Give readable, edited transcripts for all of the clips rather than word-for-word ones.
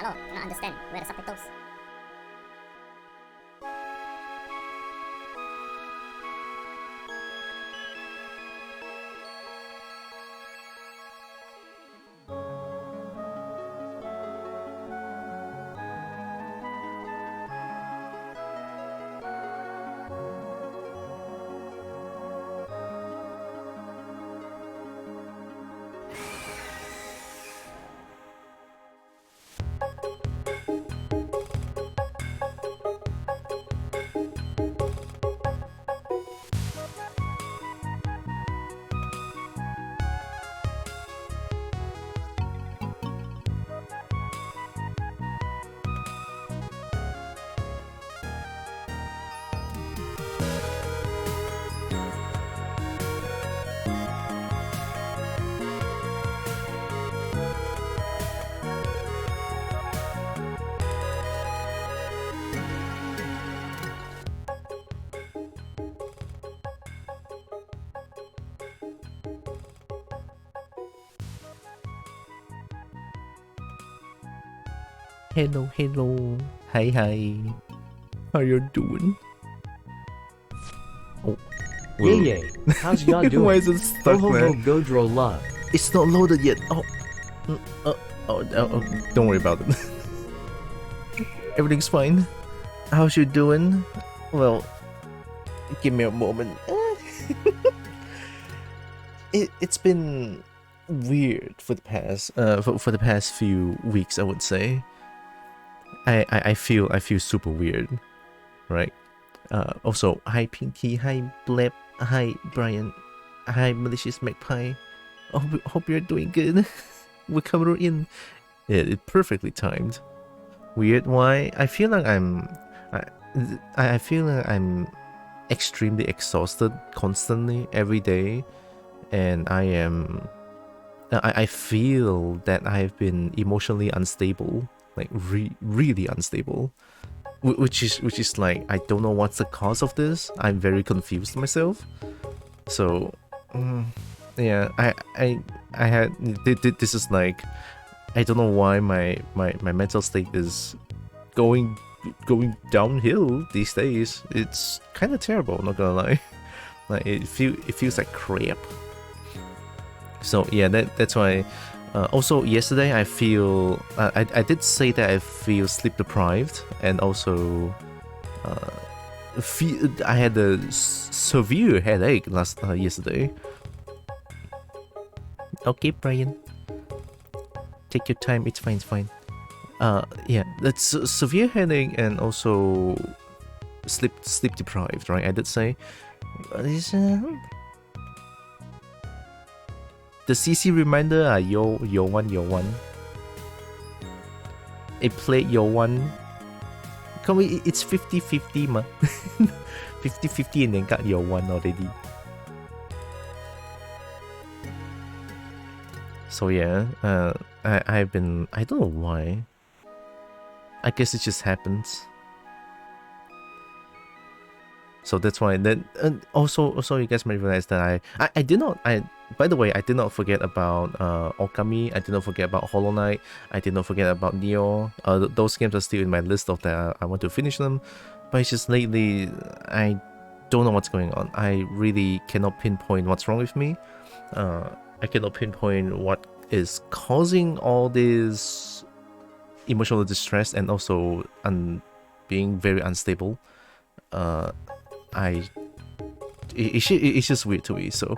Hello, cannot understand. Where are the subtitles? Hello, hello. Hi, hi. How you doing? Oh. Yay, yay. How's y'all doing? Why is it stuck, ho, man? go, draw love. It's not loaded yet. Oh, don't worry about it. Everything's fine. How's you doing? Well, give me a moment. It's been weird for the past for the past few weeks, I would say. I feel super weird, right? Also, hi Pinky, hi Bleb, hi Brian, hi Malicious Magpie. Hope you're doing good. We're coming in. It perfectly timed. Weird. Why? I feel like I feel like I'm extremely exhausted constantly every day, and I feel that I've been emotionally unstable, like really unstable, which is like, I don't know what's the cause of this. I'm very confused myself. So yeah, I had this is like, I don't know why my mental state is going downhill these days. It's kind of terrible, not gonna lie. Like it feels like crap. So yeah, that's why. Also yesterday I feel I did say that I feel sleep deprived, and also I had a severe headache yesterday. Okay, Brian, take your time. It's fine. It's fine. Yeah, that's severe headache and also sleep deprived, right? I did say. The CC reminder, yo one. I played yo one. Come on, it's 50-50 ma. 50-50 and then got yo one already. So yeah, I don't know why. I guess it just happens. So that's why that, also you guys might realize that I did not, by the way, I did not forget about Okami. I did not forget about Hollow Knight. I did not forget about Neo. Those games are still in my list of that I want to finish them. But it's just lately, I don't know what's going on. I really cannot pinpoint what's wrong with me. I cannot pinpoint what is causing all this emotional distress and also being very unstable. It's just weird to me. So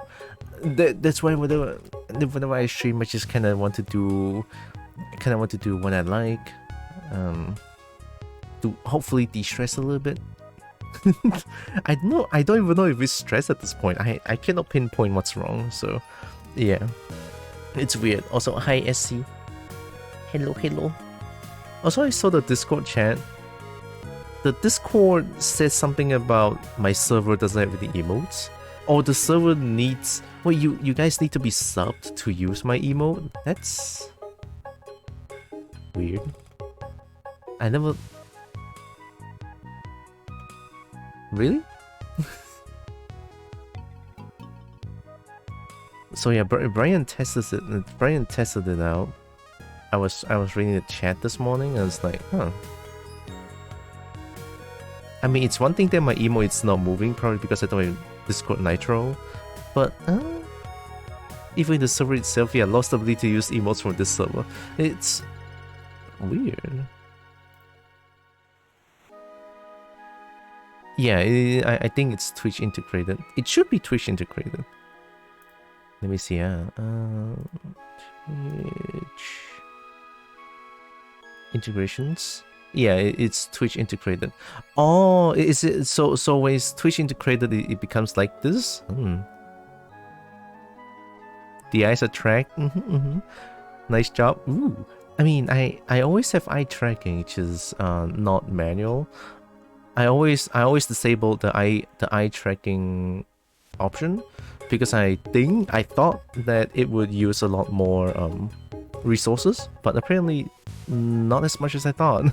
that's why whenever I stream, I just kind of want to do what I like, to hopefully de-stress a little bit. I don't even know if it's stress at this point. I cannot pinpoint what's wrong. So yeah, it's weird. Also, hi SC. Hello. Also, I saw the Discord chat. The Discord says something about my server doesn't have any emotes, or the server needs. Wait, you guys need to be subbed to use my emote? That's weird. I never. Really? So yeah, Brian tested it. Brian tested it out. I was reading the chat this morning and I was like, huh. I mean, it's one thing that my emote is not moving, probably because I don't have Discord Nitro, but even the server itself, yeah, lost the ability to use emotes from this server. It's weird. Yeah, I think it's Twitch integrated. It should be Twitch integrated. Let me see. Twitch integrations. Yeah, it's Twitch integrated. Oh, is it so? So when it's Twitch integrated, it becomes like this. The eyes are tracked. Nice job. Ooh. I mean, I always have eye tracking, which is not manual. I always disable the eye tracking option because I thought that it would use a lot more resources, but apparently not as much as I thought.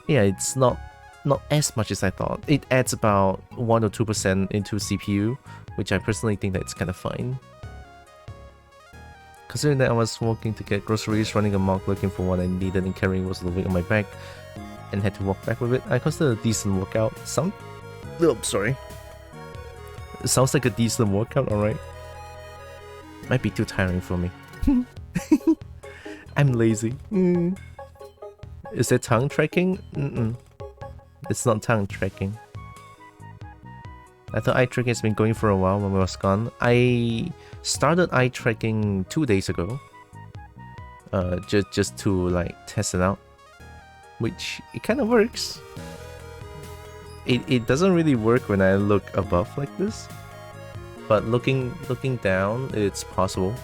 Yeah, it's not as much as I thought. It adds about 1 or 2% into CPU, which I personally think that it's kind of fine. Considering that I was walking to get groceries, running amok looking for what I needed and carrying was looming on my back, and had to walk back with it, I consider it a decent workout. Sorry. It sounds like a decent workout, alright. Might be too tiring for me. I'm lazy. Is it tongue tracking? It's not tongue tracking. I thought eye tracking has been going for a while when I was gone. I started eye tracking 2 days ago. Just to like test it out. Which it kind of works. It doesn't really work when I look above like this. But looking down, it's possible.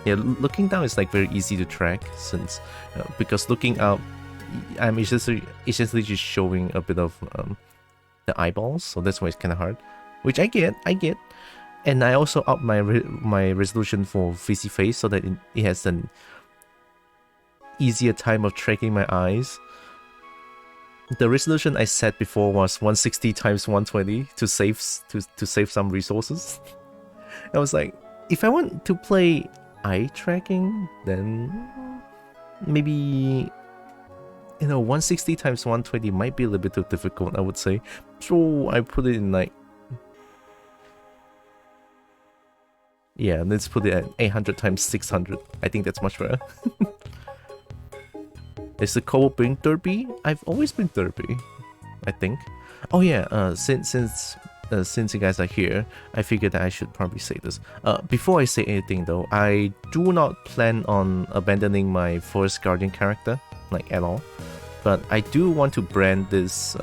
Yeah, looking down is like very easy to track since because looking up, I'm essentially just showing a bit of the eyeballs, so that's why it's kind of hard. Which I get, and I also up my resolution for VC face so that it has an easier time of tracking my eyes. The resolution I set before was 160 times 120 to save some resources. I was like, if I want to play eye tracking, then maybe 160 times 120 might be a little bit too difficult, I would say. So I put it in like, yeah, let's put it at 800 times 600. I think that's much better. Is the Kobo being derpy? I've always been derpy, I think. Oh yeah, since you guys are here, I figured that I should probably say this. Before I say anything though, I do not plan on abandoning my Forest Guardian character, like at all. But I do want to brand this,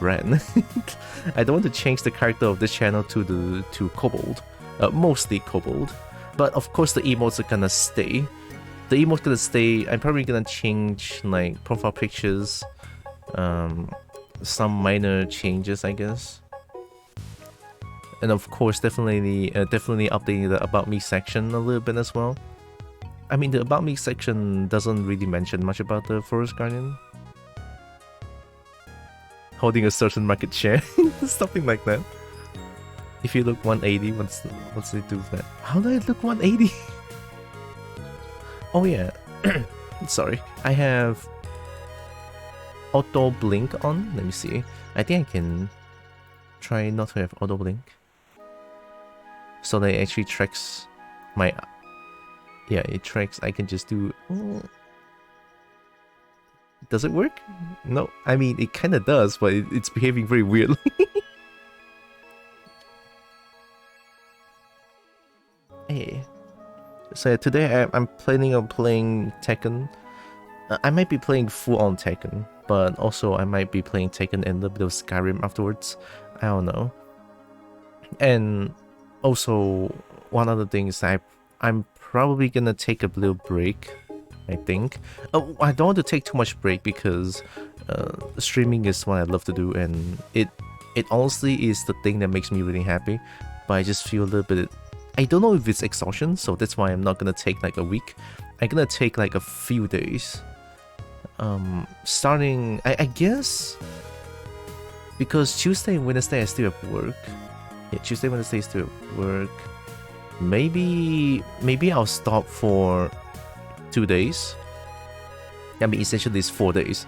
brand. I don't want to change the character of this channel to Kobold, mostly Kobold. But of course the emotes are gonna stay. The emote's gonna stay. I'm probably gonna change like profile pictures, some minor changes, I guess. And of course, definitely updating the About Me section a little bit as well. I mean, the About Me section doesn't really mention much about the Forest Guardian. Holding a certain market share, something like that. If you look 180, what's it do with that? How do I look 180? Oh yeah, sorry. I have auto blink on. Let me see. I think I can try not to have auto blink. So that it actually tracks my... Yeah, it tracks. I can just do... Does it work? No. I mean, it kind of does, but it's behaving very weirdly. Hey. So yeah, today I'm planning on playing Tekken. I might be playing full-on Tekken, but also I might be playing Tekken and a little bit of Skyrim afterwards. I don't know. And also, one other thing is that I'm probably gonna take a little break, I think. I don't want to take too much break because streaming is what I love to do, and it honestly is the thing that makes me really happy. But I just feel a little bit... I don't know if it's exhaustion, so that's why I'm not gonna take like a week. I'm gonna take like a few days. Starting, I guess, because Tuesday and Wednesday I still have work. Yeah, Tuesday, Wednesday still have work. Maybe I'll stop for 2 days. I mean, essentially it's 4 days.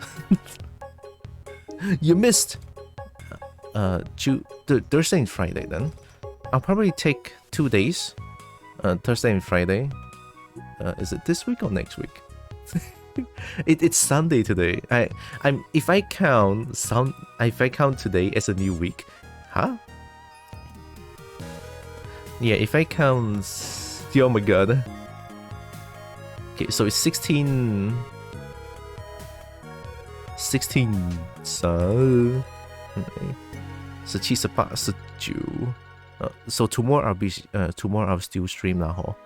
You missed! Thursday and Friday then. I'll probably take 2 days. Thursday and Friday. Is it this week or next week? It's Sunday today. If I count today as a new week, huh? Yeah, if I count, oh my god. Okay, so it's 16. So 17, 18, 19. So tomorrow I'll still stream now,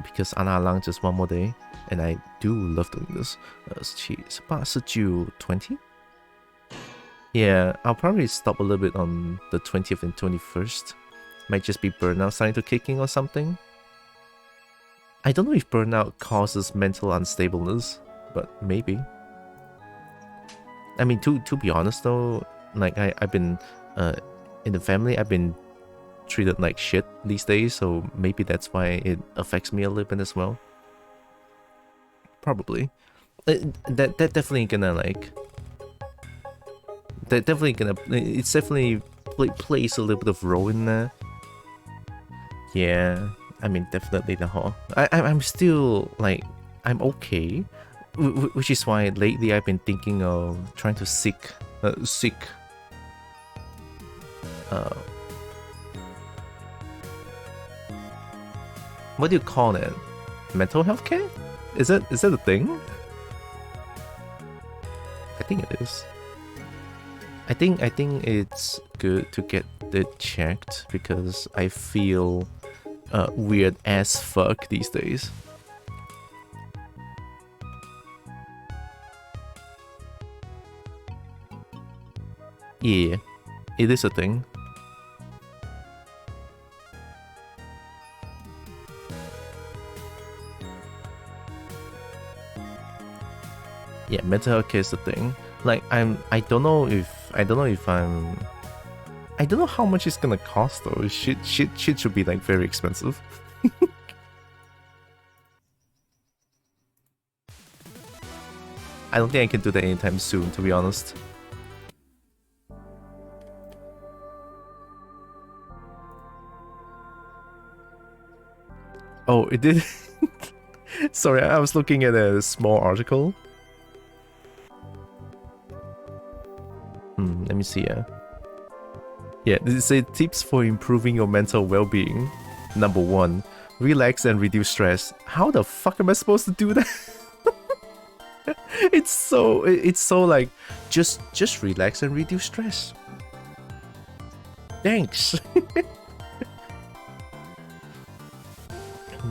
because alang just one more day, and I do love doing this. 17, 18, 20. Yeah, I'll probably stop a little bit on the 20th and 21st. Might just be burnout starting to kick in or something. I don't know if burnout causes mental unstableness, but maybe. I mean, to be honest though, like I've been in the family, I've been treated like shit these days, so maybe that's why it affects me a little bit as well. Probably. That definitely gonna like. That definitely gonna. It's definitely plays a little bit of role in there. Yeah, I mean definitely the whole. I'm still like I'm okay, which is why lately I've been thinking of trying to seek. What do you call it? Mental health care? Is that a thing? I think it is. I think it's good to get it checked because I feel weird as fuck these days. Yeah, it is a thing. Yeah, mental health care is the thing. Like I don't know how much it's gonna cost though. Shit should be like very expensive. I don't think I can do that anytime soon, to be honest. Oh, it did. Sorry, I was looking at a small article. Let me see. Yeah, this is tips for improving your mental well-being. Number 1, relax and reduce stress. How the fuck am I supposed to do that? It's so like just relax and reduce stress. Thanks.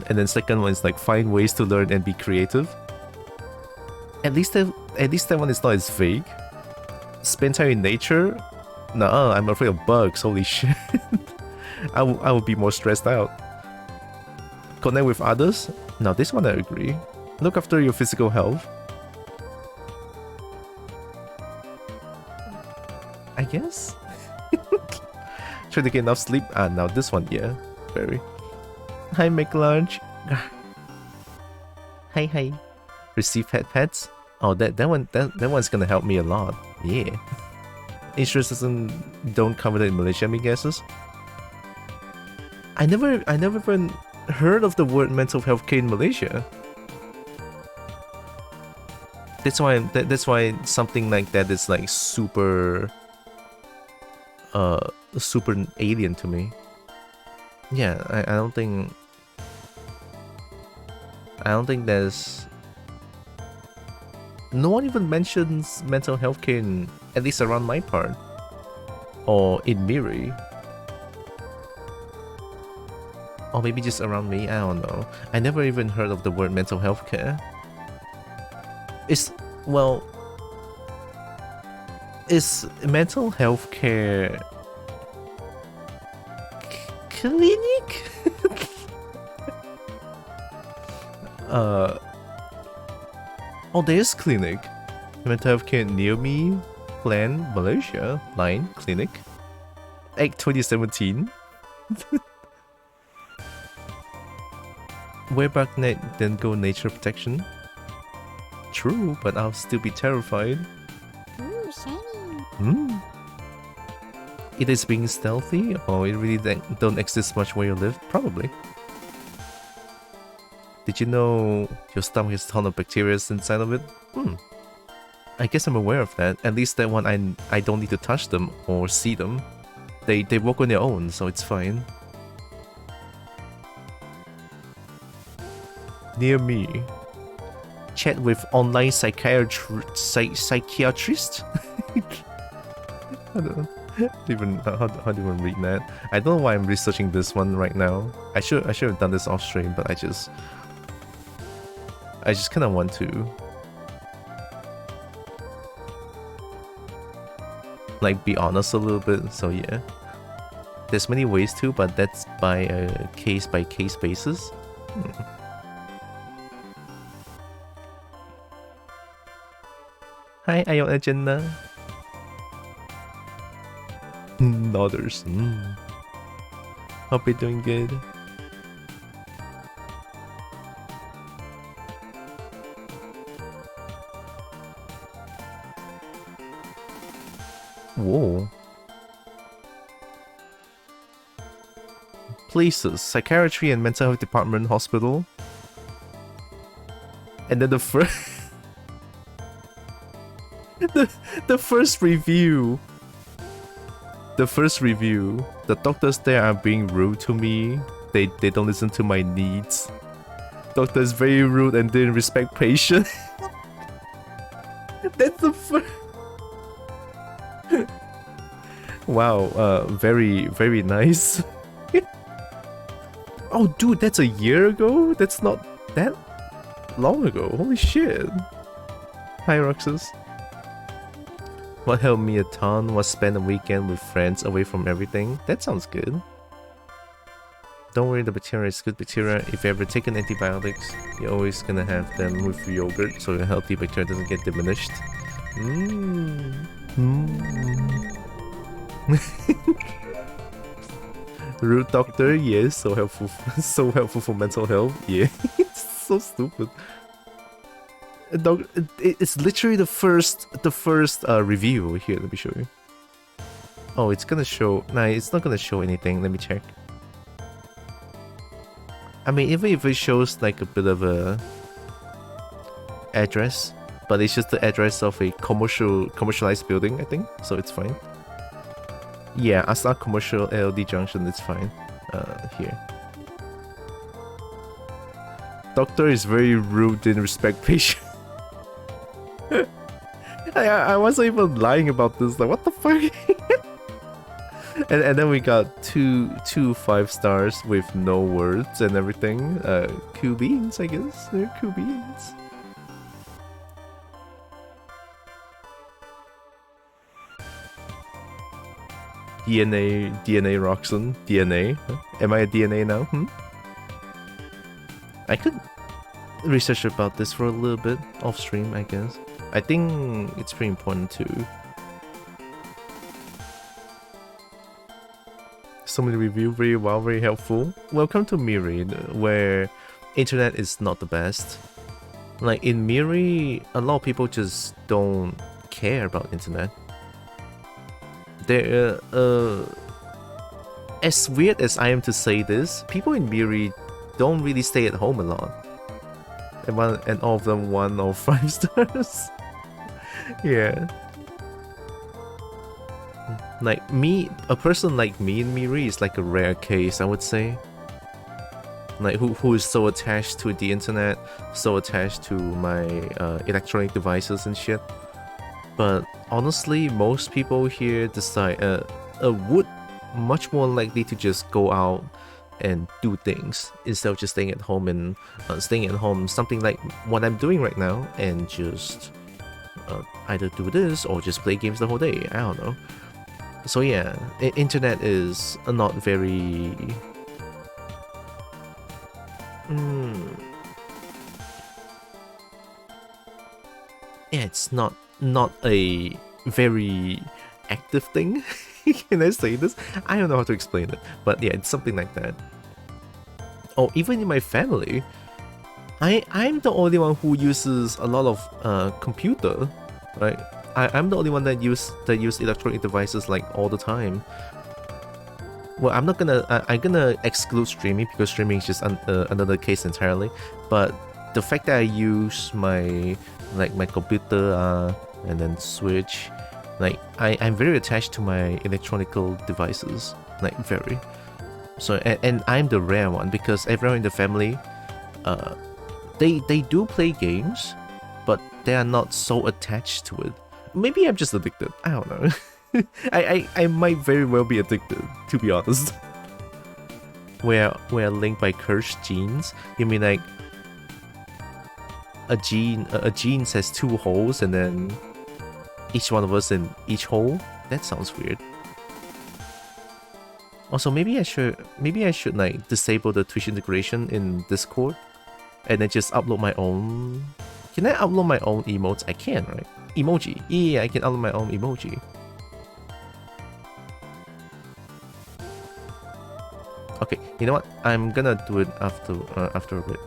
And then second one is like find ways to learn and be creative. At least that one is not as vague. Spend time in nature? Nah, I'm afraid of bugs, holy shit. I would be more stressed out. Connect with others? Now this one I agree. Look after your physical health. I guess? Try to get enough sleep? Now this one, yeah. Very. Hi, make lunch. Hi. Receive pets? Oh, that one's gonna help me a lot. Yeah. Insurance don't cover that in Malaysia, I guesses. I never even heard of the word mental health care in Malaysia. That's why something like that is like super alien to me. Yeah, I don't think there's. No one even mentions mental health care in, at least around my part. Or in Miri. Or maybe just around me, I don't know. I never even heard of the word mental health care. Is mental health care clinic? Oh, there's clinic. Mental health care near me. Plan Malaysia. Line clinic. Act 2017. Whereback net then go nature protection. true, but I'll still be terrified. Ooh, shiny. Hmm. It is being stealthy, or it really don't exist much where you live? Probably. Did you know your stomach has a ton of bacteria inside of it? I guess I'm aware of that. At least that one I don't need to touch them or see them. They work on their own, so it's fine. Near me. Chat with online psychiatrist? I don't know. How do you read that? I don't know why I'm researching this one right now. I should have done this off stream, but I just kind of want to like be honest a little bit. So yeah, there's many ways to, but that's by a case basis. Hi, Ayon Agenda. Others. Hope you're doing good. Whoa. Places: psychiatry and mental health department, hospital. And then the first the first review. The doctors there are being rude to me. They don't listen to my needs. Doctor is very rude and didn't respect patient. That's the first. Wow, very nice. Oh dude, that's a year ago? That's not that long ago. Holy shit. Hi Roxas. What helped me a ton was spend a weekend with friends away from everything. That sounds good. Don't worry, the bacteria is good bacteria. If you ever taken antibiotics, you're always gonna have them with yogurt, so your healthy bacteria doesn't get diminished. Rude doctor, yes, so helpful for mental health. Yeah, it's so stupid. It's literally the first review here. Let me show you. Oh, it's gonna show. Nah, it's not gonna show anything. Let me check. I mean, even if it shows like a bit of a address, but it's just the address of a commercialized building, I think. So it's fine. Yeah, Asa Commercial LD Junction. It's fine. Here. Doctor is very rude, didn't respect patient. I wasn't even lying about this. Like, what the fuck? and then we got two 5 stars with no words and everything. Cool beans, I guess. They're cool beans. DNA Roxen. DNA. Am I a DNA now? I could research about this for a little bit off stream, I guess. I think it's pretty important too. Somebody review very well, very helpful. Welcome to Miri, where internet is not the best. Like in Miri, a lot of people just don't care about internet. They're as weird as I am to say this, people in Miri don't really stay at home a lot. And all of them 1 or 5 stars. Yeah. Like me, a person like me in Miri is like a rare case, I would say. Like who is so attached to the internet, so attached to my electronic devices and shit. But honestly, most people here decide would much more likely to just go out and do things instead of just staying at home and something like what I'm doing right now, and just either do this or just play games the whole day. I don't know. So yeah, internet is not very yeah, it's not a very active thing. Can I say this? I don't know how to explain it, but yeah, it's something like that. Oh, even in my family, I'm the only one who uses a lot of computer, right? I'm the only one that use electronic devices like all the time. Well, I'm gonna exclude streaming because streaming is just another case entirely. But the fact that I use my computer and then Switch, like I'm very attached to my electronical devices, like very. So and I'm the rare one because everyone in the family, they do play games, but they are not so attached to it. Maybe I'm just addicted. I don't know. I might very well be addicted, to be honest. We're linked by cursed genes. You mean like a gene has 2 holes and then each one of us in each hole? That sounds weird. Also, maybe I should like disable the Twitch integration in Discord and then just upload my own. Can I upload my own emotes? I can, right? Emoji. Yeah, I can upload my own emoji. Okay, you know what? I'm gonna do it after a bit.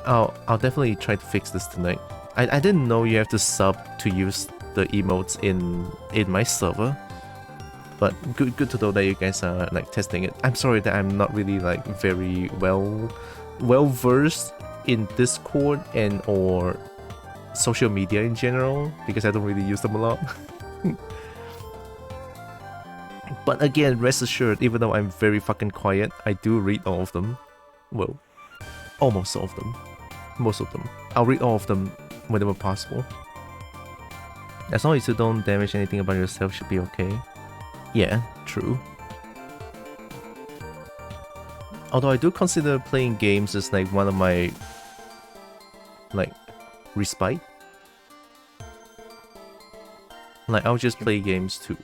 I'll definitely try to fix this tonight. I didn't know you have to sub to use the emotes in my server, but good to know that you guys are like testing it. I'm sorry that I'm not really like very well versed in Discord and or social media in general because I don't really use them a lot. But again, rest assured, even though I'm very fucking quiet, I do read all of them. Well, almost all of them. Most of them. I'll read all of them whenever possible. As long as you don't damage anything about yourself, should be okay. Yeah, true. Although I do consider playing games as like one of my like respite. Like I'll just play games to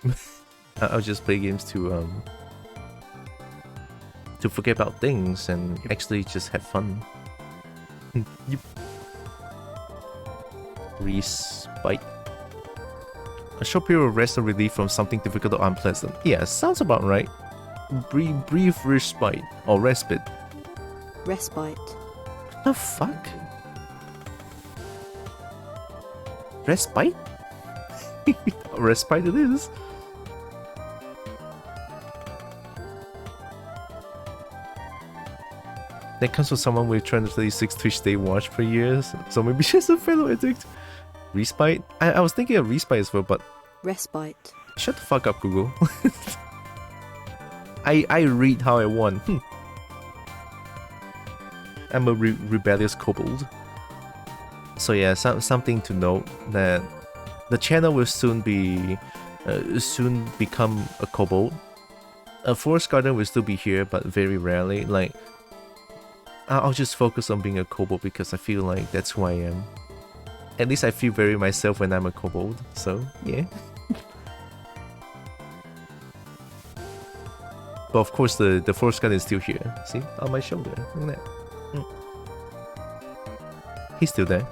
I'll just play games to forget about things and actually just have fun. Yep. Respite. A short period of rest and relief from something difficult or unpleasant. Yeah, sounds about right. Brief respite or respite. Respite. What the fuck? Respite? Respite it is. That comes from someone with 336 Twitch day watch per year, so maybe she's a fellow addict. Respite? I was thinking of respite as well, but... Respite. Shut the fuck up, Google. I read how I want. I'm a rebellious kobold. So yeah, something to note that the channel will soon become a kobold. A forest garden will still be here, but very rarely. Like, I'll just focus on being a kobold because I feel like that's who I am. At least I feel very myself when I'm a kobold, so yeah. But of course the forest garden is still here. See? On my shoulder. Look at that. He's still there.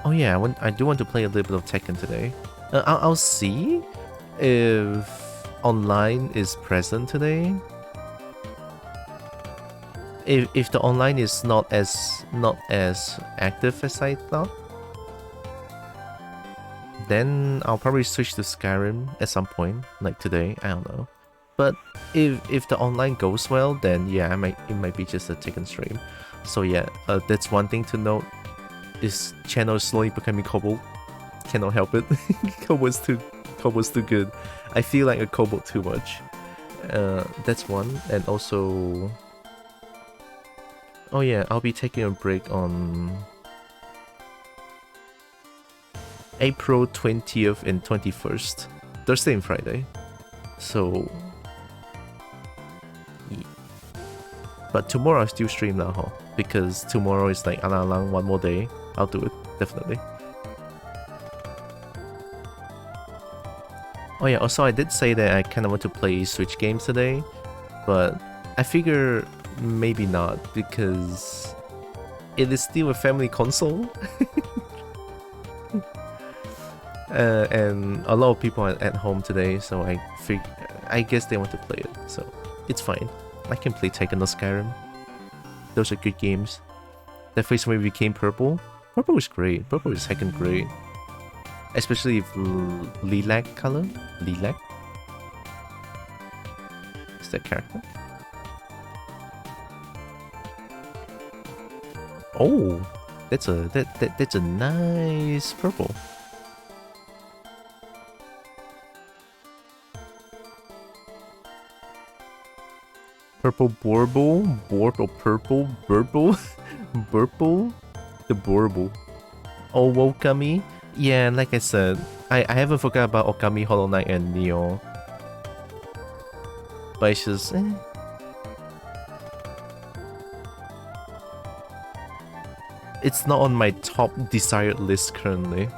Oh yeah, I do want to play a little bit of Tekken today. I'll see if online is present today. If the online is not as active as I thought, then I'll probably switch to Skyrim at some point, like today. I don't know. But if the online goes well, then yeah, it might be just a Tekken stream. So yeah, that's one thing to note. This channel is slowly becoming kobold. Cannot help it. Kobold's too good. I feel like a kobold too much. That's one, and also, oh yeah, I'll be taking a break on April 20th and 21st, Thursday and Friday. So, yeah. But tomorrow I still stream now, huh? Because tomorrow is like alang one more day. I'll do it, definitely. Oh yeah, also I did say that I kind of want to play Switch games today, but I figure maybe not because it is still a family console. And a lot of people are at home today, so I guess they want to play it, so it's fine. I can play Tekken or Skyrim. Those are good games. That first wave became purple. Purple was great. Purple is second great. Especially if Lilac color. Lilac? Is that character? Oh, that's a nice purple. Purple Borble, purple, burble, burple, the Borble. Oh, Okami? Yeah, like I said, I haven't forgot about Okami, Hollow Knight, and Neo. But it's just, It's not on my top desired list currently.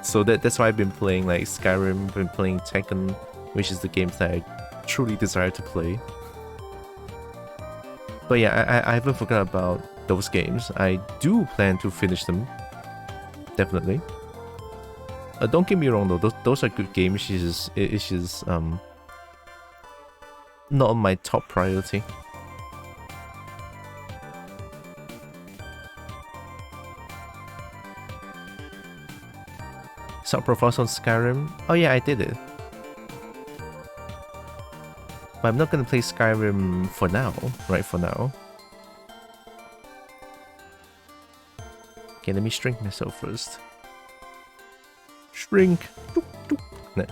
So that's why I've been playing like Skyrim, been playing Tekken, which is the games that I truly desire to play. But yeah, I haven't forgot about those games. I do plan to finish them. Definitely. Don't get me wrong though, those are good games. It's just not on my top priority. Sub profiles on Skyrim. Oh yeah, I did it. But I'm not gonna play Skyrim for now, right for now. Okay, let me shrink myself first. Shrink! No.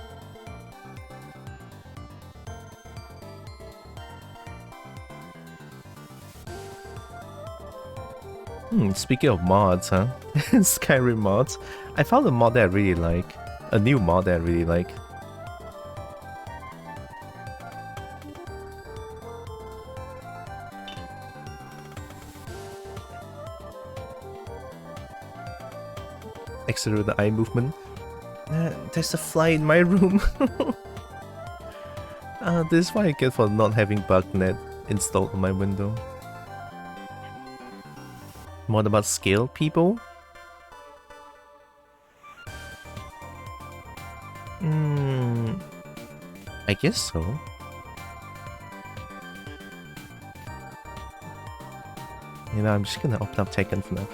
Speaking of mods, huh? Skyrim mods. I found a mod that I really like. A new mod that I really like. Accelerate the eye movement. There's a fly in my room. This is what I get for not having BugNet installed on my window. What about scale, people? I guess so. You know, I'm just gonna open up Tekken for now.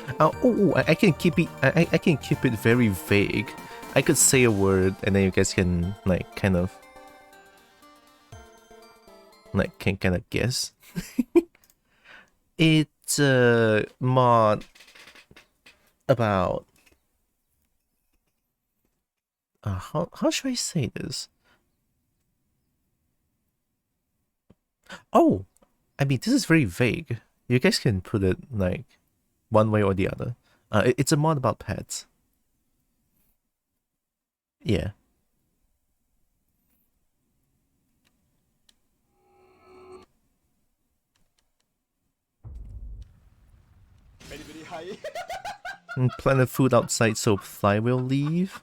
I can keep it. I can keep it very vague. I could say a word, and then you guys can like kind of guess. It's a mod about how should I say this? Oh, I mean, this is very vague. You guys can put it like one way or the other. It's a mod about pets. Yeah. Planet food outside so fly will leave.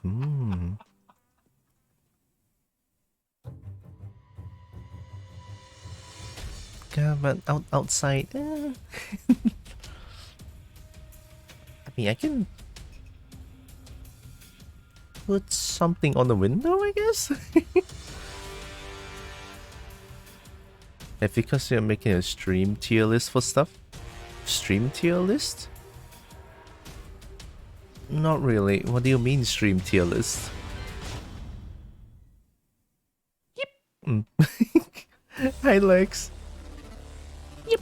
God, but outside. I mean, I can put something on the window, I guess. And because you're making a stream tier list for stuff. Stream tier list? Not really. What do you mean stream tier list? Yep. Hi Lex. Yep.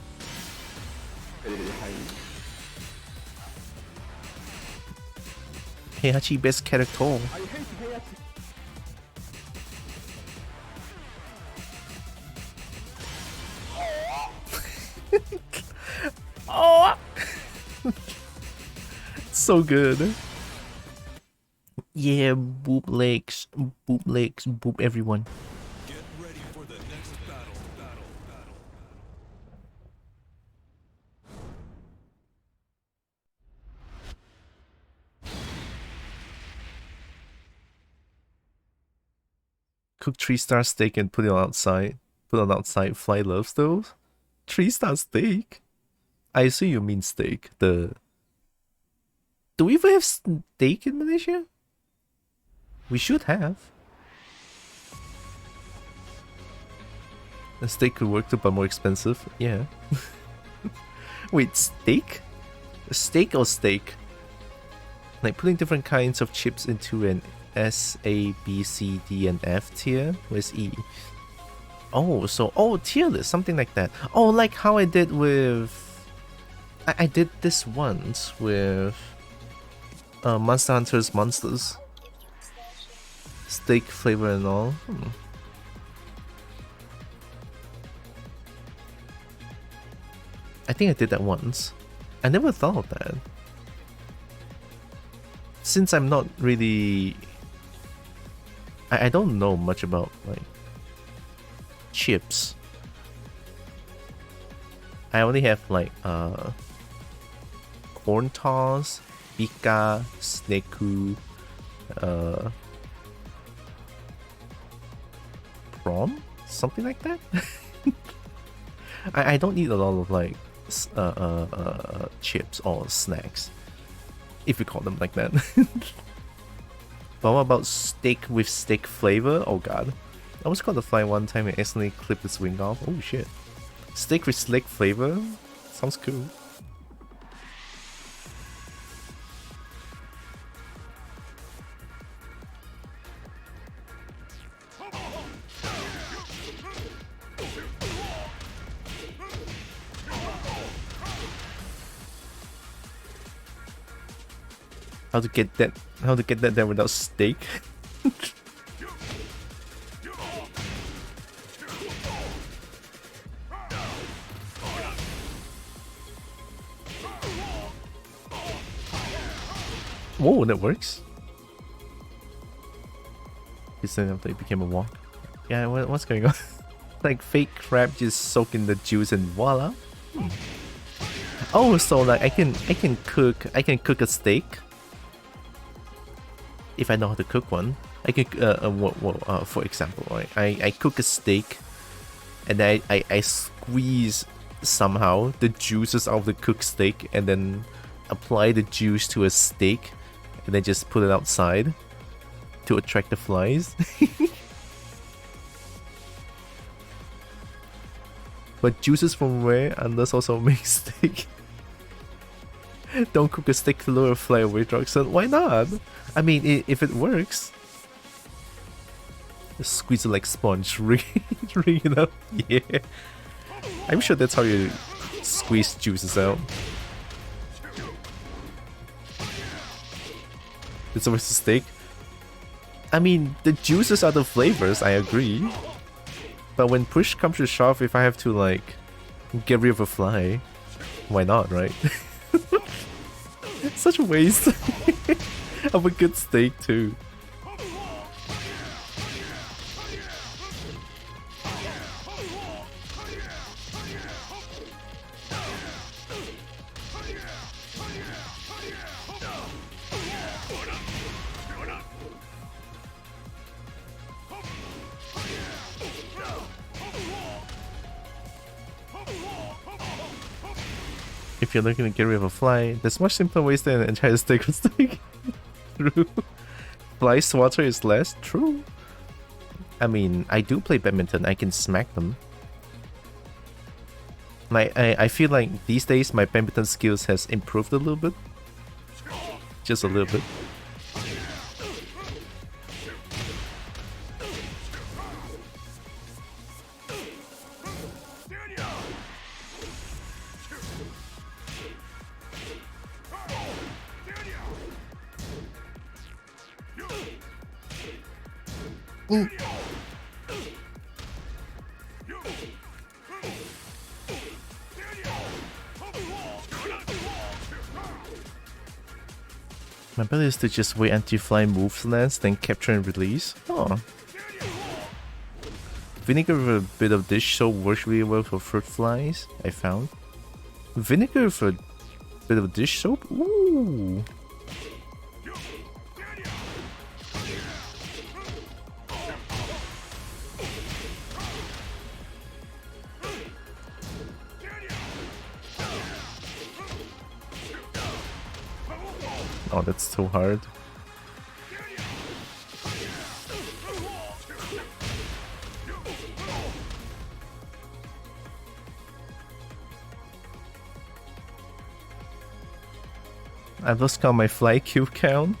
Heihachi best character. Oh! So good. Yeah, boob legs, boob everyone. Get ready for the next battle. Cook 3-star steak and put it on outside. Put on outside. Fly loves those. 3-star steak? I assume you mean steak. Do we even have steak in Malaysia? We should have. A steak could work too, but more expensive. Yeah. Wait, steak? A steak or steak? Like putting different kinds of chips into an S, A, B, C, D, and F tier? Where's E? Oh, so, oh, tier list, something like that. Oh, like how I did with... I did this once with Monster Hunter's Monsters. Steak flavor and all. I think I did that once. I never thought of that. Since I'm not really... I don't know much about, like, chips. I only have, like, corn toss, pika, sneku, prom? Something like that? I don't eat a lot of, like, chips or snacks, if you call them like that. But what about steak with steak flavor? Oh god. I was caught a fly one time and accidentally clipped its wing off. Oh shit. Steak with steak flavor? Sounds cool. How to get that there without steak? Whoa, that works. He said after it became a walk. Yeah, what's going on? Like fake crab just soak in the juice and voila. Oh, so like I can cook a steak. If I know how to cook one, I can for example, right? I cook a steak, and I squeeze somehow the juices out of the cooked steak, and then apply the juice to a steak, and then just put it outside to attract the flies. But juices from where? Unless also make steak. Don't cook a steak to lure a fly away, Droxen. Why not? I mean, if it works. Just squeeze it like sponge, ring it up. Yeah. I'm sure that's how you squeeze juices out. It's always a steak. I mean, the juices are the flavors, I agree. But when push comes to shove, if I have to, like, get rid of a fly, why not, right? Such a waste of a good steak, too. If you're looking to get rid of a fly, there's much simpler ways than an entire steak of steak. True. Fly swatter is less? True. I mean, I do play badminton, I can smack them. Like, I feel like these days my badminton skills has improved a little bit. Just a little bit. My bet is to just wait until fly moves lands, then capture and release. Oh. Vinegar with a bit of dish soap works really well for fruit flies, I found. Vinegar with a bit of dish soap? Ooh. Oh, that's so hard. I've lost count my fly kill count.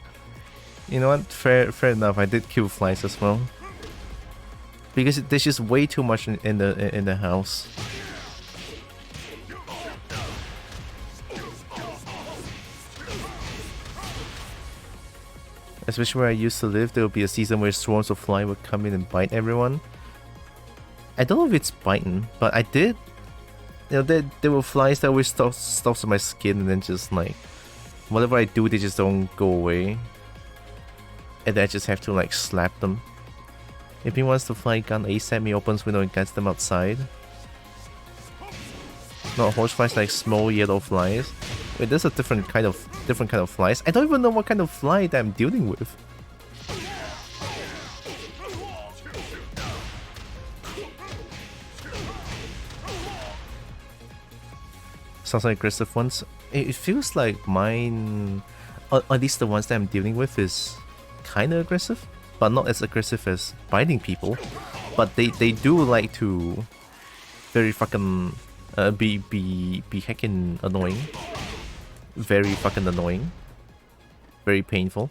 You know what? Fair enough. I did kill flies as well. Because there's just way too much in the house. Especially where I used to live, there would be a season where swarms of flies would come in and bite everyone. I don't know if it's biting, but I did. You know, there were flies that always stops on my skin, and then just like whatever I do, they just don't go away, and then I just have to like slap them. If he wants to fly gun ASAP, he opens window and gets them outside. No, horseflies like small yellow flies. Wait, there's a different kind of flies. I don't even know what kind of fly that I'm dealing with. Sounds like aggressive ones. It feels like mine, or at least the ones that I'm dealing with, is kind of aggressive, but not as aggressive as biting people. But they do like to very fucking be heckin' annoying. Very fucking annoying. Very painful.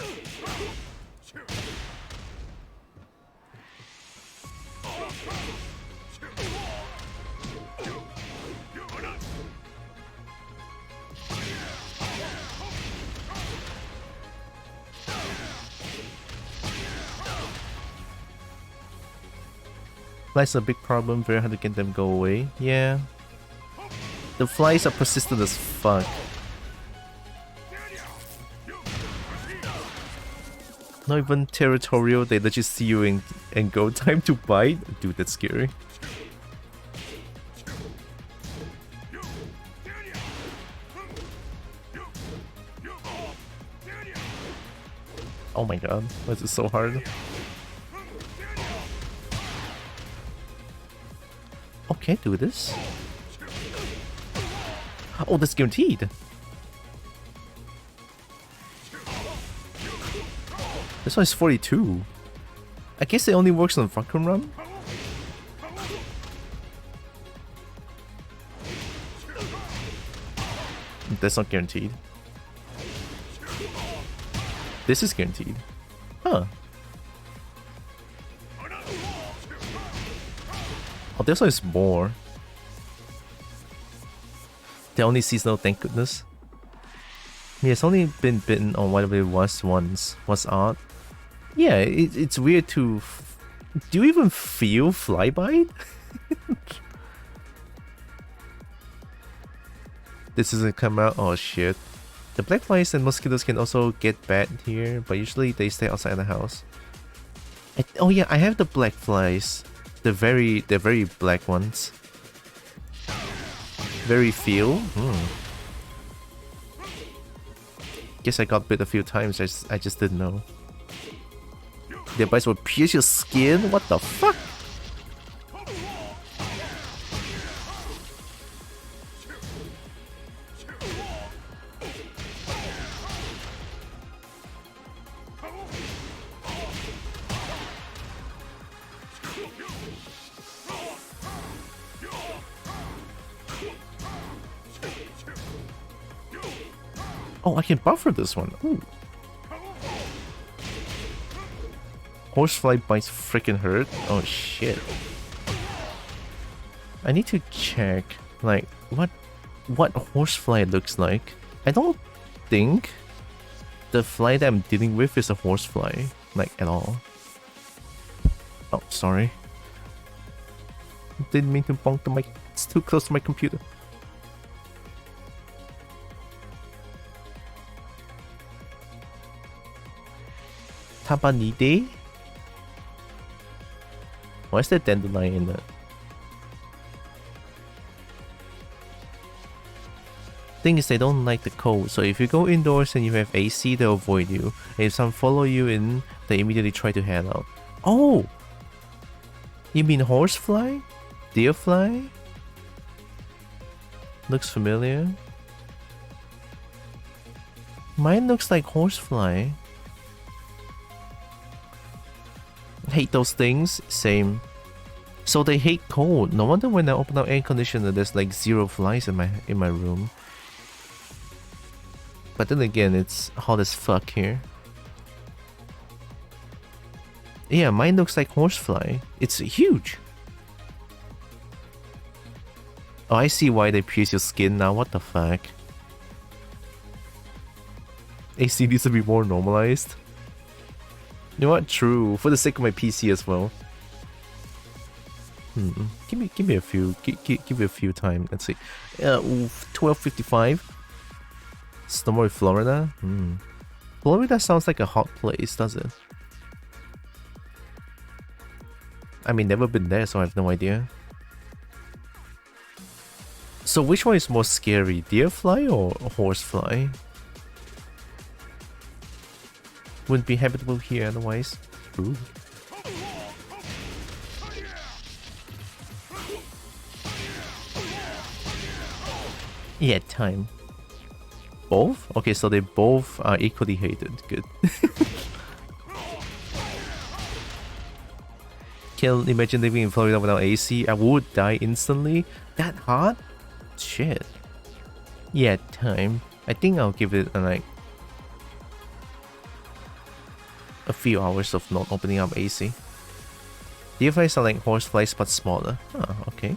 Flies are a big problem, very hard to get them go away. Yeah. The flies are persistent as fuck. Not even territorial, they let you see you and go time to bite. Dude, that's scary. Oh my god, why is it so hard? Okay, do this. Oh, that's guaranteed. This one is 42. I guess it only works on Fucking Run. That's not guaranteed. This is guaranteed. Huh. Oh, this one is more. They're only seasonal, thank goodness. Yeah, it's only been bitten on whatever it was once. What's odd? Yeah, it's weird to... Do you even feel fly bite? This doesn't come out. Oh shit. The black flies and mosquitoes can also get bad here, but usually they stay outside the house. Oh yeah, I have the black flies. The very black ones. Very feel. Guess I got bit a few times. I just didn't know. Their bites will pierce your skin. What the fuck? Oh, I can buffer this one. Ooh. Horsefly bites freaking hurt. Oh shit. I need to check like what horsefly looks like. I don't think the fly that I'm dealing with is a horsefly, like at all. Oh, sorry. Didn't mean to bonk the mic. It's too close to my computer. Tabanide? Why is there dandelion in that? Thing is, they don't like the cold, so if you go indoors and you have AC, they'll avoid you. And if some follow you in, they immediately try to head out. Oh! You mean horsefly? Deerfly? Looks familiar. Mine looks like horsefly. Hate those things. Same. So they hate cold. No wonder when I open up air conditioner, there's like 0 flies in my room. But then again, it's hot as fuck here. Yeah, mine looks like horsefly. It's huge. Oh, I see why they pierce your skin now. What the fuck? AC needs to be more normalized. You know what? True. For the sake of my PC as well. Give me a few. Give me a few time. Let's see. 12:55. Snowboard, Florida. Florida sounds like a hot place, does it? I mean, never been there, so I have no idea. So which one is more scary, deerfly or horsefly? Wouldn't be habitable here otherwise. Ooh. Yeah, time. Both? Okay, so they both are equally hated. Good. Can imagine living in Florida without AC. I would die instantly. That hot? Shit. Yeah, time. I think I'll give it like a few hours of not opening up AC. Deerflies are like horseflies but smaller. Oh, okay.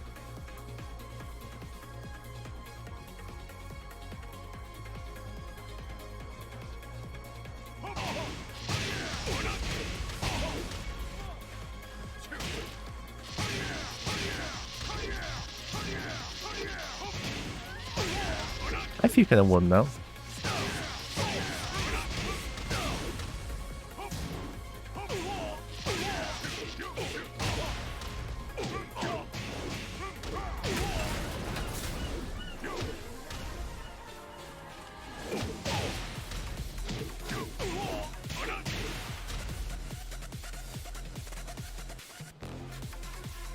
I feel kind of warm now.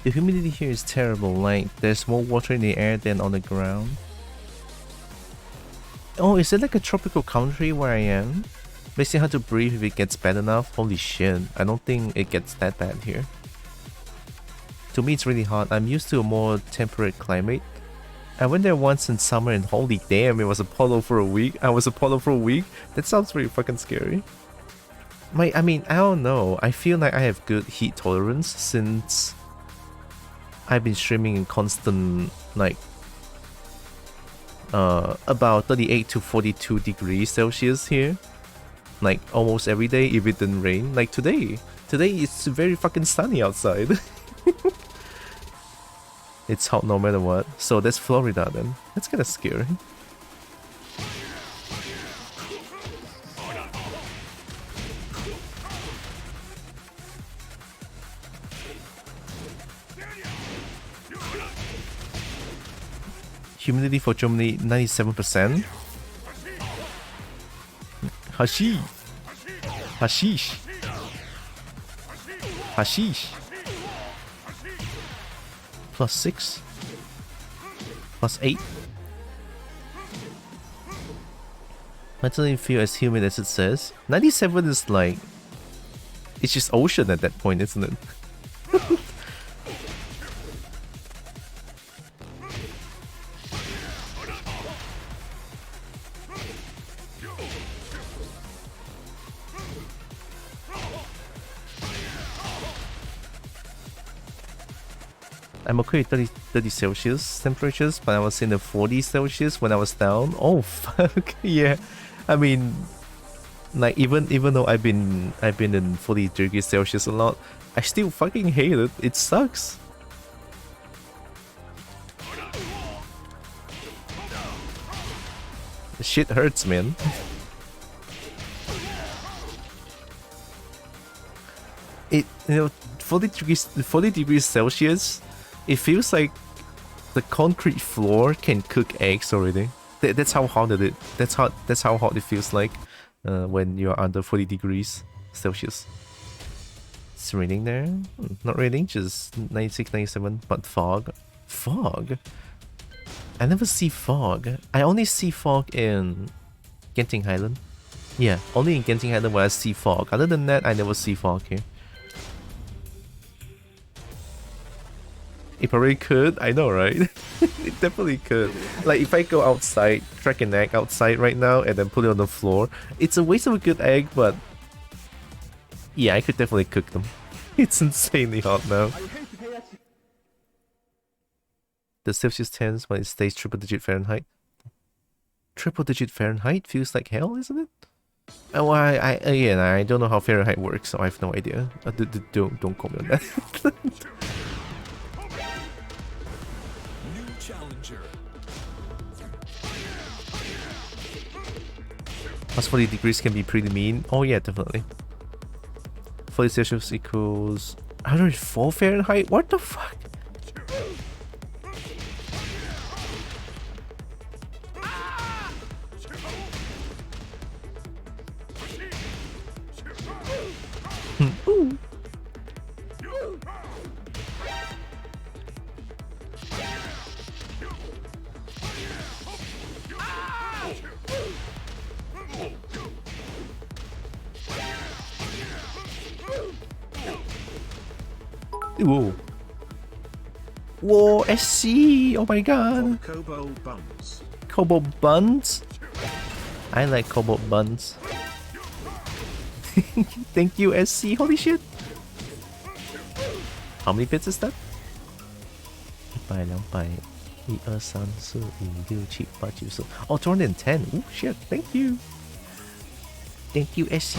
The humidity here is terrible, like there's more water in the air than on the ground. Oh, is it like a tropical country where I am? Makes it hard to breathe if it gets bad enough. Holy shit, I don't think it gets that bad here. To me it's really hot. I'm used to a more temperate climate. I went there once in summer and holy damn, it was a polo for a week. I was a polo for a week? That sounds pretty fucking scary. I mean, I don't know. I feel like I have good heat tolerance since I've been streaming in constant, like, about 38 to 42 degrees Celsius here. Like, almost every day if it didn't rain. Like today. Today it's very fucking sunny outside. It's hot no matter what. So that's Florida then. That's kinda scary. Humidity for Germany 97%. Hashish. Hashish. Hashish. +6. +8. I don't feel as humid as it says. 97 is like... It's just ocean at that point, isn't it? I'm okay with 30 Celsius temperatures, but I was in the 40 Celsius when I was down. Oh fuck, yeah. I mean, like even though I've been in 40 degrees Celsius a lot, I still fucking hate it. It sucks. The shit hurts, man. You know, 40 degrees Celsius. It feels like the concrete floor can cook eggs already. That's how hot it. That's how hot it feels like when you're under 40 degrees Celsius. It's raining there. Not raining, just 96, 97. But fog. Fog. I never see fog. I only see fog in Genting Highland. Yeah, only in Genting Highland where I see fog. Other than that, I never see fog here. It probably could. I know, right? It definitely could. Like, if I go outside, crack an egg outside right now, and then put it on the floor, it's a waste of a good egg, but yeah, I could definitely cook them. It's insanely hot now. The Celsius tens when it stays triple digit Fahrenheit. Triple digit Fahrenheit feels like hell, isn't it? Oh, again, I don't know how Fahrenheit works, so I have no idea. Don't call me on that. New challenger. Plus 40 degrees can be pretty mean. Oh yeah, definitely. 40 Celsius equals 104 Fahrenheit? What the fuck? Ooh. Whoa. Whoa, SC! Oh my god! Kobo buns. Kobo buns? I like Kobo buns. Thank you, SC. Holy shit! How many bits is that? 100, 200, 1, 2, 3, 4, 5, 6, 7, 8, 9, 10. Oh, 210. Oh shit, thank you. Thank you, SC.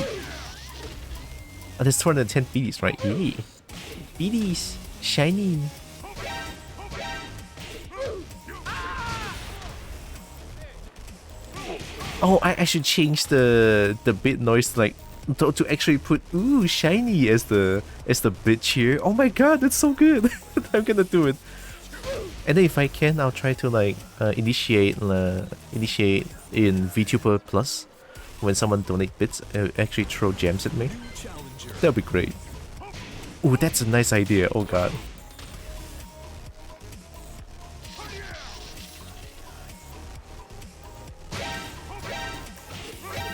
Oh, there's 210 BDs, right? Yeah. BDs. Shining. Oh, I should change the bit noise like to actually put ooh shiny as the bit cheer. Oh my god, that's so good. I'm gonna do it. And then if I can, I'll try to like initiate in VTuber Plus when someone donate bits, actually throw gems at me. That'll be great. Ooh, that's a nice idea. Oh god.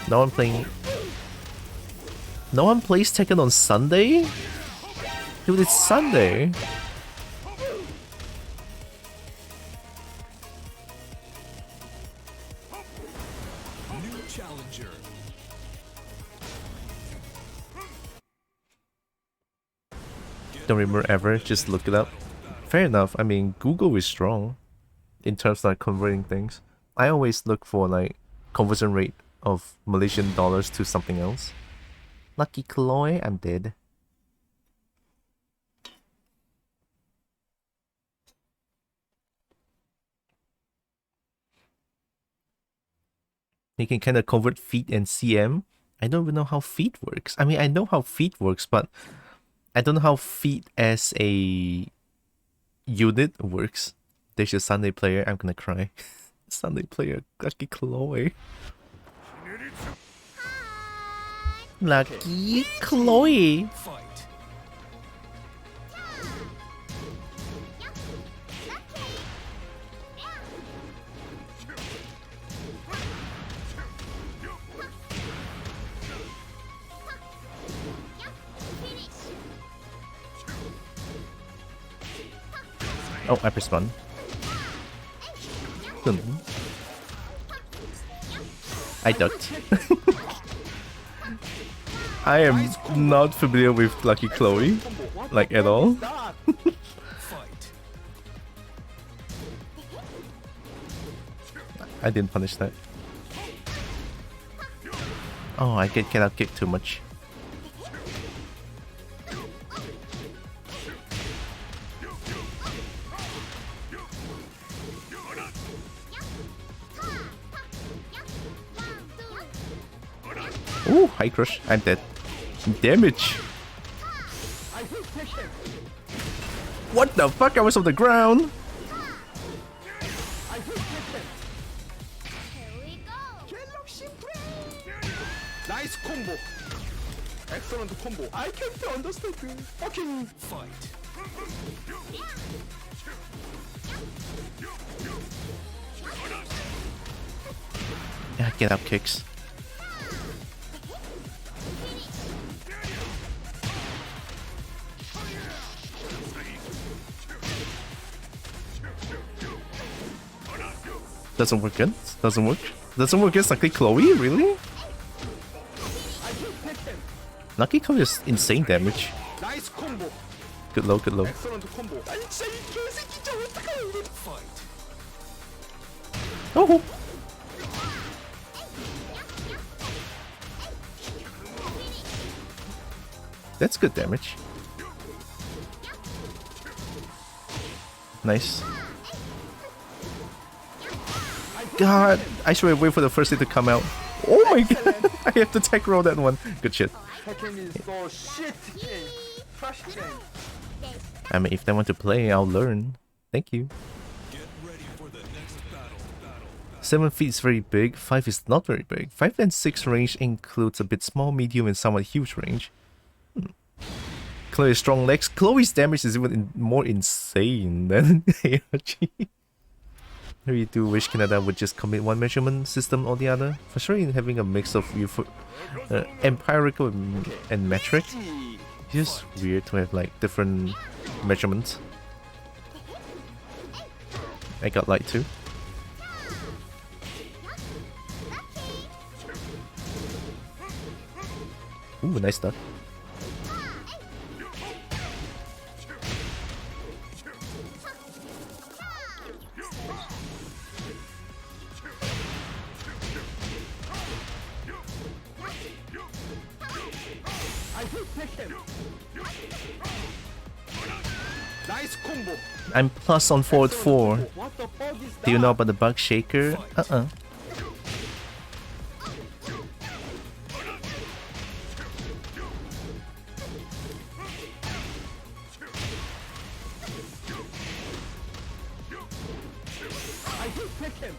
No one playing. No one plays Tekken on Sunday? Dude, it's Sunday. New challenger. Don't remember ever, just look it up. Fair enough, I mean, Google is strong in terms of like converting things. I always look for like conversion rate of Malaysian dollars to something else. Lucky Chloe, I'm dead. You can kind of convert feet and CM. I don't even know how feet works. I mean, I know how feet works, but I don't know how feet as a unit works. There's a Sunday player. I'm gonna cry. Sunday player, Lucky Chloe. Lucky Chloe. Fight. Oh, I pressed one. I ducked. I am not familiar with Lucky Chloe, like at all. Fight. I didn't punish that. Oh, I cannot kick too much. Ooh, high crush. I'm dead. Damage. What the fuck? I was on the ground. Nice combo. Excellent combo. I can't understand. Fucking Fight. Yeah, get up kicks. Doesn't work good. Doesn't work. Doesn't work against Lucky Chloe, really? Lucky Chloe is insane damage. 나이스 콤보. Good low, good low. 엑설런트 콤보. 아니 진짜 이 개새끼 진짜 어떡하냐 이거. Fight. Oh! That's good damage. Nice. God, I should have waited for the first hit to come out. Oh my god, I have to tech roll that one. Good shit. Tekken is so shit game. Trash game. I mean, if they want to play, I'll learn. Thank you. Get ready for the next battle. 7 feet is very big, 5 is not very big. 5 and 6 range includes a bit small, medium, and somewhat huge range. Chloe's strong legs. Chloe's damage is even more insane than ARG. I really do wish Canada would just commit one measurement system or the other. For sure, in having a mix of empirical and metric. It's just weird to have like different measurements. I got light too. Ooh, nice stuff. 나이스 콤보. I'm plus on forward 4. What the fuck is Do you that? know about the bug shaker? Uh-uh. I hit Tekken.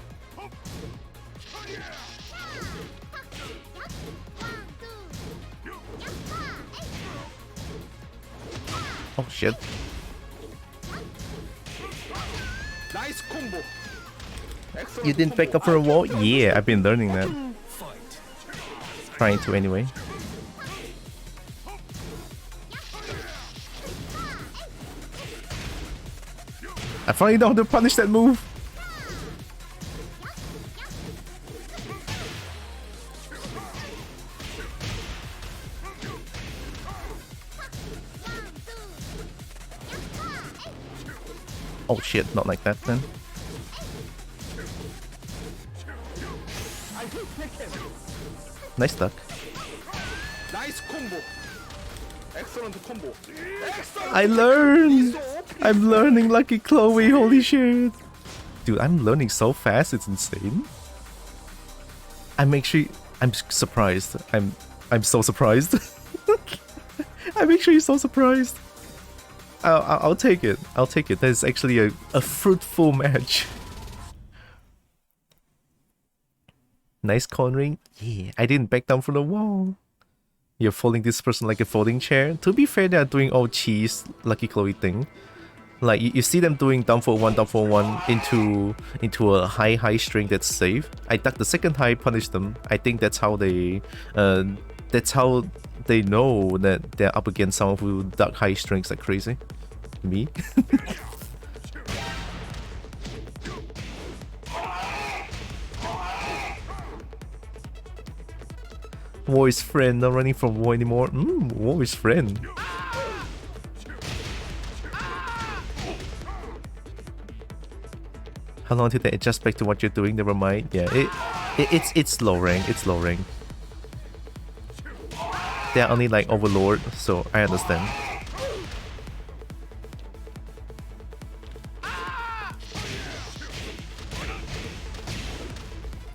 Oh shit. 나이스 콤보. You didn't back up for a wall? Yeah, I've been learning that. Fight. Trying to anyway. I finally know how to punish that move. Oh shit, not like that then. Nice duck. 나이스 콤보. 엑설런트 콤보. I learned! I'm learning Lucky Chloe, holy shit. Dude, I'm learning so fast, it's insane. I'm actually, surprised. I'm so surprised. I'm actually so surprised. I'll take it. I'll take it. That is actually a fruitful match. Nice cornering. Yeah, I didn't back down from the wall. You're folding this person like a folding chair. To be fair, they're doing all cheese Lucky Chloe thing. Like you see them doing down for one into a high string that's safe. I duck the second high, punish them. I think that's how they know that they're up against someone who duck high strings like crazy. Me. War is friend, not running from war anymore. War is friend. How long did they adjust back to what you're doing? Never mind. Yeah, it's low rank. It's low rank. They're only like overlord, so I understand.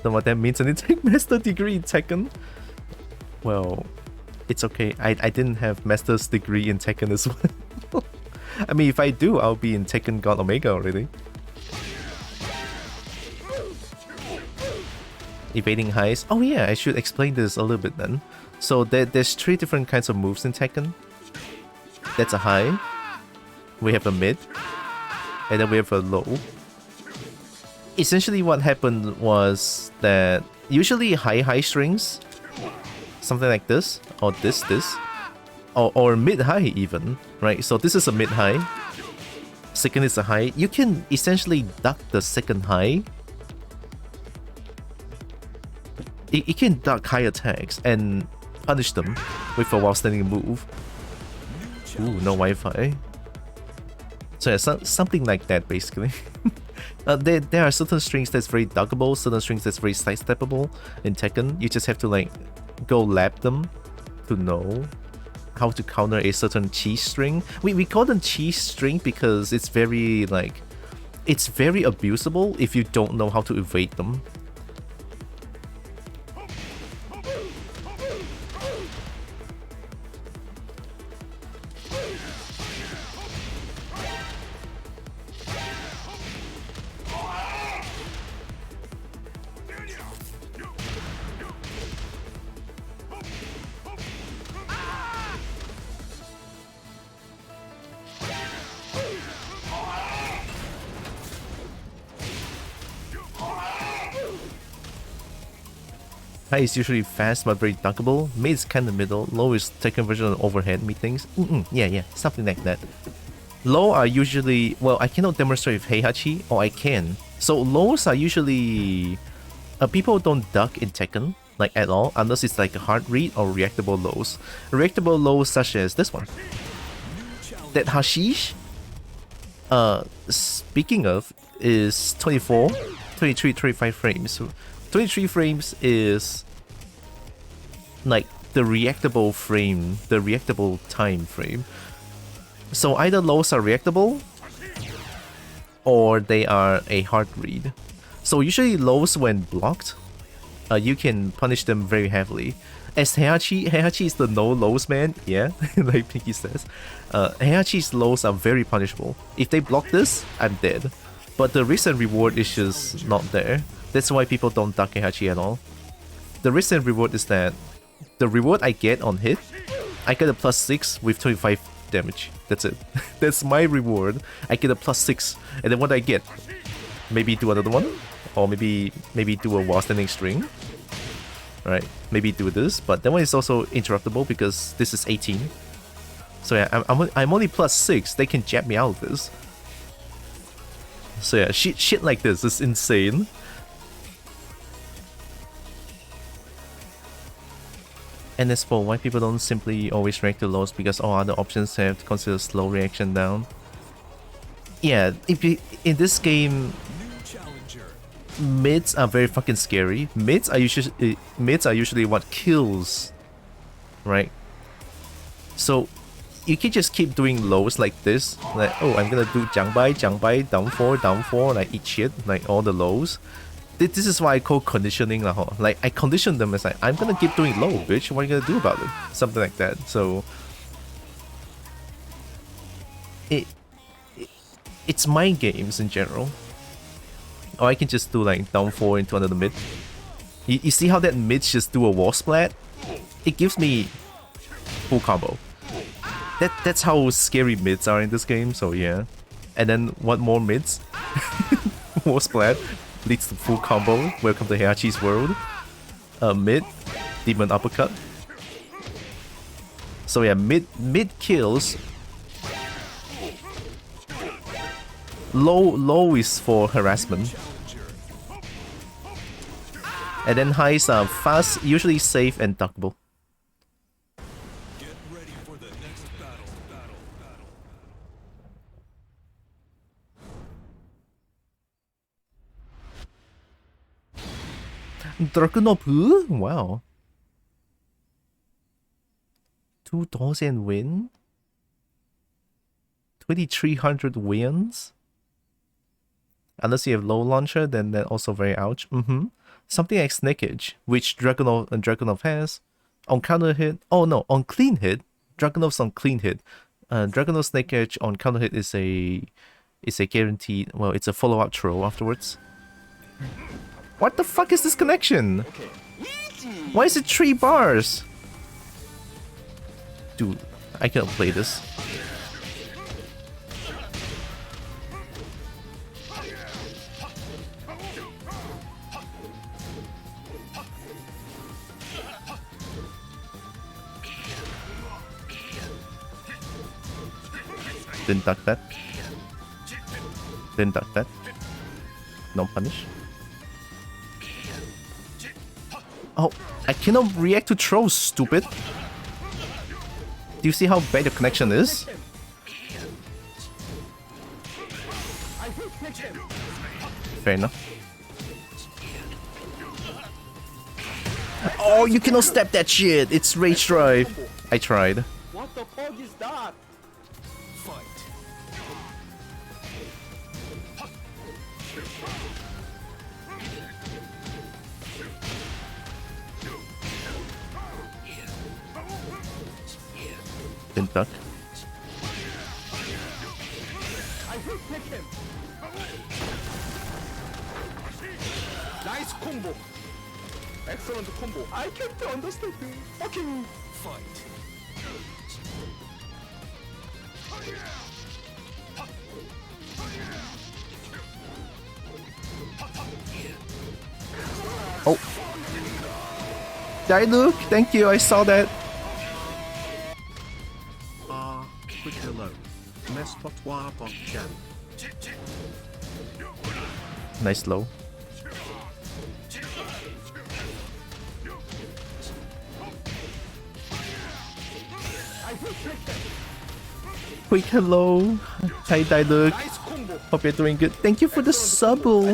Don't know what that means. I need to take master degree in Tekken. Well, it's okay. I didn't have master's degree in Tekken as well. I mean, if I do, I'll be in Tekken God Omega already. Evading highs. Oh yeah, I should explain this a little bit then. So there's 3 different kinds of moves in Tekken. That's a high. We have a mid. And then we have a low. Essentially what happened was that usually high strings, something like this, or this, or mid-high even, right? So this is a mid-high. Second is a high. You can essentially duck the second high it can duck high attacks and punish them with a while standing move. Ooh, no Wi-Fi. So yeah, something like that basically. There are certain strings that's very duckable, certain strings that's very sidesteppable in Tekken. You just have to like go lab them to know how to counter a certain cheese string. We call them cheese string because it's very like, it's very abusable if you don't know how to evade them. High is usually fast but very duckable. Mid is kinda middle. Low is Tekken version of overhead methinks. Yeah, something like that. Low are usually, well, I cannot demonstrate with Heihachi, or I can. So lows are usually, people don't duck in Tekken, like at all, unless it's like a hard read or reactable lows. Reactable lows such as this one. That Hashish, speaking of, is 24, 23, 25 frames. 23 frames is like the reactable frame, the reactable time frame. So either lows are reactable or they are a hard read. So usually lows when blocked, you can punish them very heavily. As Heihachi is the no lows man, yeah, like Pinky says. Heihachi's lows are very punishable. If they block this, I'm dead. But the risk and reward is just not there. That's why people don't duck Heihachi at all. The risk and reward is that the reward I get on hit, I get a +6 with 25 damage. That's it. That's my reward. I get a +6, and then what I get? Maybe do another one, or maybe do a while standing string. Right? Maybe do this, but that one is also interruptible because this is 18. So yeah, I'm only +6. They can jab me out of this. So yeah, shit like this is insane. And as for why people don't simply always react to lows, because all other options have to consider slow reaction down. Yeah, in this game, mids are very fucking scary. Mids are usually what kills, right? So you can just keep doing lows like this, like, oh, I'm gonna do Jiangbai, down 4, like eat shit, like all the lows. This is why I call conditioning lah. Like I condition them as like, I'm gonna keep doing low, bitch. What are you gonna do about it? Something like that. So it's mind games in general. Or I can just do like down 4 into another mid. You see how that mid just do a wall splat? It gives me full combo. That's how scary mids are in this game. So yeah. And then what more mids? Wall splat leads to full combo. Welcome to Heihachi's world. Mid, demon uppercut. So yeah, mid kills. Low is for harassment. And then highs are fast, usually safe and duckable. Get ready for the next battle. Dragunov? Wow. 2,000 win? 2,300 wins? Unless you have low launcher, then that also very ouch. Something like Snakeage, which Dragunov has. On counter hit, oh no, on clean hit. Dragunov's on clean hit. Dragunov Snakeage on counter hit is a guaranteed, well, it's a follow-up throw afterwards. What the fuck is this connection? Why is it 3 bars? Dude, I cannot play this. Didn't duck that. Didn't duck that. No punish. Oh, I cannot react to trolls, stupid. Do you see how bad the connection is? Fair enough. Oh, you cannot step that shit. It's rage drive. I tried. What the fuck is that? Fight. Didn't duck. Nice combo. Excellent combo. I can't understand. Fucking Fight. Oh. Die, Luke. Thank you. I saw that. Quick hello. Mespotwa bot chan. Nice low. Quick hello. Hi, Die, Luke. Hope you're doing good. Thank you for the subble.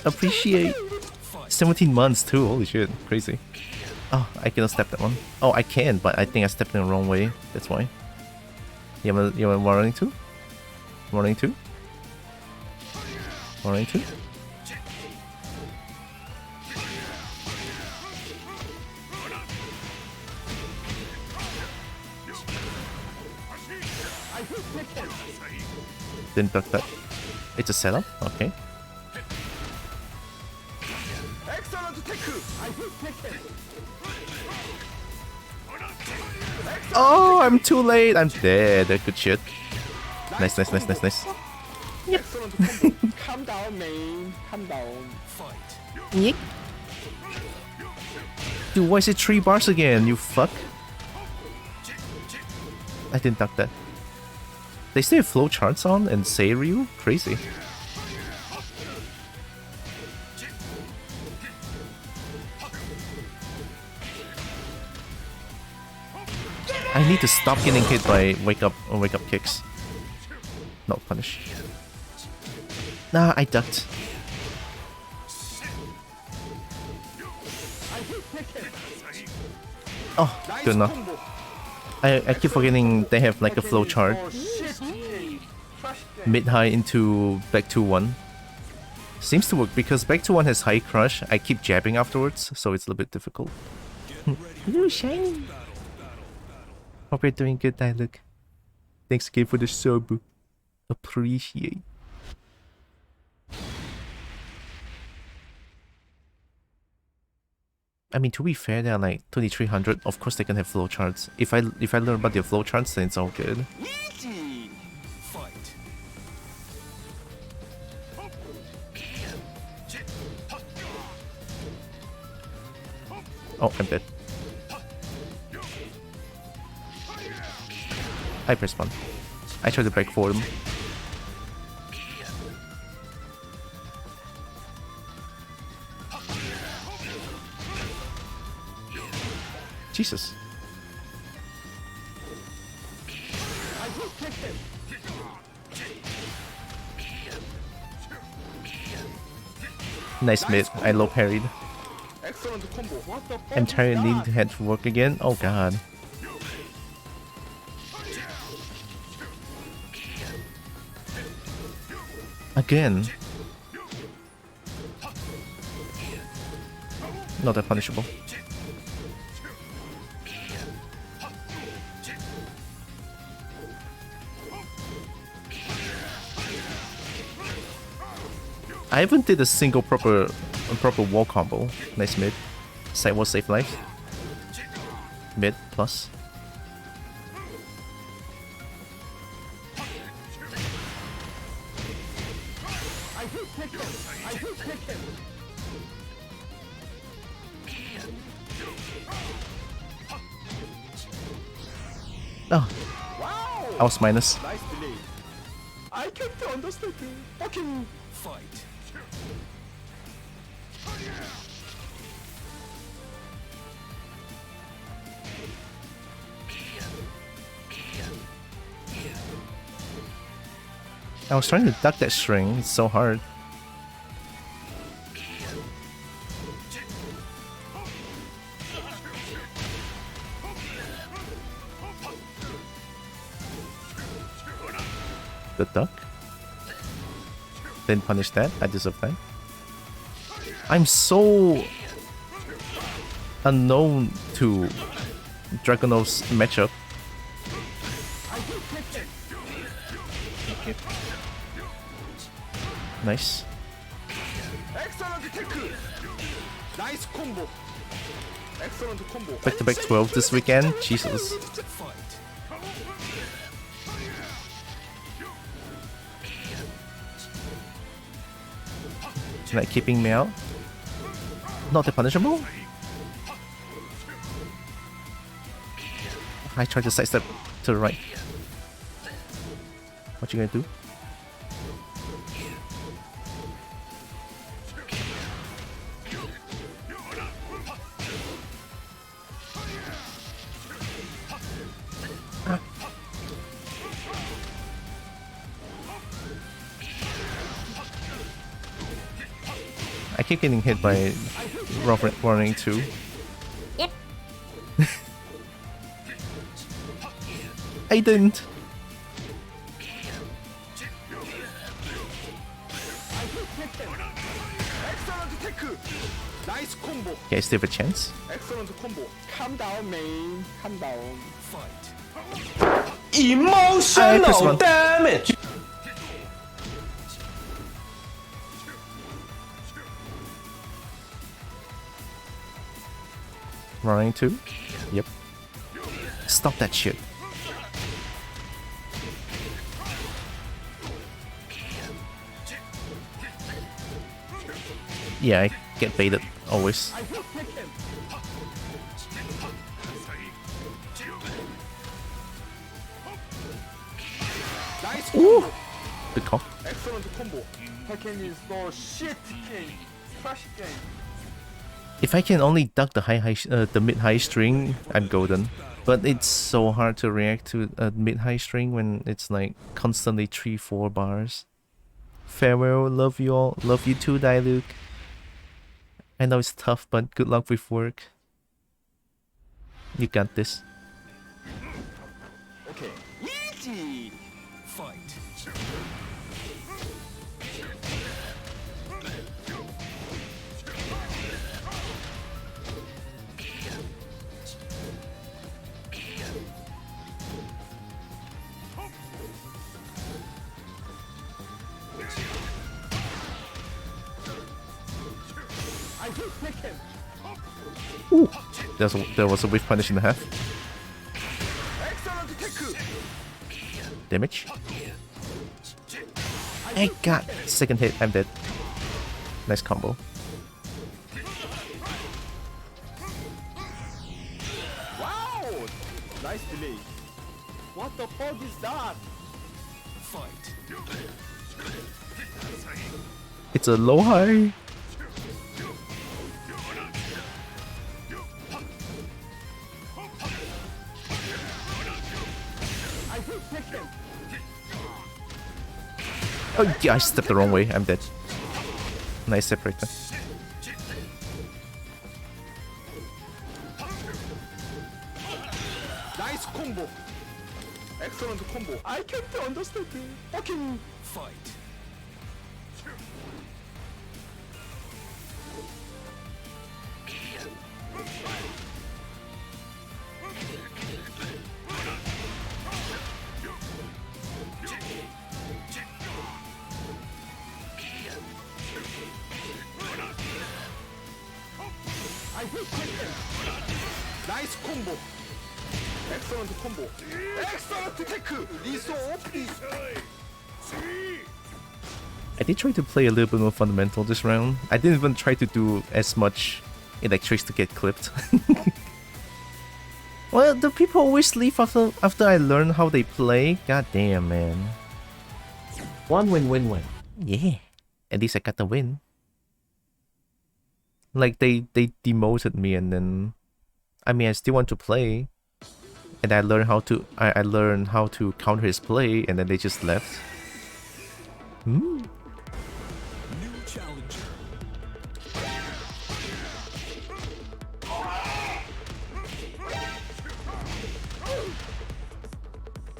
Appreciate. 17 months too. Holy shit. Crazy. Oh, I cannot step that one. Oh, I can, but I think I stepped in the wrong way. That's why. You want running too? Running too? Running too? Didn't duck that. It's a setup? Okay. Oh, I'm too late. I'm dead. Good shit. Nice, nice, nice, nice, nice. calm down, man. Calm down. Yep. Dude, why is it 3 bars again? You fuck. I didn't duck that. They still have flow charts on and say Ryu? Crazy. I need to stop getting hit by wake up kicks. Not punish. Nah, I ducked. Oh, good enough. I keep forgetting they have like a flow chart. Mid-high into back 2-1. Seems to work because back 2-1 has high crush. I keep jabbing afterwards, so it's a little bit difficult. Ooh, shiny. Hope you're doing good, Dialogue. Thanks again for the sub. Appreciate. I mean, to be fair, they're like 2300. Of course, they can have flow charts. If I learn about their flow charts, then it's all good. Fight. Oh, I'm dead. I press 1. I try to break for him. Jesus. Nice mid. I low parried. I'm tired and need to head to work again. Oh god. Again. Not that punishable. I haven't did a single proper wall combo. Nice mid. Side wall save life. Mid plus. Oh. I was minus. I can't understand. Fucking Fight. I was trying to duck that string. It's so hard. The duck. Didn't punish that. I deserve that. I'm so unknown to Dragunov's matchup. Nice. Excellent tech. Nice combo. Excellent combo. Back-to-back 12 this weekend. Jesus. Like keeping me out. Not the punishable. I tried to sidestep to the right. What you gonna do? I keep getting hit by running too. Yep. I didn't. Excellent tech. Nice combo. Okay, I still have a chance. Excellent combo. Calm down, man. Calm down. Emotional damage! Running too? Yep. Stop that shit. Yeah, I get baited always. Nice Ooh! combo. Good call. Excellent combo. Tekken is so shit game. Trash game. If I can only duck the mid-high string, I'm golden. But it's so hard to react to a mid-high string when it's like constantly 3-4 bars. Farewell, love you all, love you too, Diluc. I know it's tough, but good luck with work. You got this. Okay. Easy. Fight. Ooh. There was a whiff punish in the half. Excellent tech. Damage. I got second hit, I'm dead. Nice combo. Wow. Nice delay. What the fuck is that? Fight. It's a low high. Oh yeah, I stepped the wrong way. I'm dead. Nice separator. Nice combo. Excellent combo. I can't understand it. Fucking Fight. nice combo. Excellent combo. Excellent tech. Liso, please. I did try to play a little bit more fundamental this round. I didn't even try to do as much electrics to get clipped. Well, the people always leave after I learn how they play. God damn, man. One win. Yeah, at least I got the win. Like they demoted me, and then I mean I still want to play, and I learned how to counter his play, and then they just left. Hmm. New challenger.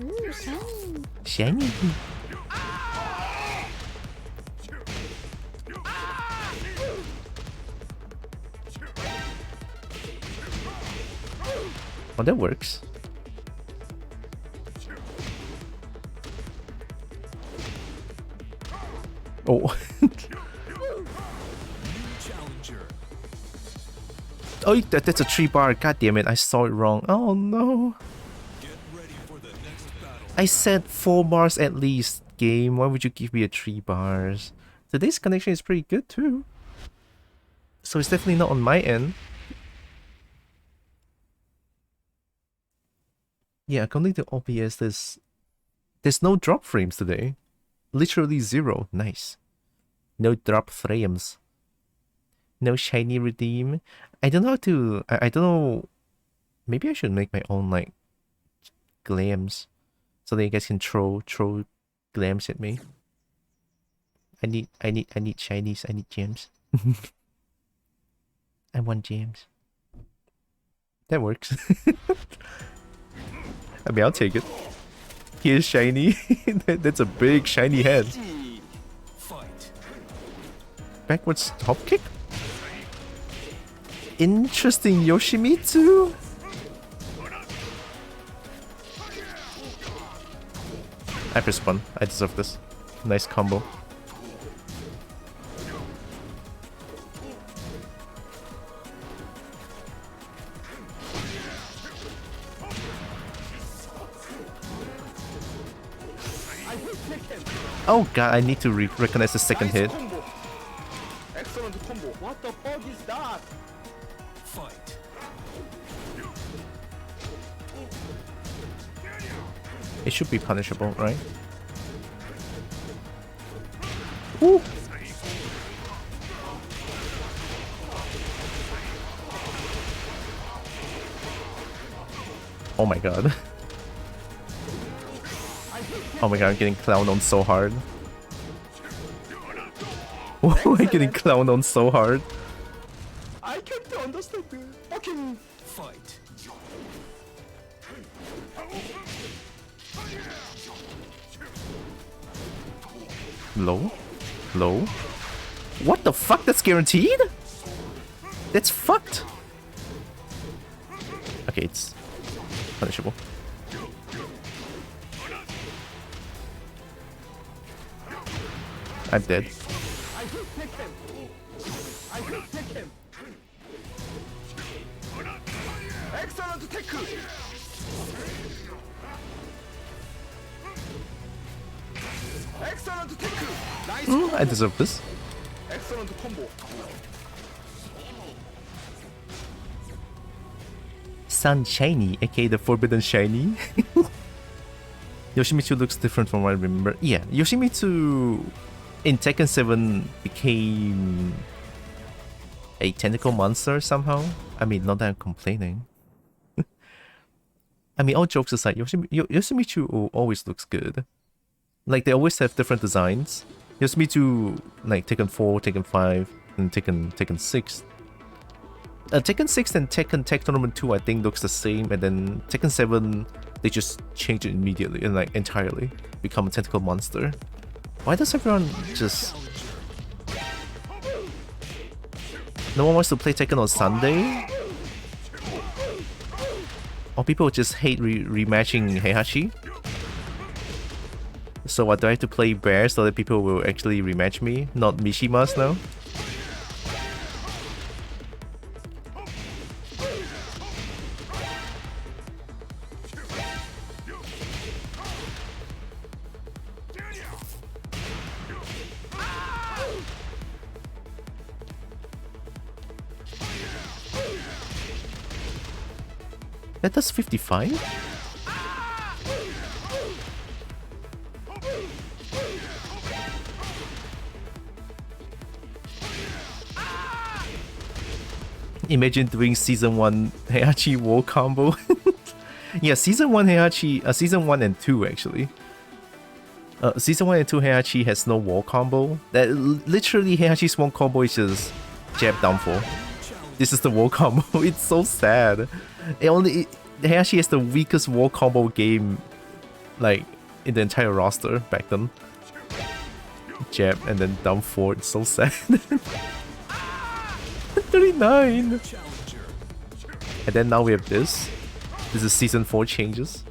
Ooh, shiny. Shiny. Oh, that works. Oh. Challenger. Oh, that's a 3-bar. God damn it, I saw it wrong. Oh no. Get ready for the next battle. I said 4 bars at least, game. Why would you give me a 3 bars? Today's connection is pretty good too. So it's definitely not on my end. Yeah, according to OBS, there's no drop frames today. Literally 0. Nice. No drop frames. No shiny redeem. I don't know how to... I don't know... Maybe I should make my own, like, glams. So that you guys can throw glams at me. I need shinies. I need gems. I want gems. That works. I mean, I'll take it. Here's shiny. That's a big shiny head. Fight. Backwards hop kick? Interesting, Yoshimitsu. I pressed 1. I deserve this. Nice combo. Oh god, I need to recognize the second hit. Combo. Excellent combo. What the fuck is that? Fight. It should be punishable, right? Woo! Oh my god. Oh my god, I'm getting clowned on so hard. Oh, I'm getting clowned on so hard. I can't understand. Fucking Fight. Low? Low? What the fuck? That's guaranteed? That's fucked. Okay, it's punishable. I'm dead. I will take him. I will take him. Excellent tackle. Excellent tackle. Nice. I deserve this. Excellent combo. Sun Shiny, aka the Forbidden Shiny. Yoshimitsu looks different from what I remember. Yeah, Yoshimitsu in Tekken 7 became a tentacle monster somehow. I mean, not that I'm complaining. I mean, all jokes aside, Yoshimitsu always looks good. Like, they always have different designs. Yoshimitsu, like Tekken 4, Tekken 5, and Tekken 6. Tekken 6 and Tekken Tech Tournament 2 I think looks the same, and then Tekken 7 they just change it immediately and like entirely become a tentacle monster. Why does everyone just... No one wants to play Tekken on Sunday? Or people just hate rematching Heihachi? So what, do I have to play Bear so that people will actually rematch me? Not Mishimas now? That does 55? Imagine doing Season 1 Heihachi wall combo. Yeah, Season 1 Heihachi, Season 1 and 2 actually. Season 1 and 2 Heihachi has no wall combo. That literally Heihachi's one combo is just jab down 4. This is the wall combo. It's so sad. Heihachi has the weakest wall combo game like in the entire roster back then. Jab and then down 4. It's so sad. 39. And then now we have this. This is season 4 changes.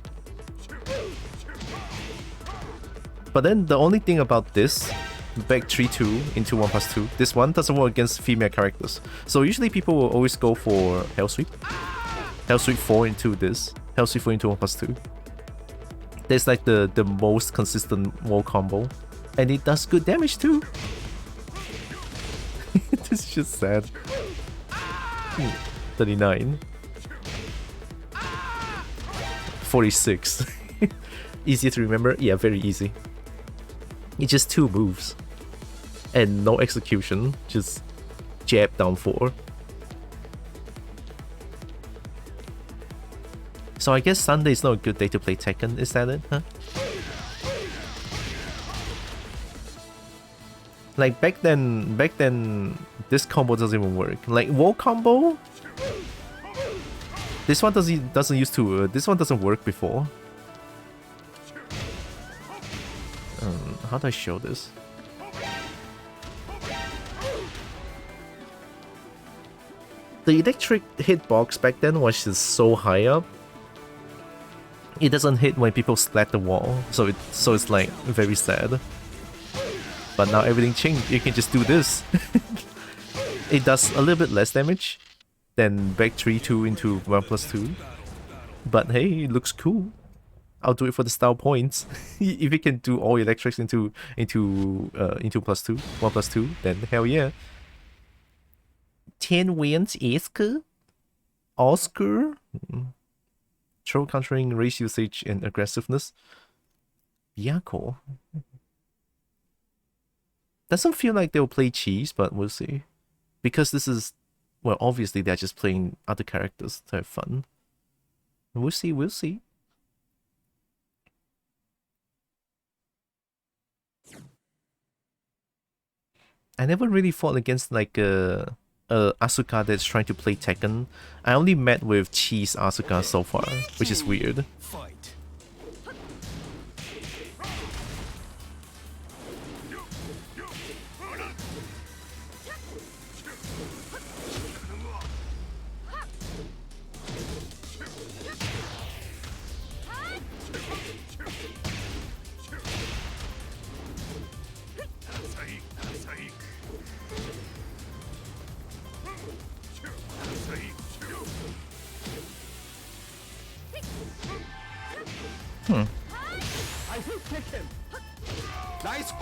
But then the only thing about this, back 3-2 into 1+2, this one doesn't work against female characters. So usually people will always go for Hell Sweep. Hell Sweep 4 into this. Hell Sweep 4 into 1+2. That's like the most consistent wall combo. And it does good damage too. This is just sad. 39. 46. Easy to remember? Yeah, very easy. It's just 2 moves. And no execution. Just jab down 4. So I guess Sunday is not a good day to play Tekken, is that it? Huh? Like back then this combo doesn't even work. Like wall combo, this one doesn't used to. This one doesn't work before. How do I show this? The electric hitbox back then was just so high up. It doesn't hit when people splat the wall, so it's like very sad. But now everything changed. You can just do this. It does a little bit less damage than back 3-2 into 1+2. But hey, it looks cool. I'll do it for the style points. If you can do all electrics into +2, 1+2, then hell yeah. 10 wins, Oscar. Troll countering race usage and aggressiveness. Yako. Doesn't feel like they'll play cheese, but we'll see. Because this is, well, obviously they're just playing other characters to have fun. We'll see, we'll see. I never really fought against like a Asuka that's trying to play Tekken. I only met with cheese Asuka so far, which is weird. Fight.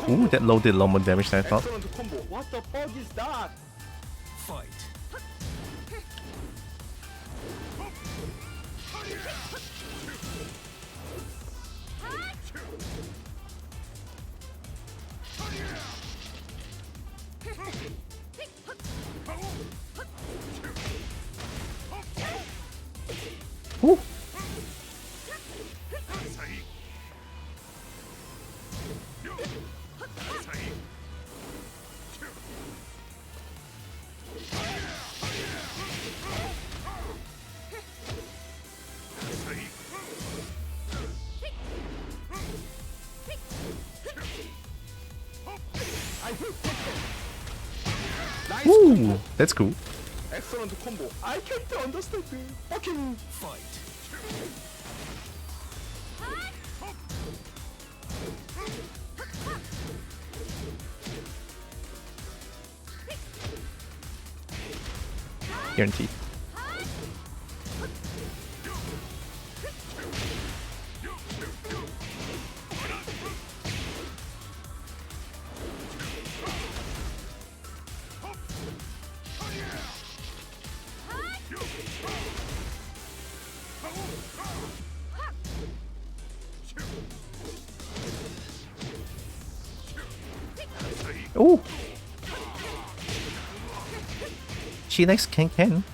Ooh, that low did a lot more damage than I thought. Excellent combo. What the fuck is that? Fight. Ooh. Ooh, that's cool. Excellent combo. I can't understand the fucking Fight. Guaranteed. Oh, she likes Ken.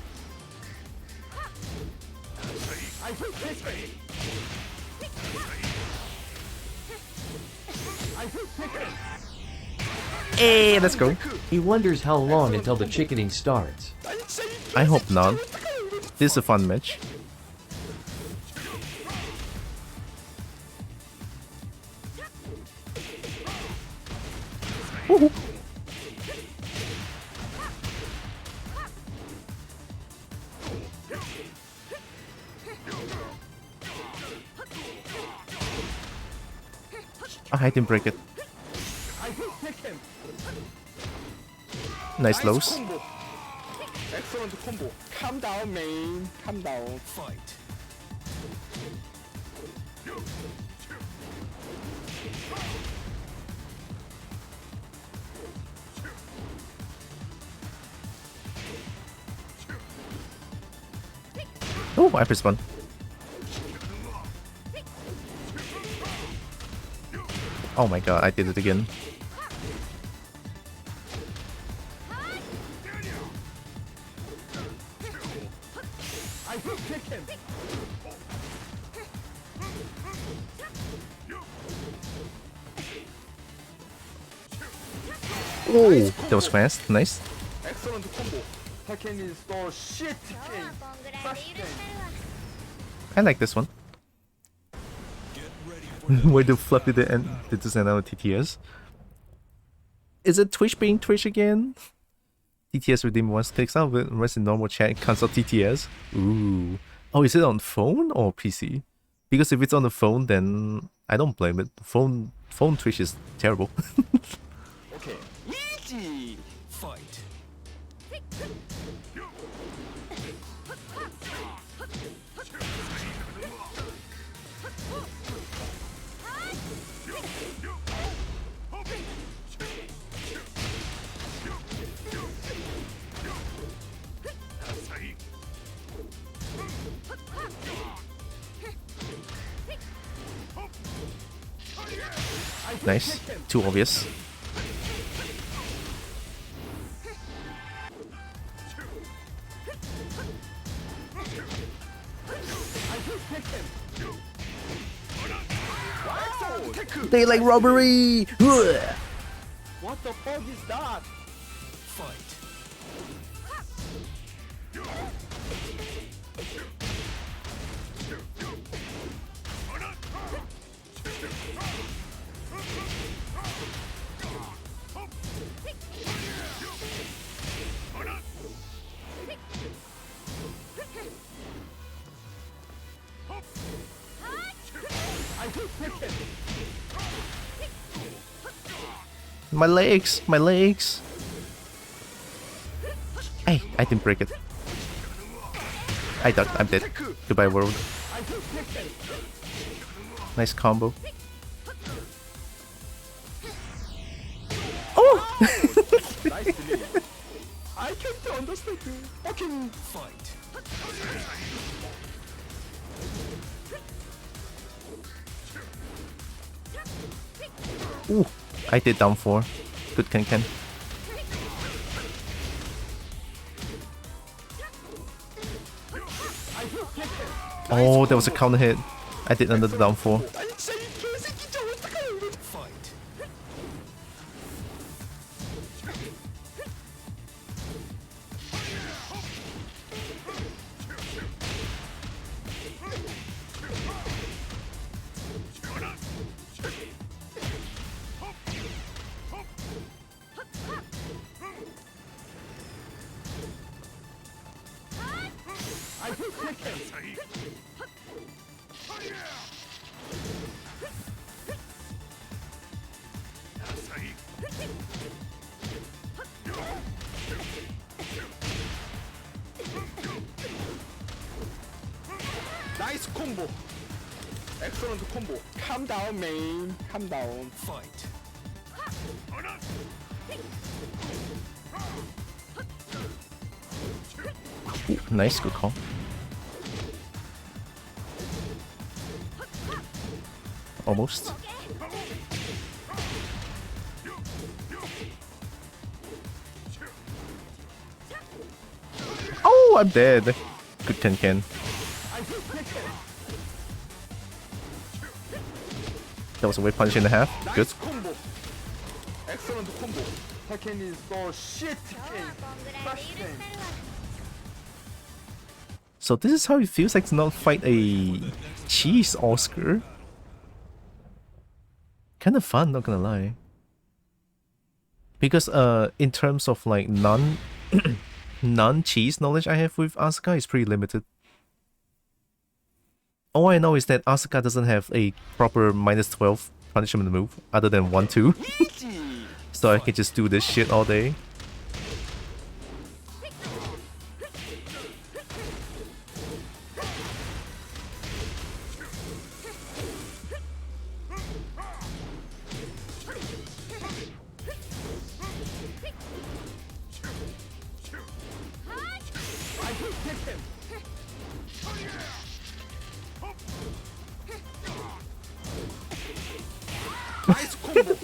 Hey, let's go. He wonders how long until the chickening starts. I hope not. This is a fun match. Woohoo. I didn't break it. Nice lows. combo. Excellent combo. Calm down, man. Calm down. Fight. Oh, I pressed one. Oh my god, I did it again. Oh, that was fast. Nice. Excellent combo. Tekken is the shit game. Fresh game. I like this one. Get ready for the Why do Fluffy the send out TTS? Is it Twitch being Twitch again? TTS redeem once clicks out, rest in normal chat, cancel TTS. Ooh. Oh, is it on phone or PC? Because if it's on the phone, then I don't blame it. Phone Twitch is terrible. Okay. Easy. fight. Nice. Too obvious. Daylight robbery! What the fuck is that? Fight. My legs! My legs! Hey, I didn't break it. I'm dead. Goodbye, world. Nice combo. Oh! Nice delay. I can't understand. Fucking Fight. Ooh, I did down 4. Good Ken. Oh, that was a counter hit. I did another down 4. Fight. nice combo. Excellent combo. Calm down, man. Calm down. Fight. Ooh, nice, good call. Almost. Oh, I'm dead. Good Ken. That was a weight punch and a half. Good. Nice combo. combo. Tekken is so shit game. Crush game. So this is how it feels like to not fight a cheese Oscar. Kind of fun, not gonna lie. Because in terms of like non-cheese knowledge I have with Asuka is pretty limited. All I know is that Asuka doesn't have a proper -12 punishment move other than 1-2. So I can just do this shit all day. Nice combo.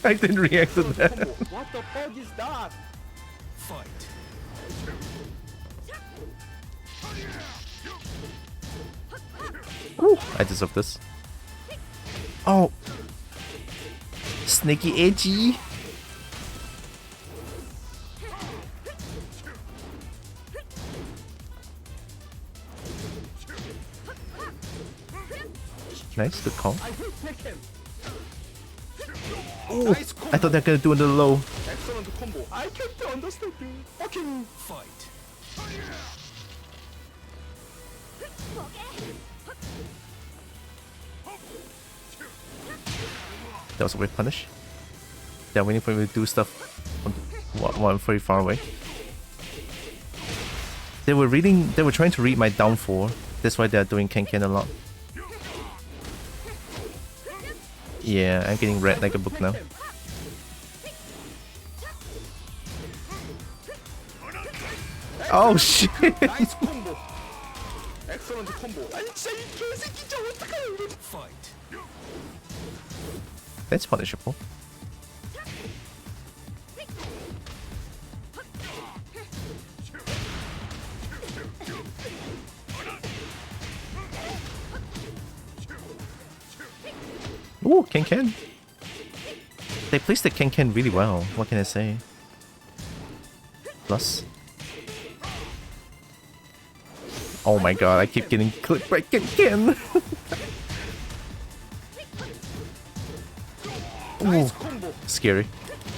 I didn't react to that. Combo. What the fuck is that? Fight. I deserve this. Oh! Sneaky edgy! Nice, good call. I hate Tekken. Oh, I thought they were gonna do another low. Excellent combo. I can't understand you. Fucking Fight. That was a weird punish. They're waiting for me to do stuff while I'm very far away. They were trying to read my downfall. That's why they're doing Ken a lot. Yeah, I'm getting read like a book now. Oh shit! nice combo. Excellent combo. 아니 진짜 이 개새끼 진짜 어떡해 이거. Fight. That's punishable. Ooh, Ken. They placed the Ken really well. What can I say? Plus. Oh my god, I keep getting clipped by Ken. Ooh, scary.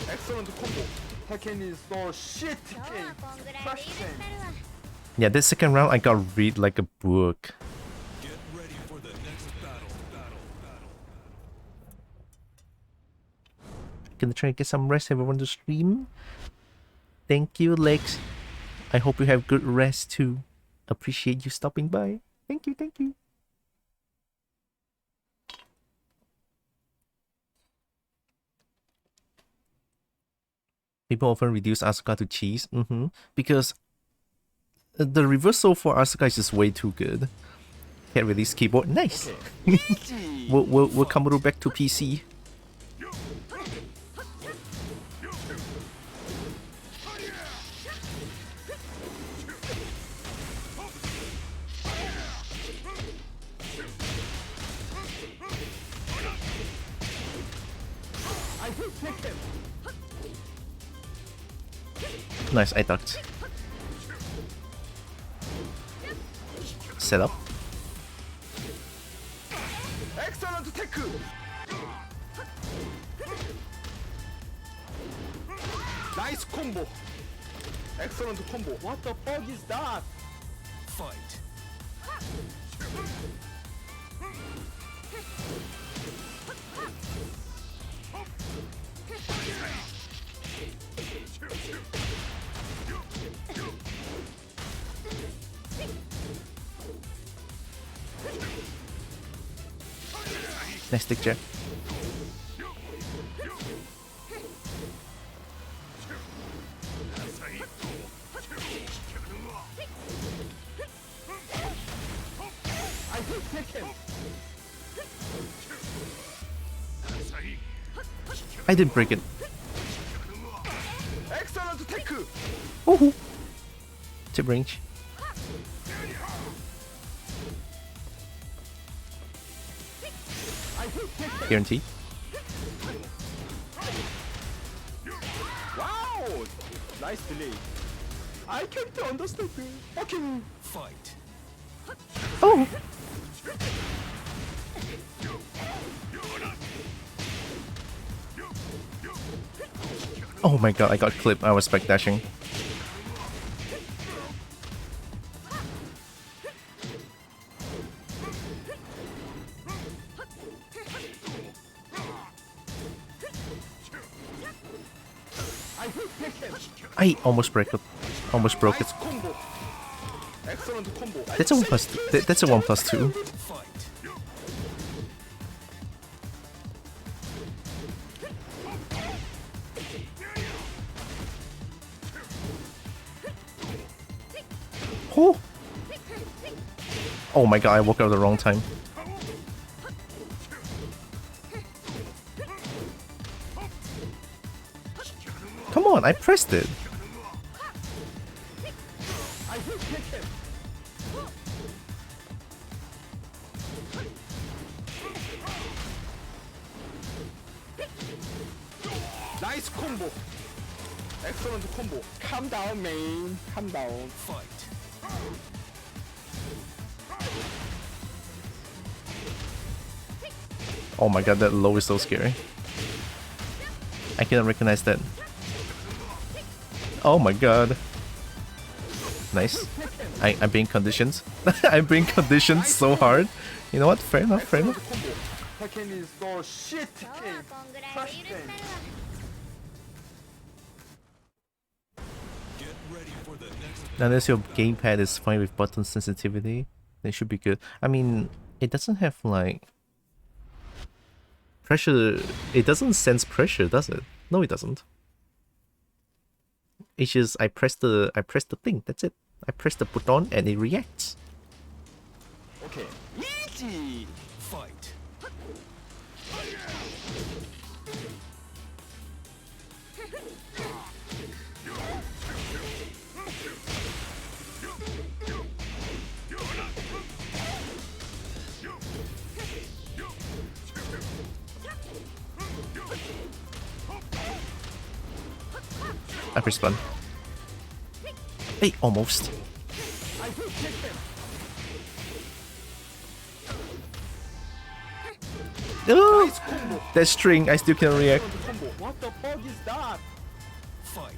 Excellent combo. Tekken is so shit game. Crush game. Yeah, this second round I got read like a book. Get ready for the next battle. Gonna try to get some rest, everyone to stream. Thank you, Lex. I hope you have good rest too. Appreciate you stopping by. Thank you. People often reduce Asuka to cheese, because the reversal for Asuka is just way too good. Can't release keyboard. Nice. we'll come back to PC. Nice, I ducked. Set up. Excellent tech. Nice combo. Excellent combo. What the fuck is that? Fight. Nice stick jack. I didn't break it. Excellent tech. Woohoo! Tip range. Guarantee. Wow! Nice delay. I can't understand. Fucking Fight. Oh! Oh my god, I got clipped. I was backdashing. I almost broke it. Almost broke it. combo. Excellent combo. That's a 1+2. That's a 1+2. Fight. Oh! Oh my god, I woke up at the wrong time. Come on, I pressed it. Nice combo. Excellent combo. Calm down, man. Calm down. Fight. Oh my god, that low is so scary. I cannot recognize that. Oh my god. Nice. I'm being conditioned. I'm being conditioned so hard. You know what? Fair enough, fair enough. Tekken is so shit. 今日はこんぐらいで許したるわ Get ready for the next. Unless your gamepad is fine with button sensitivity, then it should be good. I mean, it doesn't have like pressure. It doesn't sense pressure, does it? No, it doesn't. It's just I press the thing. That's it. I press the button and it reacts. Okay. Easy. Fight. I respond. Hey, almost. Oh, that string, I still can react. Combo. What the fuck is that? Fight.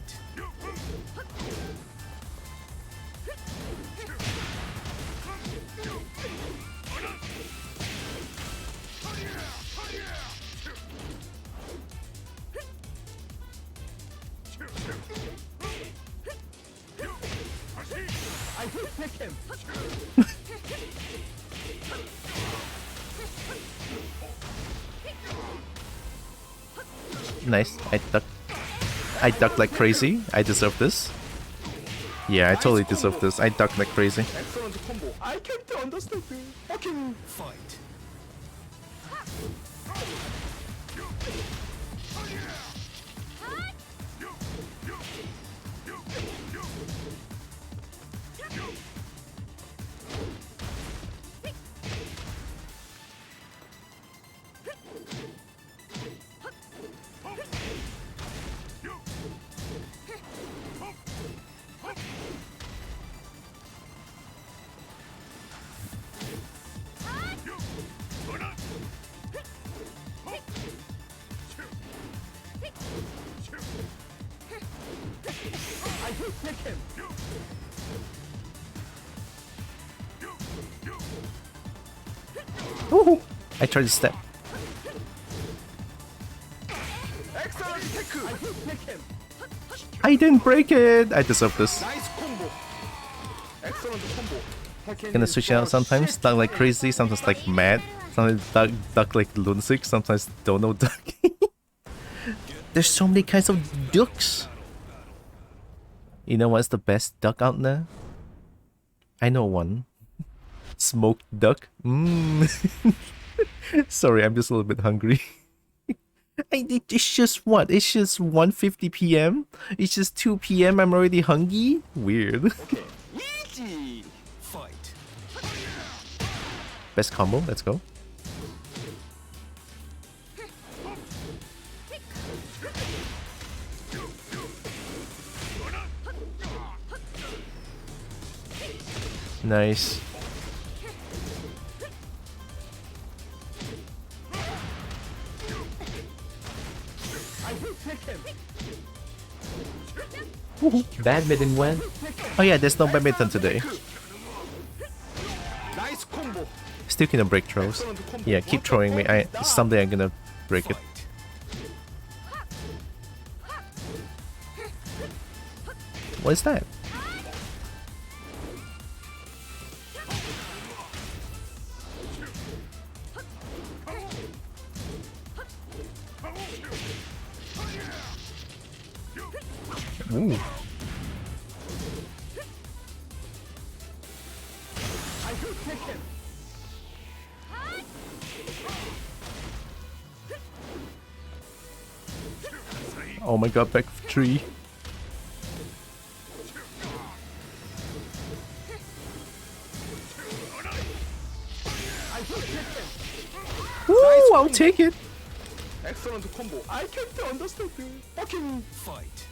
I hate Tekken. Nice. I ducked like crazy. I deserve this. Yeah, I totally deserve this. I ducked like crazy. Excellent combo. I can't understand. Fucking Fight. I hate Tekken. Woohoo! I tried to step. Excellent Tekken. I hate Tekken. I didn't break it! I deserve this. Nice combo. Excellent combo. Tekken Gonna is switch so out sometimes, shit. duck like crazy, sometimes like mad, sometimes duck like lunatic, sometimes don't know duck. There's so many kinds of ducks. You know what's the best duck out there? I know one. Smoked duck. Sorry, I'm just a little bit hungry. It's just what? It's just 1:50 p.m. It's just 2 p.m. I'm already hungry. Weird. Okay. Easy. Fight. Best combo. Let's go. Nice. Badminton went. Oh yeah, there's no badminton today. Nice combo. Still gonna break throws. Yeah, keep throwing me. Someday I'm gonna break it. What is that? Ooh. Oh my god, back 3. Woo, I'll take it. Excellent combo. I can't understand. Fucking Fight.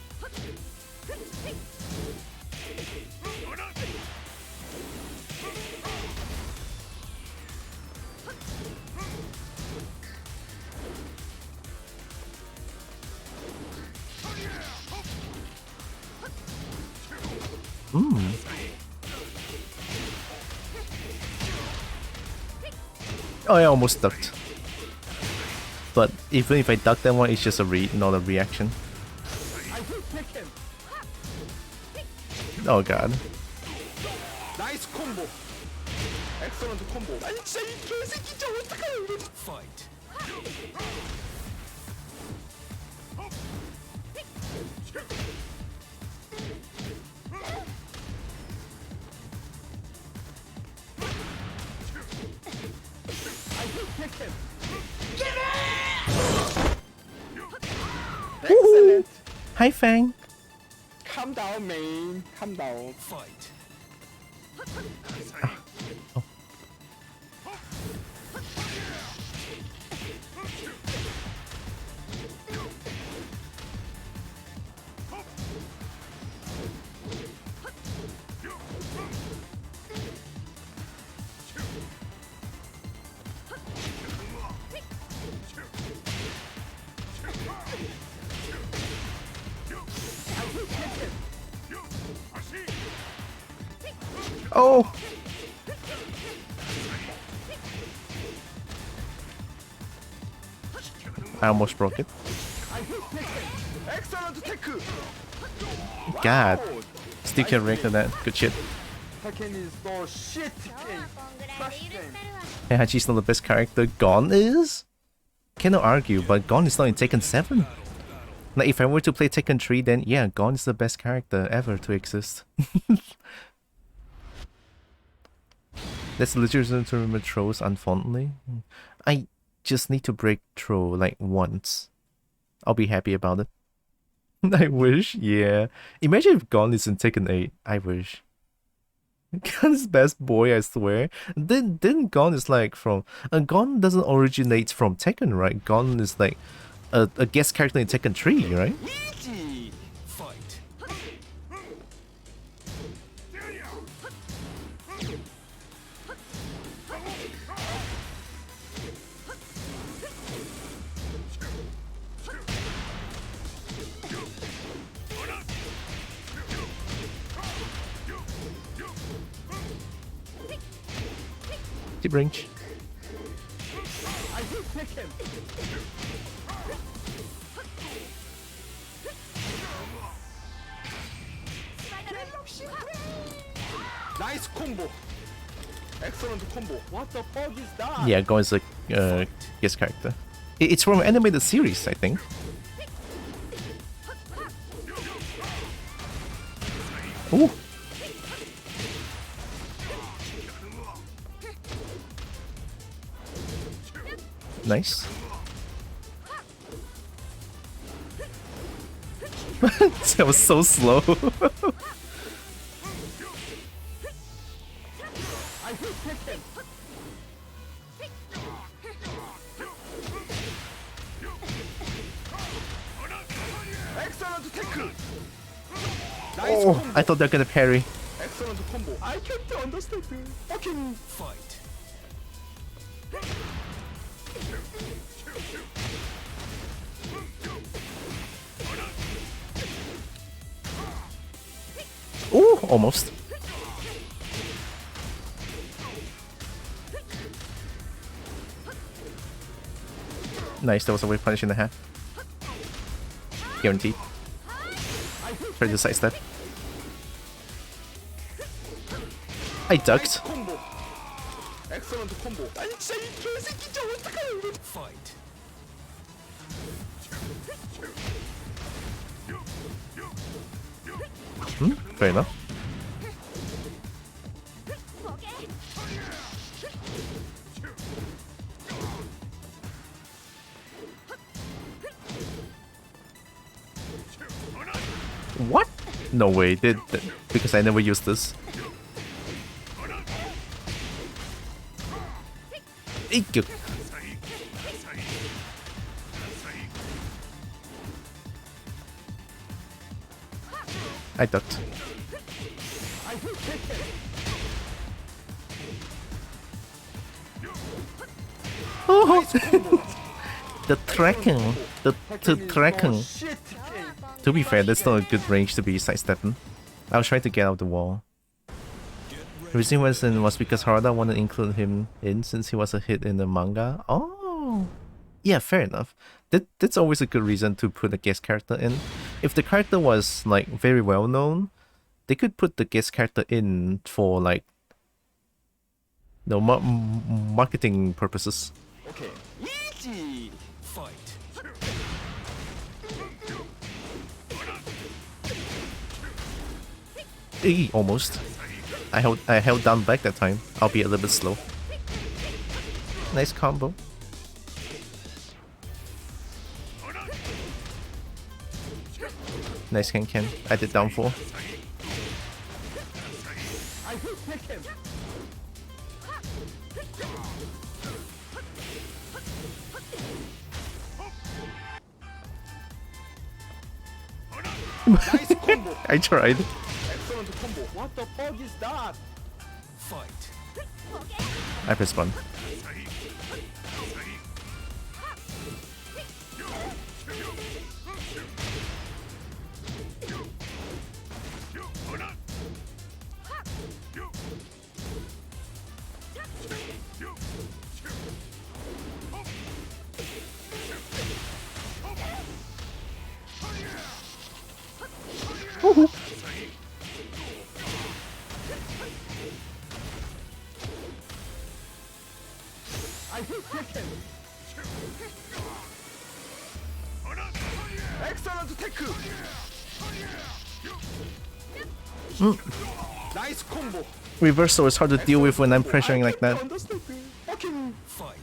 Oh, I almost ducked. But even if I duck that one, it's just a read, not a reaction. Oh god. nice combo. Excellent combo. 아니 진짜 이 개새끼 진짜 어떡해. Fight. Excellent. Hi Fang. Calm down, man. Calm down. Fight. Oh. I almost broke it. Excellent tech. God. Still can react to that. Good shit. Tekken is the shit 今日 game. はこんぐらいで許したるわ And Hachi's not the best character. Gon is? Cannot argue, but Gon is not in Tekken 7. Like, if I were to play Tekken 3, then yeah, Gon is the best character ever to exist. That's literally to remember trolls unfondly. I just need to break troll like once. I'll be happy about it. I wish, yeah. Imagine if Gon is in Tekken 8. I wish. Gon's best boy, I swear. Then Gon is like from... Gon doesn't originate from Tekken, right? Gon is like a guest character in Tekken 3, right? Easy. Fight. Deep range. Nice combo. Excellent combo. What the fuck is that? Yeah, Gon is a guest character. It's from animated series, I think. Ooh. Nice. That was so slow. Excellent tech. Nice Oh, combo. I thought they were gonna parry. Excellent Excellent combo. I can't understand. Fucking Fight. Ooh, almost. Nice, that was a way punish in the half. Guaranteed. Try to sidestep. I ducked. combo. Excellent combo. 아니 진짜 이 개새끼 진짜 어떡해. Fight. Fair enough. What? No way, because I never used this. Eek. I ducked. Oh, the tracking, the tracking. To be fair, that's not a good range to be sidestepping. I was trying to get out the wall. The reason was because Harada wanted to include him in since he was a hit in the manga. Oh, yeah, fair enough. That's always a good reason to put a guest character in. If the character was like very well known, they could put the guest character in for like no marketing purposes. Okay. Easy. Fight. Almost. I held down back that time. I'll be a little bit slow. Nice combo. Nice can. I did down 4. Nice combo. I tried. Excellent combo. What the fuck is that? Fight. I pressed 1. Excellent tech. Nice combo. Reversal is hard to deal with when I'm pressuring like that. Fucking Fight.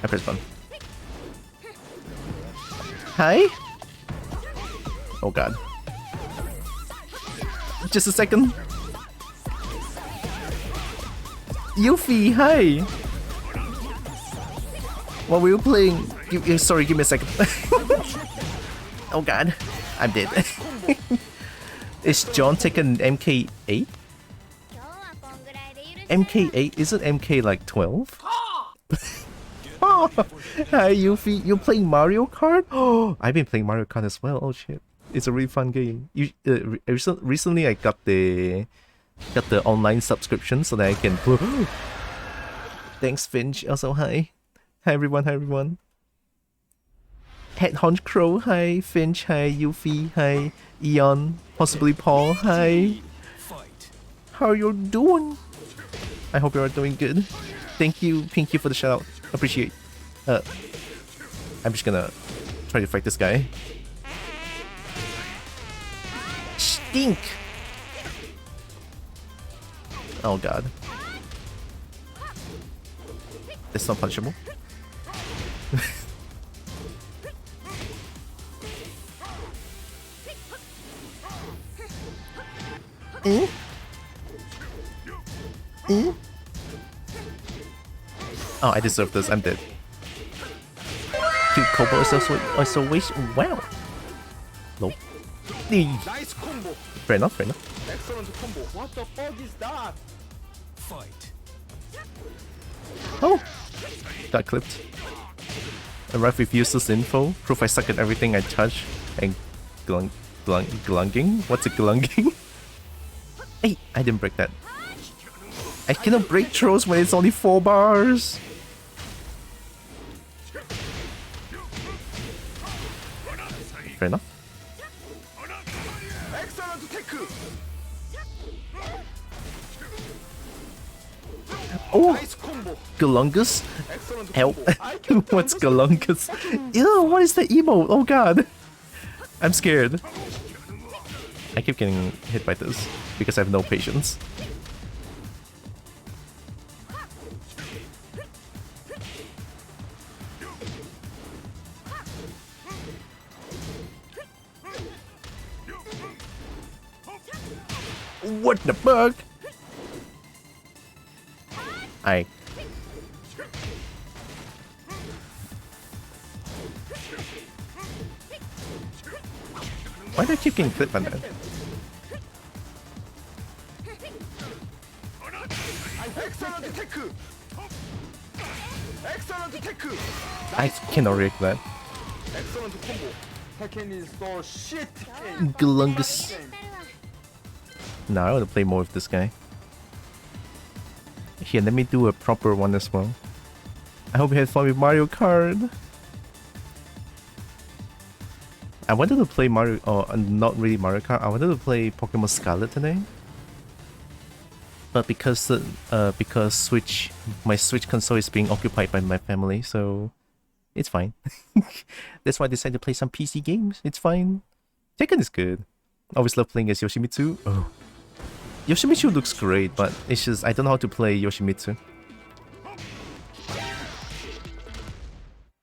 I pressed 1. Hi? Oh god. Just a second. Yuffie, hi! What were you playing? Sorry, give me a second. Oh god, I'm dead. Is John taking MK8? MK8? Isn't MK like 12? Oh, hi Yuffie, you're playing Mario Kart? Oh, I've been playing Mario Kart as well. Oh shit, it's a really fun game. Recently I got the online subscription so that I can. Thanks Finch. Also hi everyone, hi everyone. Headhunt Crow, hi Finch, hi Yuffie, hi Eon, possibly Paul, hi. Fight. How you doing? I hope you're doing good. Thank you, Pinky, for the shout out. Appreciate. I'm just gonna try to fight this guy. Stink! Oh god. That's not punishable. Oh, I deserve this. I'm dead. Dude, Kobo is also waste. Wow. Nope. Nice combo. Fair enough, fair enough. Excellent combo. What the fuck is that? Fight. Oh! Got clipped. Arrive with useless info. Proof I suck at everything I touch. And glunging? What's a glunging? Hey, I didn't break that. I cannot break throws when it's only 4 bars. Fair enough. Excellent tech. Oh! Nice combo. Galungus? Excellent Help. combo. I can't What's understand. Galungus? Ew, what is the emote? Oh god. I'm scared. I keep getting hit by this because I have no patience. What the fuck? Why do I keep getting clipped on that? Excellent tech. Excellent tech. I cannot react that. Excellent combo. Tekken is so shit. Glungus. Nah, I want to play more with this guy. Here, let me do a proper one as well. I hope you had fun with Mario Kart. I wanted to play Mario, not really Mario Kart. I wanted to play Pokemon Scarlet today, but because my Switch console is being occupied by my family, so it's fine. That's why I decided to play some PC games. It's fine. Tekken is good. Always love playing as Yoshimitsu. Oh, Yoshimitsu looks great, but it's just I don't know how to play Yoshimitsu.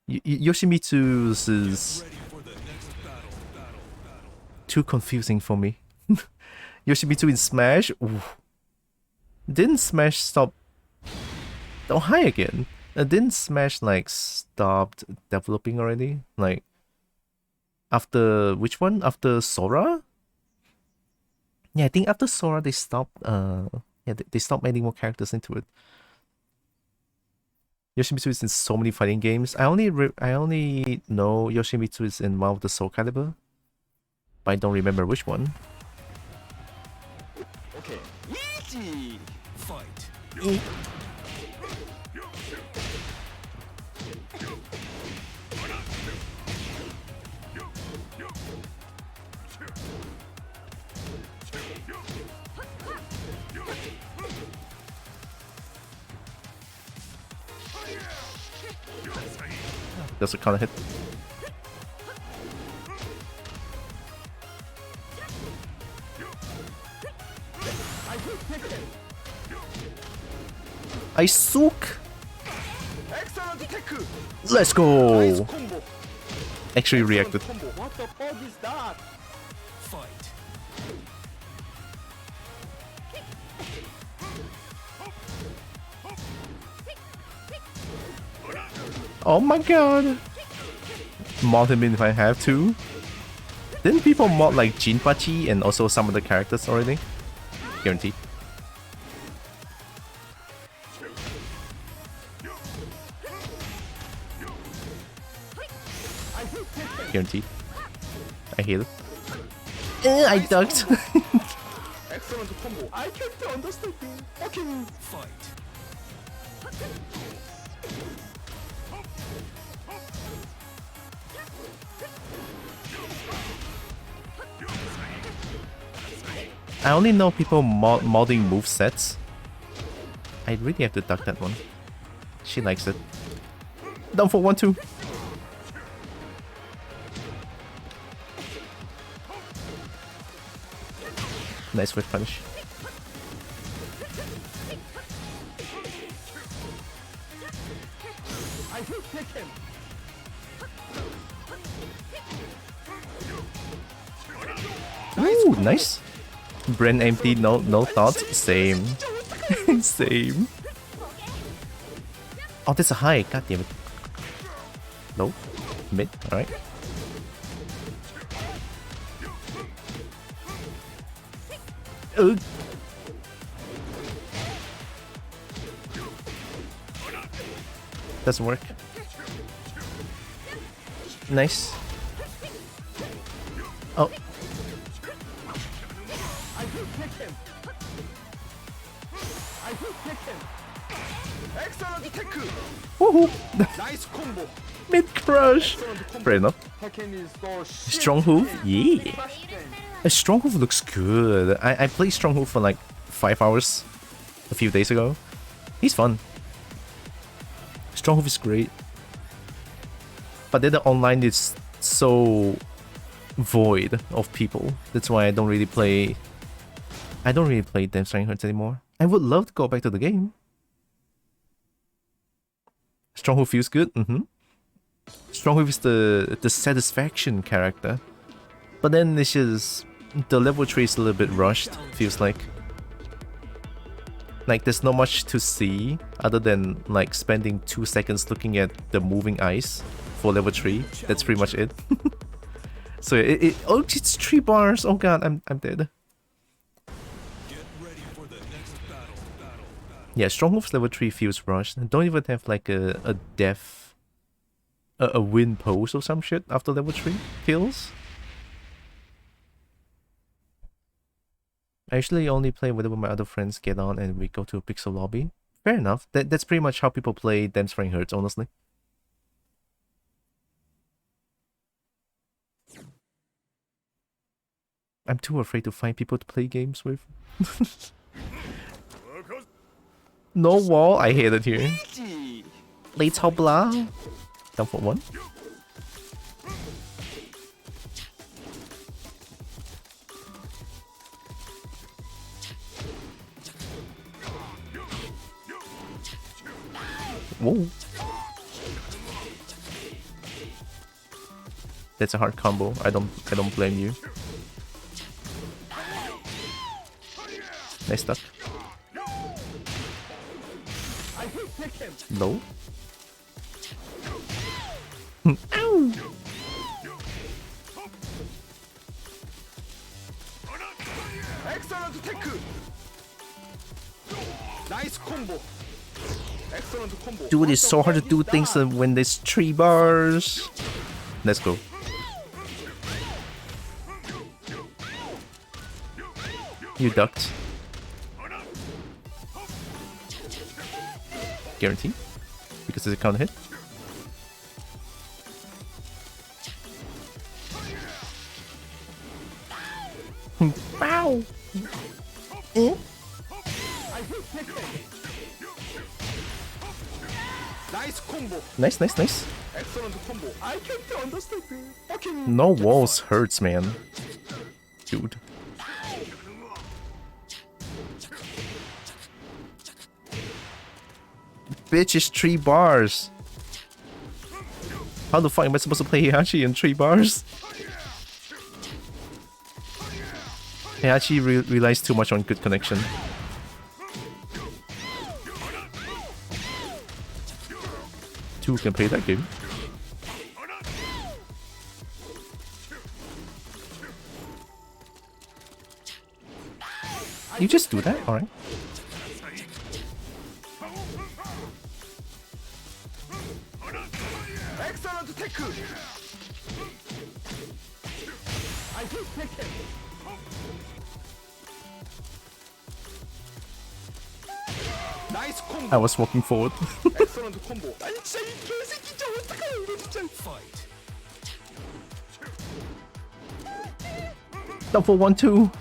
Yoshimitsu's is too confusing for me. Yoshimitsu in Smash? Ooh. Didn't Smash stop... Oh, hi again. Didn't Smash, like, stopped developing already? Like, after... Which one? After Sora? Yeah, I think after Sora they stopped... Yeah, they stopped adding more characters into it. Yoshimitsu is in so many fighting games. I only know Yoshimitsu is in one of the Soul Calibur, but I don't remember which one. Okay. Easy. Fight. That's a kind of hit. I sook. Excellent tech. Let's Nice go. combo. Actually reacted. Combo. What the fuck is that? Fight. Oh my god. Mod him in if I have to. Didn't people mod like Jinpachi and also some of the characters already? Guaranteed. Guaranteed. I hate it. I ducked. Excellent combo. I can't understand it. Okay. Fight. I only know people modding movesets. I really have to duck that one. She likes it. Down for 1-2. Nice whip punish. Ooh, nice. Brain empty, no thoughts. Same. Same. Oh, that's a high. God damn it. Low. Mid. Alright. Ugh. Doesn't work. Nice. Oh. Excellent tech. Woohoo! Nice combo. Mid crush. Excellent combo. Fair enough. Tekken is so shit. Strong hoof? Yeah. Crush them. A strong hoof looks good. I played strong hoof for like 5 hours a few days ago. He's fun. Strong hoof is great. But then the online is so void of people. That's why I don't really play Damn Strength Hurts anymore. I would love to go back to the game. Stronghold feels good. Stronghold is the satisfaction character. But then it's just the level tree is a little bit rushed, feels like. Like there's not much to see other than like spending 2 seconds looking at the moving ice for level 3. That's pretty much it. So oh, it's 3 bars. Oh god, I'm dead. Get ready for the next battle. Yeah, Stronghold's level 3 feels rushed. Don't even have like a death, a win pose or some shit after level 3 feels. I usually only play whenever my other friends get on and we go to a pixel lobby. Fair enough. That's pretty much how people play Damn Strength Hurts, honestly. I'm too afraid to find people to play games with. No wall, I hate it here. Let's blah. Down for 1. Whoa. That's a hard combo. I don't blame you. Nice stuff. No. Ow! Excellent tech. Nice combo. Excellent combo. Dude, it's so hard to do things when there's 3 bars. Let's go. You ducked. Guarantee. Because it's a counter hit. Wow. Nice combo. Nice. Excellent combo. I can't understand. Fucking No walls hurts, man. Dude. Bitch is 3 bars. How the fuck am I supposed to play Heihachi in 3 bars? Heihachi relies too much on good connection. Two can play that game. You just do that? Alright. excellent tech. I hit Tekken. Nice combo. I was walking forward. excellent combo. 아니 진짜 이 개새끼 진짜 어떡해 이거 진짜. Fight. Down for 1-2.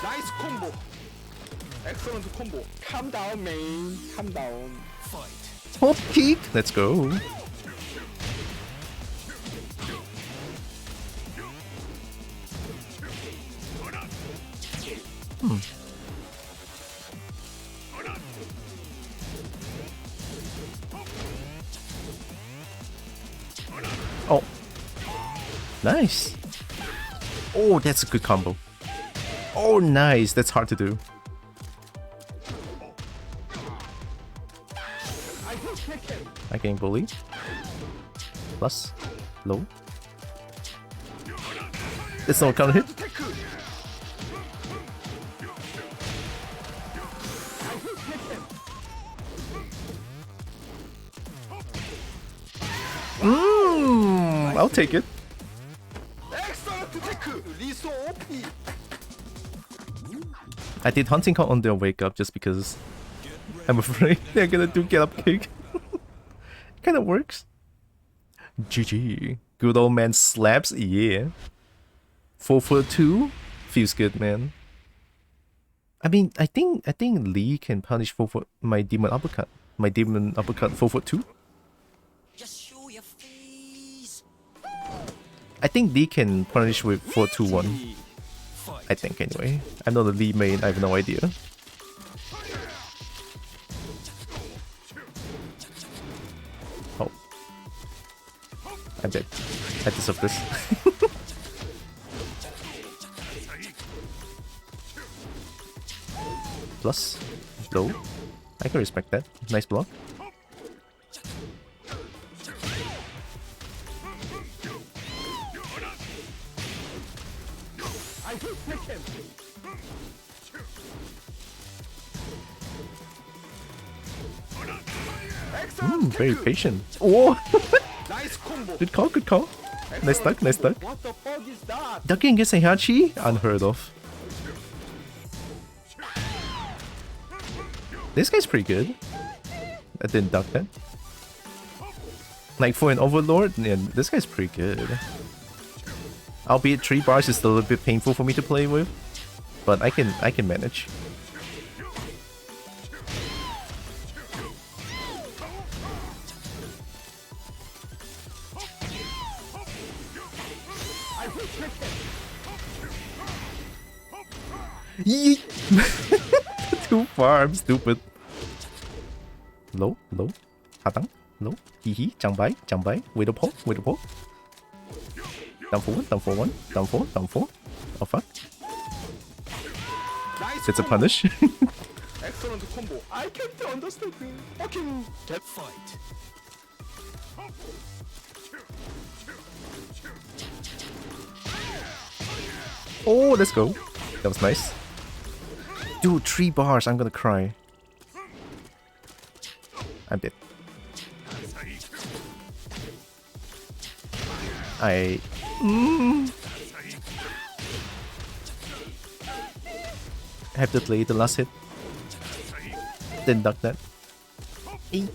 Nice combo. Excellent combo. Calm down, man. Calm down. Fight. Hop kick. Let's go. Oh. Nice. Oh, that's a good combo. Oh, nice. That's hard to do. I getting bullied. Plus. Low. It's not counter hit. I'll take it. I did hunting call on their wake up just because I'm afraid they're gonna do get up kick. Kinda works. GG. Good old man slaps, yeah. 4-4-2 feels good, man. I mean, I think Lee can punish my demon uppercut. My demon uppercut 4-4-2. I think Lee can punish with 4-2-1. I think anyway. I'm not a Lee main, I have no idea. Oh. I'm dead. I deserve this. Plus, low. I can respect that. Nice block. Very patient. Oh! Good call, good call. Nice duck, nice duck. Ducking against Heihachi? Unheard of. This guy's pretty good. I didn't duck that. Like for an overlord, yeah, this guy's pretty good. Albeit 3 bars is still a bit painful for me to play with, but I can manage. Yeet! Too far, I'm stupid. Low, low, hatang, low, hee hee, jump by, with a poke, Down for one, down for one, down four. Oh fuck. It's a punish. Excellent combo. I can't understand. Fucking get fight. Oh, let's go. That was nice. Dude, 3 bars, I'm gonna cry. I'm dead. I have to play the last hit. Didn't duck that. You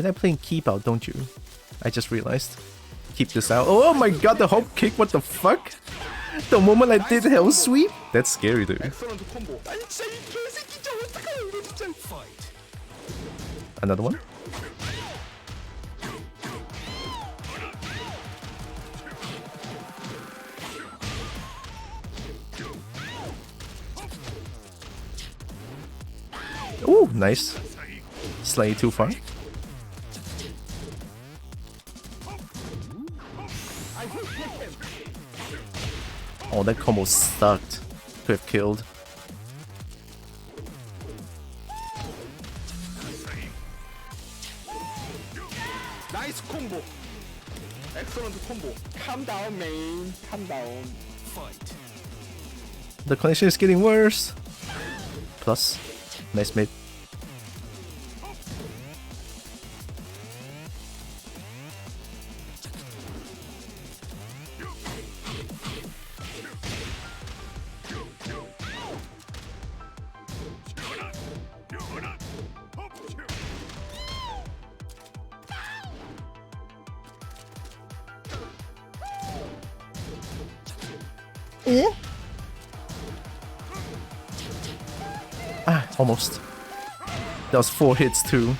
like playing keep out, don't you? I just realized. Keep this out. Oh my god, the hop kick, what the fuck? The moment I did hell sweep? That's scary, dude. Another one? Ooh, nice. Slightly too far. Oh, that combo sucked to have killed. Nice combo. Excellent combo. Calm down, man. Calm down. Fight. The connection is getting worse. Plus, nice mid. Ah, almost. That was 4 hits too.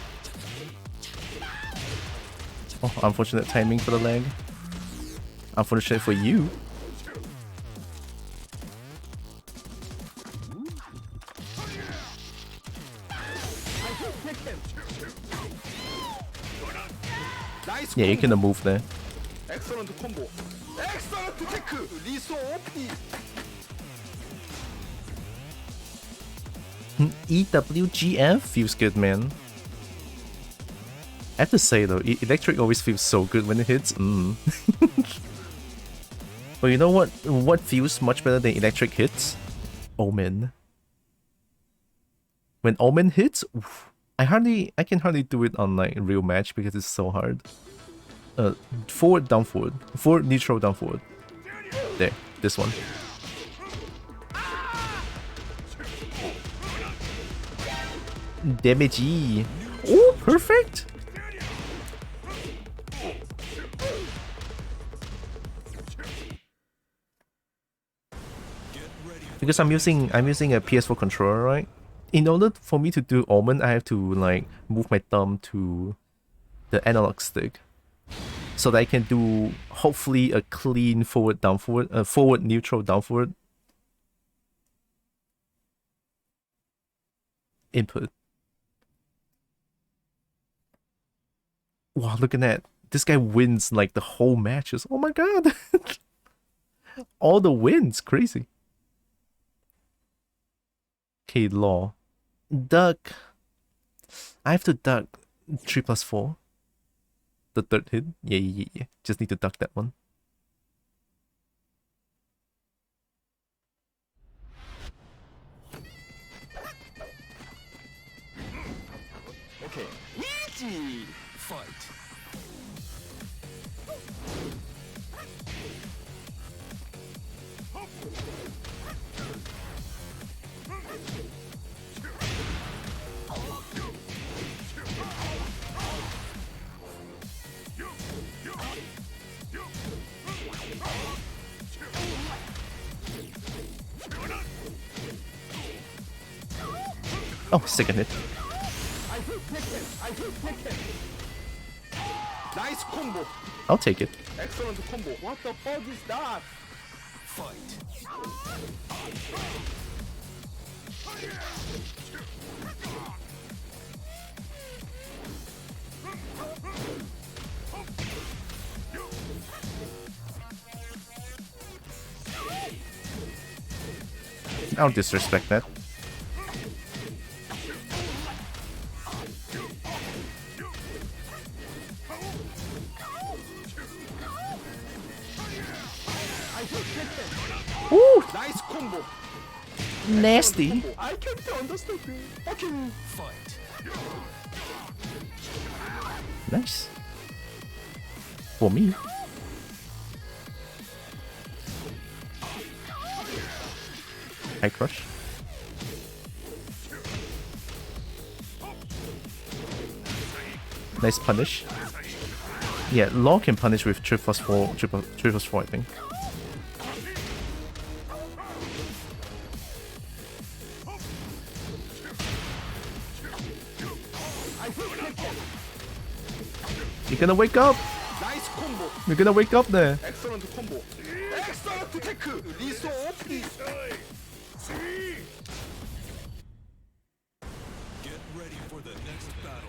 Oh, unfortunate timing for the lag. Unfortunate for you. 나이스 Yeah, you 콤보. can move there. 엑설런트 콤보. 엑설런트 테크. 리소 오프니. EWGF feels good, man. I have to say though, electric always feels so good when it hits. But you know what? What feels much better than electric hits? Omen. When Omen hits, oof, I can hardly do it on like a real match because it's so hard. Forward, down, forward. Forward, neutral, down, forward. There, this one. Damage. Oh, perfect. Because I'm using a PS4 controller, right? In order for me to do Omen, I have to like move my thumb to the analog stick, so that I can do hopefully a clean forward, down, forward, forward, neutral, down, forward input. Wow, look at that! This guy wins like the whole matches. Oh my god! All the wins, crazy. Okay, law. Duck. I have to duck 3+4. The third hit. Yeah. Just need to duck that one. Okay. Easy. Fight. Oh, second hit. Nice combo. I'll take it. Excellent combo. What the fuck is that? Fight. I'll disrespect that. Ooh, Nice combo. nasty. I can't understand it. Okay. Fight. Nice. For me. High crush. Nice punish. Yeah, Law can punish with 3+4, 3+4, I think. You're gonna wake up! Nice combo. You're gonna wake up there! Excellent combo. Excellent tech. Liso opening. Get ready for the next battle.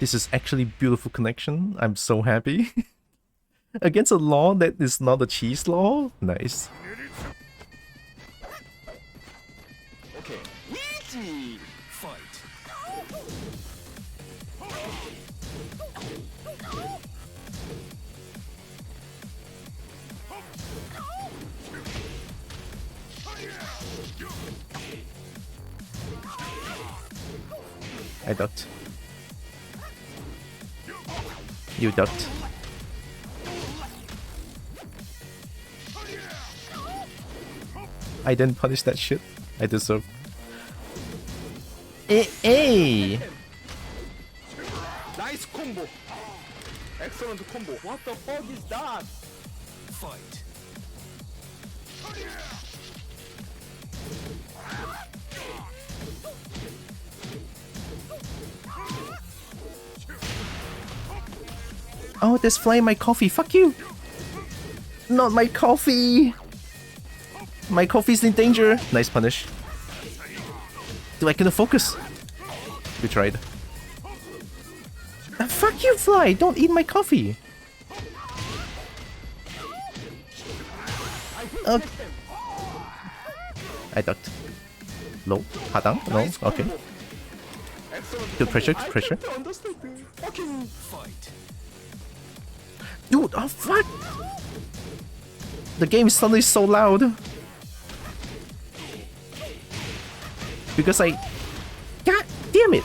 This is actually beautiful connection. I'm so happy. Against a Law that is not a cheese law? Nice. Okay. Easy. Fight. I ducked. You ducked. I didn't punish that shit. I deserve. Hey! Nice combo. Excellent combo. What the fuck is that? Fight. Oh, there's fly in my coffee. Fuck you! Not my coffee! My coffee's in danger. Nice punish. Dude, I couldn't focus. We tried. Fuck you, Fly! Don't eat my coffee! I ducked. Low? Hadang? No? Okay. Good pressure, good pressure. Dude, oh fuck! The game is suddenly so loud. Because I... God damn it!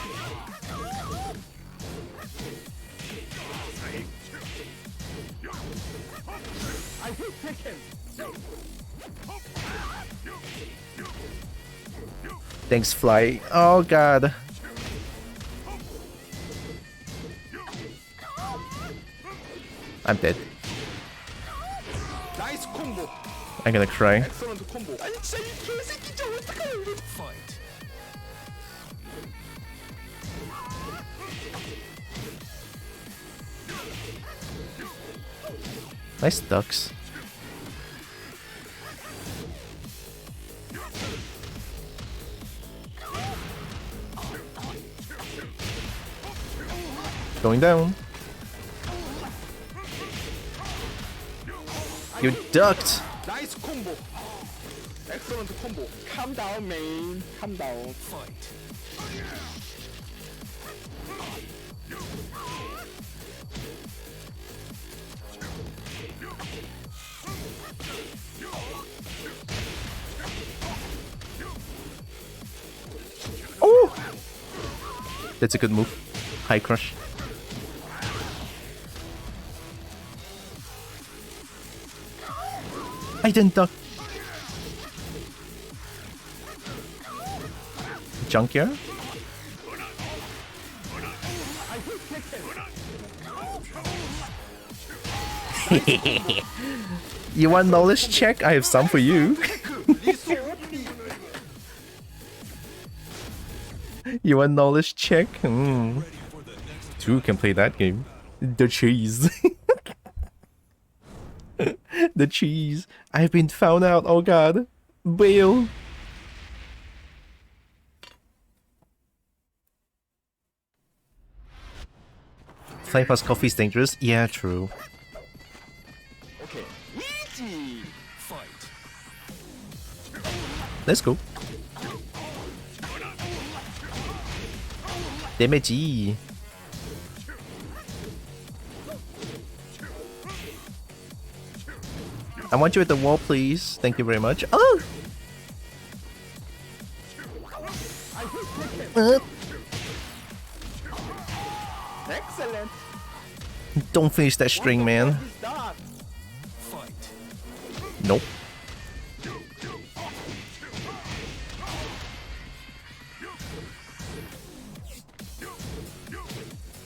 Thanks, Fly. Oh god. I'm dead. 나이스 콤보. I'm gonna cry. 엑셀런트 콤보. 아니 진짜 이 개새끼 진짜 어떡하냐 이거. Nice ducks. Going down. You ducked. 나이스 콤보. 엑셀런트 콤보. Calm down, man. Calm down. Oh! That's a good move. High crush. I didn't duck. Junkyard? You want knowledge check? I have some for you. You want knowledge check? Two can play that game. The cheese. The cheese. I've been found out. Oh god. Bail. Flying past coffee is dangerous. Yeah, true. 오케이. 이지. 파이트. Let's go. Damage. I want you at the wall, please. Thank you very much. Oh! Excellent. Don't finish that string, man. Nope.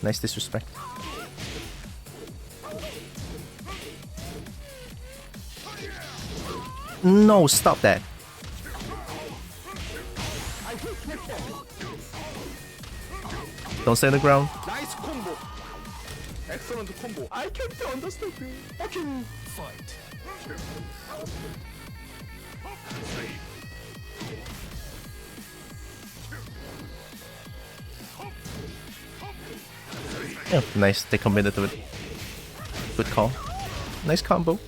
Nice disrespect. No, stop that. Don't stay on the ground. Nice combo. Excellent combo. I can't understand. Okay. Fight. Yeah, nice. They committed to it. Good call. Nice combo.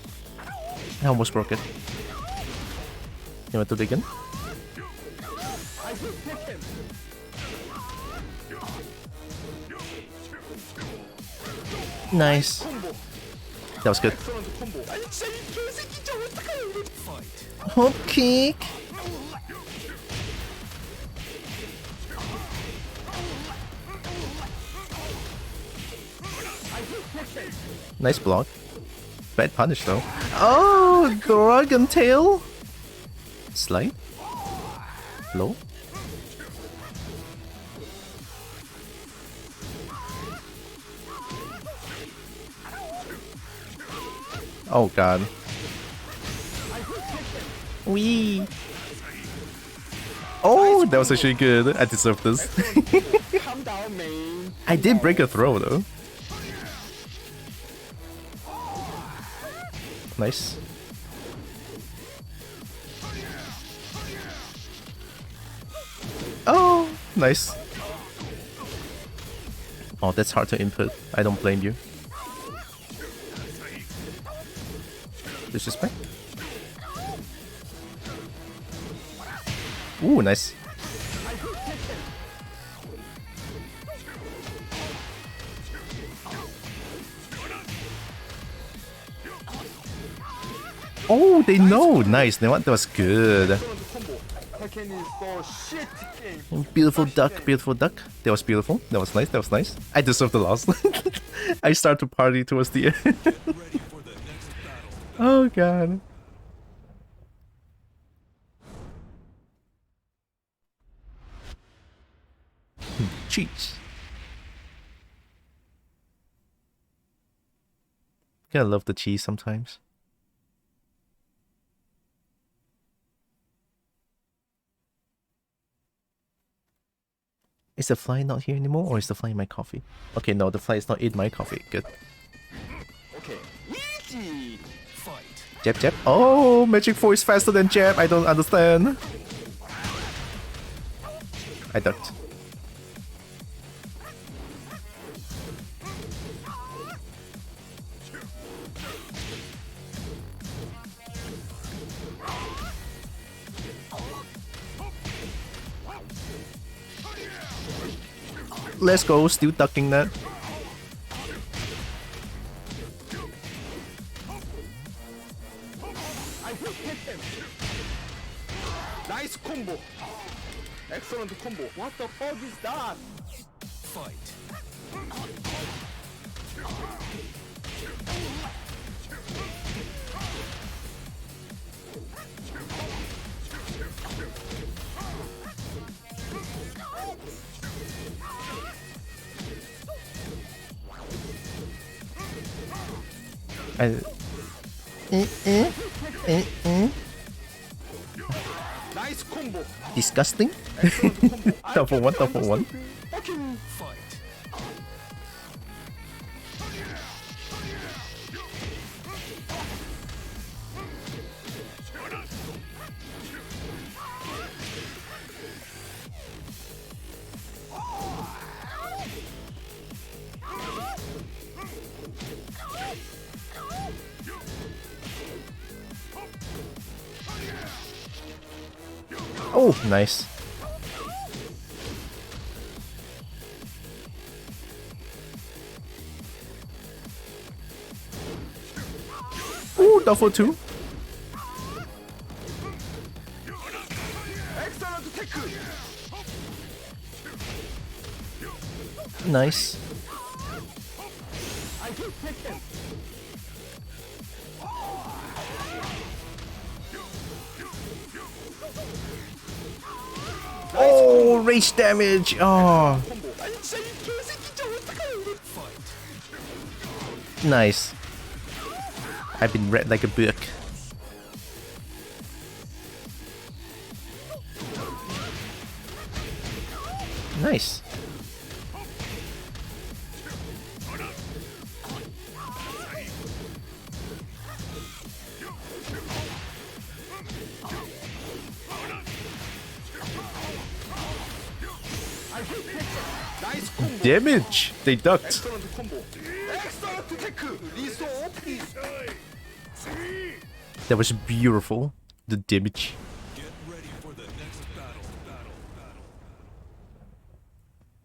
I almost broke it. You want to dig in? Nice. That was good. Hop kick. Nice block. Bad punish though. Oh, Dragon Tail. Slide. Low. Oh god. Wee. Oh, that was actually good. I deserve this. I did break a throw though. Nice. nice. Oh, that's hard to input. I don't blame you. Disrespect. Ooh, nice. Oh, they know. Nice. That was good. Tekken is so shit game. Beautiful duck, beautiful duck. That was beautiful. That was nice. That was nice. I deserve the loss. I start to party towards the end. Ready for the next battle. Oh god. Cheese. Gotta love the cheese sometimes. Is the fly not here anymore, or is the fly in my coffee? Okay, no, the fly is not in my coffee. Good. Okay. Easy. Fight. Jab, jab. Oh, Magic 4 is faster than jab. I don't understand. I ducked. Let's go, still ducking that. Nice combo. Excellent combo. What the fuck is that? Fight. Nice combo. Disgusting. Excellent combo. Double one, double one. Fucking Fight. Oh, nice. Ooh, double two. excellent tech. Nice. I hit Tekken. Oh, rage damage. Oh, combo. 아니 진짜 이 개새끼 진짜 어떡해. Fight. nice. I've been read like a book. Nice. Nice combo. Damage. They ducked. excellent combo. excellent tech. 리소 오피. That was beautiful. The damage. Get ready for the next battle.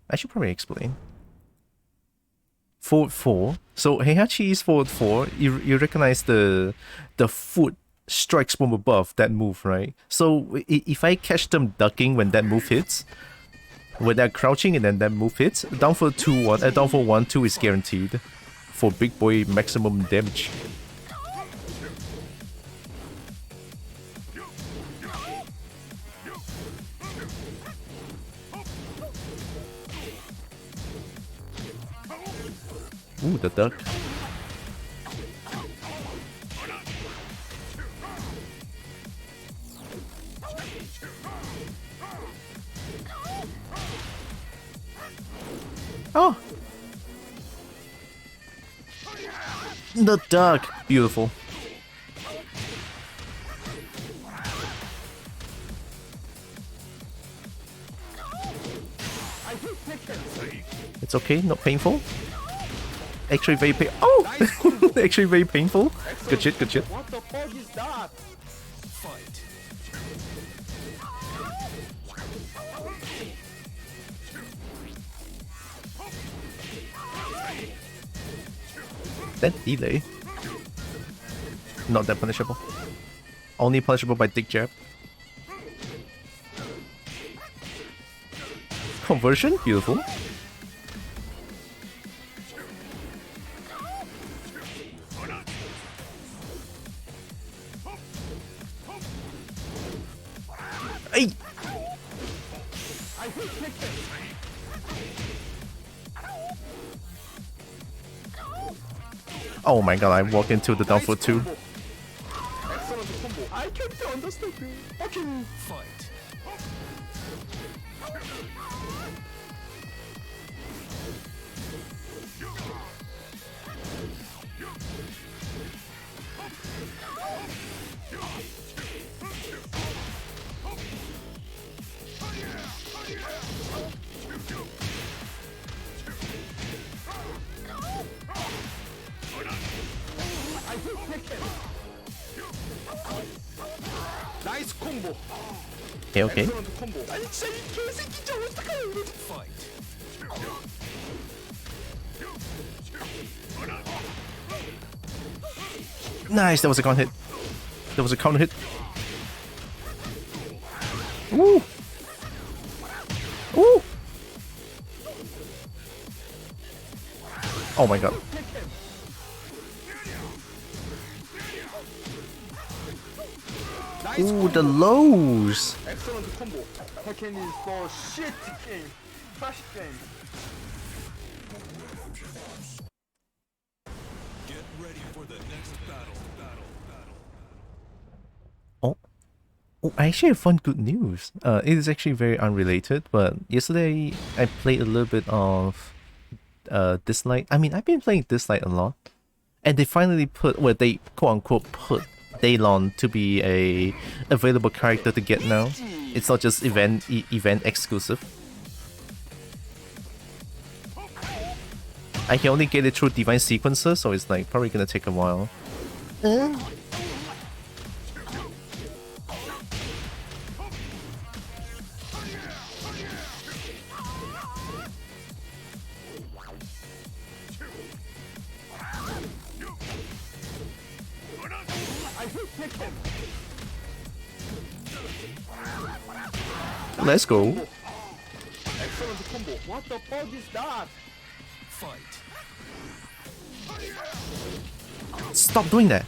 I should probably explain. Forward 4. So Heihachi is forward 4. You recognize the foot strikes from above that move, right? So if I catch them ducking when that move hits, when they're crouching and then that move hits, down for 2-1, down for 1-2 is guaranteed for big boy maximum damage. Ooh, the duck. Oh! The duck! Beautiful. It's okay, not painful. Actually very oh! Actually very painful. Good shit, good shit. What the fuck is that? Fight. That delay. Not that punishable. Only punishable by dick jab. Conversion? Beautiful. Hey! Oh my god, I walk into the downfall too. Excellent combo. I can't understand you. Okay. Fight. Nice combo. Okay, okay. Excellent combo. 아니 진짜 이 개새끼 진짜 어떡하냐 이거. Fight. Nice, that was a counter hit. That was a counter hit. Woo! Woo! Oh my god. Ooh, the lows! Excellent combo. Tekken is for shit game. Trash game. Get ready for the next battle. Oh, I actually have fun good news. It is actually very unrelated, but yesterday I played a little bit of Dislike. I mean, I've been playing Dislike a lot, and they finally put, well, they quote unquote put Daylon to be a available character to get now. It's not just event exclusive. I can only get it through Divine Sequencer, so it's like probably gonna take a while. Let's go. Excellent combo. What the fuck is that? Fight. Stop doing that.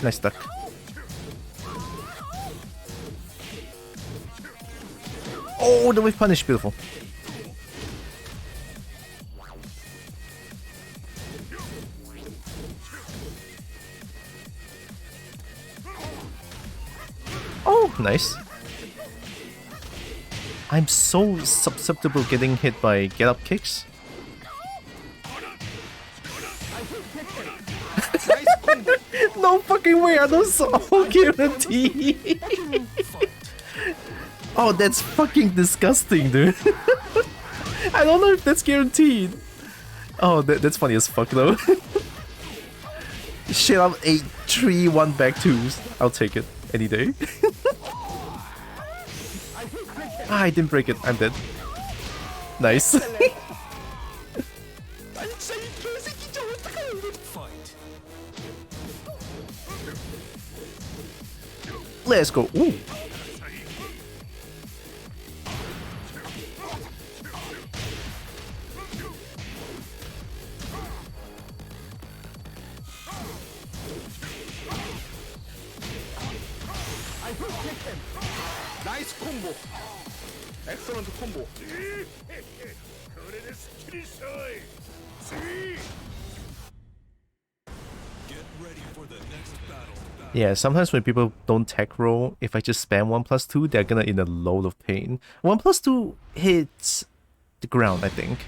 Nice duck. Oh, the wave punish, beautiful. Oh, nice. I'm so susceptible getting hit by get-up kicks. No fucking way, are those all guaranteed? Oh, that's fucking disgusting, dude. I don't know if that's guaranteed. Oh, that's funny as fuck, though. Shit, I'm 8-3, 1 back 2s. I'll take it any day. Ah, I didn't break it. I'm dead. Nice. Let's go. Ooh. Nice combo. Excellent combo. Get ready for the next battle. Yeah, sometimes when people don't tech roll, if I just spam 1+2, they're gonna in a load of pain. 1+2 hits the ground, I think.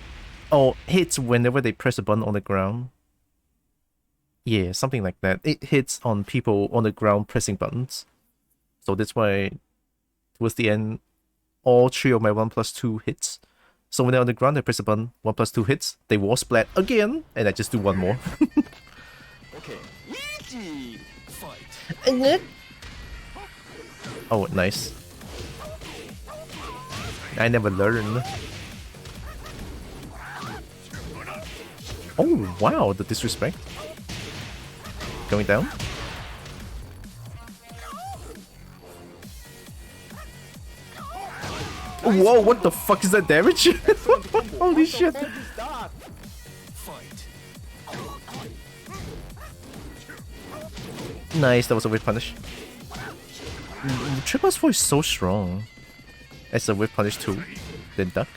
Or hits whenever they press a button on the ground. Yeah, something like that. It hits on people on the ground pressing buttons. So that's why towards the end, all 3 of my 1+2 hits. So when they're on the ground, I press a button, 1+2 hits, they wall splat again, and I just do one more. Okay. Easy. Fight. Oh, nice. I never learned. Oh, wow, the disrespect. Going down. Whoa, what the fuck is that damage? Holy shit. Fight. Nice, that was a whip punish. Triple S4 is so strong. As a whip punish too. Then duck.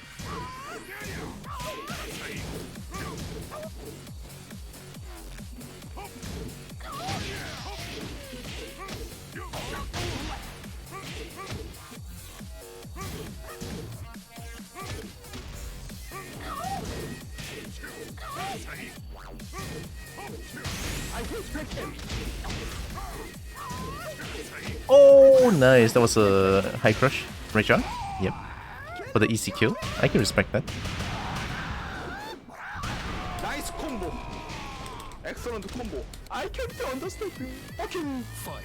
Oh, nice. That was a high crush. Right shot? Yep. For the easy kill. I can respect that. Nice combo. Excellent combo. I can't understand. Fucking fight.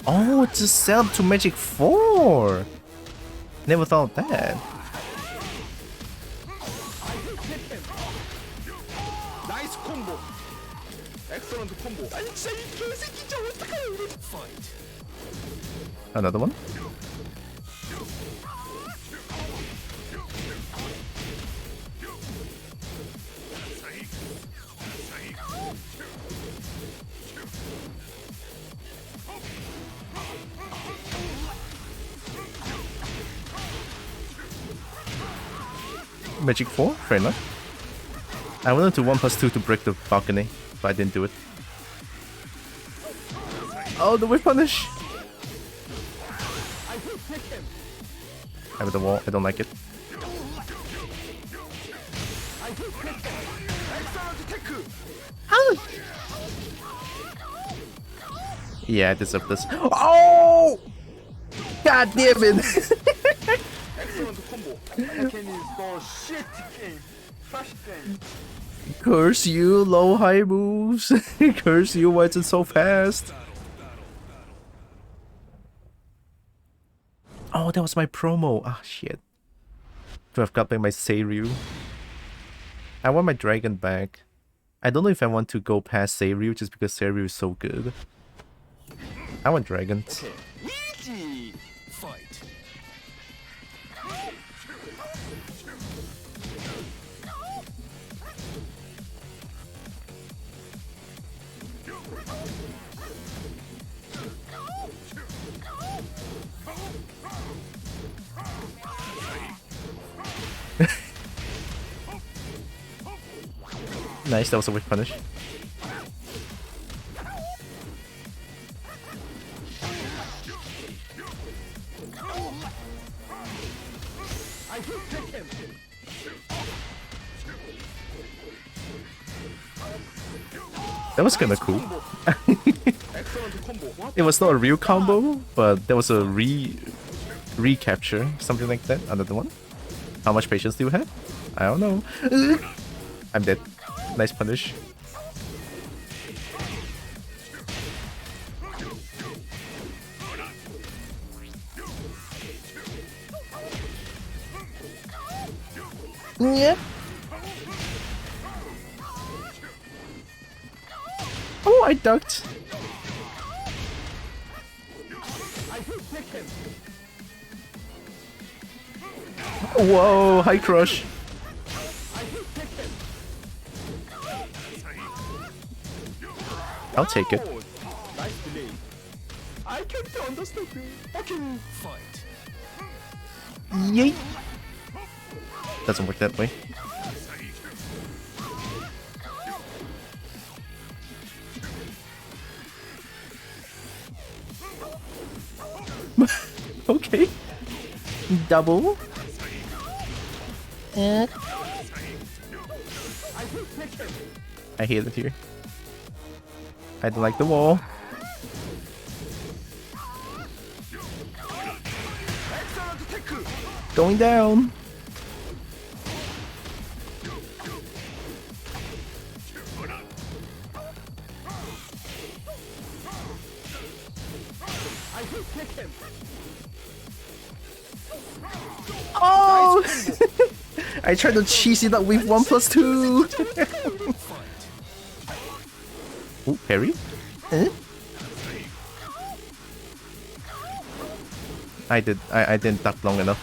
Oh, it's a setup to Magic 4. Never thought of that. Nice combo. Excellent combo. Fight. Another one. Magic 4? Fair enough. I wanted to 1+2 to break the balcony, but I didn't do it. Oh, the whip punish! I have the wall, I don't like it. How? Yeah, I deserve this. Oh! God damn it! Excellent combo. Tekken is the shit game. Trash game. Curse you, low high moves. Curse you, why is it so fast? Oh, that was my promo. Ah, shit. To have got back my Seiryu. I want my dragon back. I don't know if I want to go past Seiryu just because Seiryu is so good. I want dragons. Okay. Easy. Fight. Nice, that was a whip punish. That was kinda cool. It was not a real combo, but there was a recapture, something like that. Another one. How much patience do you have? I don't know. I'm dead. Nice punish. Yeah. Oh, I ducked. Whoa, high crush. I'll take it. Nice delay. I can't understand. Fucking fight. Yeet. Doesn't work that way. Okay. Double. And I hate it here. I don't like the wall. Going down. Oh! I tried to cheese it up with 1+2. Oh, parry? I didn't duck long enough.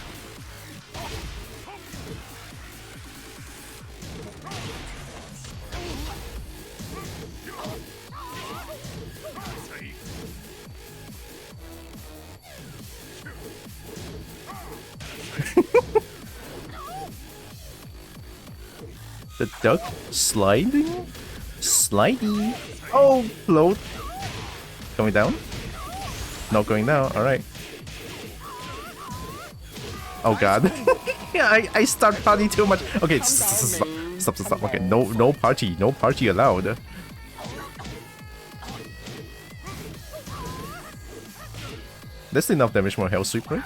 The duck sliding? Slidey. Oh, float. Going down? Not going down, alright. Oh god. Yeah, I start party too much. Okay, stop. Okay, no party allowed. That's enough damage for Hell Sweep, right?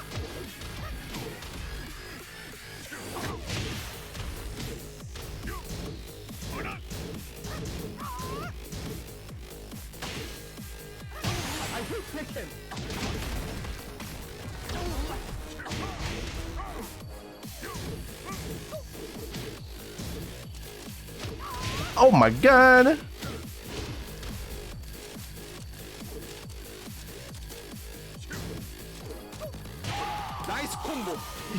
Oh my god! Nice combo.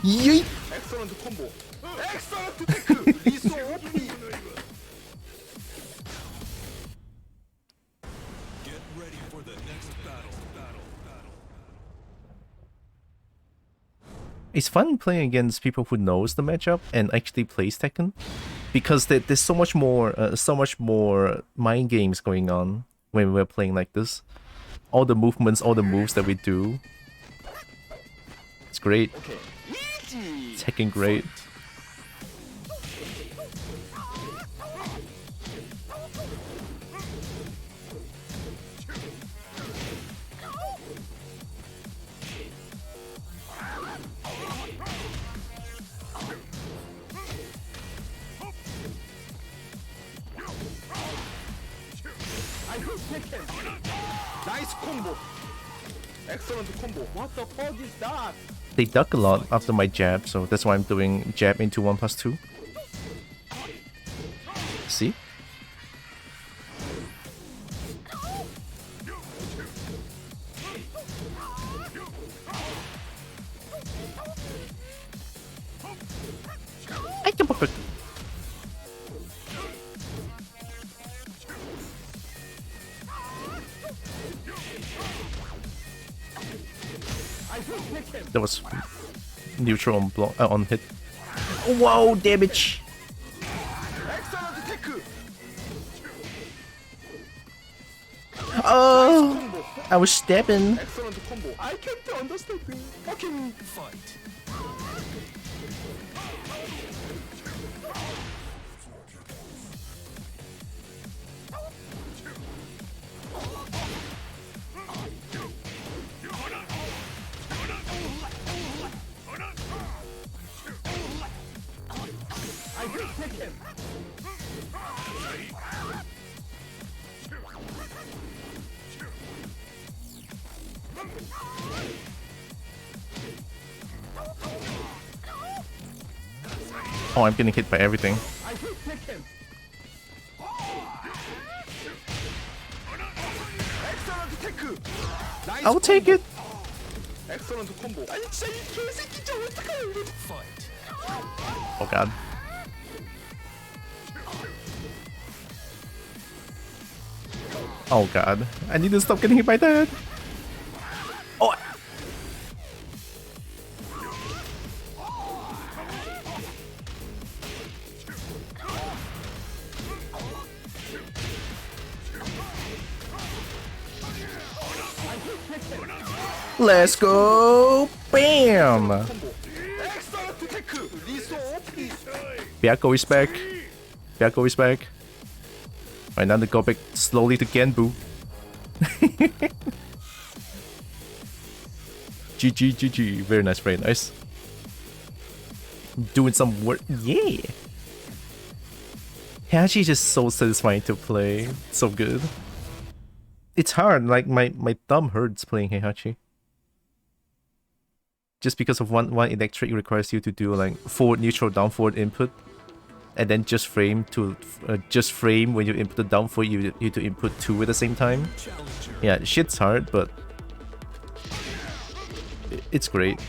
Yeet! Excellent combo. Excellent technique. Liso OP. Get ready for the next battle. It's fun playing against people who knows the matchup and actually plays Tekken, because there's so much more mind games going on when we're playing like this. All the movements, all the moves that we do. It's great. Tekken great. Nice combo. Excellent combo. What the fuck is that? They duck a lot after my jab, so that's why I'm doing jab into 1+2. See? I can perfect. That was neutral on block on hit. Whoa, damage! Excellent technique. Oh, I was stabbing. Excellent combo. I can't understand. Fucking Fight. Oh, I'm getting hit by everything. excellent technique. Nice I'll take it. Excellent combo. 아니 진짜 이 개새끼 진짜 어떡하냐 이거. Fight. Oh god. Oh god. I need to stop getting hit by that. Oh. Let's go! Bam! 엑설런트 테크 리소 오피스. Byakko is back. Byakko is back. Alright, now to go back slowly to Genbu. GG, GG. Very nice, very nice. Doing some work. Yeah! Heihachi is just so satisfying to play. So good. It's hard, like my thumb hurts playing Heihachi. Just because of one electric requires you to do like forward neutral down forward input, and then just frame when you input the down forward you to input 2 at the same time. Yeah, shit's hard, but it's great.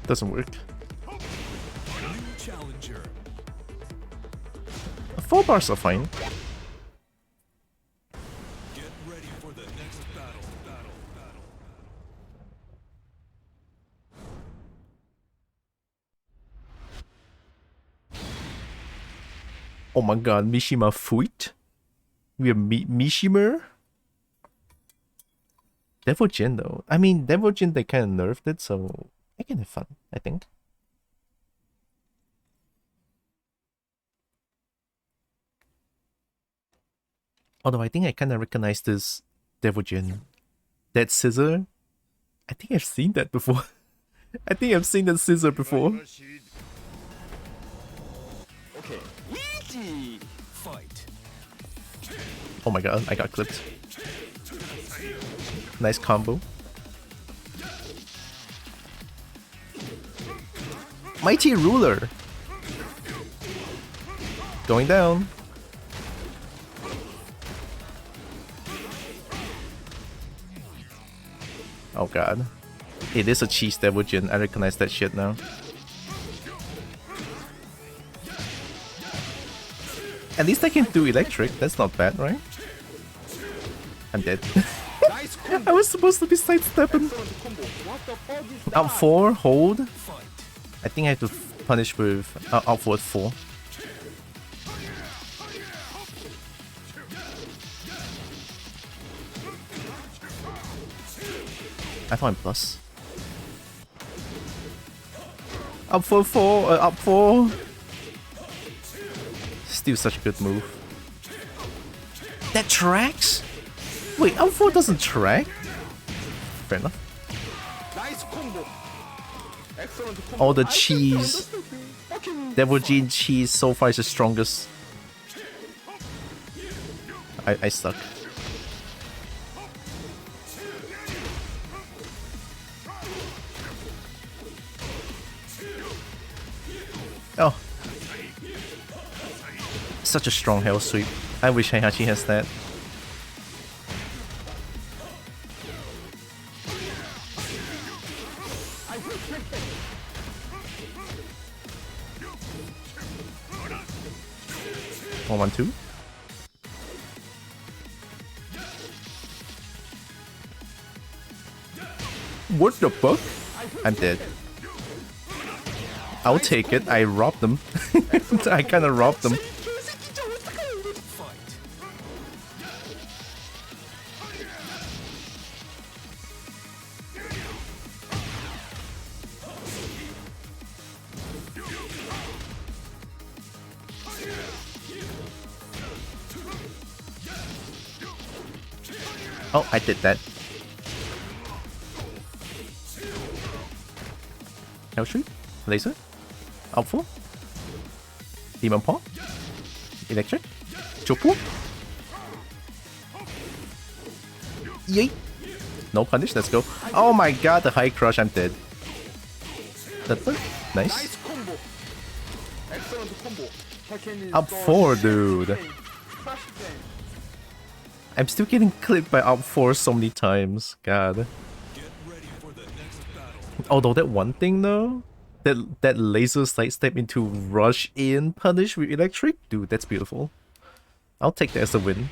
Doesn't work. New challenger. 4 bars are fine. Get ready for the next battle. Oh my god, Mishima Fuit? We have Mishima? Devil Jin though. I mean, Devil Jin they kind of nerfed it, so I can have fun, I think. Although I think I kind of recognize this Devil Jin. That scissor? I think I've seen that before. I think I've seen that scissor before. 오케이. 위지. Fight. Oh my god, I got clipped. Nice combo. Mighty Ruler! Going down. Oh god. It is a cheese Devil Jin, I recognize that shit now. At least I can do electric, that's not bad, right? I'm dead. 나이스 콤보. I was supposed to be sidestepping. 엑설런트 콤보. What the fuck is Out 4, hold. Fight. I think I have to punish with out forward 4. I thought I'm plus. Up for 4, up 4. Still such a good move. That tracks? Wait, up 4 doesn't track? Fair enough. 나이스 콤보. 엑설런트 콤보. All the I cheese. just fucking Devil Jin cheese so far is the strongest. I suck. Oh. Such a strong hell sweep. I wish Heihachi has that. One, 2. What the fuck? I'm dead. I'll take it. I robbed them. I kind of robbed them. Fight. Oh, I did that. Hell Street? Laser? Out 4? Demon Paw? Electric? Chopu? Yay! No punish, let's go. Oh my god, the high crush, I'm dead. That worked. Nice. 나이스 콤보. 엑설런트 콤보. Tekken Up 4, dude. I'm still getting clipped by up 4 so many times. God. Get ready for the next battle. Although that one thing though, that laser sidestep into rush in punish with electric, dude, that's beautiful. I'll take that as a win.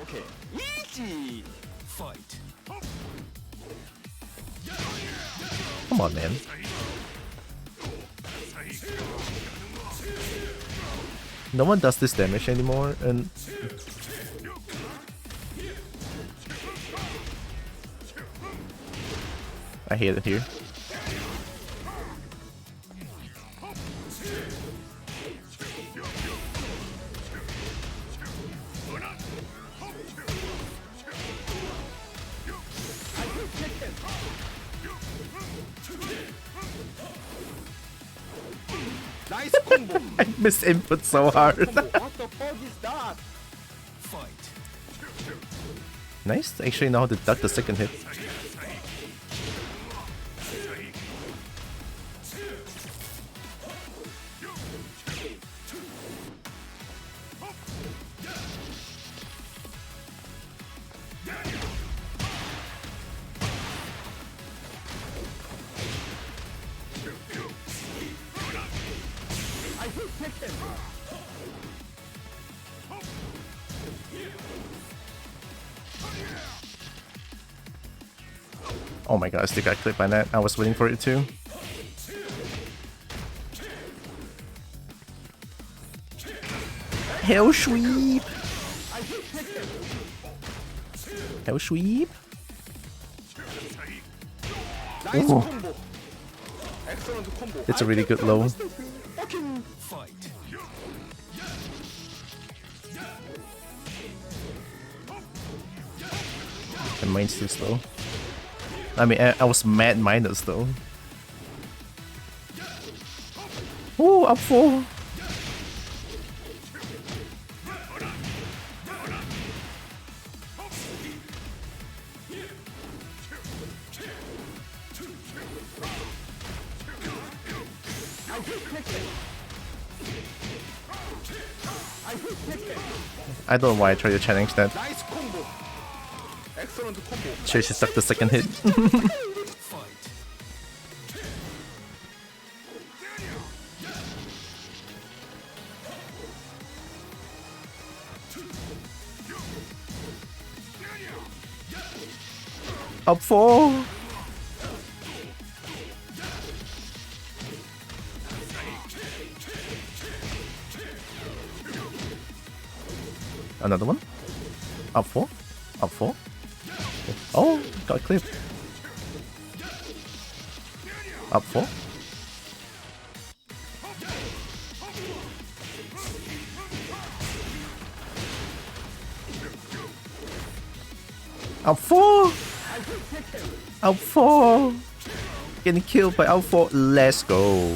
Okay. Easy. Fight. Come on, man. No one does this damage anymore, and I hate it here. Nice combo. I missed input so hard. What the fuck is that? Fight. Nice. Actually know how to duck the second hit. Oh my god, I still got clipped by that. I was waiting for it too. Hell sweep! Hell sweep! Nice Ooh. combo. Excellent combo. It's a really good low. Fucking Fight. And mine's too slow. I mean, I was mad minus though. Ooh, up 4! I don't know why I tried to challenge that. nice combo. Excellent combo. Should just stuck the second hit. Fight. Up 4! Another one? Up 4? Up 4? Oh, got clipped. Up 4? Up 4! Up 4! Getting killed by up 4. Let's go.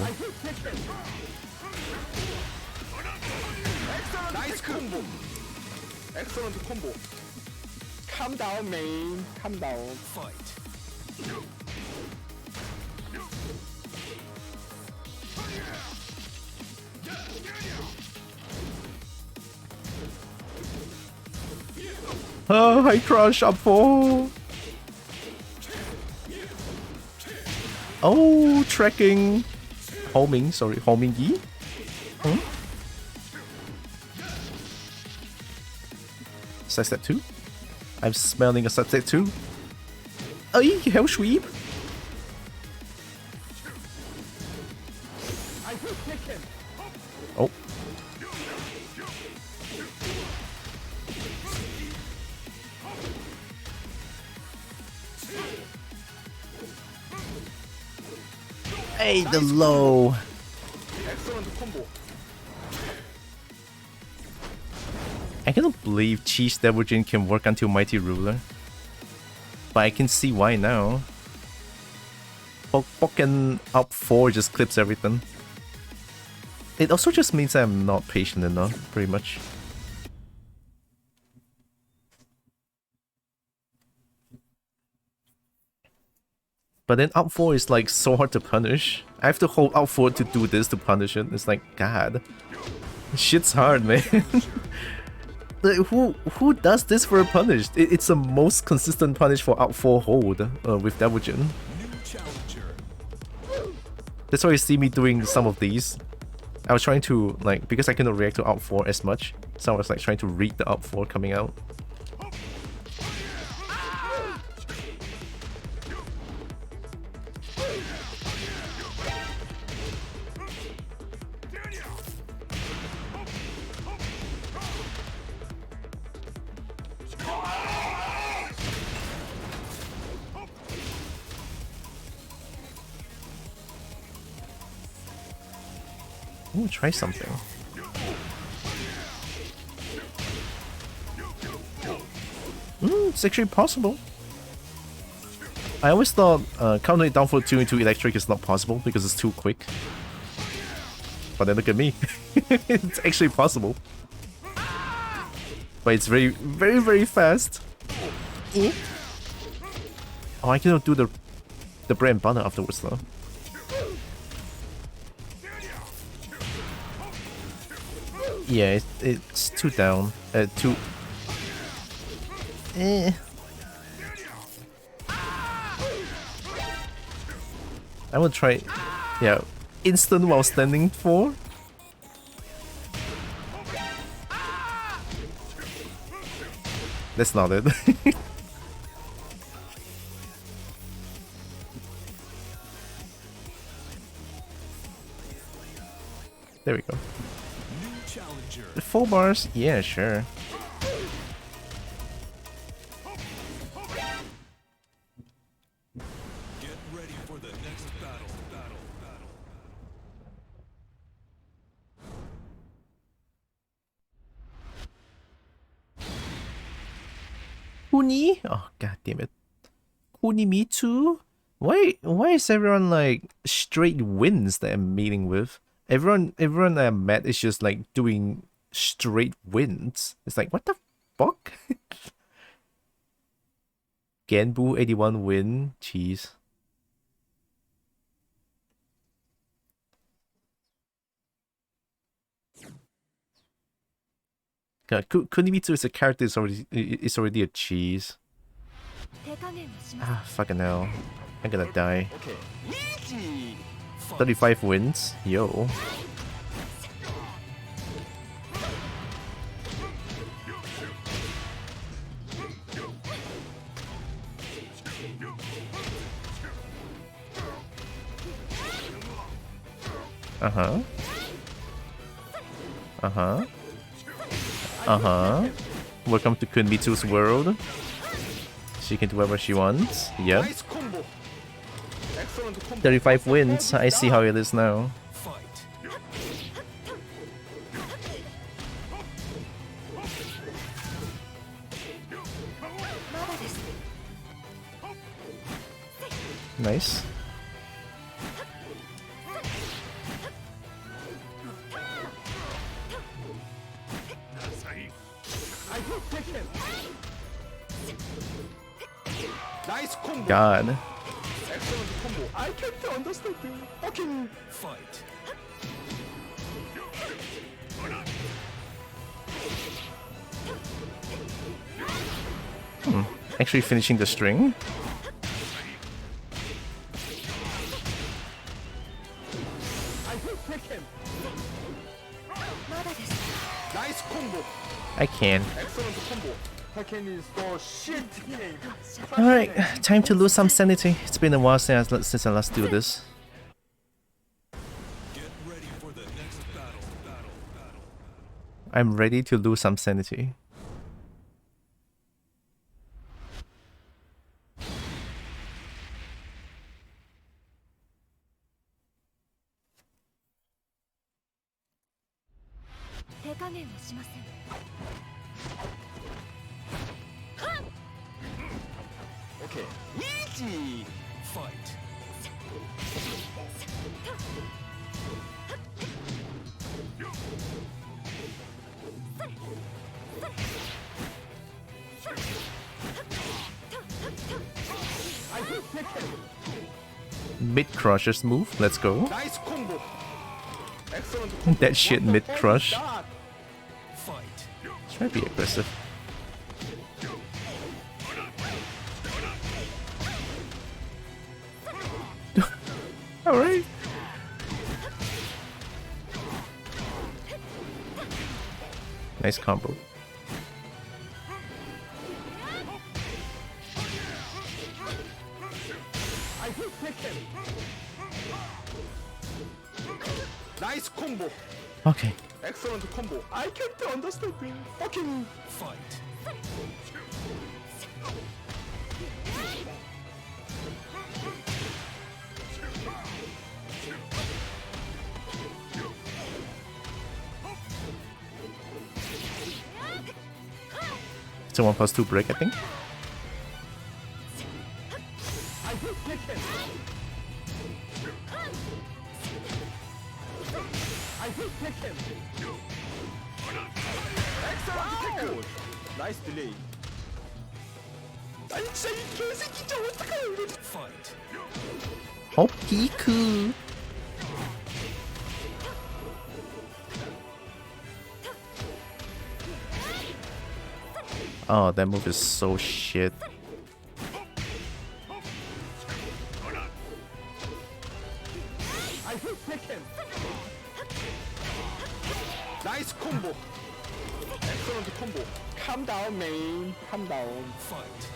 Nice combo. Excellent combo. Calm down, man. Calm down. Fight. Oh, I crush up 4. Oh, tracking. Homing, sorry, homing yi. Hmm? Side step 2. I'm smelling a side step 2. Oh, hell sweep. Oh. Hey, the low. Excellent combo. I cannot believe Cheese Devil can work until Mighty Ruler. But I can see why now. Fucking up 4 just clips everything. It also just means I'm not patient enough, pretty much. But then up 4 is like so hard to punish. I have to hold up 4 to do this to punish it. It's like, god. Shit's hard, man. Like, who does this for a punish? It's the most consistent punish for up 4 hold with Devil Jin. New challenger. That's why you see me doing some of these. I was trying to, like, because I cannot react to up 4 as much, so I was like trying to read the up 4 coming out. I'm gonna try something. It's actually possible. I always thought countering it down for 2 into electric is not possible because it's too quick. But then look at me. It's actually possible. But it's very, very, very fast. Oh, I cannot do the bread and butter afterwards though. Yeah, it's 2 down. 2. I will try. Yeah, instant while standing 4. That's not it. There we go. New challenger. The 4 bars? Yeah, sure. Get ready for the next battle. Kuni? Oh, god damn it. Kuni, me too? Why is everyone like straight wins that I'm meeting with? Everyone that I met is just like doing straight wins. It's like, what the fuck? Ganbu 81 win? Jeez. God, Kunimitsu is a character is already a cheese. Ah, fucking hell. I'm gonna die. 35 wins? Yo. Uh-huh. Uh-huh. Uh-huh. Welcome to Kunmitsu's world. She can do whatever she wants. Yep. 35 wins. I see how it is now. Fight. Nice. Nice combo. God. Excellent combo. I can't understand it. Okay. Fight. Actually finishing the string. I will take him. Nice combo. I can. Excellent combo. Tekken is the shit game. Alright, time to lose some sanity. It's been a while since I last do this. Get ready for the next battle. I'm ready to lose some sanity. Okay. Easy. Fight. I will take him. Mid crushers move. Let's go. Nice combo. Excellent combo. That shit mid crush. Fight. Try to be aggressive. Alright. Nice combo. I will take him. Nice combo. Okay. Excellent combo. I can't understand it. Fucking Fight. It's a 1+2 break, I think. Excellent. Nice delay. 아니 진짜 이 개새끼 진짜 어떡해 이거. Fight. 피크. Oh, that move is so shit. Nice combo. Excellent combo. Calm down, man. Calm down. Fight.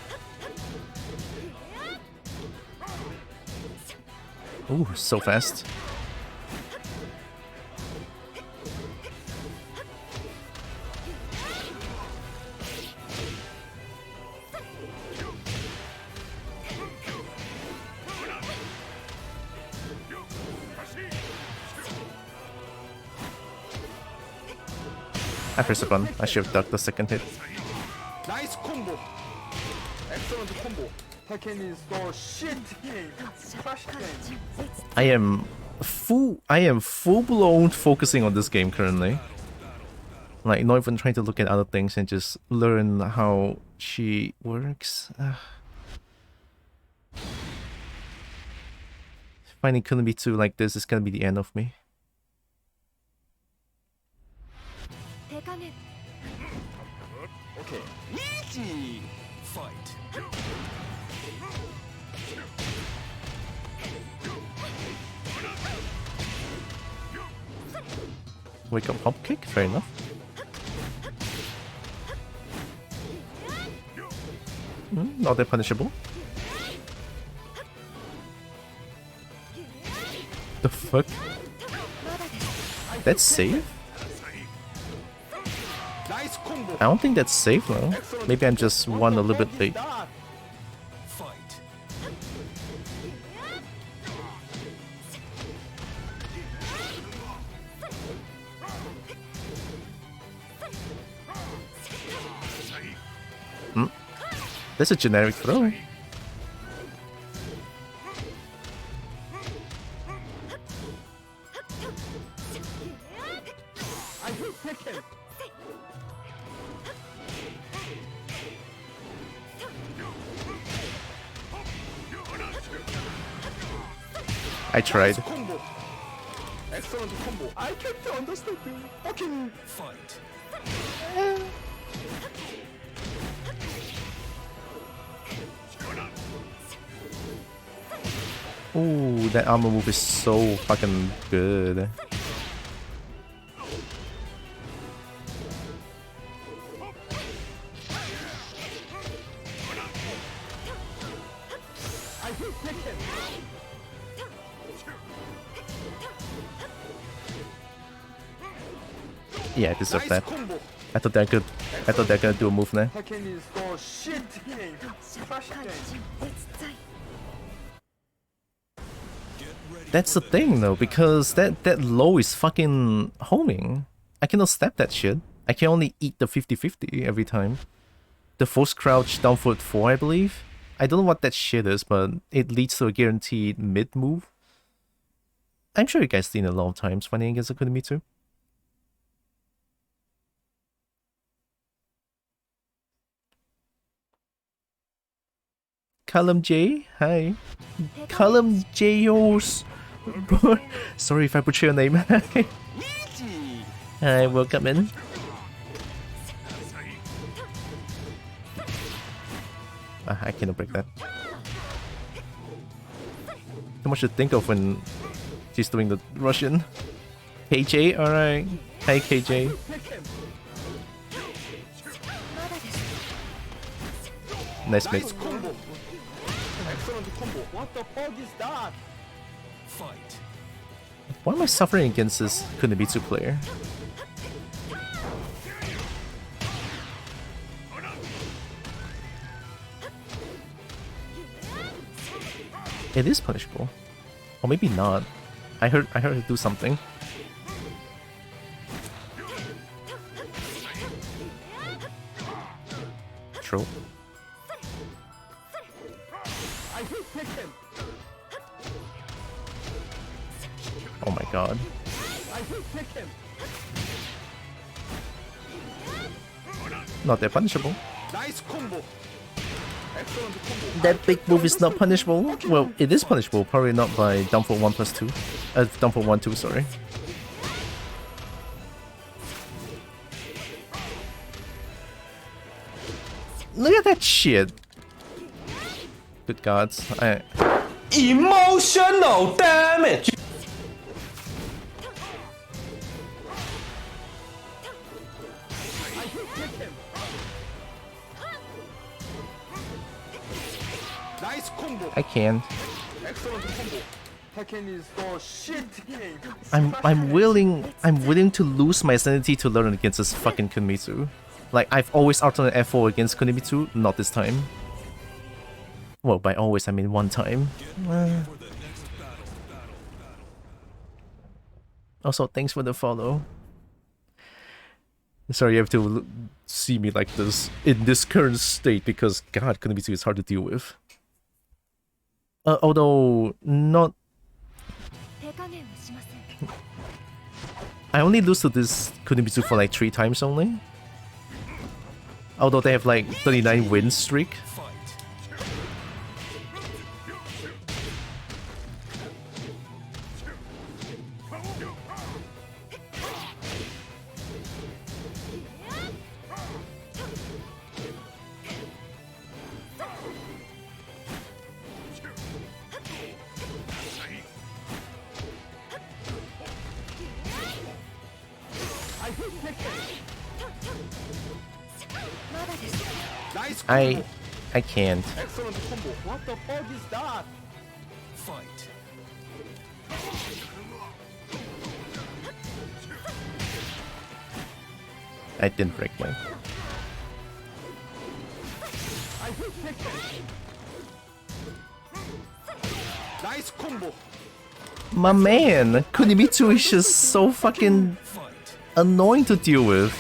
Ooh, so fast. I pressed the button. I should have ducked the second hit. Nice combo. Excellent combo. Tekken is the shit game. Crush game. I am full blown focusing on this game currently. Like not even trying to look at other things and just learn how she works. Finding Kunomi 2 like this is gonna be the end of me. Okay. Easy. Fight. Wake up hop kick, fair enough. Not that punishable. The fuck? That's safe? Nice combo. I don't think that's safe though. Maybe I'm just one a little bit late. Fight. That's a generic throw. I tried. Combo. Excellent combo. I can't understand. Okay. Fight. Ooh, that armor move is so fucking good. Yeah, I deserve Nice that. combo. I thought they're gonna do a move now. Tekken is the shit game. Crush game. That's the thing though, because that low is fucking homing. I cannot step that shit. I can only eat the 50-50 every time. The force crouch down forward 4, I believe. I don't know what that shit is, but it leads to a guaranteed mid move. I'm sure you guys seen it a lot of times fighting against Akudemi too. Column J, hi. Column Jos. Sorry if I butcher your name. Hi, welcome in. I cannot break that. Too much to think of when she's doing the Russian. KJ, alright. Hi KJ. Nice mix. Combo. Excellent combo. What the fuck is that? Fight. Why am I suffering against this Kunibitsu player? It is punishable. Or maybe not. I heard her do something. Electro. I hate Tekken. Oh my god. I hate Tekken. Not that punishable. Nice combo. Excellent combo. That big move is not punishable? Well, it is punishable, probably not by downfall 1+2. Downfall 1-2, sorry. Look at that shit! Good gods, Emotional damage! Nice combo. I can't. Excellent combo. Tekken is the shit game. I'm willing to lose my sanity to learn against this fucking Kunmitsu. Like, I've always alternate F4 against Kunmitsu, not this time. Well, by always I mean one time. Also, thanks for the follow. Sorry you have to see me like this, in this current state, because god, Kunmitsu is hard to deal with. Although, not... I only lose to this Kunmitsu for like 3 times only. Although they have like 39 win streak. I can't. Excellent combo. What the fuck is that? Fight. I didn't break mine. I hate Tekken. Nice combo. My man, Kunmitsu is just so fucking annoying to deal with.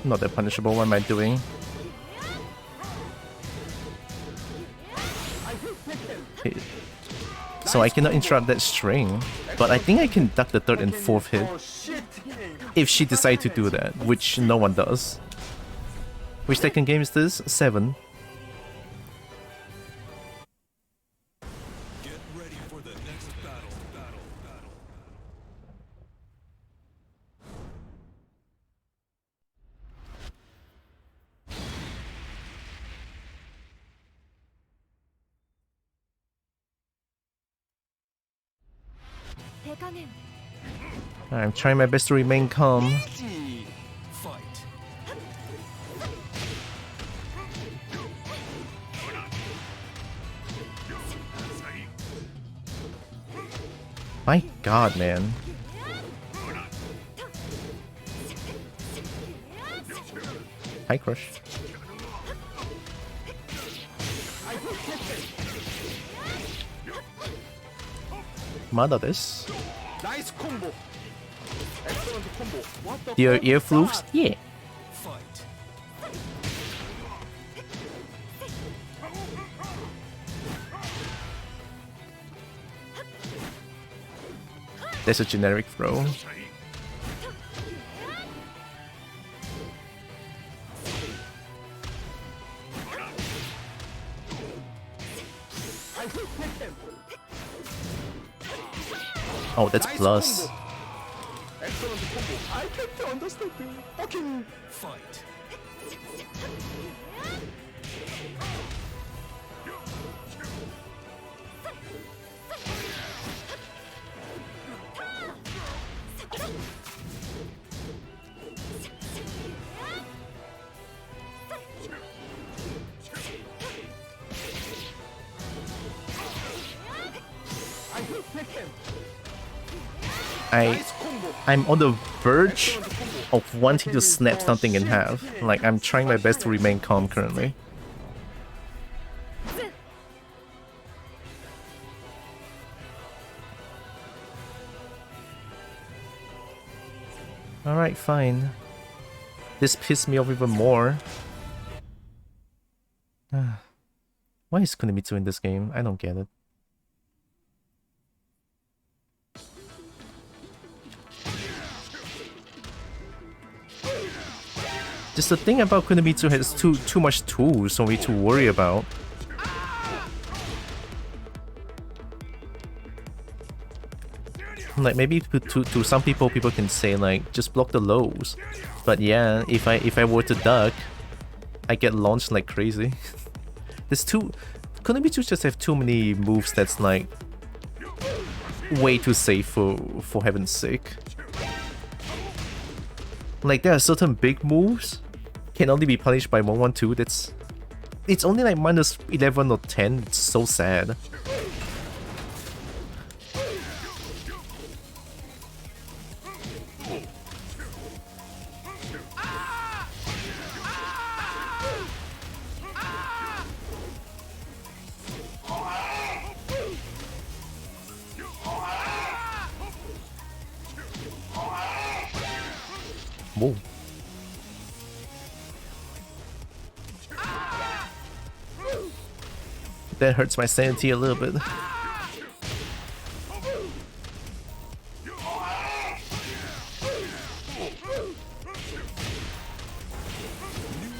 Not that punishable, what am I doing? Okay. So I cannot interrupt that string, but I think I can duck the 3rd and 4th hit if she decides to do that, which no one does. Which Tekken game is this? 7. Get ready for the next battle. I'm trying my best to remain calm. Fight. My god, man. Hi, Crush. Mother this. Nice combo. Excellent combo. What the Your fuck ear is floofs? that? Yeah. Fight. That's a generic throw. Oh, that's plus. Excellent combo. I can't understand the fucking Fight. I'm on the verge of wanting to snap something in half. Like, I'm trying my best to remain calm currently. Alright, fine. This pissed me off even more. Why is Kunimitsu in this game? I don't get it. Just the thing about Kunimitsu has too much tools for me to worry about. Like, maybe to some people can say like just block the lows, but yeah, if I were to duck, I get launched like crazy. There's Kunimitsu just have too many moves that's like way too safe for heaven's sake. Like, there are certain big moves can only be punished by 112. It's only like minus 11 or 10. It's so sad. Whoa. That hurts my sanity a little bit. New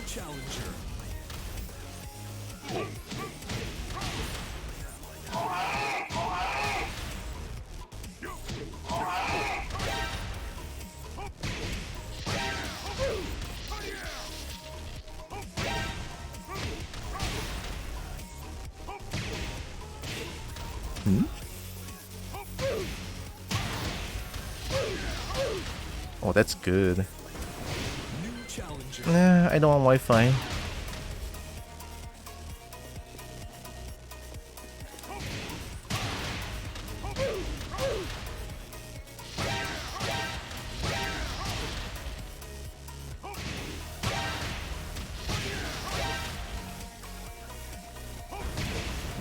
challenger. Oh, that's good. New challenger. Nah, I don't want Wi-Fi.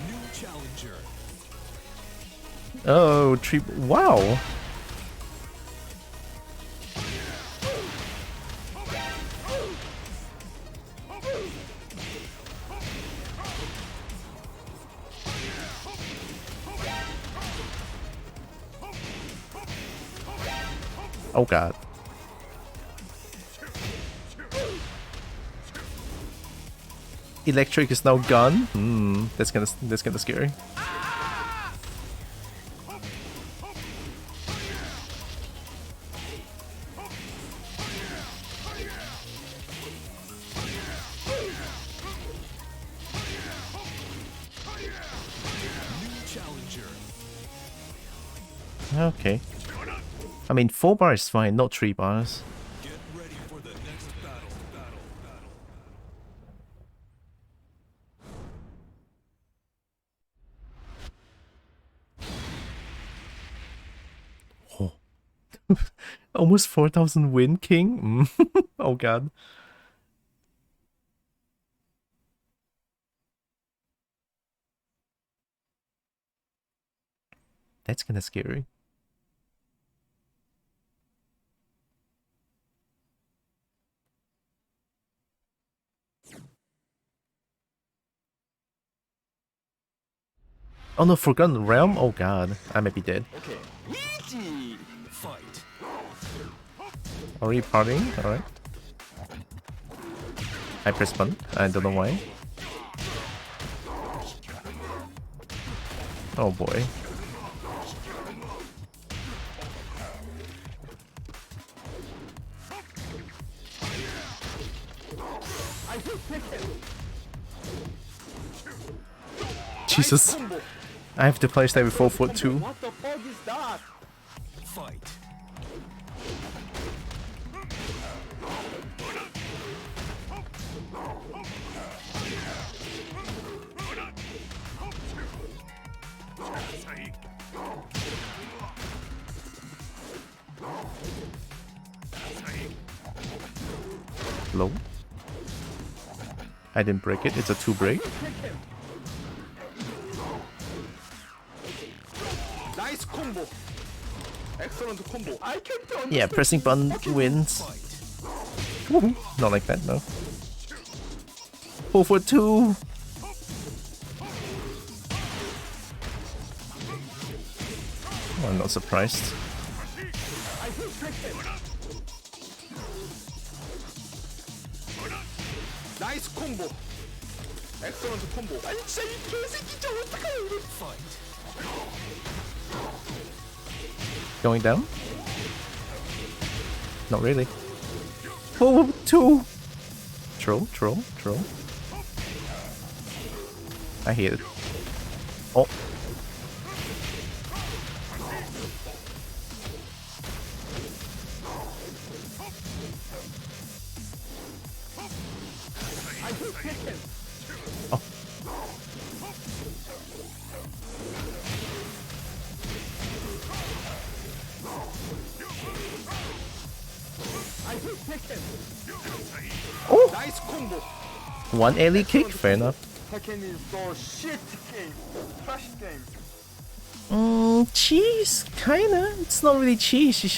New challenger. Oh, tree. Wow. Oh god. Electric is now gone. That's kind of scary. New challenger. Okay. I mean, 4 bars is fine, not 3 bars. Get ready for the next battle. Oh. Almost 4,000 win, King? Oh god. That's kinda scary. Oh no, Forgotten Realm? Oh god, I might be dead. Okay. Easy. Fight. Already partying? Alright. I press button. I don't know why. Oh boy. Jesus. I have to punish that with 4 foot 2. What the fuck is that? Fight. low. I didn't break it. It's a 2 break. Nice combo. Excellent combo. I can't Yeah, pressing button wins. Woohoo. Not like that, no. 4 for 2. Oh, I'm not surprised. Nice combo. Excellent combo. 아니 진짜 이 개새끼 진짜 어떡해 이거. Going down? Not really. 4 for 2. Troll. I hate it. Oh. Oh. Oh! Nice combo. One alley kick? Fair enough. Tekken is so shit game. Trash game. Cheese? Kinda. It's not really cheese, it's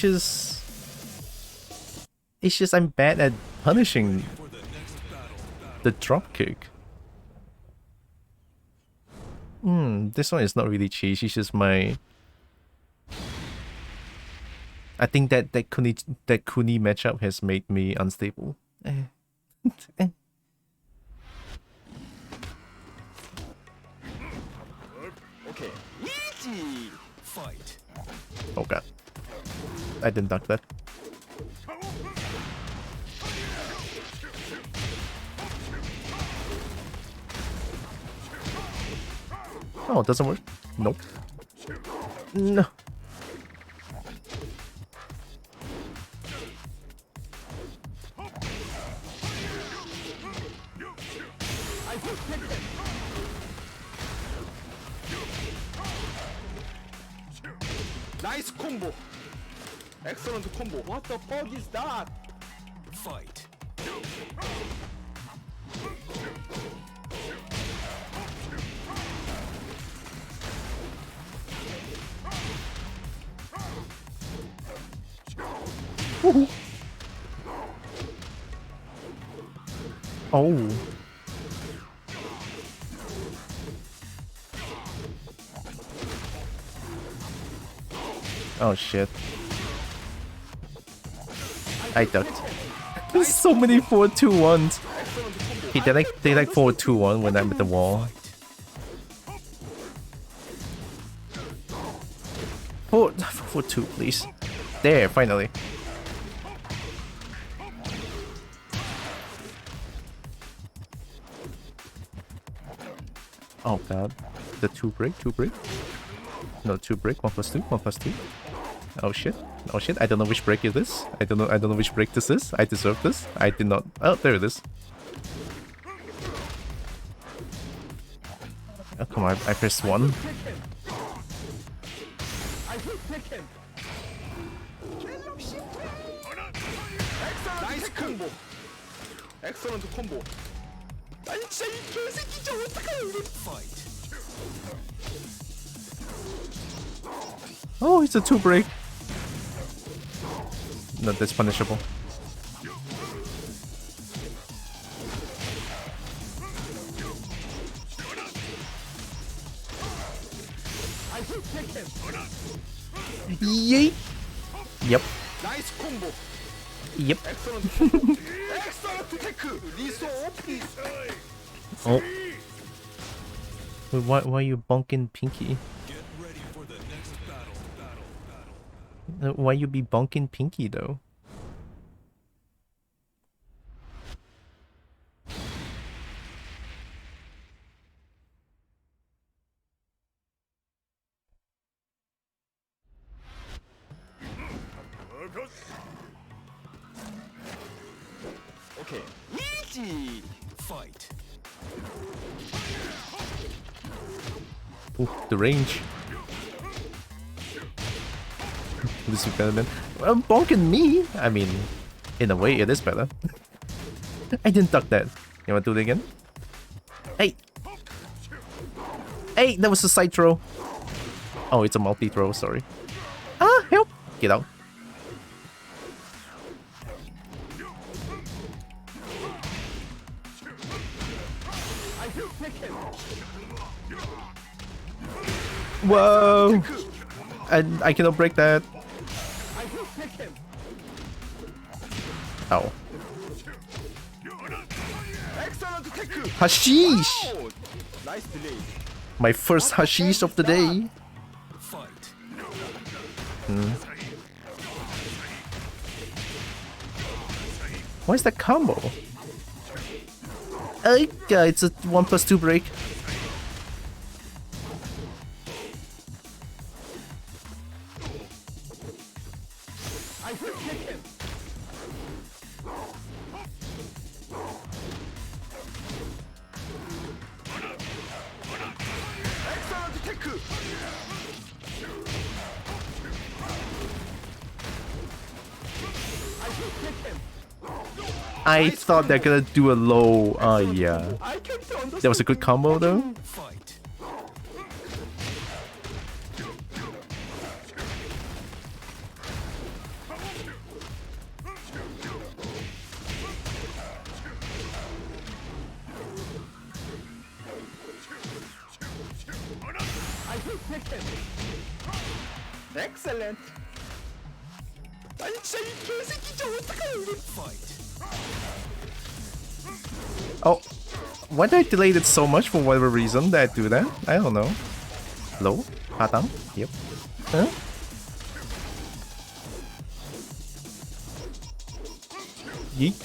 just I'm bad at punishing the drop kick. This one is not really cheese, it's just my... I think that Kuni matchup has made me unstable. Okay. Easy. Fight. Oh god. I didn't duck that. Oh, it doesn't work. Nope. No. Nice combo. Excellent combo. What the fuck is that? Fight. Oh. Oh shit. I ducked. There's so many 4-2-1s. Hey, they like 4-2-1 when I'm at the wall. 4-2, please. There, finally. Oh god. The 2 break? No, 2 break, 1+2. Oh shit. I don't know which break it is. I don't know which break this is. I deserve this. I did not. Oh, there it is. Oh, come on, I pressed 1. Nice combo. Excellent combo. 아니 진짜 이 개새끼 진짜 어떡해 이거. Fight. Oh, it's a 2 break. No, that's punishable. Yeet. Yep. Nice combo. Yep. Excellent combo. Excellent tech. Liso OP. Oh. Wait, why are you bonking Pinky? Get ready for the next battle. Why you be bonking Pinky though? Okay. Easy. Fight. Ooh, the range. This is better than bonking me. I mean, in a way, it is better. I didn't duck that. You wanna do it again? Hey! Hey, that was a side throw. Oh, it's a multi-throw, sorry. Ah, help! Get out. Whoa! And I cannot break that. Oh. Hashish! Nice delay. My first hashish of the day. Fight. What is that combo? It's a 1+2 break. I thought they're gonna do a low. Yeah. That was a good combo though. Fight. Excellent. 아니 진짜 이 개새끼 진짜 어떡하냐 이게. Fight. Oh, why did I delay it so much for whatever reason? Did I do that? I don't know. Low? Hadang? Yep. Huh? Yeet.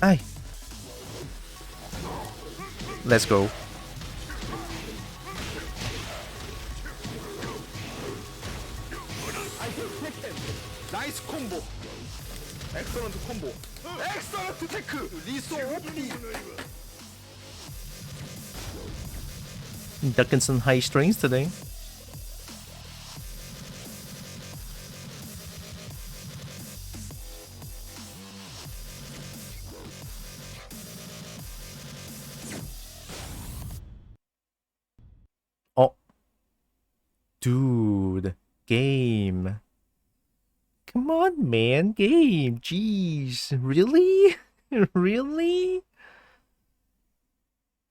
Aye. Let's go. 나이스 콤보. 엑설런트 콤보. 엑설런트 테크. 리소 오피. Ducking some high strings today. Oh. Dude. Game. Come on, man. Game. Jeez. Really? Really?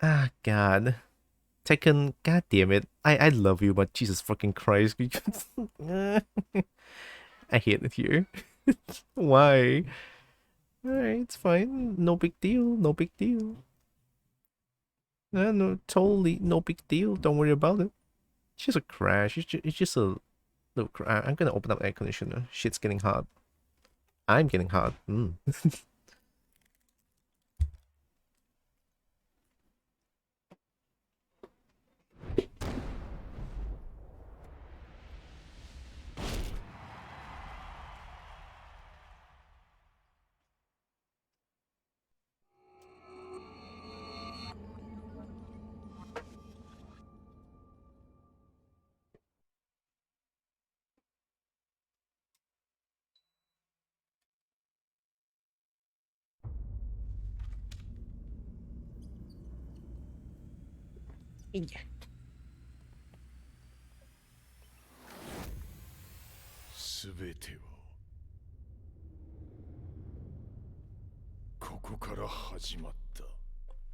Ah, God. Tekken, god damn it. I love you, but Jesus fucking Christ. I hate it here. Why? Alright, it's fine. No big deal. No big deal. No, totally no big deal. Don't worry about it. It's just a crash. It's just a little crash. I'm gonna open up air conditioner. Shit's getting hot. I'm getting hot. Yeah. すべてはここから始まった。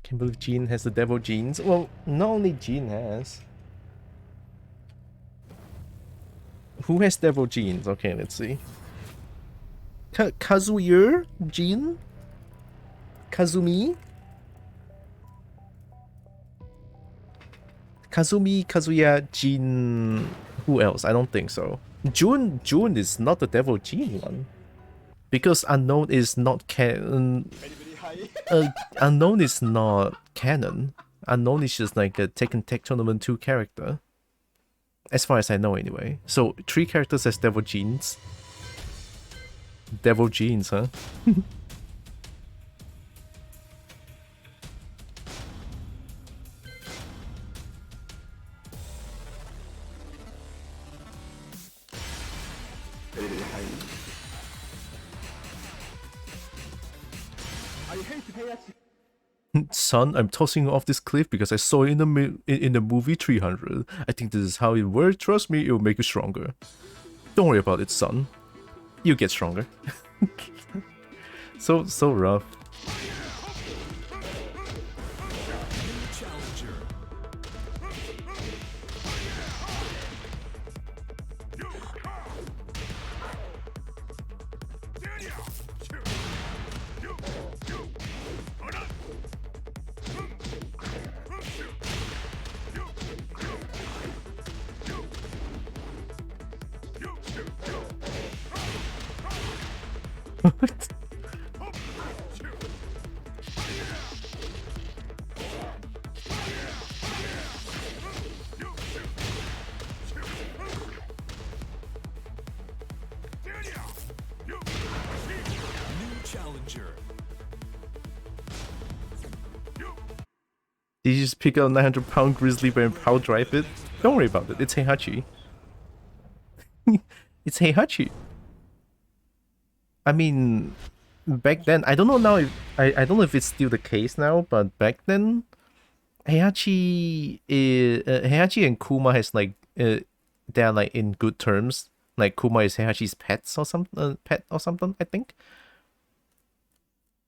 Can't believe Jean has the devil genes. Well, not only Jean has. Who has devil genes? Okay, let's see. Kazuya Jean? Kazumi? Kazumi, Kazuya, Jean. Who else? I don't think so. June is not the devil gene one. Because Unknown is not canon. Unknown is not canon. Unknown is just like a Tekken Tech Tournament 2 character. As far as I know anyway. So 3 characters as devil genes. Devil genes, huh? Son, I'm tossing you off this cliff because I saw it in the movie 300. I think this is how it works. Trust me, it will make you stronger. Don't worry about it, son. You get stronger. So rough. What? Did you just pick up a 900-pound grizzly bear and power drive it? Don't worry about it. It's Heihachi. It's Heihachi. I mean, back then, I don't know now if I don't know if it's still the case now, but back then, Heihachi and Kuma has like they are like in good terms. Like Kuma is Heihachi's pet or something, I think.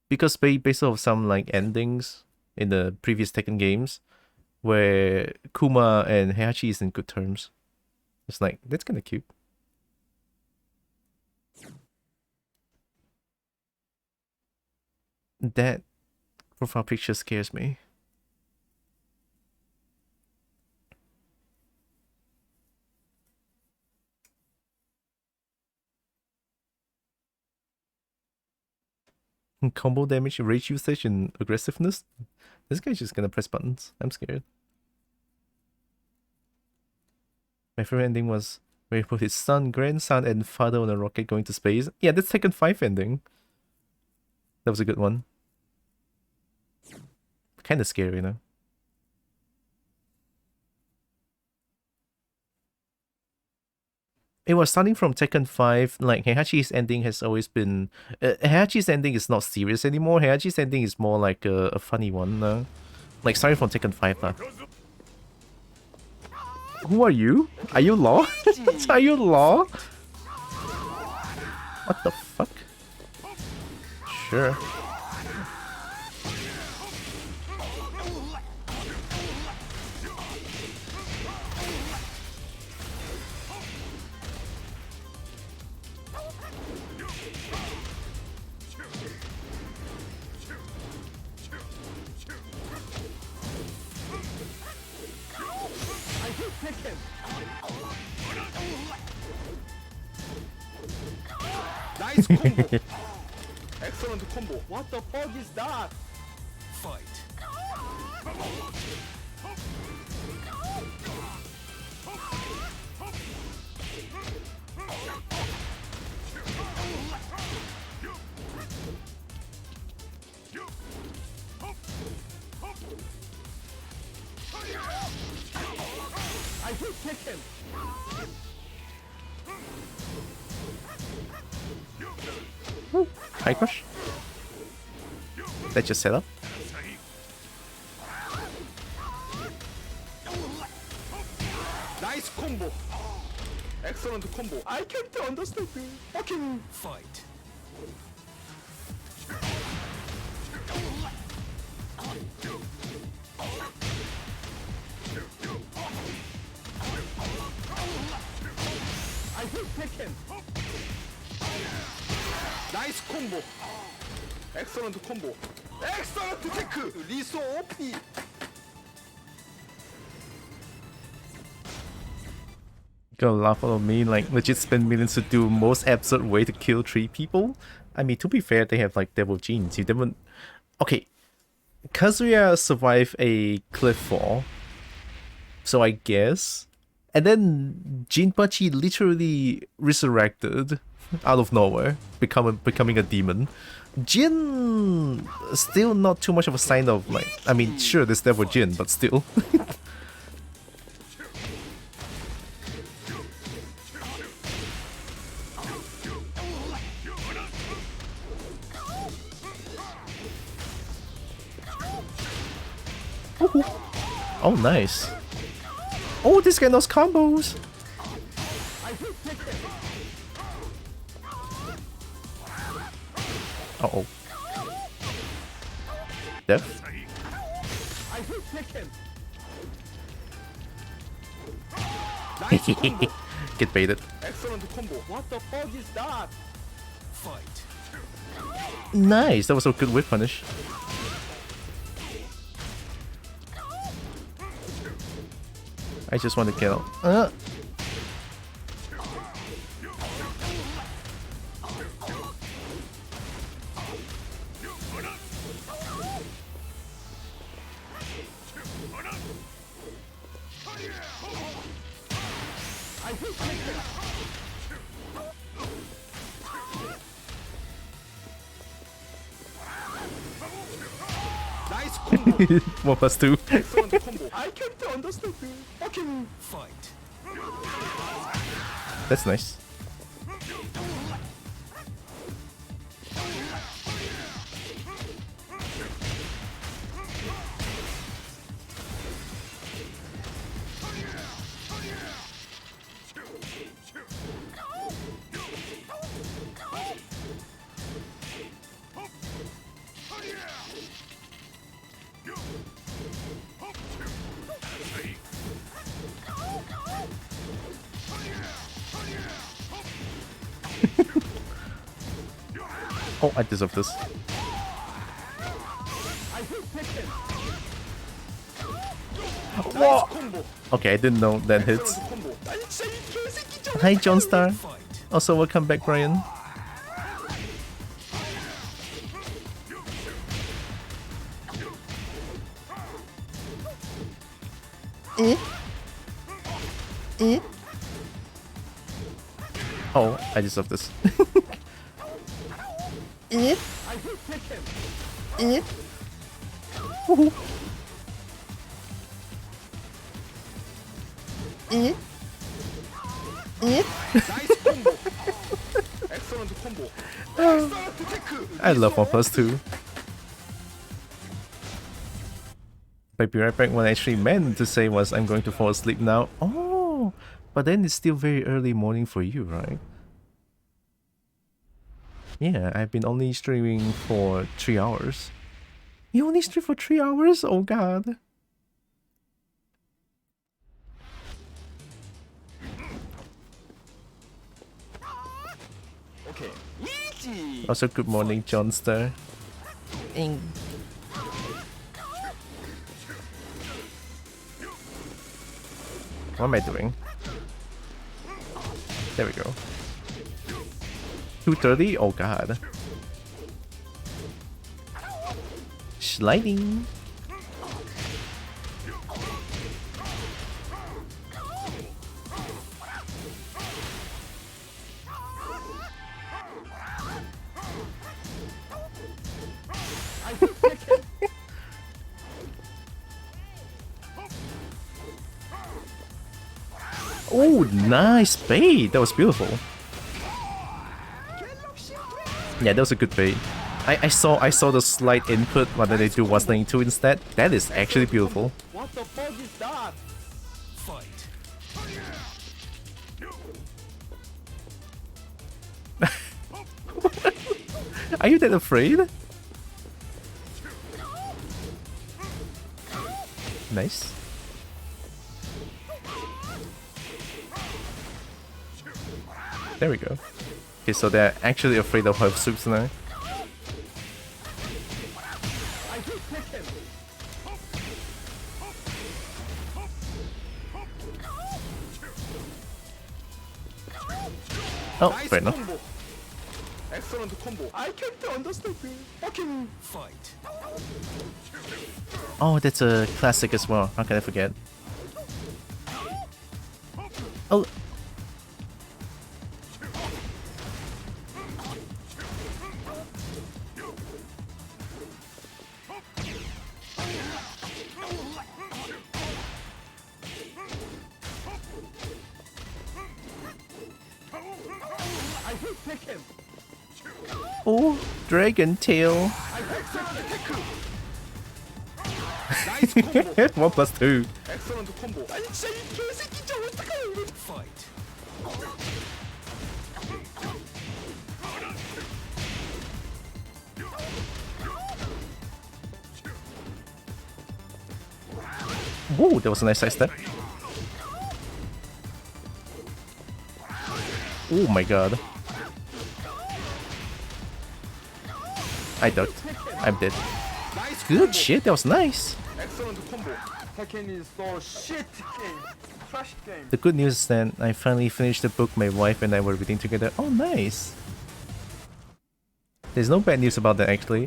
Because based off some like endings in the previous Tekken games, where Kuma and Heihachi is in good terms. It's like, that's kind of cute. That profile picture scares me. Combo damage, rage usage, and aggressiveness. This guy's just gonna press buttons. I'm scared. My favorite ending was where he put his son, grandson, and father on a rocket going to space. Yeah, that's Tekken 5 ending. That was a good one. Kinda scary, you know? It was starting from Tekken 5, like Heihachi's ending has always been... Heihachi's ending is not serious anymore. Heihachi's ending is more like a funny one. Like starting from Tekken 5. Who are you? Are you Law? Are you Law? What the fuck? Sure. Nice combo. Excellent combo. What the fuck is that? Fight. I hit Tekken. High crush? That's just set up. Nice combo. Excellent combo. I can't understand. Fucking Fight. I hit Tekken. Nice combo. Excellent combo. Excellent tech. Riso OP. Gonna laugh at me, like legit spend millions to do most absurd way to kill 3 people. I mean, to be fair, they have like devil genes. You never... Okay, Kazuya survived a cliff fall, so I guess. And then Jinpachi literally resurrected out of nowhere, becoming a demon. Jin still not too much of a sign of like... I mean, sure, there's devil Jin, but still. Oh, nice. Oh, this guy knows combos. Uh-oh. Death? I hate Tekken. Get baited. Excellent combo. What the fuck is that? Fight. Nice, that was a good whip punish. I just want to kill. Nice combo. 1+2. Excellent combo. I can't understand. Fucking Fight. That's nice. Oh, I deserve this. Whoa. Okay, I didn't know that hits. Hi, John Star. Also, welcome back, Brian. Oh, I deserve this. Woohoo. nice combo. Excellent combo. Excellent tech. I love 1+2. But be right back. What I actually meant to say was I'm going to fall asleep now. Oh, but then it's still very early morning for you, right? Yeah, I've been only streaming for 3 hours. You only stream for 3 hours? Oh god. Okay. Easy. Also, good morning, Johnster. What am I doing? There we go. 230? Oh god. Sliding. Oh, nice bait! That was beautiful. Yeah, that was a good bait. I saw the slight input, but then they do 192 instead. That is actually beautiful. What the fuck is that? Fight. Are you that afraid? Nice. There we go. Okay, so they're actually afraid of her soups now. Oh, Nice fair enough. combo. Excellent combo. I can't understand. Fucking Fight. Oh, that's a classic as well. How can I forget? Oh. Oh, Dragon Tail. 1+2. 엑설런트 콤보. 아니 진짜 이 개새끼 진짜 어떡해 이거. Fight. Whoa, that was a nice side step. Oh my god. I ducked. I'm dead. Good shit, that was nice. 엑설런트 콤보. Tekken is so shit game. Trash game. The good news is that I finally finished the book my wife and I were reading together. Oh, nice. There's no bad news about that actually.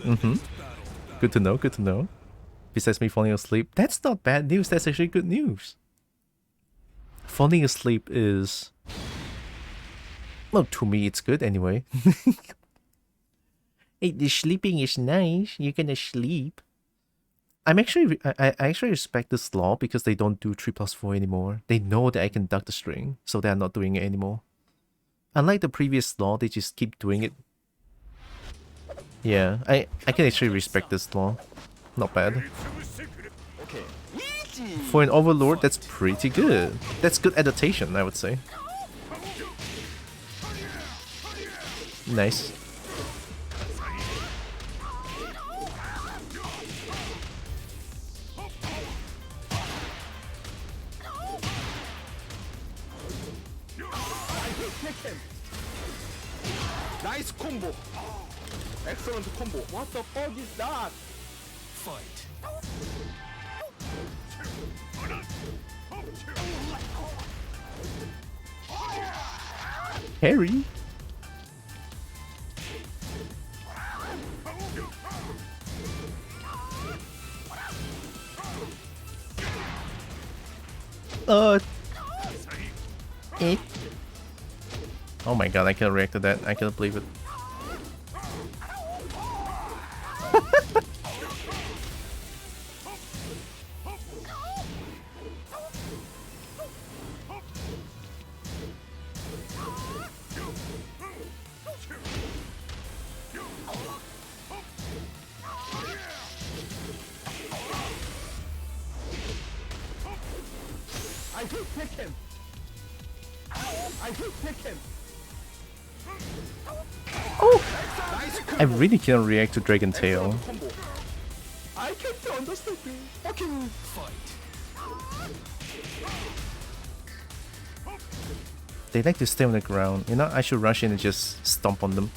Good to know, good to know. Besides me falling asleep. That's not bad news, that's actually good news. Falling asleep is... well, to me it's good anyway. Hey, the sleeping is nice. You're gonna sleep. I actually respect this law because they don't do 3+4 anymore. They know that I can duck the string, so they're not doing it anymore. Unlike the previous law, they just keep doing it. Yeah, I can actually respect this law. Not bad. Okay. Easy. For an overlord, that's pretty good. That's good adaptation, I would say. Nice. Nice combo. Excellent combo. What the fuck is that? Fight. Harry. Oh my god, I can't react to that. I can't believe it. I hit Tekken. I hit Tekken. I really can't react to Dragon Tail. Combo. I can't understand you. Fucking Fight. They like to stay on the ground. You know, I should rush in and just stomp on them.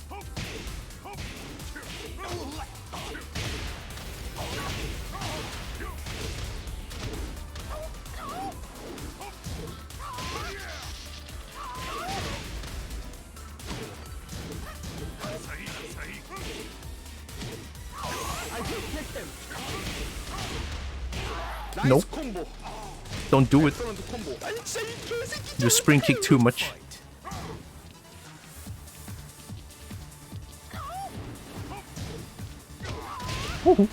nice Nope. combo. Don't do it. Excellent combo. 아니 진짜 이 개새끼. You spring kick too much. Woohoo.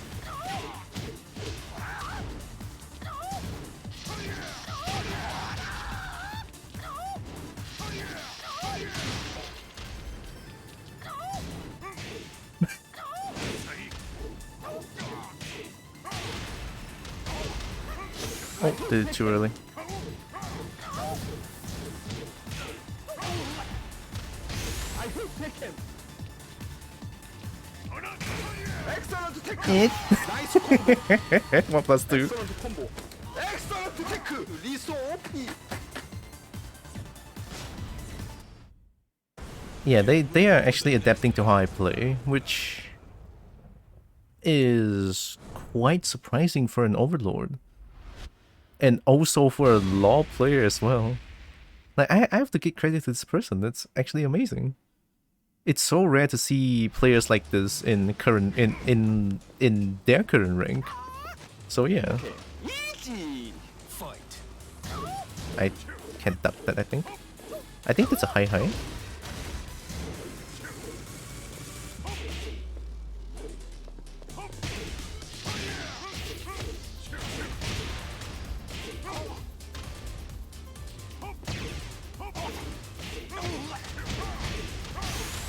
Oh, did it too early. I hit Tekken. Excellent Tekken. Nice combo. 1+2. Excellent combo. Excellent Tekken. Liso OP. Yeah, they are actually adapting to how I play, which is quite surprising for an overlord. And also for a law player as well. Like I have to give credit to this person. That's actually amazing. It's so rare to see players like this in their current rank. So yeah. Okay. Easy. Fight. I can't duck that, I think. I think that's a high.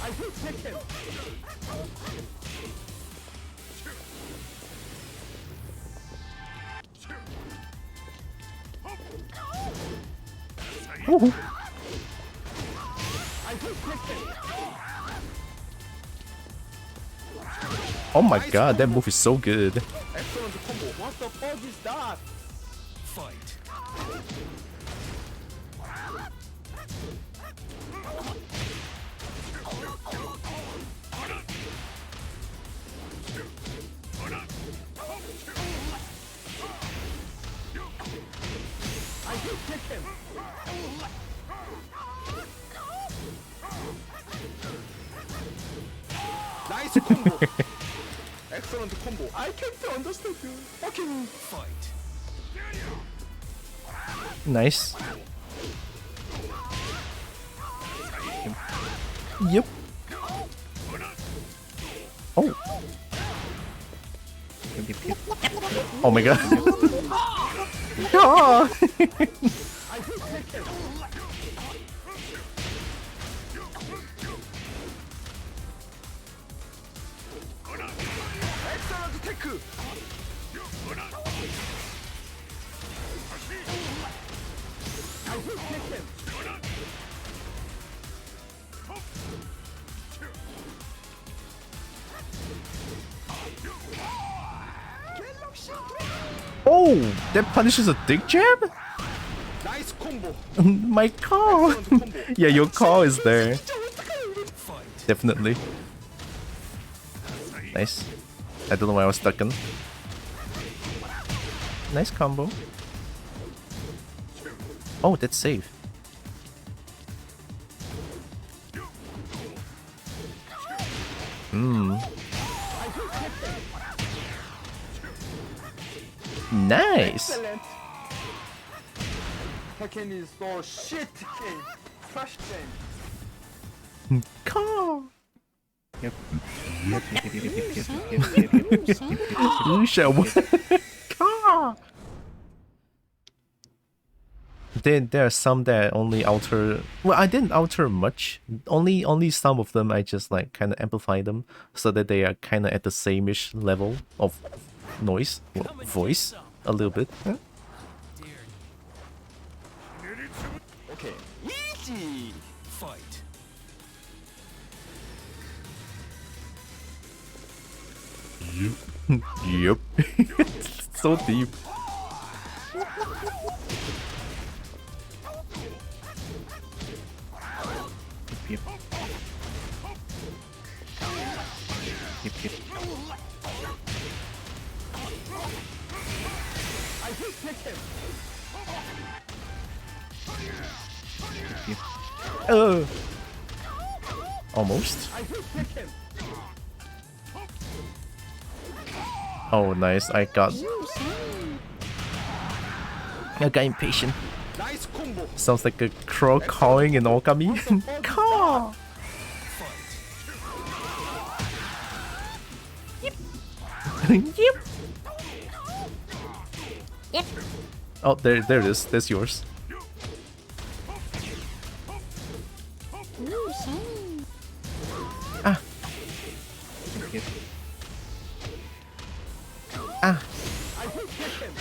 I hit Tekken. Ooh. Oh my god, that move is so good. Excellent combo. What the fuck is that? Fight. I will take him. Nice combo. Excellent combo. I can't understand you. Fucking Fight. Nice. Yep. Oh. Oh my god. Ah. I will take him. Excellent take. I will take him. Oh, that punishes a dick jab? Nice combo. My call. Excellent combo. Yeah, your call is there. Fight. Definitely. Nice. I don't know why I was stuck in. Nice combo. Oh, that's safe. Nice. Excellent. Tekken is so shit game. Trash game. Call. Call. There are some that only alter. Well, I didn't alter much. Only some of them I just like kind of amplify them so that they are kind of at the same-ish level of noise, well, voice, a little bit. Huh? Okay. Easy. Fight. Yep. So deep. I will take him. Almost. I will take him. Oh, nice. I got impatient. Nice combo. Sounds like a crow cawing in Okami. Caw! Yep. Yep. Oh, there it is. That's yours. Ooh, shiny. Ah. Ah. I will take him.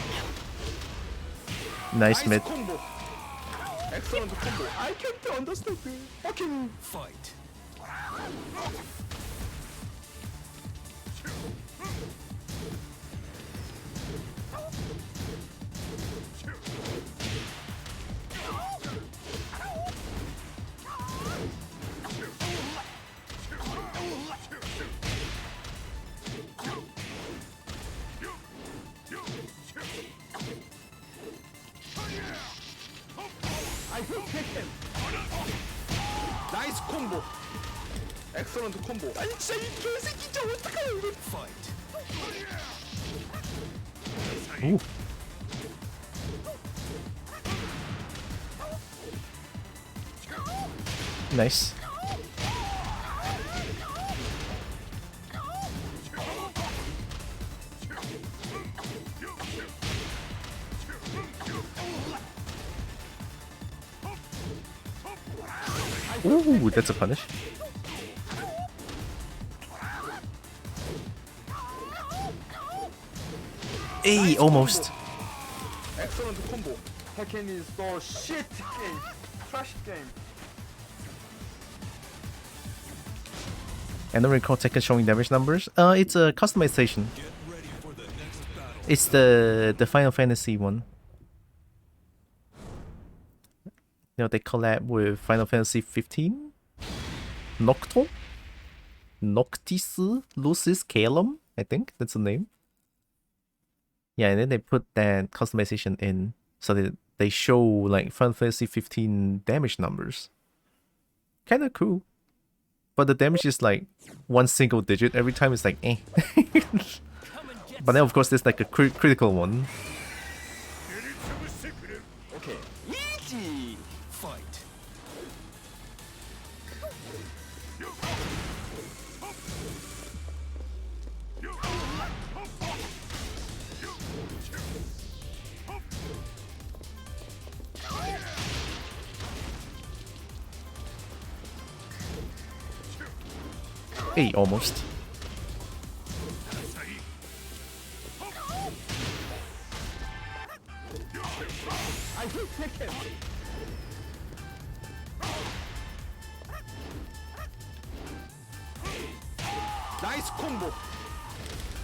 Nice mid. Combo. Excellent combo. I can't understand you. Fucking Fight. I will take him. Nice combo. Excellent combo. 아니 진짜 이 개새끼 진짜 어떡하냐 이거. Fight. Ooh. Nice. Ooh, that's a punish. Hey, almost. Excellent combo. Tekken is so shit game. trash game. I don't recall Tekken showing damage numbers. It's a customization. It's the Final Fantasy one. You know, they collab with Final Fantasy 15. Nocto? Noctis Lucis Calum, I think that's the name. Yeah, and then they put that customization in so that they show like Final Fantasy 15 damage numbers. Kinda cool. But the damage is like one single digit every time. It's like eh. But then of course there's like a critical one. Okay, easy fight. Hey, almost. I hit Tekken. Nice combo.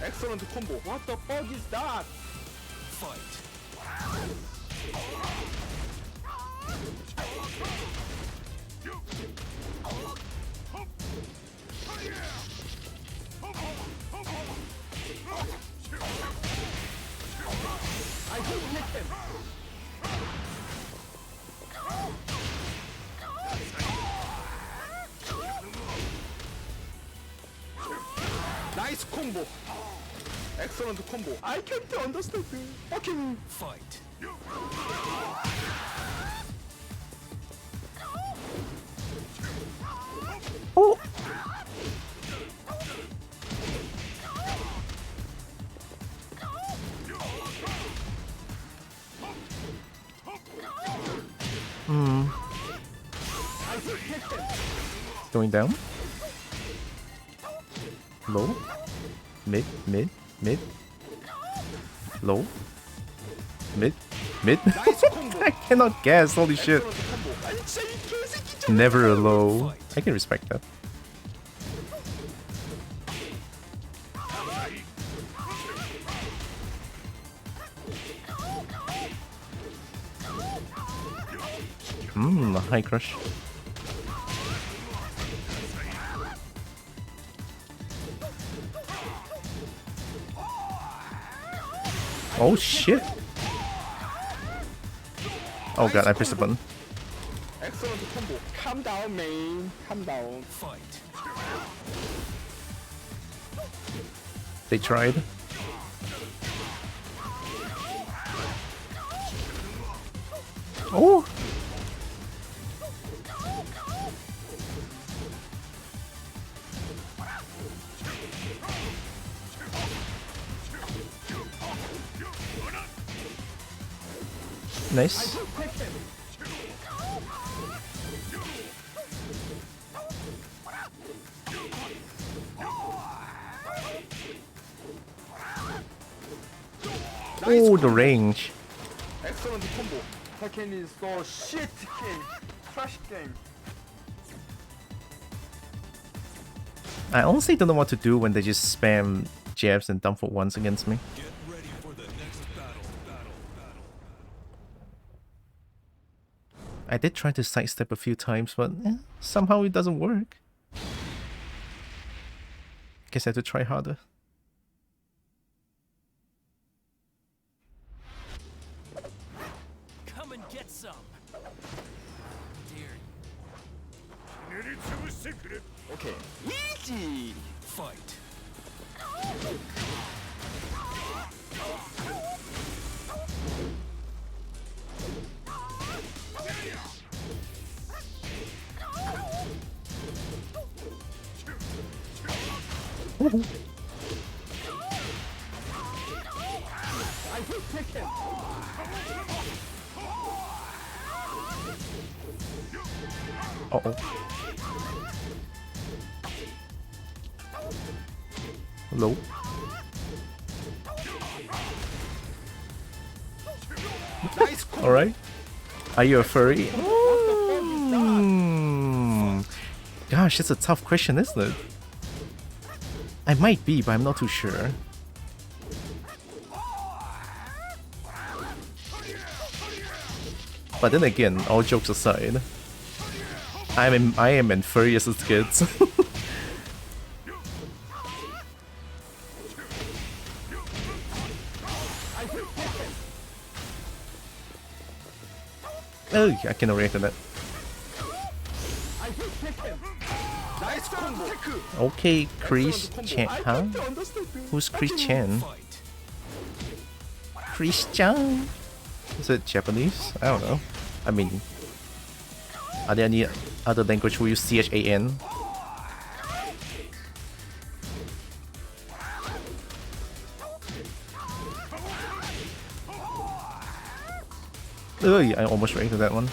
Excellent combo. What the fuck is that? Fight. I hit Tekken. Nice combo. Excellent combo. I can't understand. Fucking fight. Oh. Going down. Low. Mid. Low. Mid. I cannot guess, holy shit. Never a low. I can respect that. High crush. Oh shit! Oh god, I pressed the button. Excellent combo. Calm down, man. Calm down. Fight. They tried. Oh! Nice. Oh, the range. Excellent combo. Tekken is so shit game. Trash game. I honestly don't know what to do when they just spam jabs and dump for ones against me. Get ready for the next battle. I did try to sidestep a few times, but somehow it doesn't work. Guess I have to try harder. Come and get some. Okay. Easy fight. I hit Tekken. Uh-oh. Low. Nice. Alright. Are you a furry? Gosh, it's a tough question, isn't it? I might be, but I'm not too sure. But then again, all jokes aside, I am in furious as kids. Oh, I can react to that. Okay, Chris Chan, huh? Who's Chris Chan? Christian? Is it Japanese? I don't know. I mean, are there any other language where you CHAN? Oh, I almost reacted that one.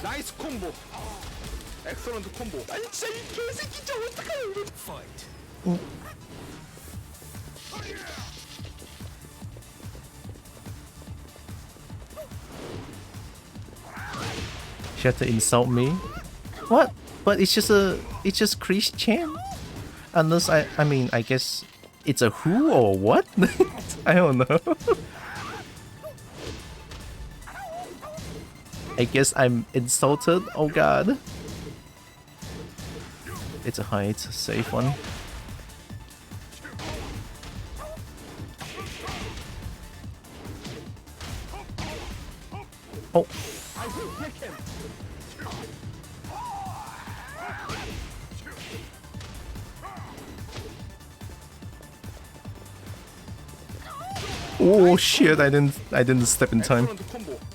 나이스 콤보. 엑셀런트 콤보. 아니 진짜 이 개새끼 진짜 어떡해. Fight. She had to insult me. What? But it's just Chris Chan. Unless I mean I guess it's a who or what? I don't know. I guess I'm insulted. Oh god. It's a high, it's a safe one. Oh. Oh shit, I didn't step in time.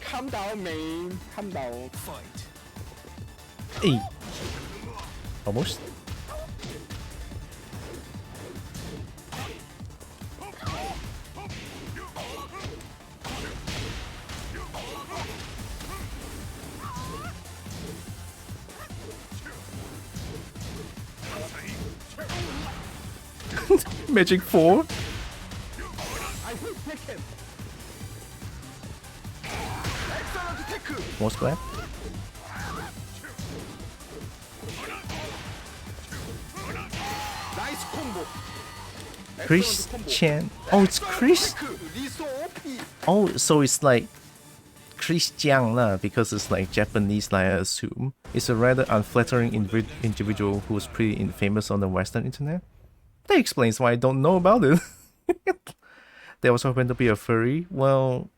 Calm down, man. Calm down. Fight. Hey. Almost. Magic 4. More square. 나이스 콤보. Chris Chan. Oh, it's Chris. 리소 OP. Oh, so it's like Chris Jiang lah, because it's like Japanese, I assume. It's a rather unflattering individual who was pretty famous on the Western internet. That explains why I don't know about it. They also happen to be a furry. Well,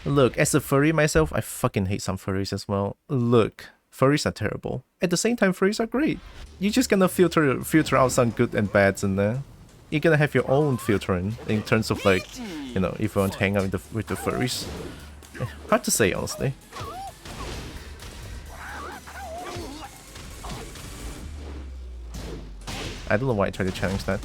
look, as a furry myself, I fucking hate some furries as well. Look, furries are terrible. At the same time, furries are great. You're just gonna filter out some good and bads in there. You're gonna have your own filtering in terms of like, you know, if you want to hang out with the furries. Hard to say, honestly. I don't know why I tried to challenge that.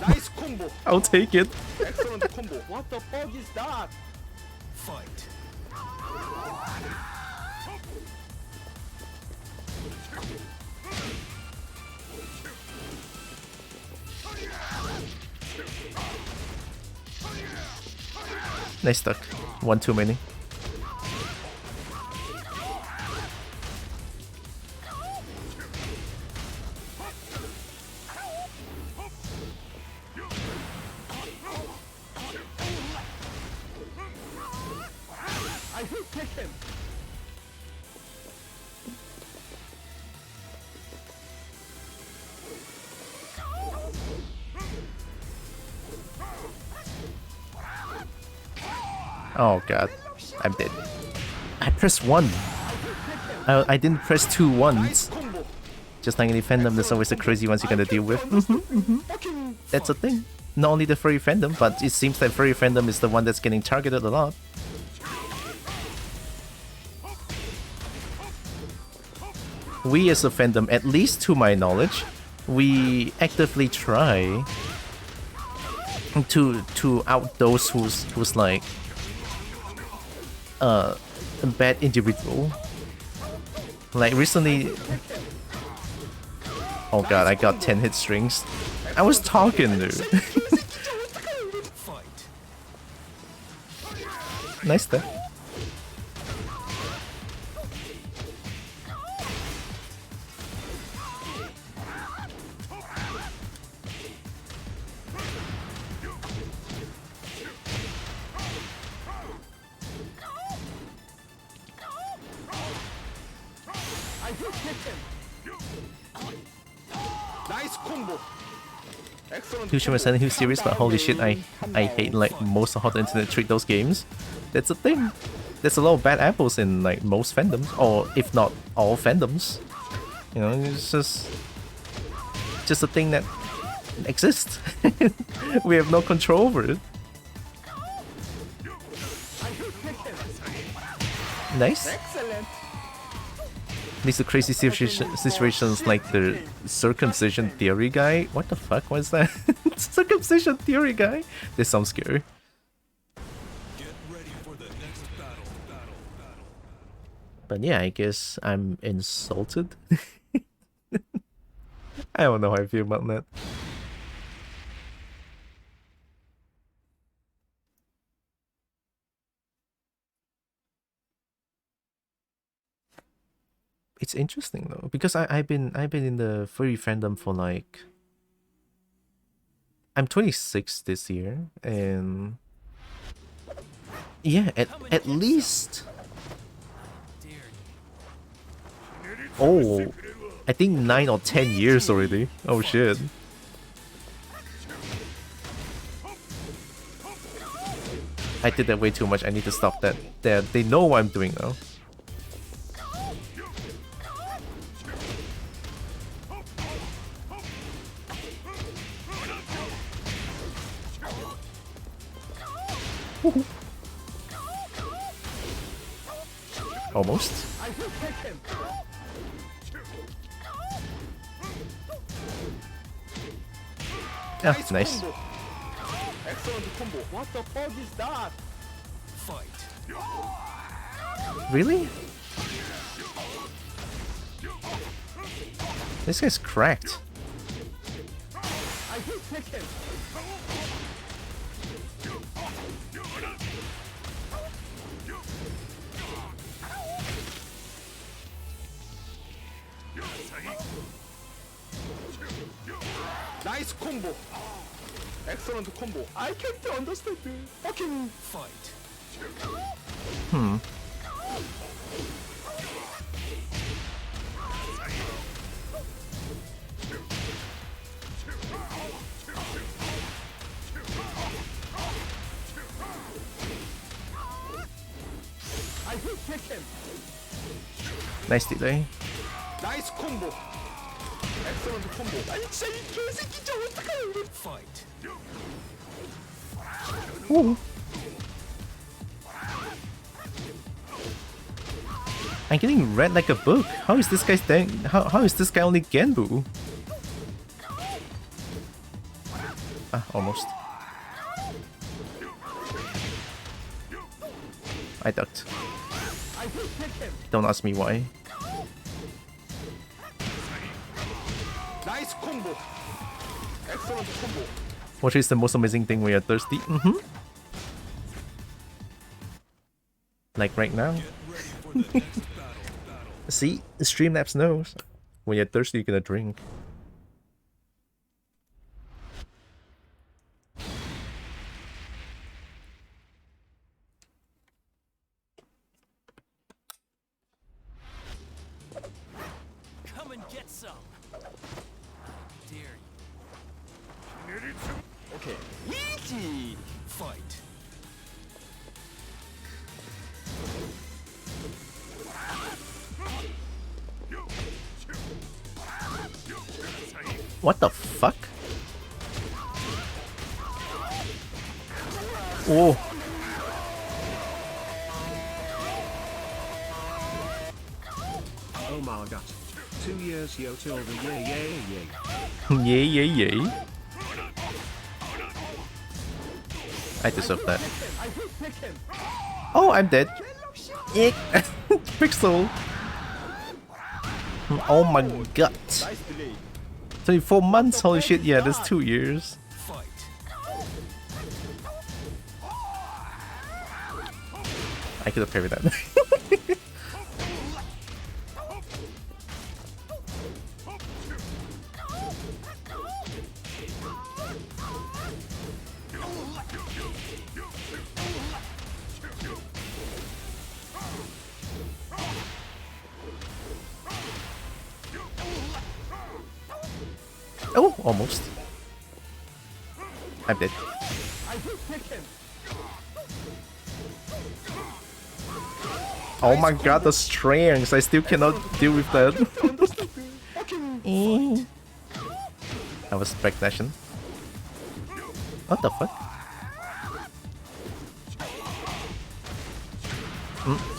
나이스 콤보. I'll take it. 엑셀런트 콤보. What the fuck is that? Fight. Nice stuck. One too many. I hate Tekken. Oh god, I'm dead. I pressed 1. I didn't press 2 once. 콤보. Just like any fandom, there's always the crazy ones you gotta deal with. Fucking That's a thing. Not only the furry fandom, but it seems that furry fandom is the one that's getting targeted a lot. We as a fandom, at least to my knowledge, we actively try to out those who's like a bad individual. Like recently, oh god, I got 10 hit strings. I was talking, dude. Nice there. Nice combo. Excellent. Future was sending him series, but holy shit, I hate like most of how the internet treat those games. That's the thing. There's a lot of bad apples in like most fandoms, or if not all fandoms. You know, it's just a thing that exists. We have no control over it. Nice. Excellent. These are crazy situations like the circumcision theory guy. What the fuck was that? Circumcision theory guy? This sounds scary. Get ready for the next battle. But yeah, I guess I'm insulted. I don't know how I feel about that. It's interesting though, because I've been in the furry fandom for like, I'm 26 this year, and yeah, at least, oh, I think 9 or 10 years already. Oh shit. I did that way too much. I need to stop that. They know what I'm doing now. Almost. Yeah, nice. Excellent combo. What the fuck is that? Fight. Really? This guy's cracked. I hate Tekken. Nice combo. Excellent combo. I can't understand the fucking Fight. I hate Tekken. Nice delay. Nice combo. Excellent combo. 아니 진짜 이 개새끼 진짜 어떡해. Fight. Ooh. I'm getting read like a book. How is this guy how is this guy only Genbu? Ah, almost. I ducked. Don't ask me why. Nice combo. Excellent combo. What is the most amazing thing when you're thirsty? Like right now. Get ready for the next battle. See, Streamlabs knows. When you're thirsty, you're gonna drink. Come and get some. Dare you. Okay. Easy. Fight. What the fuck? Oh. Oh my god. 2 years yo tilde yay yay yay. Yay, yay, yay. I deserve that. Oh, I'm dead. Eek. Pixel. Oh my god. 24 months, holy shit, yeah, that's 2 years. I could have parried that. Oh, almost. I'm dead. Oh my god, the strings! I still cannot deal with that. I was backdashing. What the fuck?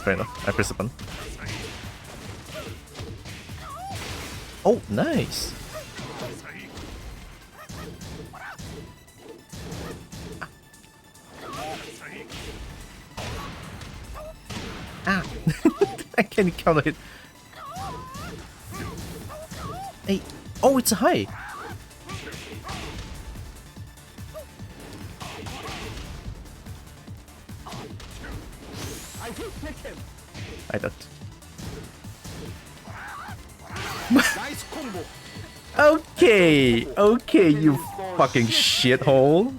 Fair enough. I press the button. Oh, nice! Ah! I can't counter it. Hey! Oh, it's a high! I don't. Nice combo. Okay! Okay, you fucking shithole!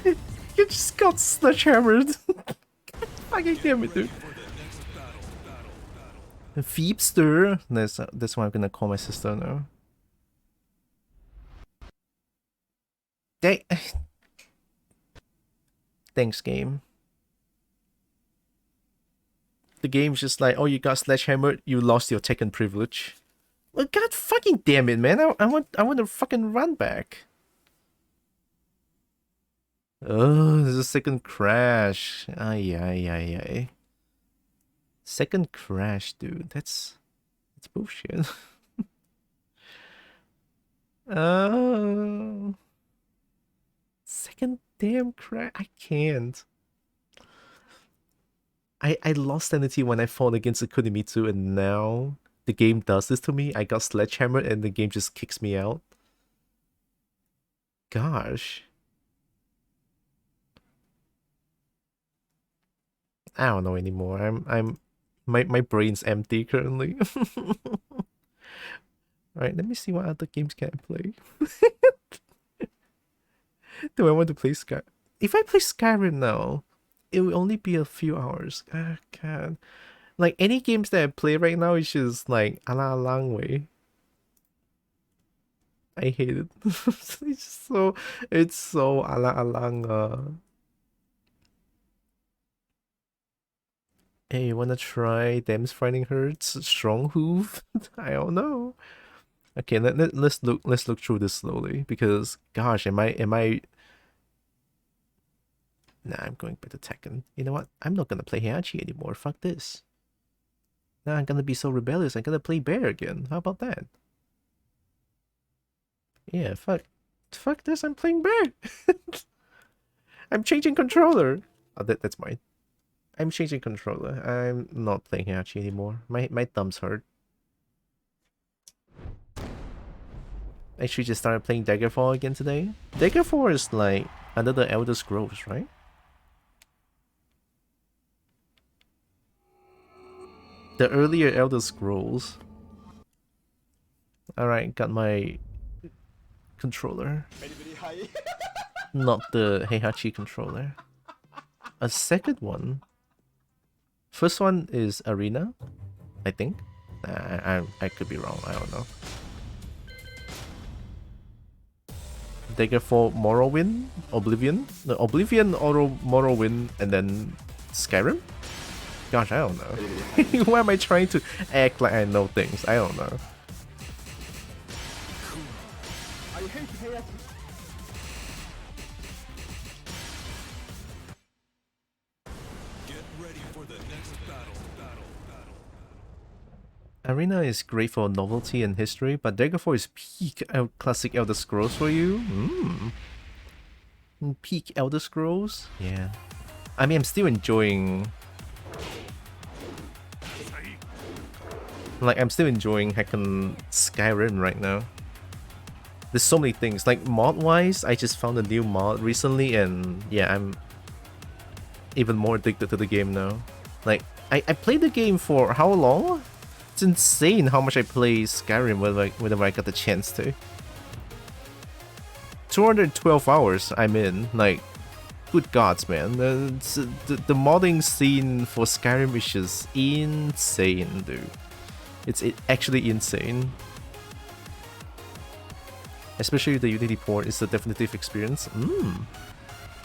You just got sledgehammered! Fucking damn it, dude. Phoebster. That's what I'm gonna call my sister now. Thanks, game. The game's just like, oh, you got sledgehammered, you lost your Tekken privilege. Well, god fucking damn it, man! I want to fucking run back. Oh, this is a second crash. Ay, ay, ay, ay. Second crash, dude. That's bullshit. Oh. Second damn crash. I can't. I lost sanity when I fought against Akunimitsu, and now the game does this to me. I got sledgehammered and the game just kicks me out. Gosh. I don't know anymore. My brain's empty currently. Alright, let me see what other games can I play. Do I want to play Sky? If I play Skyrim now, it will only be a few hours. Ah, God. Like, any games that I play right now is just like ala lang way. I hate it. It's so ala alang. Hey, you wanna try Them's Fighting Herds? Strong Hoof? I don't know. Okay, let's look through this slowly, because gosh, am I Nah, I'm going back to Tekken. You know what? I'm not gonna play Heihachi anymore. Fuck this. Now I'm gonna be so rebellious. I'm gonna play Bear again. How about that? Yeah, fuck this. I'm playing Bear. I'm changing controller. Oh, that's mine. I'm changing controller. I'm not playing Heihachi anymore. My thumbs hurt. I should just start playing Daggerfall again today. Daggerfall is like under the Elder Scrolls, right? The earlier Elder Scrolls. Alright, got my controller. Very high. Not the Heihachi controller. A second one. First one is Arena, I think. I could be wrong, I don't know. Daggerfall, Morrowind, Oblivion? No, Oblivion, Morrowind, and then Skyrim? Gosh, I don't know. Why am I trying to act like I know things? I don't know. I hate Heihachi. Get ready for the next battle. Arena is great for novelty and history, but Daggerfall is peak classic Elder Scrolls for you? Peak Elder Scrolls? Yeah. I mean, I'm still enjoying... Like, I'm still enjoying heckin' Skyrim right now. There's so many things. Like, mod-wise, I just found a new mod recently, and yeah, I'm even more addicted to the game now. Like, I played the game for how long? It's insane how much I play Skyrim whenever I got the chance to. 212 hours I'm in. Like, good gods, man. The modding scene for Skyrim is just insane, dude. It's actually insane. Especially the Unity port is a definitive experience.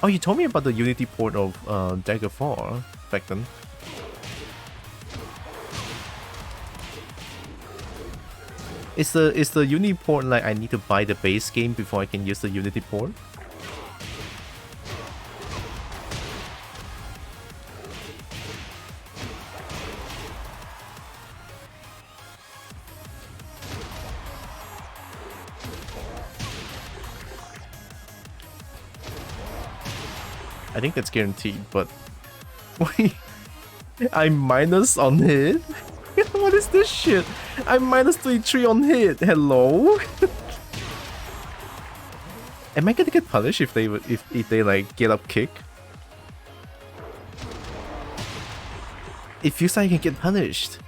Oh, you told me about the Unity port of Daggerfall back then. Is the Unity port like I need to buy the base game before I can use the Unity port? I think that's guaranteed, but wait, I'm minus on hit? What is this shit? I'm minus 33 on hit. Hello? Am I gonna get punished if they like get up kick? It feels like I can get punished.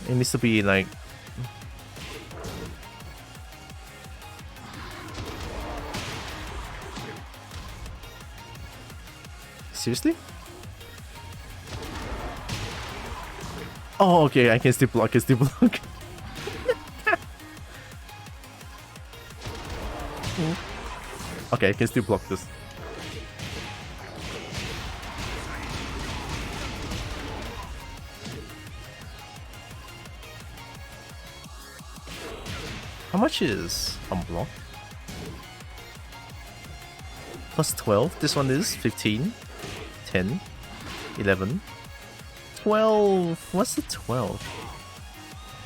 It needs to be like... Seriously? Oh, okay, I can still block, Okay, I can still block this. How much is unblock? Plus 12. This one is 15, 10, 11, 12. What's the 12?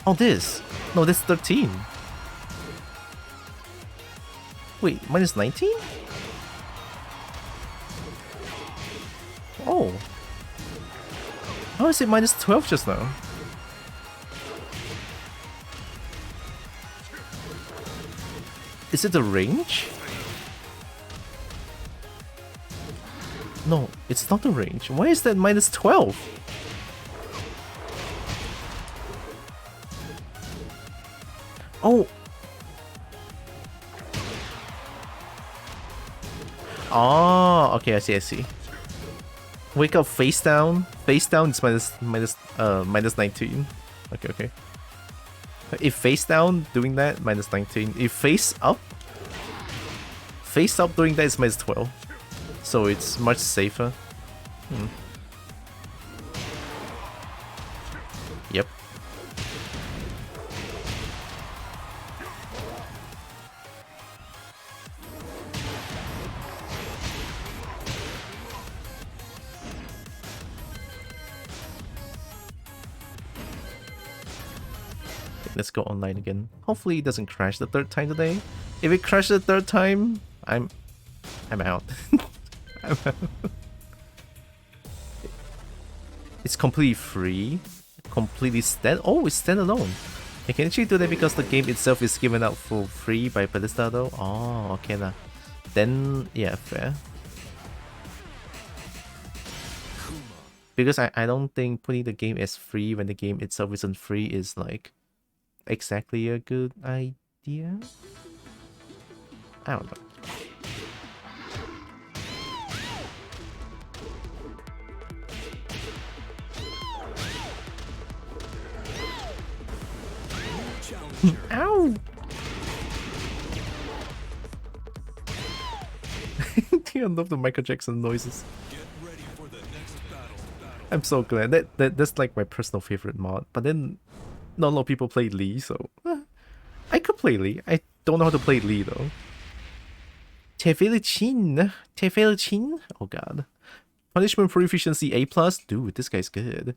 Oh, this. No, that's 13. Wait, minus 19? Oh. How is it minus 12 just now? Is it the range? No, it's not the range. Why is that minus 12? Oh. Oh, okay, I see. Wake up face down. Face down is minus 19. Okay. If face down doing that, minus 19. If face up doing that is minus 12. So it's much safer. Yep. Let's go online again. Hopefully it doesn't crash the third time today. If it crashes the third time, I'm out. I'm out. It's completely free. Completely it's standalone. I can actually do that because the game itself is given out for free by Bethesda though. Oh, okay lah. Then yeah, fair. Because I don't think putting the game as free when the game itself isn't free is like exactly a good idea. I don't know. Ow! I love the Michael Jackson noises. Get ready for the next battle. I'm so glad that's like my personal favorite mod. But then, not a lot of people play Lee, so I could play Lee. I don't know how to play Lee though. Tefelichin. Oh god. Punishment for efficiency A+. Dude, this guy's good.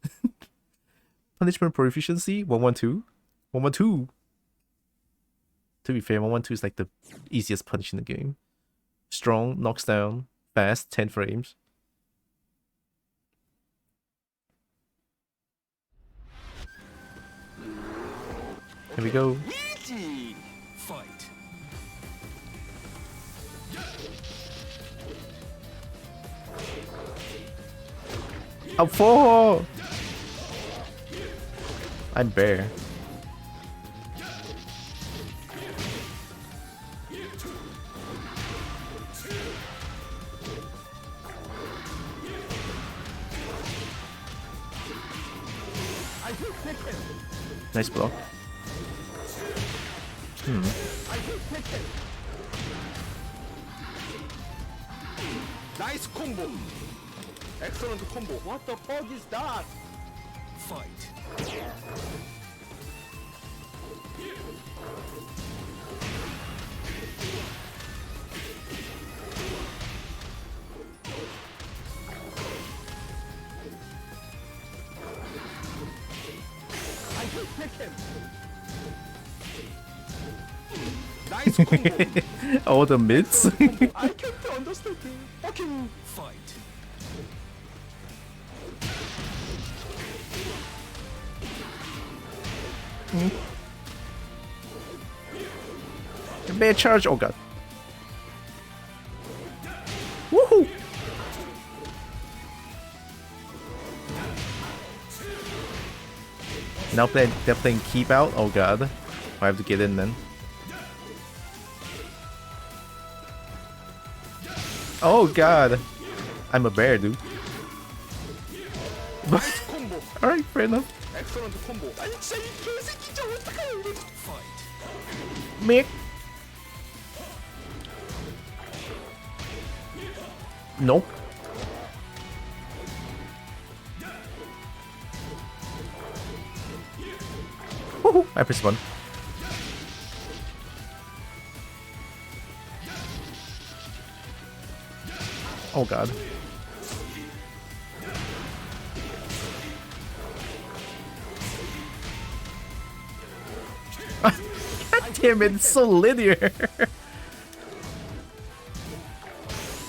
Punishment for efficiency 112. 112. To be fair, 112 is like the easiest punch in the game. Strong, knocks down, fast, 10 frames. Here we go. Fight. Up 4! I'm Bear. Nice block. Nice combo. Excellent combo. What the fuck is that? Fight. I can pick him. Nice combo. All the mids. I can't understand him. Fucking Fight. Bear charge. Oh god. Woohoo! Now they're playing keep out. Oh god. I have to get in then. Oh god. I'm a bear, dude. combo. Alright, fair enough. Excellent combo. 아니 진짜 이 개새끼 진짜 어떡해 이거. Fight. Mick. Nope. Woohoo! I pressed one. Oh god. God damn it, it's so linear.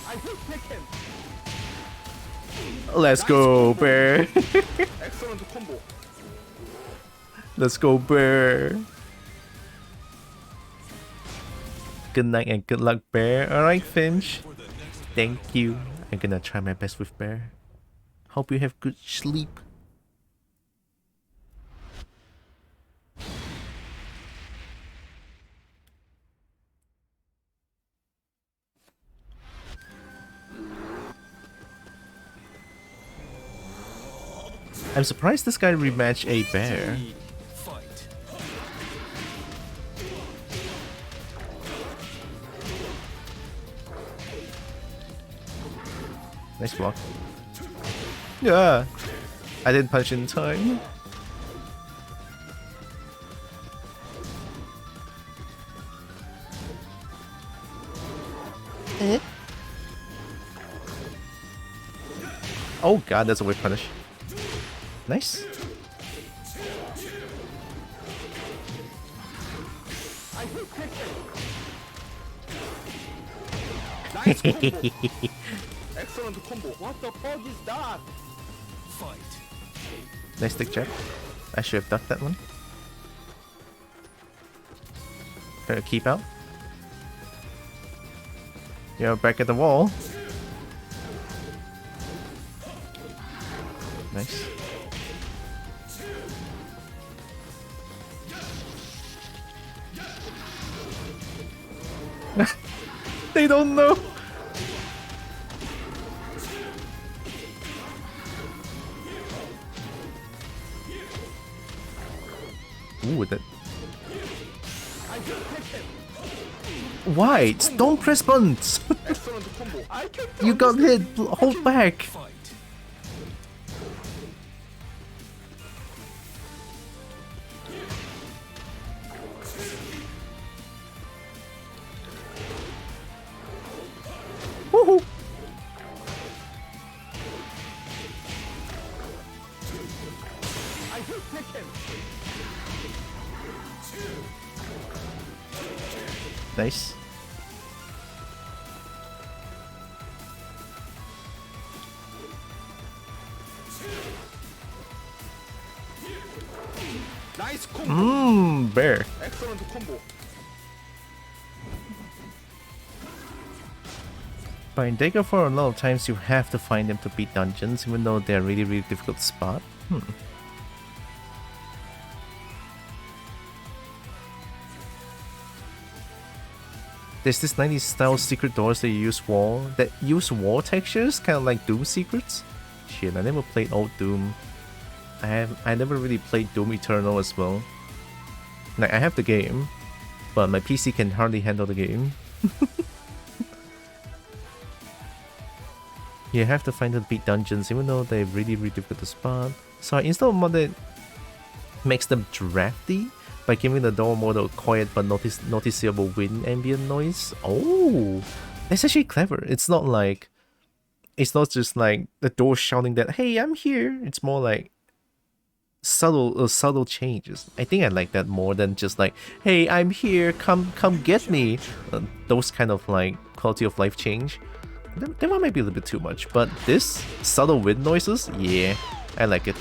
I can pick him. Let's go, bear. Excellent combo. Let's go, bear. Good night and good luck, bear. Alright, Finch. Thank you. I'm gonna try my best with bear. Hope you have good sleep. I'm surprised this guy rematched a bear. Fight. Nice block. Yeah, I didn't punch in time. Oh god, that's a weird punish. Nice. I can pick him. Nice combo. Excellent combo. What the fuck is that? Fight. Nice stick check. I should have ducked that one. Try to keep out. You're back at the wall. Nice. They don't know. Ooh, that. I can pick him. White, don't press buttons. Excellent combo. I can You got hit. Hold back. Fight. Nice. Nice combo. Bear. Excellent combo. But in Dagger for a lot of times you have to find them to beat dungeons, even though they're really difficult to spot. There's this 90s style secret doors that use wall textures, kind of like Doom secrets. Shit, I never played old Doom. I never really played Doom Eternal as well. Like I have the game, but my PC can hardly handle the game. You have to find the beat dungeons, even though they're really difficult to spot. So I installed a mod that makes them drafty by giving the door mode a quiet but noticeable wind ambient noise. Oh, that's actually clever. It's not just like the door shouting that, hey, I'm here. It's more like subtle changes. I think I like that more than just like, hey, I'm here, come get me. Those kind of like quality of life change. That one might be a little bit too much, but this subtle wind noises, yeah, I like it.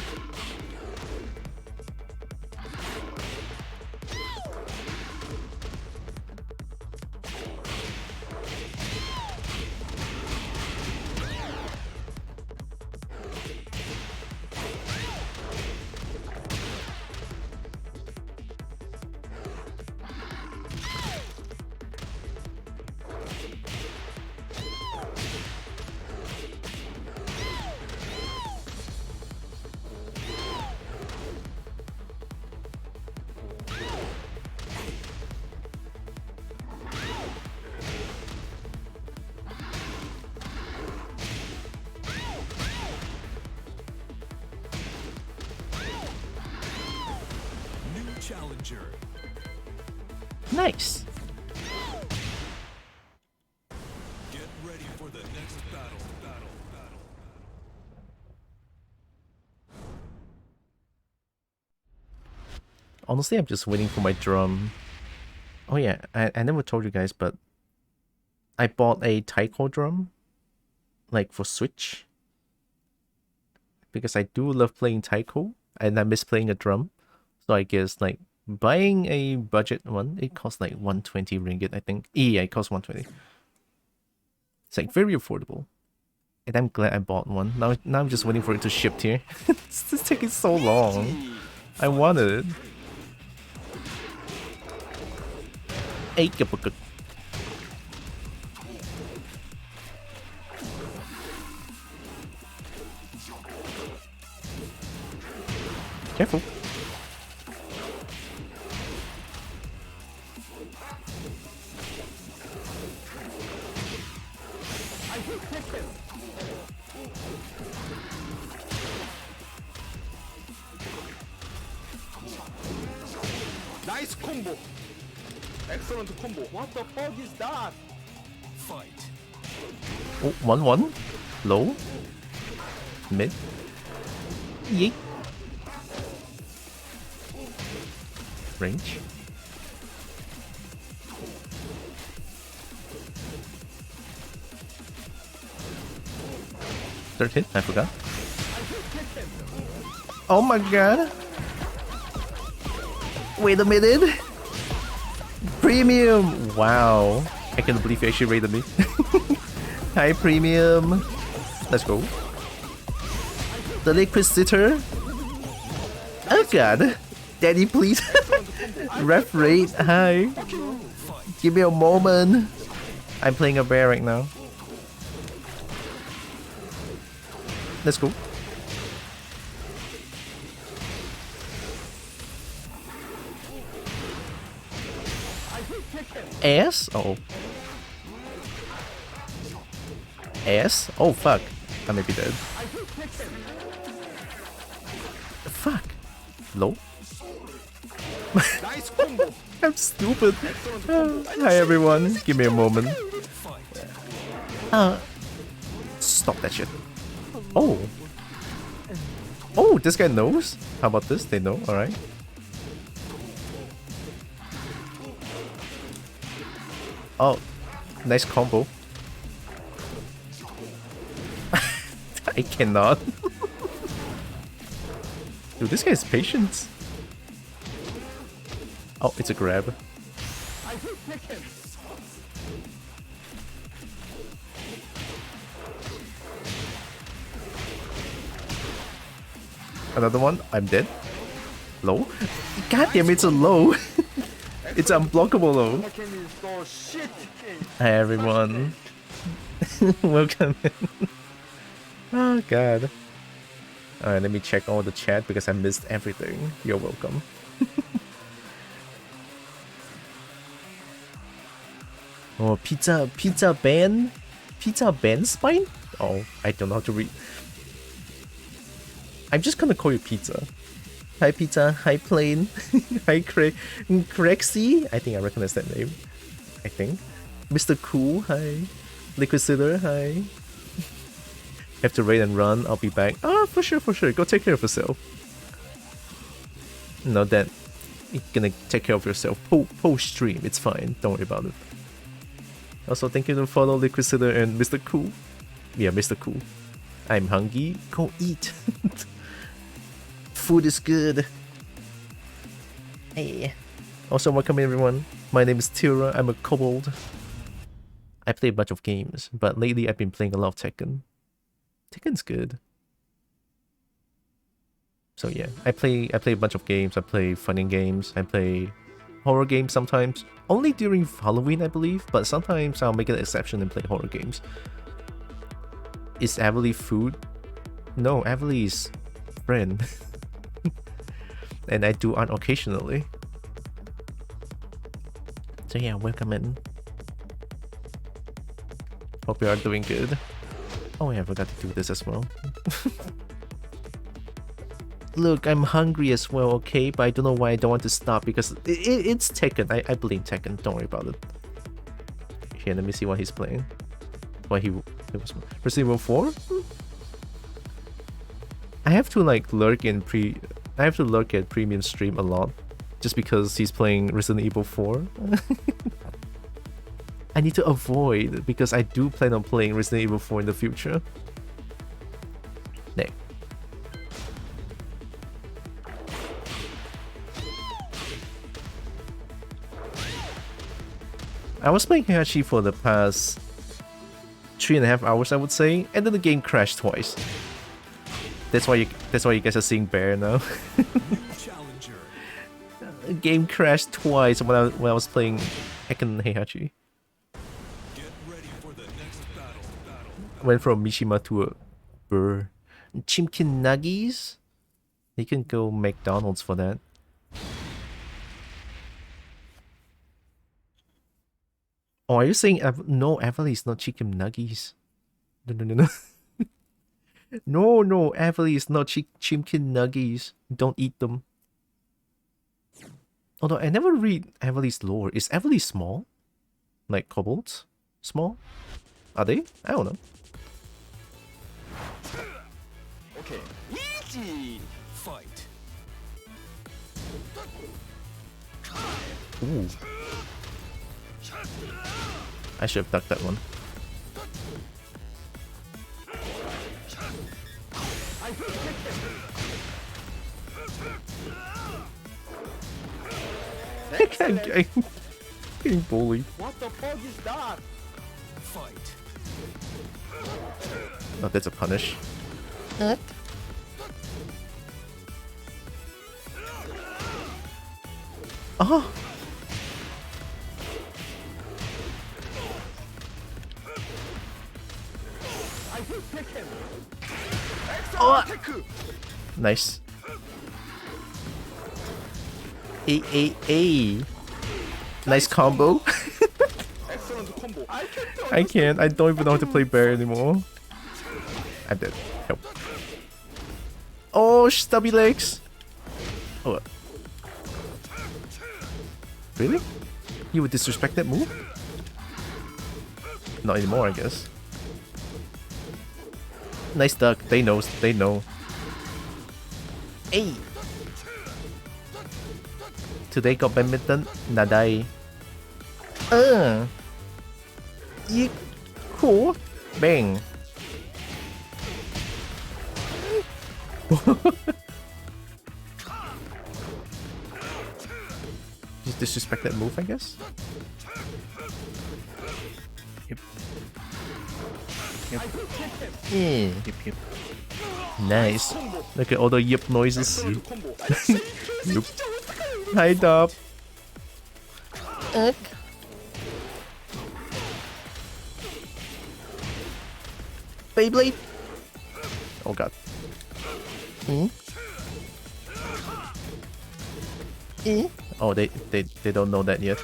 Challenger. Nice. Get ready for the next battle. Honestly, I'm just waiting for my drum. Oh yeah, I never told you guys, but I bought a taiko drum, like for Switch, because I do love playing taiko and I miss playing a drum. So I guess like buying a budget one, it costs like 120 ringgit, I think. Yeah, it costs 120. It's like very affordable. And I'm glad I bought one. Now I'm just waiting for it to ship here. It's taking so long. I wanted it. Hey, careful. Nice combo. Excellent combo. What the fuck is that? Fight. Oh, 1-1. Low. Mid. Yeet. Range. Third hit, I forgot. Oh my god. Wait a minute. Premium. Wow. I can't believe you actually raided me. Hi, Premium. Let's go. The Liquid Sitter. Oh god. Daddy, please. Ref raid. Hi. Give me a moment. I'm playing a bear right now. Let's go. S? Oh. S? Oh fuck. I may be dead. Fuck. Low? Nice combo. I'm stupid. Hi everyone. Give me a moment. Stop that shit. Oh. Oh, this guy knows? How about this? They know, alright. Oh, nice combo. I cannot. Dude, this guy's patient. Oh, it's a grab. I hit Tekken. Another one. I'm dead. Low. God damn, it's a low. It's unblockable low. Tekken is so shit. Hi everyone. Welcome in. Oh god. Alright, let me check all the chat because I missed everything. You're welcome. Oh, pizza ban spine? Oh, I don't know how to read. I'm just gonna call you Pizza. Hi Pizza, hi Plane, hi Crexy. I think I recognize that name. I think. Mr. Cool, hi. Liquidsitter, hi. Have to raid and run, I'll be back. Oh, for sure, for sure. Go take care of yourself. No, that you're gonna take care of yourself. Post stream, it's fine. Don't worry about it. Also, thank you to follow Liquidsitter and Mr. Cool. Yeah, Mr. Cool. I'm hungry. Go eat. Food is good. Hey. Also, welcome everyone. My name is Tira. I'm a kobold. I play a bunch of games, but lately I've been playing a lot of Tekken. Tekken's good. So yeah, I play a bunch of games. I play fighting games. I play horror games sometimes. Only during Halloween, I believe, but sometimes I'll make an exception and play horror games. Is Avery food? No, Avery is friend. And I do art occasionally. So yeah, welcome in. Hope you are doing good. Oh yeah, I forgot to do this as well. Look, I'm hungry as well, okay? But I don't know why I don't want to stop because it's Tekken. I blame Tekken. Don't worry about it. Here, let me see what he's playing. What it was Resident Evil 4? I have to like lurk at premium stream a lot just because he's playing Resident Evil 4. I need to avoid because I do plan on playing Resident Evil 4 in the future. There. I was playing Heihachi for the past 3.5 hours, I would say, and then the game crashed twice. That's why you guys are seeing Bear now. Challenger. The game crashed twice when I was playing Tekken Heihachi. Get ready for the next battle. Went from Mishima to a Burr. Chimkin Nuggies? You can go McDonald's for that. Oh, are you saying no, Everly is not chicken nuggies? No. No, Everly is not chimkin nuggies. Don't eat them. Although I never read Everly's lore. Is Everly small? Like kobolds? Small? Are they? I don't know. Okay. Easy. Fight. Ooh. I should have ducked that one. I'm getting bullied. What the fuck is that? Fight. Oh, that's a punish. Oh! Oh! Nice. A. Nice combo. Excellent combo. I can't. I don't even know how to play Bear anymore. I'm dead. Help. Oh, stubby legs. Oh. Really? You would disrespect that move? Not anymore, I guess. Nice duck. They know. They know. Hey. Today got badminton. Nadai. Yeet. Cool. Bang. Just disrespect that move, I guess? Yep. Yep. Nice. Look at all the yip noises. Yep. Hi, Dub. Beyblade. Oh god. Oh, they don't know that yet.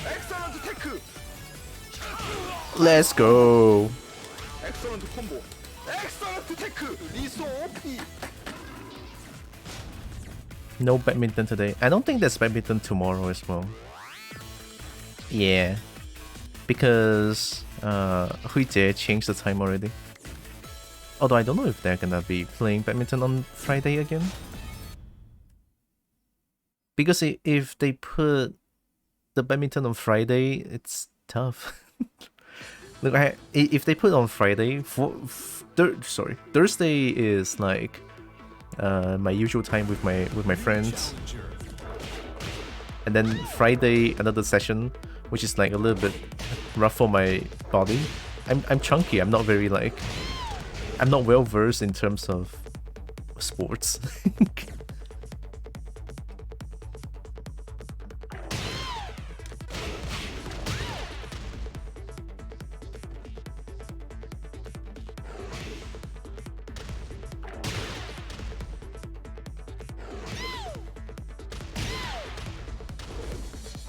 Excellent tech. Let's go. Excellent combo. Excellent tech. Liso OP. No badminton today. I don't think there's badminton tomorrow as well. Yeah. Because Huijie changed the time already. Although I don't know if they're gonna be playing badminton on Friday again. Because if they put the badminton on Friday, it's tough. Look, if they put it on Friday, Thursday is like my usual time with my friends, and then Friday another session, which is like a little bit rough for my body. I'm chunky. I'm not very like, I'm not well versed in terms of sports.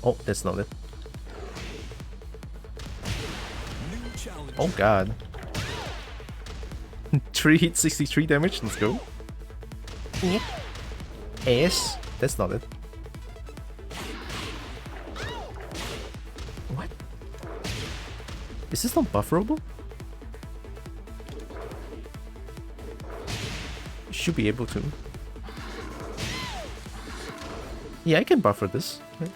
Oh, that's not it. Oh god. 3 hits, 63 damage, let's go. Ace, that's not it. What? Is this not bufferable? Should be able to. Yeah, I can buffer this. Right?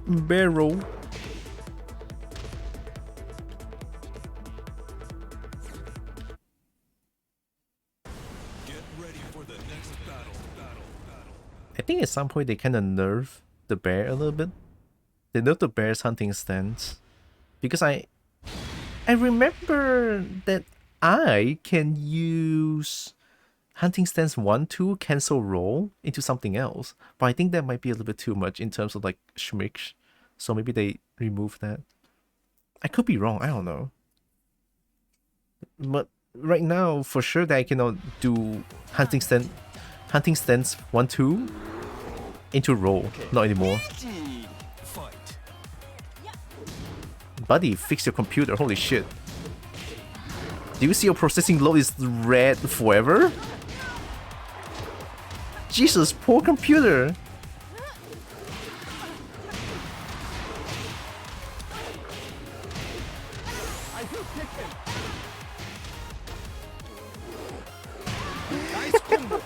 Barrel. Get ready for the next battle. I think at some point they kind of nerf the bear a little bit. They nerf the bear's hunting stance. Because I remember that I can use hunting stance 1-2 cancel roll into something else. But I think that might be a little bit too much in terms of like schmicks. So maybe they remove that. I could be wrong, I don't know. But right now, for sure that I cannot do hunting stance 1-2 into roll. Not anymore. Fight. Buddy, fix your computer, holy shit. Do you see your processing load is red forever? Jesus, poor computer. Nice combo.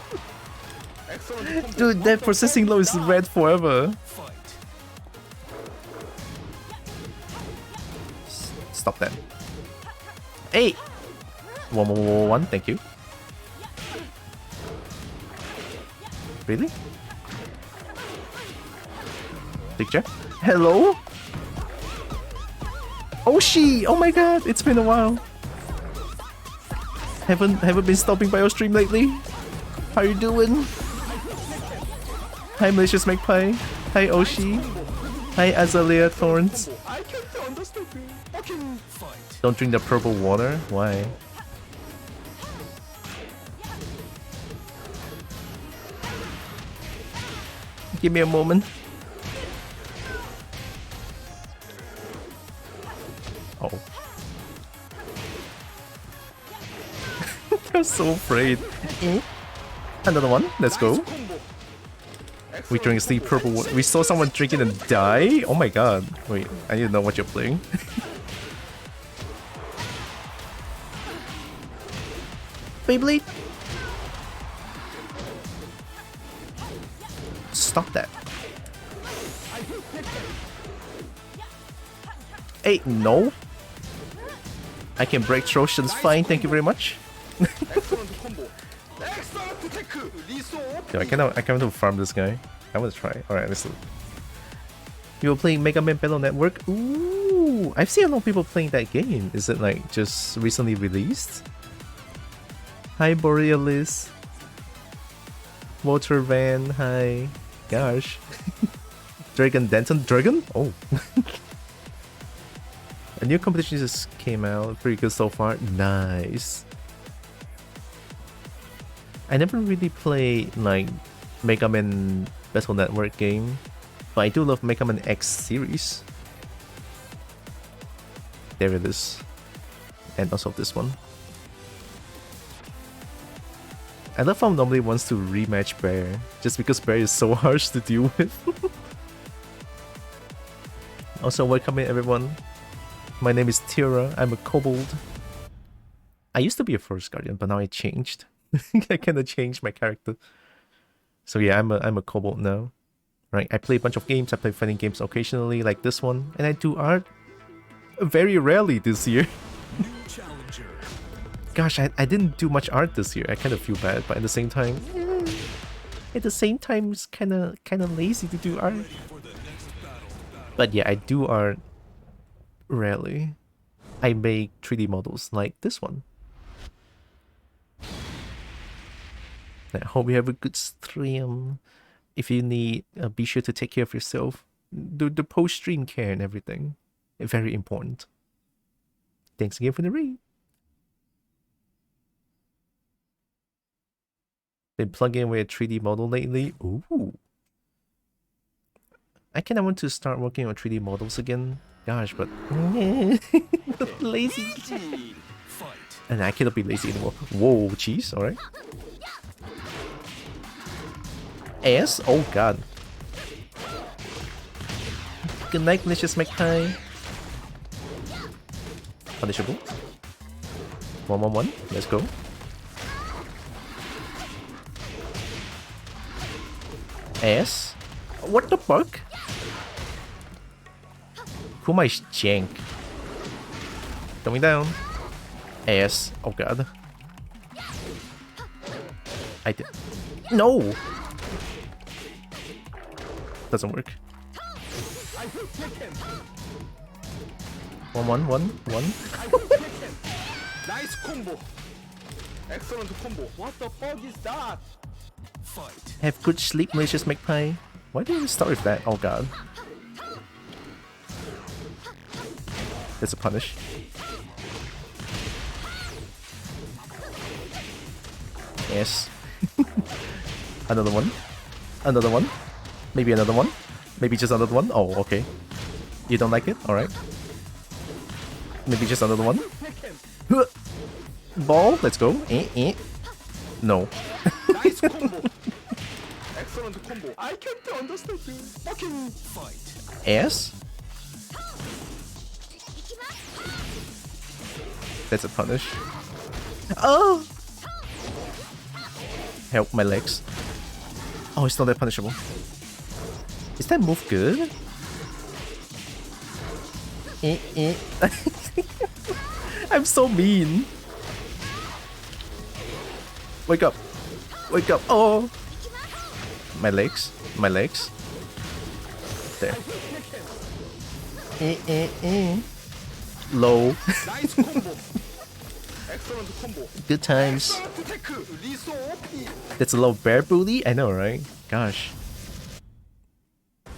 Excellent combo. Dude, that processing load is red forever. Fight. Stop that. Hey! 1, thank you. Really? Picture? Hello? Oh she! Oh my god, it's been a while. Haven't been stopping by your stream lately. How you doing? Hi Malicious Magpie. Hi Oshi. Hi Azalea Thorns. I can't understand you. Fucking Don't drink the purple water. Why? Give me a moment. Oh. I'm so afraid. Another one. Let's go. We drink the purple water. We saw someone drinking and die? Oh my god. Wait, I need to know what you're playing. Beyblade? Stop that. Hey, no. I can break Trojan's fine, thank you very much. Yo, I cannot farm this guy. I want to try. Alright, let's look. You were playing Mega Man Battle Network? Ooh, I've seen a lot of people playing that game. Is it like just recently released? Hi Borealis. Water Van, hi. Gosh. Dragon Denton? Dragon? Oh. A new competition just came out. Pretty good so far. Nice. I never really played like Mega Man Battle Network game, but I do love Mega Man X series. There it is. And also this one. I love how nobody wants to rematch Bear, just because Bear is so harsh to deal with. Also, welcome in everyone. My name is Tira, I'm a kobold. I used to be a Forest Guardian, but now I changed. I kinda changed my character. So yeah, I'm a kobold now. Right, I play a bunch of games, I play fighting games occasionally, like this one, and I do art very rarely this year. Gosh, I didn't do much art this year. I kind of feel bad, but at the same time, it's kind of lazy to do art. But yeah, I do art rarely. I make 3D models like this one. I hope you have a good stream. If you need, be sure to take care of yourself. The post-stream care and everything. Very important. Thanks again for the read. Been plugging away a 3D model lately. Ooh. I kinda want to start working on 3D models again. Gosh, but lazy. And I cannot be lazy anymore. Whoa, cheese, alright. S? Oh god. Good night, Malicious Magpie. Punishable. 1-1-1. Let's go. S? What the fuck? Kuma is jank. Coming down. S. Oh god. I did. No! Doesn't work. 1-1-1-1. nice combo. Excellent combo. What the fuck is that? Have good sleep, Malicious Magpie. Why did we start with that? Oh god. That's a punish. Yes. Another one. Another one. Maybe another one. Maybe just another one. Oh, okay. You don't like it? Alright. Maybe just another one. Ball. Let's go. No. nice combo. Excellent combo. I can't understand you. Fucking fight. S? That's a punish. Oh! Help my legs. Oh, it's not that punishable. Is that move good? I'm so mean. Wake up. Wake up. Oh! My legs. My legs. There. Low. Nice combo. Excellent combo. Good times. Excellent tech. Liso OP. That's a little bear booty. I know, right? Gosh.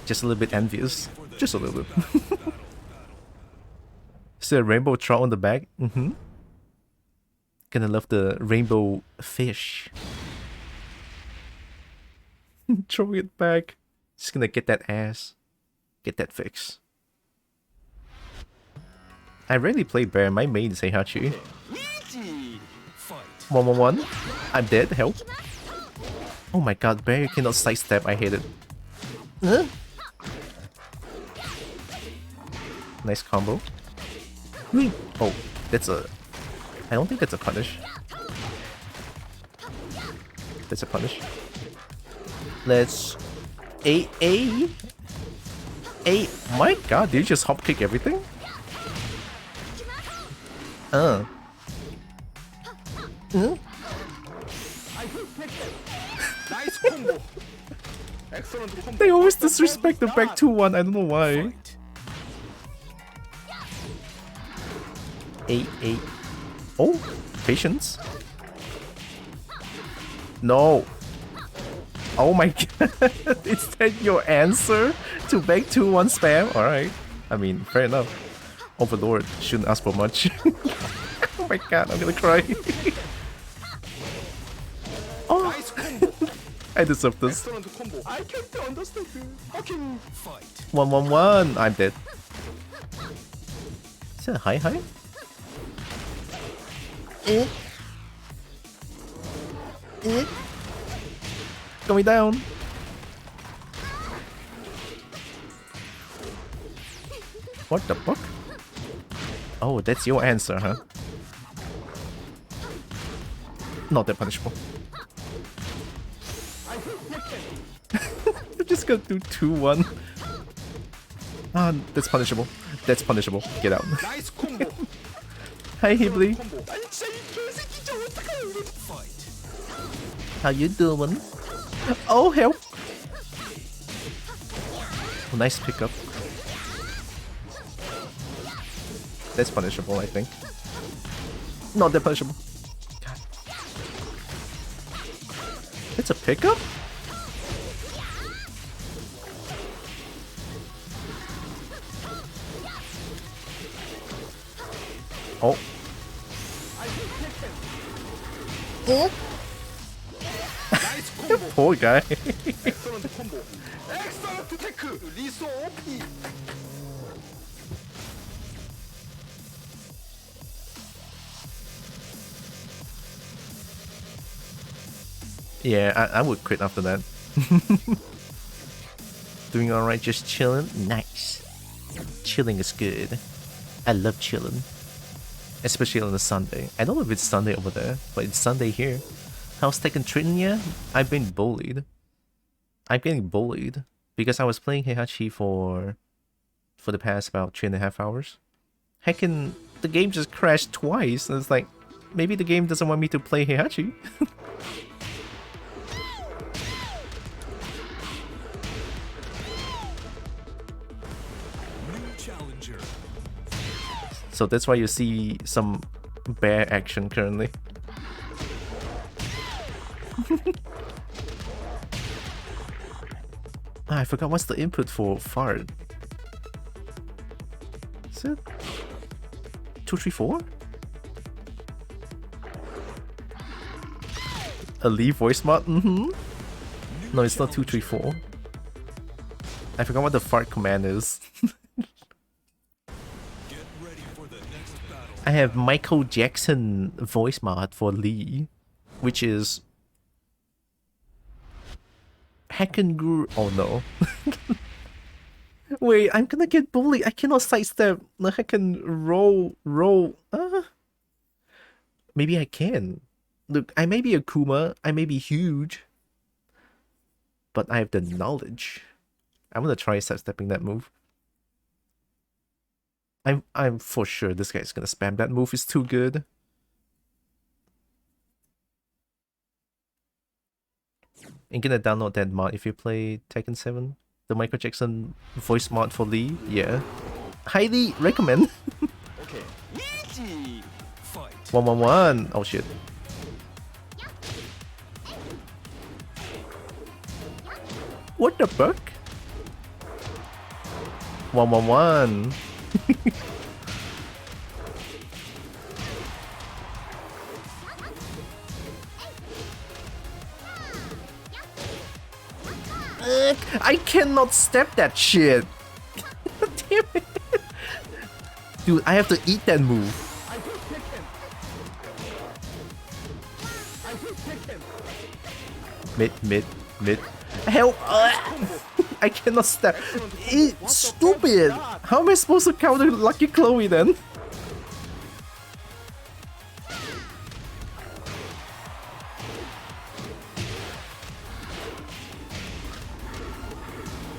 Just a little bit envious. Just a little bit. Is there a rainbow trout on the back? Mm-hmm. Gonna love the rainbow fish. Throw it back. Just gonna get that ass. Get that fix. I rarely play bear. My main is Heihachi. Easy. 1-1-1. I'm dead. Help. Oh my god, bear cannot sidestep. I hate it. Huh? Nice combo. Oh, that's a... I don't think that's a punish. That's a punish. Let's... A... My god, did you just hop kick everything? Nice combo. Excellent combo. They always disrespect the back 2-1, I don't know why. 8. Oh, patience. No. Oh my god. Is that your answer to back 2-1 spam? Alright. I mean, fair enough. Overlord shouldn't ask for much. Oh my god, I'm gonna cry. Oh, Nice combo. I deserve this. Excellent combo. I can't understand. Fucking fight. 1-1-1. I'm dead. Is that a high? Going down. What the fuck? Oh, that's your answer, huh? Not that punishable. I'm just gonna do 2-1. Ah, that's punishable. That's punishable. Get out. Nice combo. Hi, Hibli. combo. 아니 진짜 이 개새끼 진짜 어떡해 이거. Fight. How you doing? Oh, help! Oh, nice pickup. That's punishable, I think. Not that punishable. God. It's a pickup? Oh. Nice combo. Poor guy. Excellent combo. Excellent tech. Liso OP. Yeah, I would quit after that. Doing alright, just chilling? Nice. Chilling is good. I love chilling. Especially on a Sunday. I don't know if it's Sunday over there, but it's Sunday here. How's Tekken treating you? I've been bullied. I'm getting bullied. Because I was playing Heihachi for the past about 3.5 hours. Heckin', the game just crashed twice, and it's like, maybe the game doesn't want me to play Heihachi. Challenger. So that's why you see some bear action currently. I forgot what's the input for fart. Is it 234? A Lee voice mod? Mm-hmm. No, it's not 234. I forgot what the fart command is. Get ready for the next battle. I have Michael Jackson voice mod for Lee, which is Hackenguru. Oh no. Wait, I'm gonna get bullied. I cannot sidestep. I can roll. Maybe I can. Look, I may be a Kuma, I may be huge, but I have the knowledge. I'm gonna try sidestepping that move. I'm for sure this guy's gonna spam that move. Is too good. I'm gonna download that mod if you play Tekken 7. The Michael Jackson voice mod for Lee. Yeah. Highly recommend. Okay. Easy. Fight. 1-1-1. Oh shit. What the fuck? 1-1-1. I cannot step that shit. Damn it. Dude, I have to eat that move. Mid. Help! I cannot step. It's stupid. How am I supposed to counter Lucky Chloe then?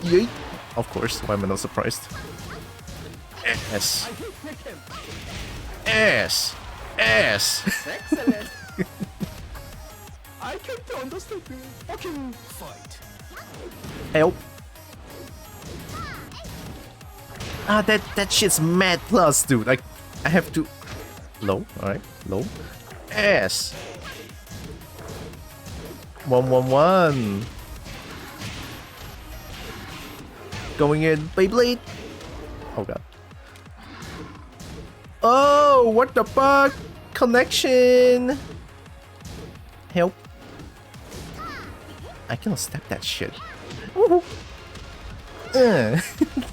Yeet. Of course, why am I not surprised? S. Excellent. I can't understand you. Fucking Fight. Help. Ah, that shit's mad plus, dude. I have to... Low, alright, low. S. 1-1-1. Going in, Beyblade. Oh god. Oh, what the fuck? Connection. Help. I cannot step that shit. Woohoo.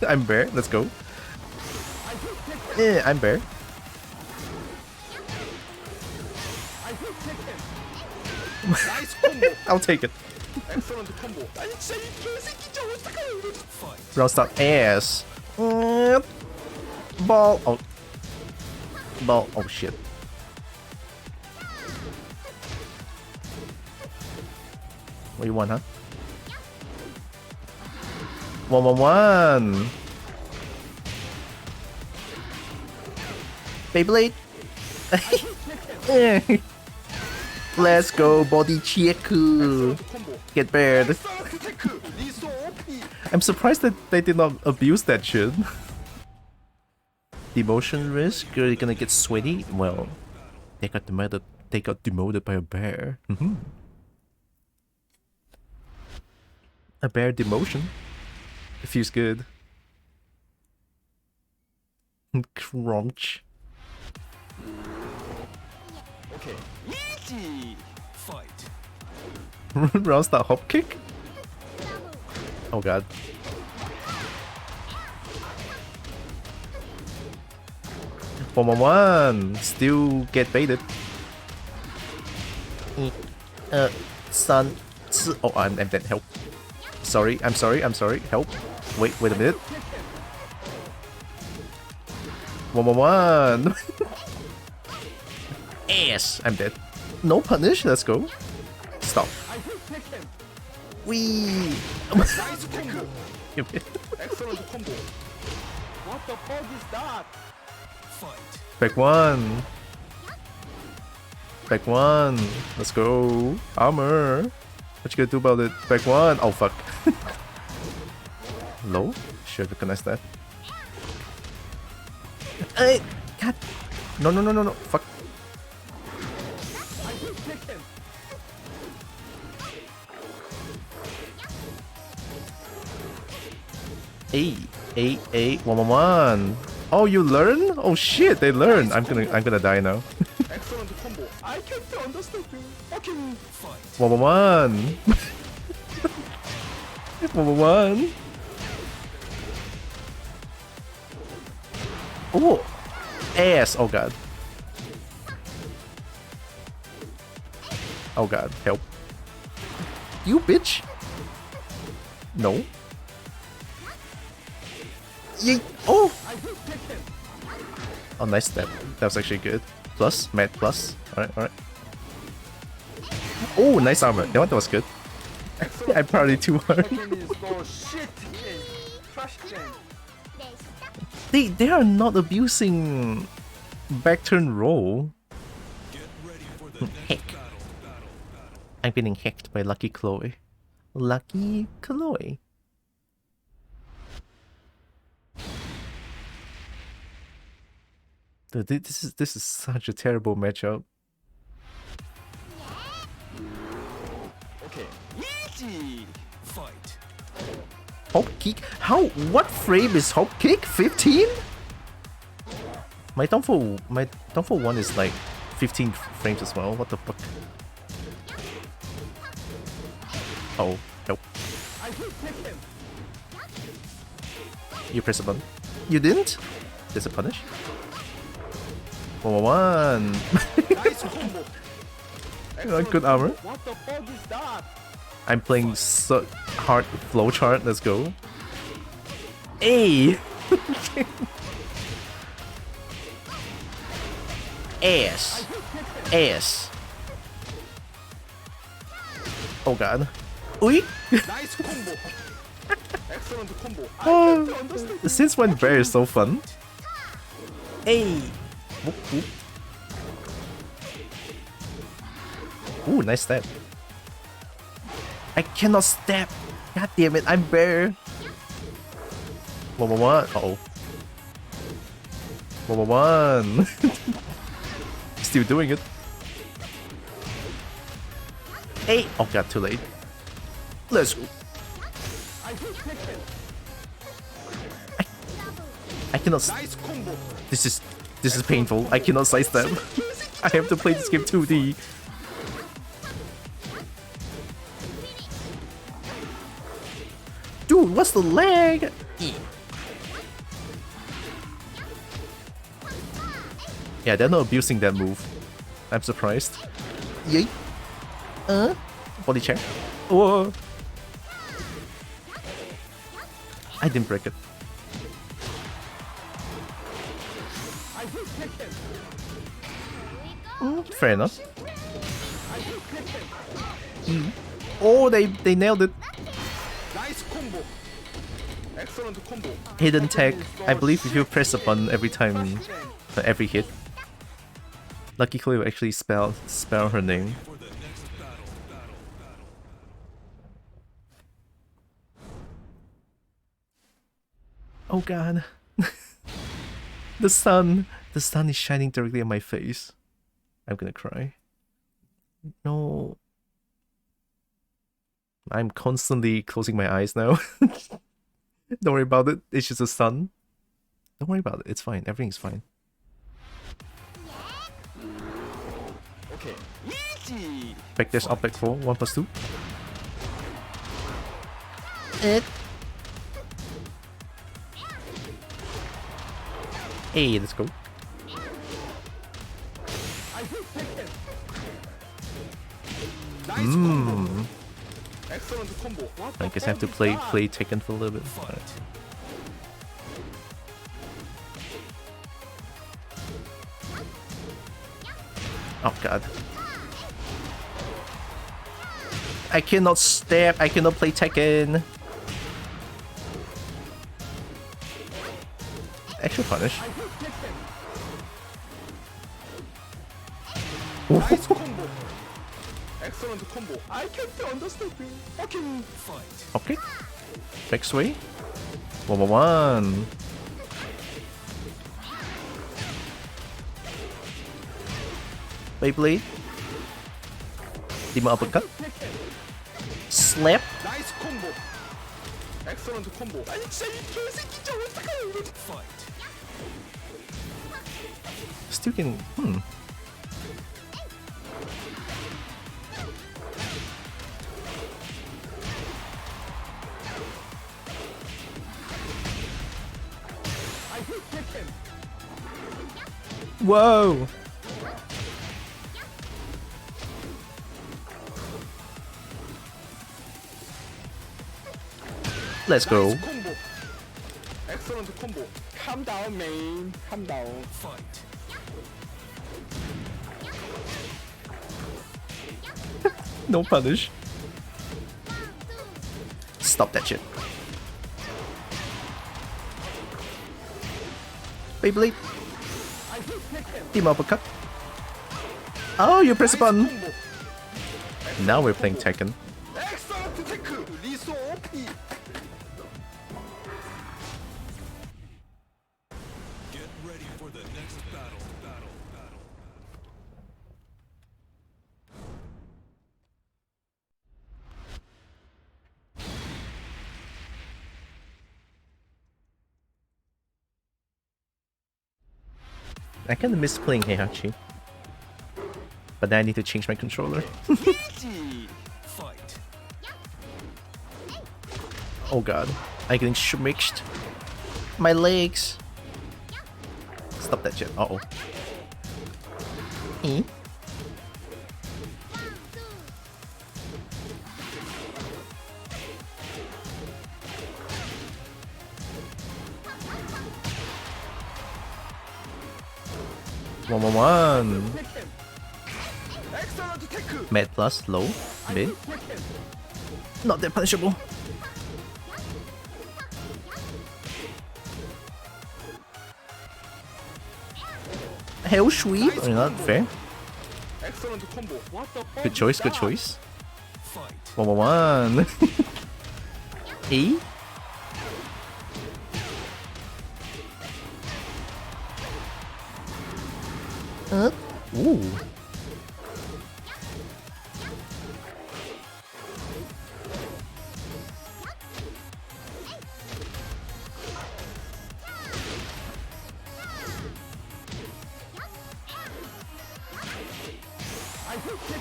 I'm Bear, let's go. I'm Bear. nice combo. I'll take it. Excellent combo. 아니 진짜 이 개새끼 진짜 어떡해 이거. Fight. Round start ass. Ball. Oh. Ball. Oh shit. What do you want, huh? 1-1-1. Beyblade. Let's go, body check. Get bad. Excellent tech. 리소 OP. I'm surprised that they did not abuse that shit. Demotion risk? Are you gonna get sweaty? Well, they got demoted. They got demoted by a bear. A bear demotion. It feels good. Crunch. Okay. Easy. Fight. Round start hop kick. Oh god. One. Still get baited. Son. Oh, I'm dead. Help. Sorry. I'm sorry. Help. Wait a minute. 1-1-1. Ass. I'm dead. No punish. Let's go. Stop. Wee. Nice combo. Excellent combo. What the fuck is that? Fight. Back one. Back one. Let's go. Armor. What you gonna do about it? Back one. Oh fuck. Low? Should recognize that. Hey! God! No. Fuck. Hey, 1-1-1. Oh, you learn? Oh shit, they learn. I'm gonna die now. Excellent combo. I can't understand you. Fucking Fight. 1-1-1. 1-1-1. Oh, ass. Oh god. Oh god, help. You bitch. No. Yeet. Oh. Oh, nice step. That was actually good. Plus, mad plus. Alright. Oh, nice armor. That was good. I partied too hard. Tekken is the shit game. Trash game. They are not abusing back turn roll. Get ready for the next battle. I'm getting hacked by Lucky Chloe. Lucky Chloe. Dude, this is such a terrible matchup. Okay. Easy. Fight. Hop kick? How? What frame is hop kick? 15? My downfall 1 is like 15 frames as well. What the fuck? Oh, nope. I hit Tekken. You press a button. You didn't? There's a punish. 1-1-1. Nice combo. Excellent Good armor. combo. What the fuck is that? I'm playing so hard flowchart. Let's go. Hey! Ass. Ass. Oh god. Oi! Nice combo. Excellent combo. I Oh, can't understand. since when bear is so fun? Hey! Whoop, whoop. Ooh, nice stab. I cannot stab. God damn it, I'm bear. 1-1-1. Uh-oh. 1-1-1. Still doing it. Hey! Oh god, too late. Let's go. I hit Tekken. I cannot. Nice combo. This is painful. I cannot sidestep. I have to play this game 2D. Dude, what's the lag? Yeah, they're not abusing that move. I'm surprised. Yay. Body check. Oh. I didn't break it. I hit Tekken. Fair enough. I hit Tekken. Oh, they nailed it. Nice combo. Excellent combo. Hidden tech. I believe if you press a button every time, for every hit. Lucky Chloe will actually spell her name. For the next battle. Oh god. The sun is shining directly on my face. I'm gonna cry. No. I'm constantly closing my eyes now. Don't worry about it. It's just the sun. Don't worry about it. It's fine. Everything's fine. Okay. Easy. Back dash up, back 4. 1+2. Hey, let's go. I hit Tekken. Nice combo. Excellent combo. What I the guess I have to fuck is that? play Tekken for a little bit. Alright. Oh god. I cannot stab, I cannot play Tekken. Actual punish. I hit Tekken. Ooh. Nice combo. Excellent combo. I can't understand you. Fucking Fight. Okay. Back sway. 1-1-1. Beyblade. Demon uppercut. Tekken. Slap. Nice combo. Excellent combo. 아니 진짜 이 개새끼 좀 어떡해. Fight. Still can. I hit Tekken. Whoa. Let's go. Nice combo. Excellent combo. Calm down, man. Calm down. Fight. No punish. Stop that shit. Beyblade. I hit Tekken. Team uppercut. Oh, you press a button. combo. Now we're playing Tekken. Excellent 테크. 리소 OP. Get ready for the next battle. I kind of miss playing Heihachi. But then I need to change my controller. Fight. Oh god. I'm getting mixed. My legs. Stop that shit. Uh-oh. Eh? One. Med plus, low, mid. Not that punishable. Hell sweep? Or not fair. Excellent combo. What the fuck Good choice, is good that? choice. Fight. 1 E? Ooh.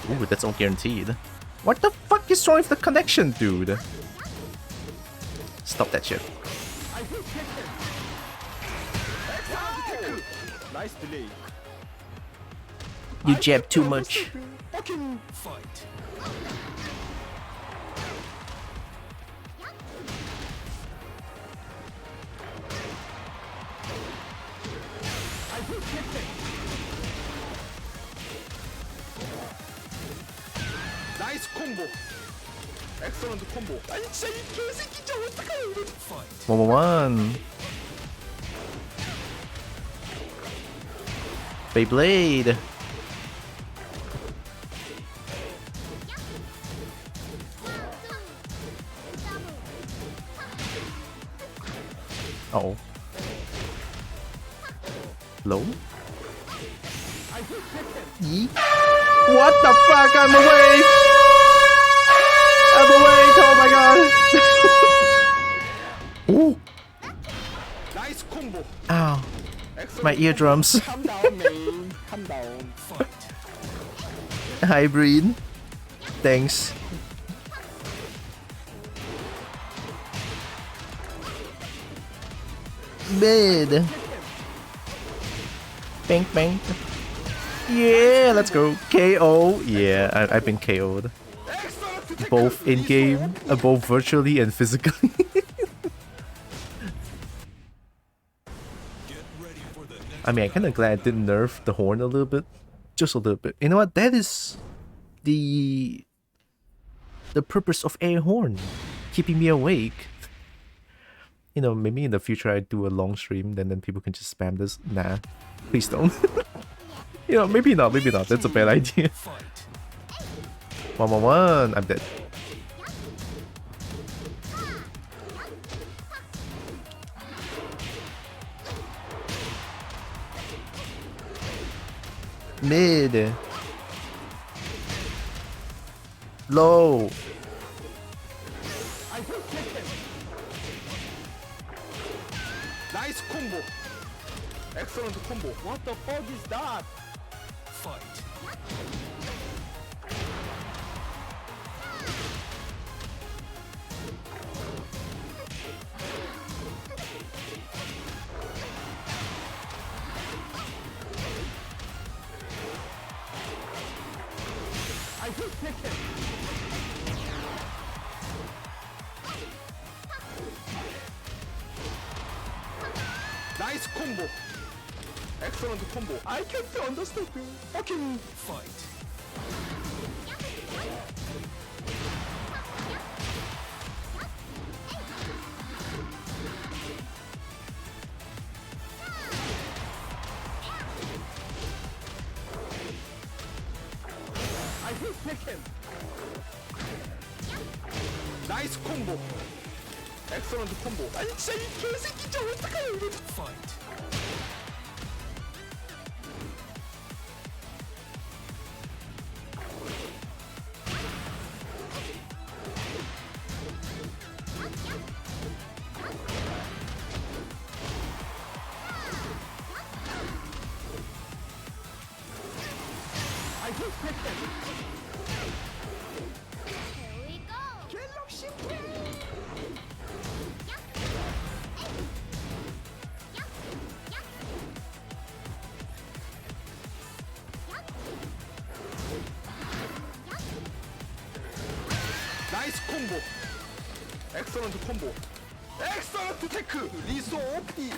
Ooh, that's all guaranteed. What the fuck is wrong with the connection, dude? Stop that shit. Nice delay. You jab too much. Fucking Fight. nice combo. Excellent combo. 아니 진짜 이 개새끼 진짜 어떡해요 이거. Fight. 1 Beyblade. Uh oh. Low? Yeet. What the fuck? I'm awake! I'm awake! Oh my god! Ooh! Nice combo. Ow. Excellent My eardrums. Calm down, man. Calm down. Fight. Hybrid. Thanks. Mid. Bang bang. Yeah, let's go. KO. Yeah, I've been KO'd. Both in game, both virtually and physically. Get ready for the next I mean, I'm kind of glad I didn't nerf the horn a little bit. Just a little bit. You know what? That is the purpose of a horn. Keeping me awake. You know, maybe in the future I do a long stream, then people can just spam this. Nah, please don't. You know, maybe not, maybe not. That's a bad idea. fight. 1 I'm dead. Mid. Low. Nice combo. Excellent combo. What the fuck is that? Fight. I hit Tekken. Nice combo. Excellent combo. I can't understand. Fucking Fight. I hit Tekken. Nice combo. Excellent combo. 아니 진짜 이 개새끼 진짜 어떡해요 이거. Fight. we go. 나이스 콤보. 엑설런트 콤보. 엑설런트 테크. 리소 OP.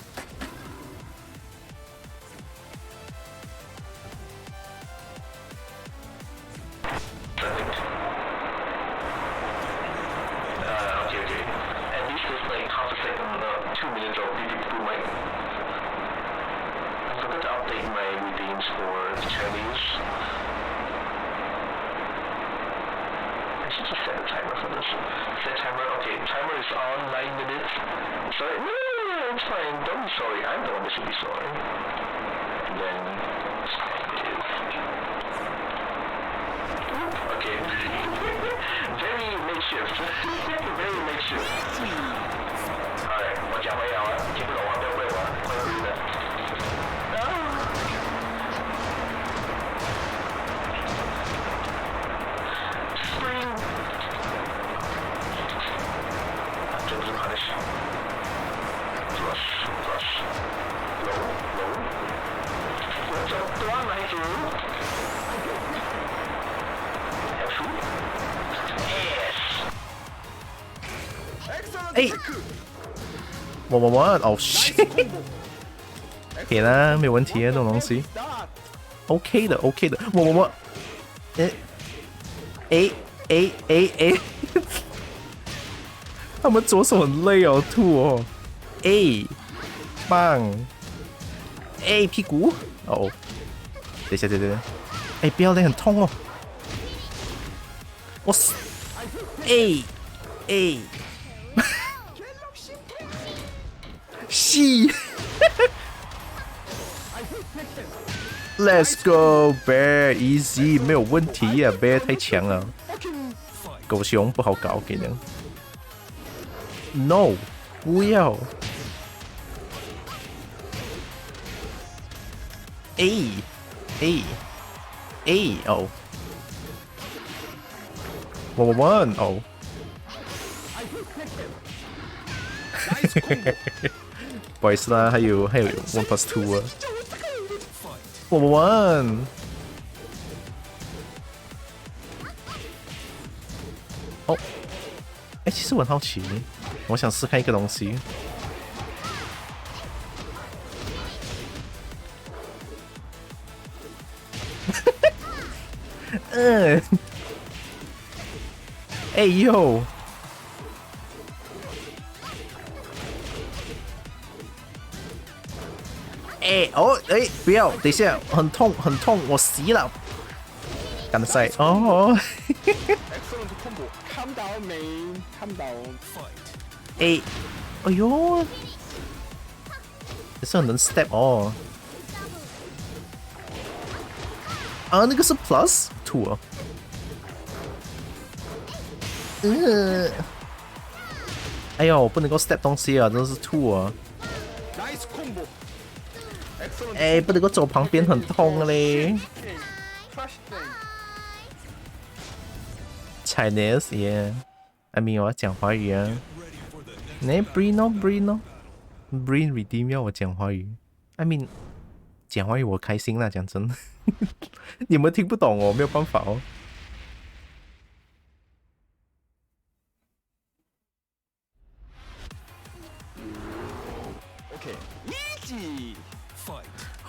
Okay. At least it's like half a second, 2 minutes of people mic. I forgot to update my redeems for the Chinese. I should just set a timer for this. Set timer, okay, timer is on 9 minutes. Sorry, no, it's fine, don't be sorry, I'm the one that should be sorry. And then, okay. Very makeshift. Very makeshift. Alright, 我讲回来啊，听不懂啊，不要怪我，快点录的。Spring。这不是 punish。Flush。Low。我就端来组。哎，我哦 shit， 可以啦，没有问题啊，这种东西 ，OK 的，我，哎，他们左手很累哦，吐哦，棒，屁股，哦，等一下，不要累，很痛哦，我死，是，Let's go Bear easy 没有问题啊 ，Bear 太强了，狗熊不好搞，给你 ，No 不要，哦，我哦。不好意思啦，还有 1+2 啊。1，哦，其实我很好奇，我想试看一个东西。哎呦！不要，等一下，很痛，我死了。干得赛哦。Excellent combo. Calm down, man. Calm down. 哎呦，也是很能 step 哦。啊，那个是 plus 2啊。哎呦，不能够 step 东西啊，真的是2啊。Nice combo. 不能够走旁边，很痛嘞。Chinese, yeah. I mean 我要讲华语啊。那 Brino Brin Redeem 要我讲华语。I mean 讲华语我开心啦，讲真的。你们听不懂哦，没有办法哦。Okay, easy.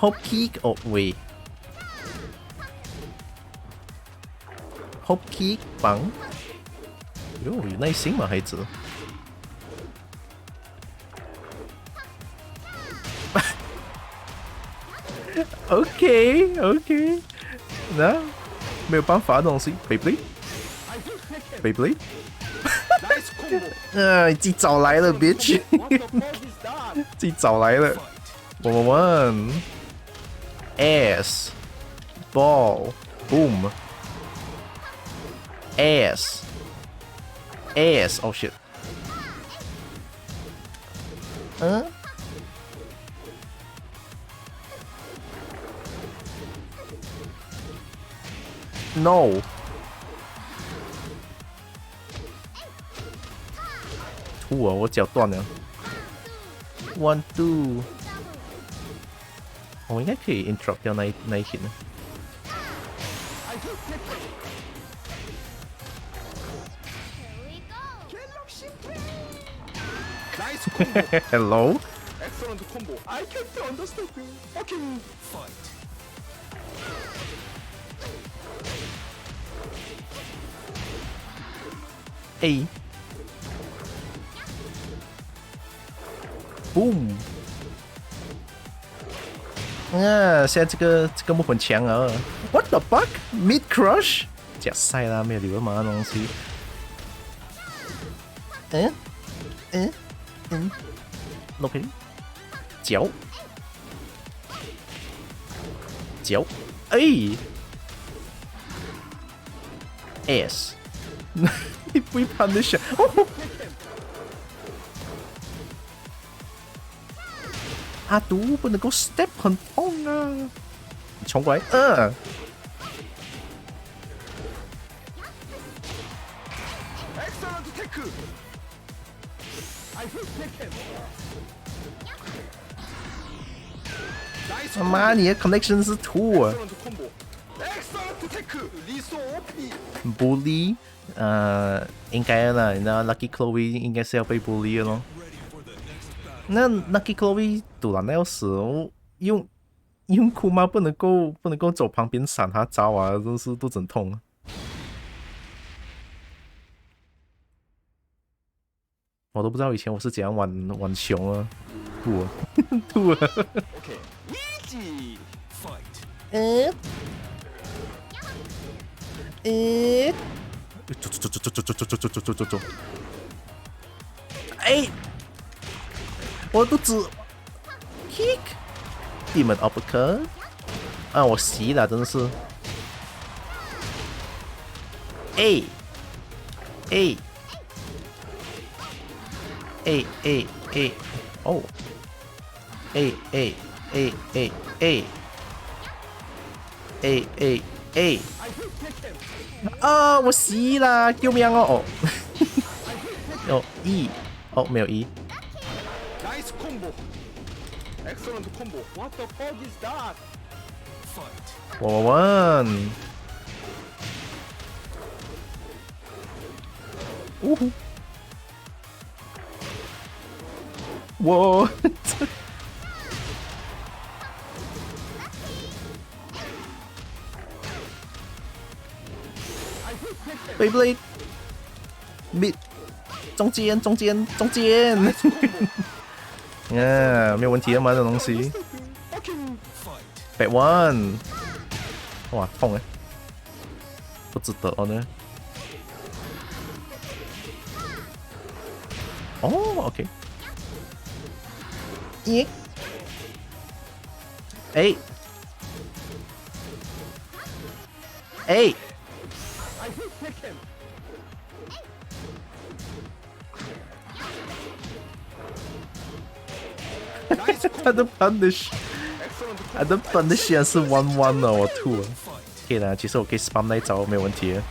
Hop kick 哦喂。Hop kick 绑。哟，有耐心嘛，孩子。OK， 那没有办法的东西 ，Beyblade，自己找来了 ，bitch， 自己找来了，1 S ball boom S oh shit， No。吐啊！我脚断了。One two。我应该可以 interrupt 掉那一 hit 呢。Nice combo. Hello。 Excellent combo. I can't understand. Fucking Fight. A。Boom。现在这个木很强啊 ！What the fuck? Mid crush？ 假赛啦，没有流氓的东西。OK。脚。脚。哎。S。你不会 punish 啊？哦。阿毒不能够 step 很痛啊！冲过来excellent tech. I hit Tekken. Nice 他妈，你的 connection 是吐啊 Excellent combo. Excellent tech. 理所 OP. ！bully，应该啦，你知道 Lucky Chloe 应该是要被 bully 的咯。 Ready for the next battle. 那 Lucky Chloe 堵拦的要死哦，用库妈不能够走旁边闪他招啊，真是肚子很痛啊！我都不知道以前我是怎样玩熊啊，吐啊吐啊！ Okay. Easy. Fight. 走！哎，我肚子 kick， Demon uppercut， 啊，我洗了，真的是。哎哎哎哎哎，哦，哎哎哎哎哎哎哎哎。啊！我死啦！救命哦！哦，E， 哦，没有 E。 Nice combo. Excellent combo. What the fuck is that? Fight. 我呜呼！我Beyblade mid 中间没有问题的嘛，这东西。Back one， 哇，痛哎，不值得哦呢。哦 ，OK。咦？哎哎。他的 punish， 他的 punish 也是 1-1 了，我吐了。可以的，其实我可以 spam 那一招没有问题的。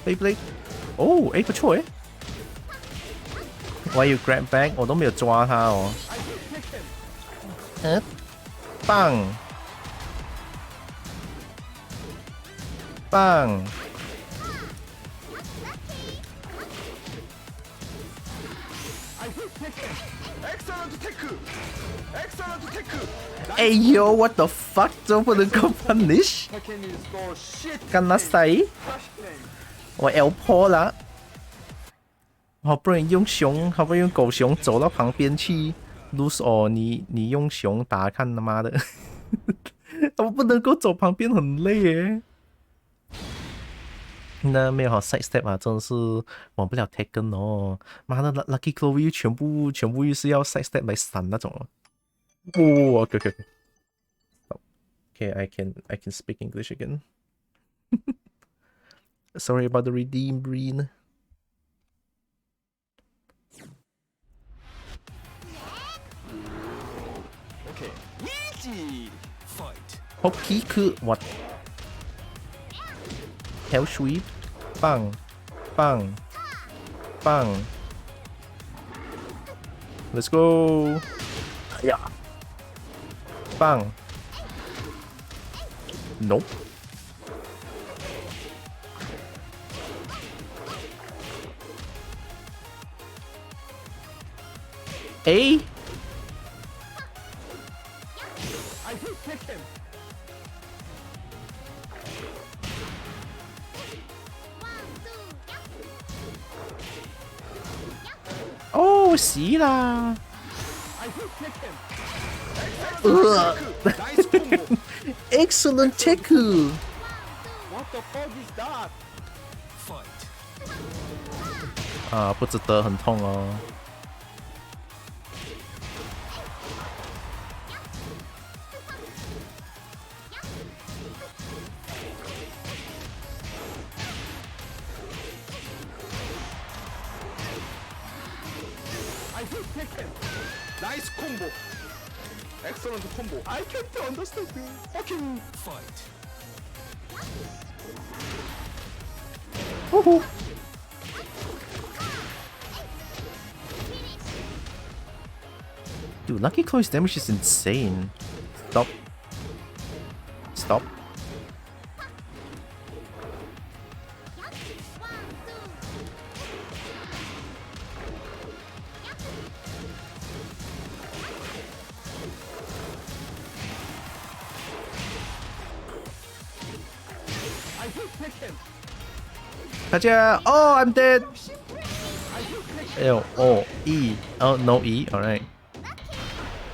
Beyblade， 哦，哎，不错哎。Why you grab back？ 我都没有抓他哦。棒。棒！哎呦 ，What the fuck？ 这不能够 punish？ 干那塞？我 L 破了，好不容易用熊，好不容易用狗熊走到旁边去 lose 哦，你用熊打，看他妈的，我不能够走旁边，很累耶。那没有好 side step 啊，真的是玩不了 Tekken 哦。妈的 ，Lucky Chloe 全部又是要 side step 来闪那种。哦，OK， I can speak English again. Sorry about the redeem, Breen. Hop kick. What? Hell sweep. Bang. Bang. Bang. Let's go. Yeah. Bang. Nope. A. I hate Tekken. Oh, see lah. I hate Tekken. Nice combo. Excellent Teku. What the fuck is that? Fight. 啊，不值得，很痛哦。I hate Tekken. Nice combo. Excellent combo. I can't understand you. Fucking. Fight. Woohoo. Dude, Lucky Chloe's damage is insane. Stop. Stop. I hate Tekken. 大家 Oh, I'm dead. L O E. Oh, no E. Alright.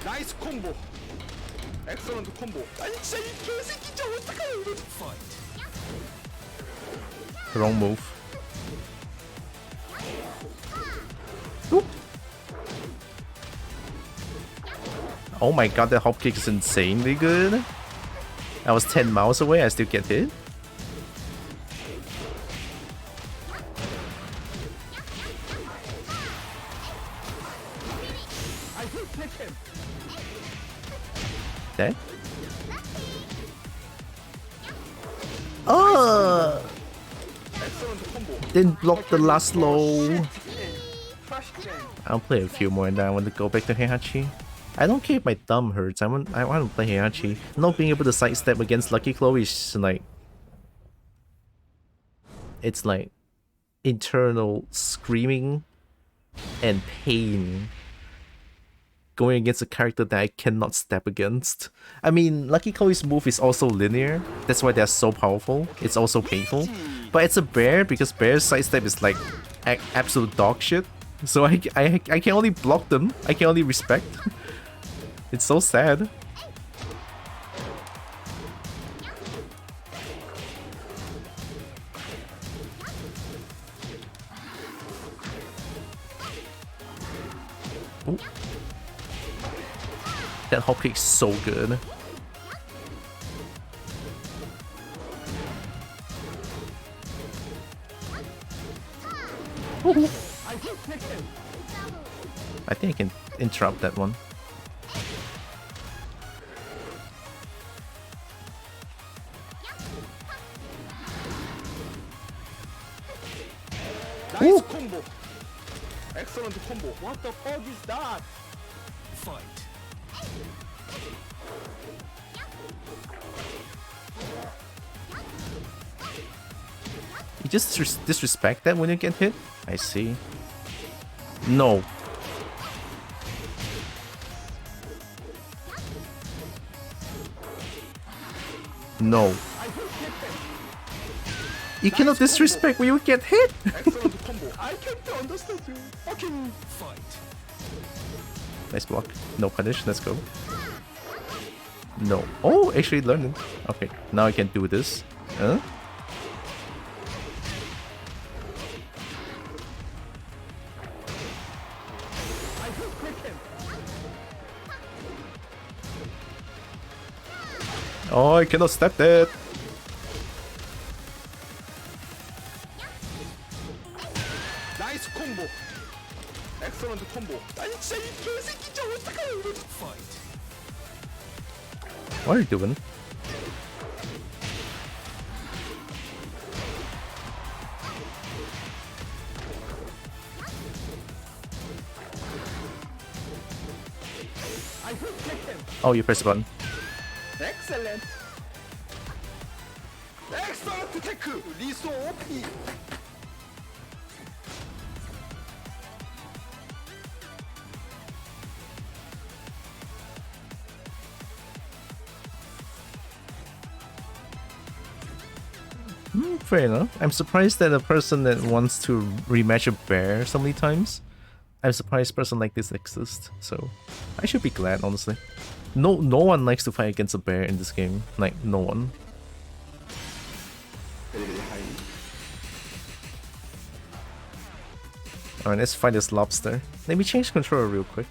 Nice combo. Excellent combo. 아니 진짜 이 개새끼 진짜 어떡해요 이거. Fight. Wrong move. Oop. Oh my god, that hop kick is insanely good. I was 10 miles away, I still get hit. I hate Tekken. Dead? Oh! Excellent combo. Didn't block the last low. Shit game. Trash game. I'll play a few more and then I want to go back to Heihachi. I don't care if my thumb hurts. I want to play Heihachi. Not being able to sidestep against Lucky Chloe is like, it's like internal screaming and pain going against a character that I cannot step against. I mean, Lucky Chloe's move is also linear. That's why they're so powerful. It's also painful. But it's a bear because bear's sidestep is like absolute dog shit. So I can only block them. I can only respect. It's so sad. Ooh. That hop kick's so good. Ooh. I hate Tekken. I think I can interrupt that one. Nice combo. Excellent combo. What the fuck is that? Fight. You just disrespect that when you get hit? I see. No. No. I hate Tekken. You cannot disrespect when you get hit! Excellent combo. I can't understand you. Fucking. Fight. Nice block. No punish, let's go. No. Oh, actually learning. Okay, now I can do this. Huh? I hate Tekken. Oh, I cannot step that. Nice combo. Excellent combo. 아니 진짜 이 개새끼 진짜 어떡해요 이거. Fight. What are you doing? I hate Tekken. Oh, you press the button. Excellent. Excellent tech. 리소 OP. Fair enough. I'm surprised that a person that wants to rematch a bear so many times. I'm surprised a person like this exists. So I should be glad, honestly. No one likes to fight against a bear in this game. Like, no one. Alright, let's fight this lobster. Let me change controller real quick.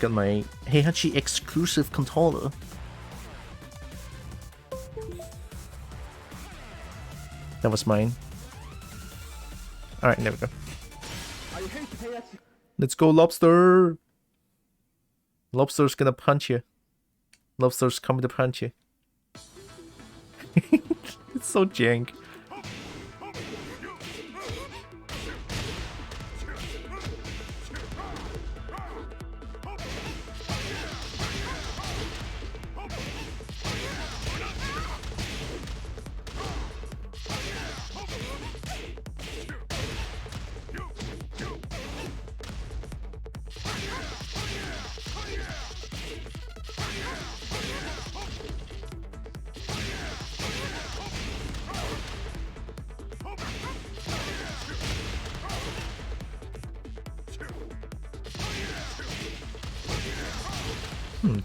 Got my Heihachi exclusive controller. That was mine. Alright, there we go. Let's go, lobster! Lobster's gonna punch you. Lobster's coming to punch you. It's so jank.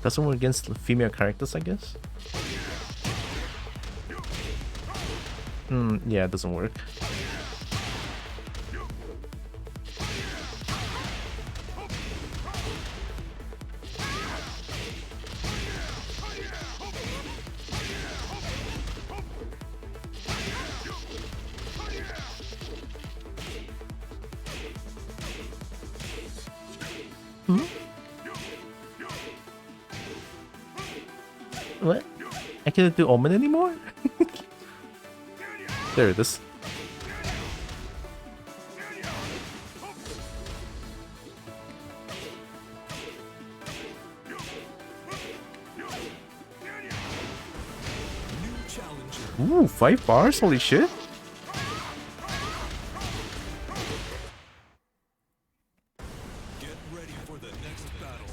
Doesn't work against female characters, I guess? Yeah, it doesn't work. What? I can't do Omen anymore? There it is. Ooh, 5 bars? Holy shit. Get ready for the next battle.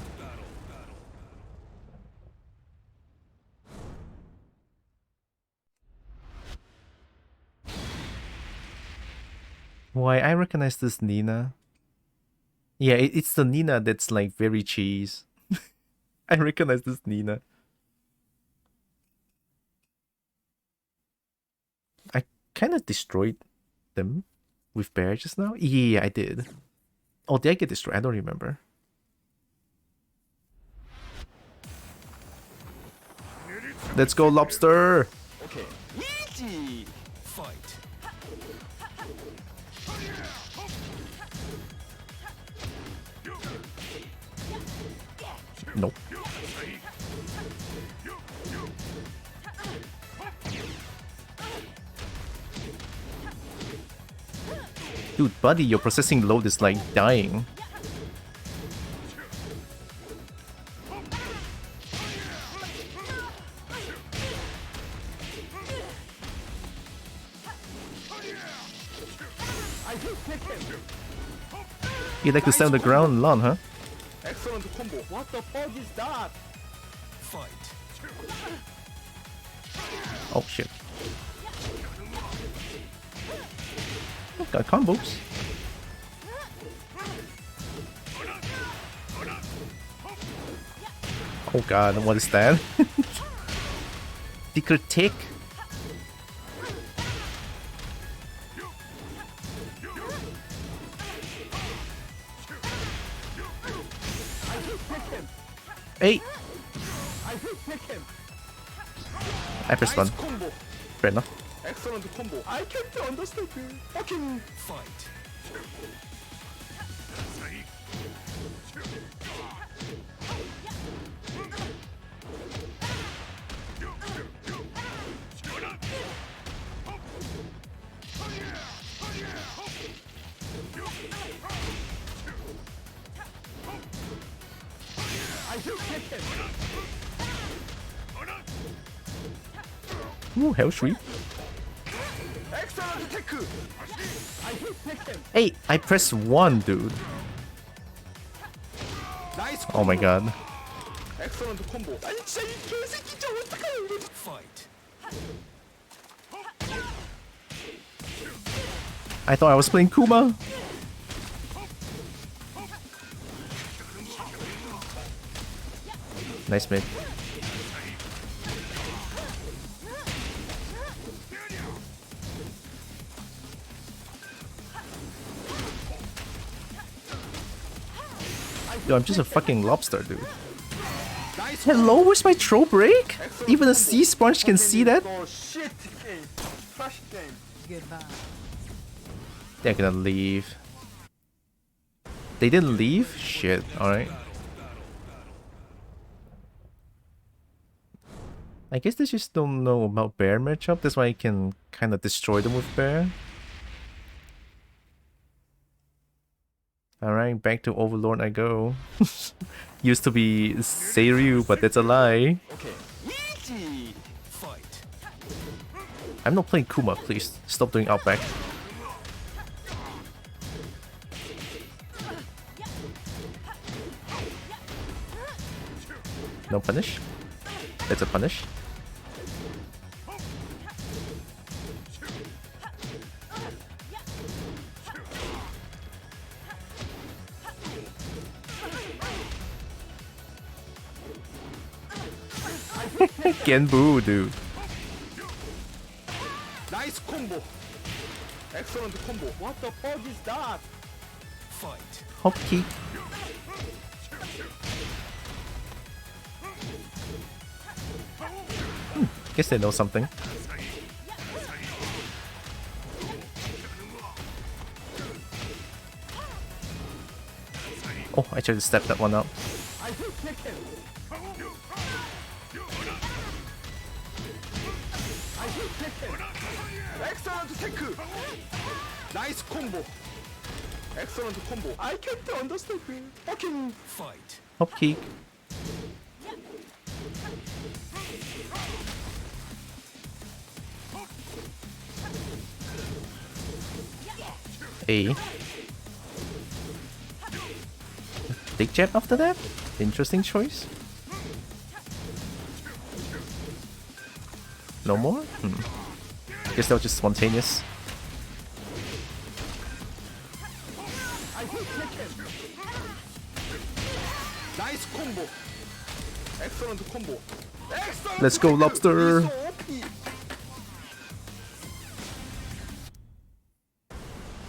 Why, I recognize this Nina. Yeah, it's the Nina that's like very cheese. I recognize this Nina. I kind of destroyed them with bear just now. Yeah, I did. Oh, did I get destroyed? I don't remember. Let's go, lobster! Okay. Easy. Fight. Nope. Dude, buddy, your processing load is like dying. You like to stand on the ground and run, huh? Excellent combo. What the fuck is that? Fight. Oh shit. Oh, got combos. Oh god, what is that? Secret tick? Hey! I pressed one. Combo. Fair enough. Excellent combo. I can't understand. Fucking Fight. Ooh, hell sweep. Excellent tech. Hey, I pressed 1, dude. Nice. Oh my god. Excellent combo. 아니 진짜 이 개새끼 진짜 어떡해 이거. Fight. I thought I was playing Kuma. Nice mid. Yo, I'm just a fucking lobster, dude. Hello, where's my throw break? Even a sea sponge can see that? Oh shit game. Trash game. They're gonna leave. They didn't leave? Shit, alright. I guess they just don't know about bear matchup, that's why I can kinda destroy them with bear. Alright, back to Overlord I go. Used to be Seiryu, but that's a lie. Okay. Easy. Fight. I'm not playing Kuma, please. Stop doing outback. No punish. That's a punish. Genbu, dude. Nice combo. Excellent combo. What the fuck is that? Fight. Hop kick. Guess they know something. Oh, I tried to step that one up. I hit Tekken. I hit Tekken. Excellent tech. Nice combo. Excellent combo. I can't understand. Fucking Fight. Hop kick. A. Big jab after that? Interesting choice. No more? Guess that was just spontaneous. nice combo. Excellent combo. Excellent. Let's go, tech. lobster. He's so OP.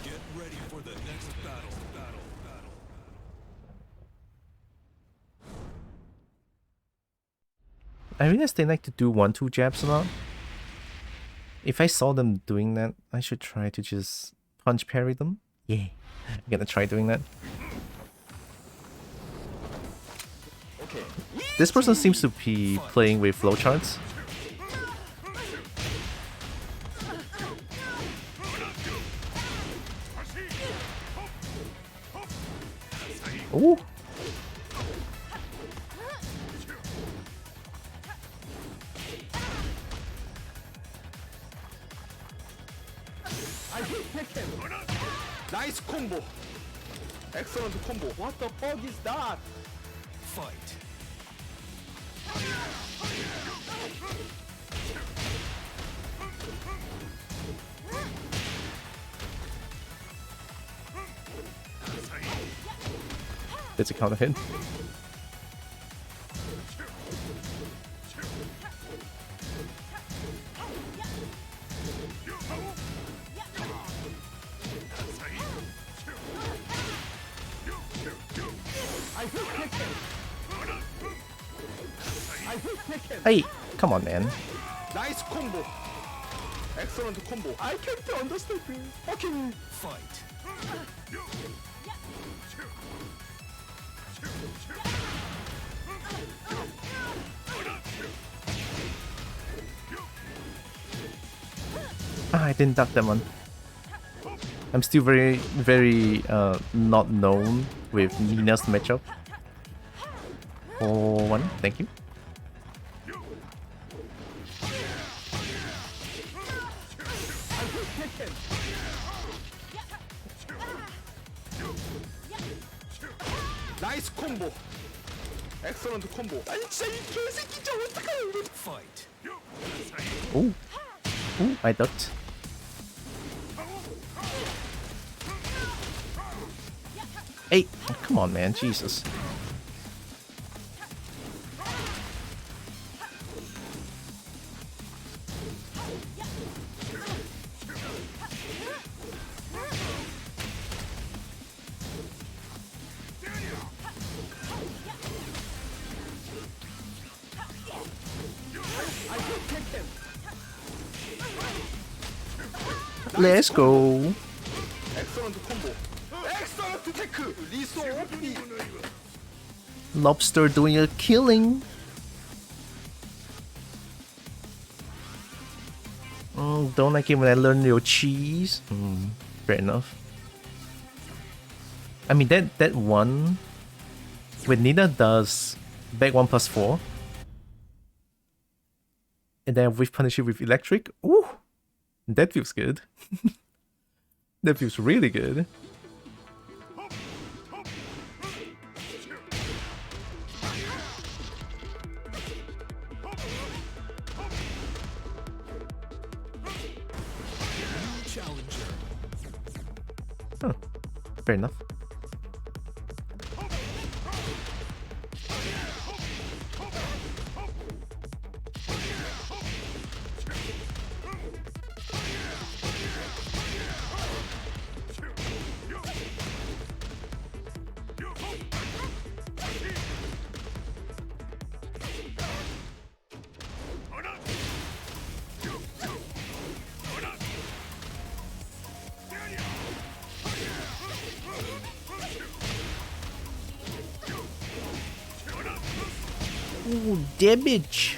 Get ready for the next battle. I realize they like to do 1-2 jabs a lot. If I saw them doing that, I should try to just punch parry them. Yeah, I'm gonna try doing that. Okay. This person seems to be playing with flowcharts. Ooh. I hit Tekken. Nice combo. Excellent combo. What the fuck is that? Fight. It's a counter hit. I hit Tekken. I hit Tekken. Hey, come on, man. Nice combo. Excellent combo. I can't understand. Fucking Fight. Ah, I didn't duck that one. I'm still very not known with Nina's matchup. for one. Thank you. 나이스 콤보. 엑셀런트 콤보. 아니 진짜 이 개새끼 진짜 어떡해 이거. Fight. Ooh. Ooh, I ducked. Hey, come on, man. Jesus. Let's go. 엑셀런트 콤보. 엑셀런트 테크. 리소 오피. Lobster doing a killing. Don't like it when I learn your cheese. Fair enough. I mean that one when Nina does back 1+4 and then we punish it with electric. Ooh, that feels good. That feels really good. Challenger. Huh. Fair enough. Ooh, damage.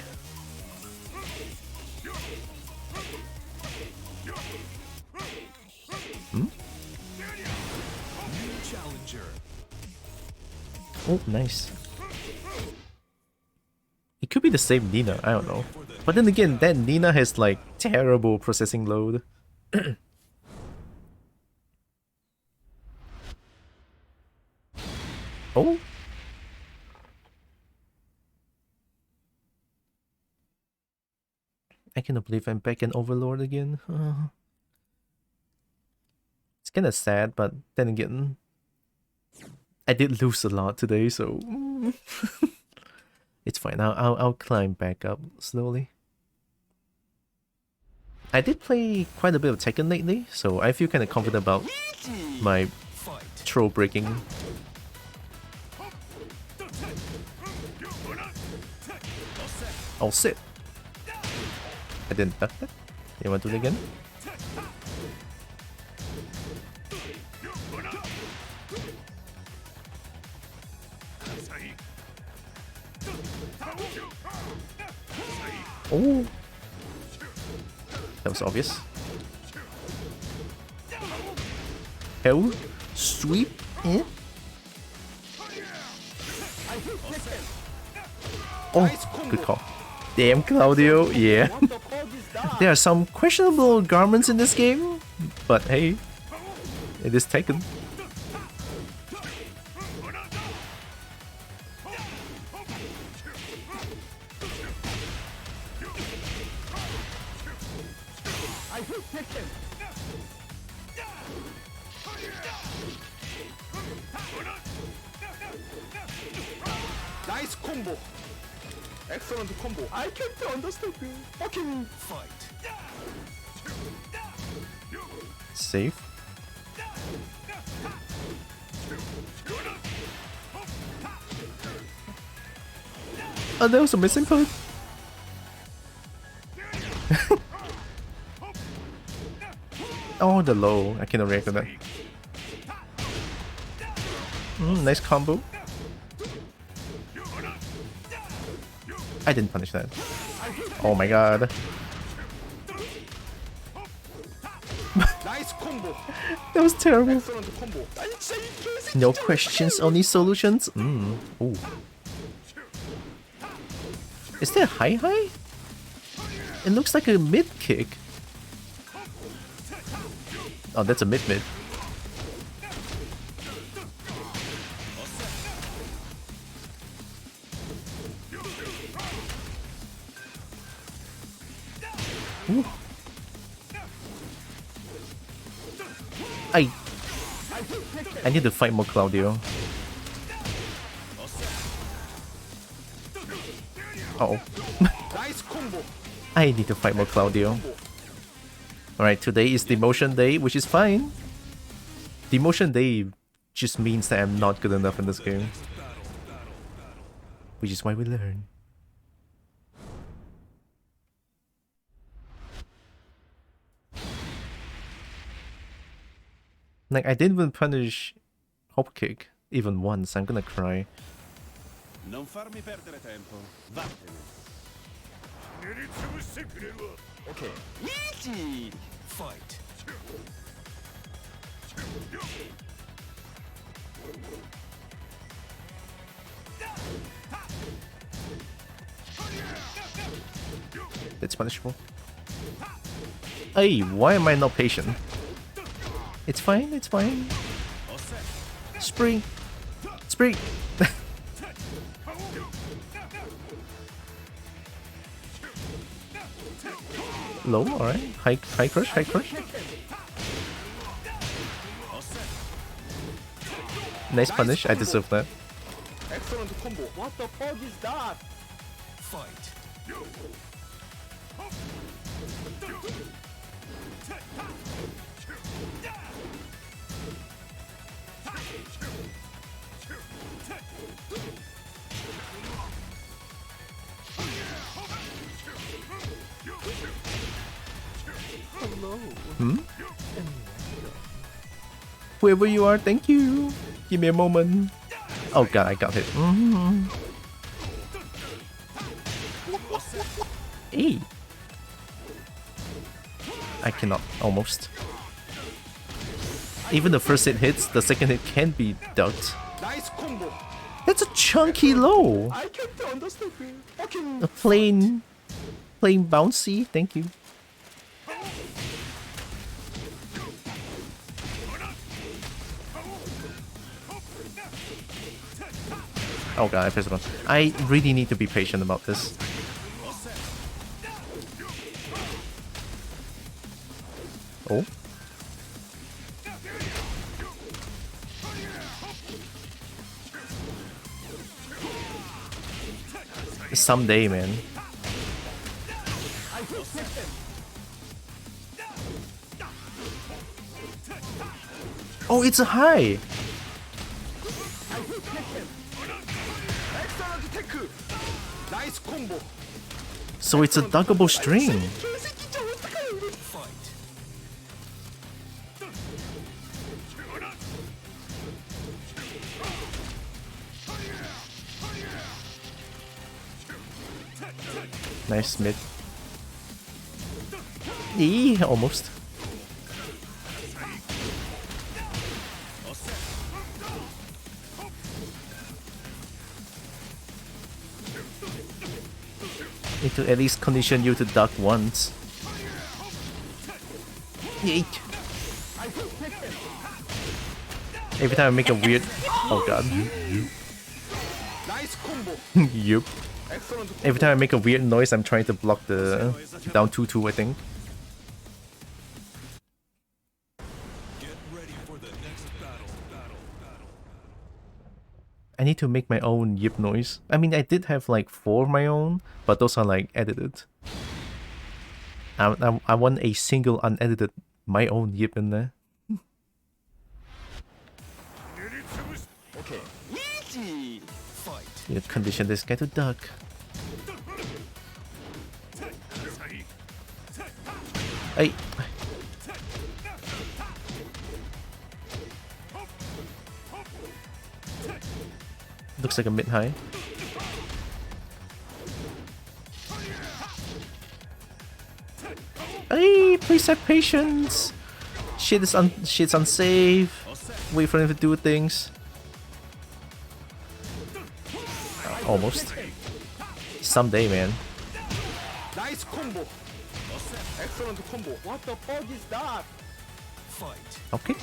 Challenger. Oh, nice. It could be the same Nina, I don't know. But then again, that Nina has like terrible processing load. Oh? I cannot believe I'm back in Overlord again. It's kinda sad, but then again, I did lose a lot today, so it's fine. I'll climb back up slowly. I did play quite a bit of Tekken lately, so I feel kind of confident about my troll breaking. I'll sit. I didn't duck that. You want to do it again? Oh, that was obvious. Hell, sweep in. Oh, good call. Damn, Claudio, yeah. There are some questionable garments in this game, but hey, it is Tekken. 나이스 콤보. 엑셀런트 콤보. I can't understand. Fucking Fight. Safe. Oh, there was a missing part. Oh, the low. I cannot react to that. Nice combo. I didn't punish that. Oh my god. 나이스 콤보. That was terrible. 엑셀런트 콤보. 아니 진짜 이 개새끼. No questions, only solutions. Ooh. Is there a high high? It looks like a mid kick. Oh, that's a mid mid. Ooh. I need to fight more Claudio. Uh-oh. I need to fight more Claudio. Alright, today is demotion day, which is fine. Demotion day just means that I'm not good enough in this game. Which is why we learn. Like, I didn't even punish hop kick even once. I'm gonna cry. Non farmi perdere tempo. Vattene. Okay. Easy. Fight. That's punishable. Hey, why am I not patient? It's fine, it's fine. Spring. Spring. Low, alright. High crush, high crush. Nice punish, I deserve that. Excellent combo. What the fuck is that? Fight. Hmm? Whoever you are, thank you. Give me a moment. Oh god, I got hit. Hey. I cannot, almost. Even the first hit hits, the second hit can be ducked. Nice combo. That's a chunky low. I can't understand. Fucking A plain bouncy, thank you. Oh god, I pressed the button. I really need to be patient about this. Oh. Someday, man. Oh, it's a high! nice combo. So it's a duckable string. Nice mid. Eee, almost. Need to at least condition you to duck once. Yeet. Every time I make a weird... Oh god. Nice combo. Yup. Excellent. Every time I make a weird noise, I'm trying to block the down 2-2, I think. Get ready for the next battle. I need to make my own yip noise. I mean, I did have like 4 of my own, but those are like edited. I want a single unedited my own yip in there. Okay. Easy. Fight. You condition this guy to duck. Hey. Looks like a mid-high. Hey, please have patience. Shit's unsafe. Wait for him to do things. Almost. Someday, man. Nice combo. Excellent combo. What the fuck is that? Fight. Okay.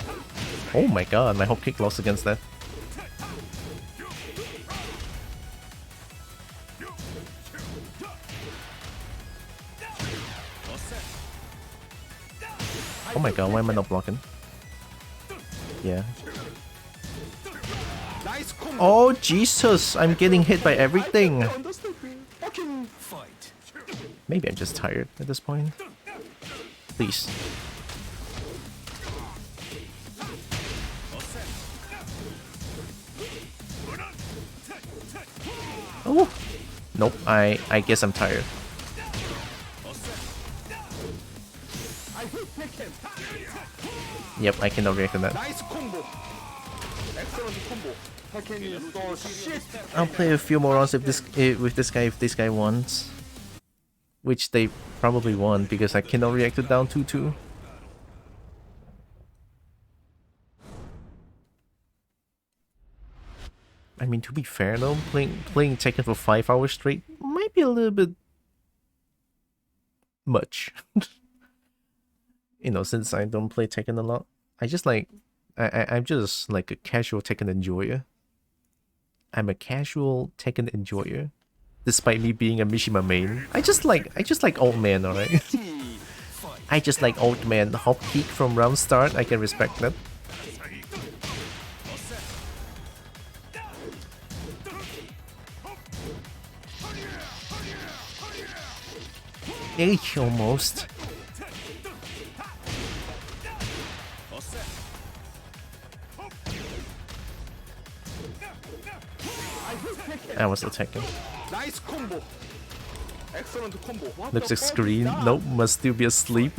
Oh my god, my hop kick lost against that. Oh my god, why am I not blocking? Yeah. Nice combo. Oh Jesus, I'm getting hit by everything. Understand me. Fucking Fight. Maybe I'm just tired at this point. Please. Oh. Nope, I guess I'm tired. Yep, I cannot react to that. nice combo. Excellent combo. Tekken is so shit. I'll play a few more rounds if this guy wants. Which they probably won't because I cannot react to down 2-2. I mean, to be fair though, playing Tekken for 5 hours straight might be a little bit much. You know, since I don't play Tekken a lot, I'm just like a casual Tekken enjoyer. I'm a casual Tekken enjoyer, despite me being a Mishima main. I just like old man, alright. I just like old man. Hop kick from round start. I can respect that. Hey, almost. I was attacking. Nice combo. Excellent combo. What Looks the like fuck screen. is that? Nope, must still be asleep.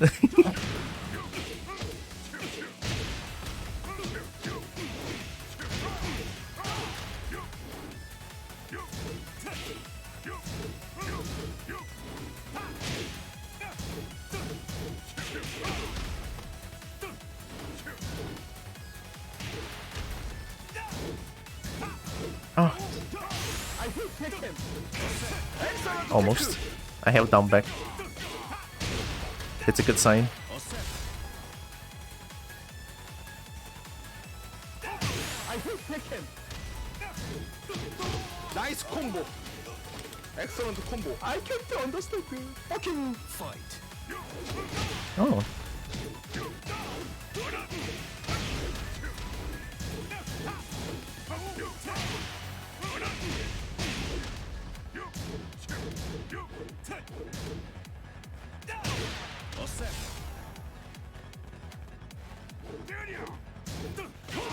Oh. Almost. I held down back. It's a good sign. Nice combo. Excellent combo. I can't understand. Fucking Fight. Oh.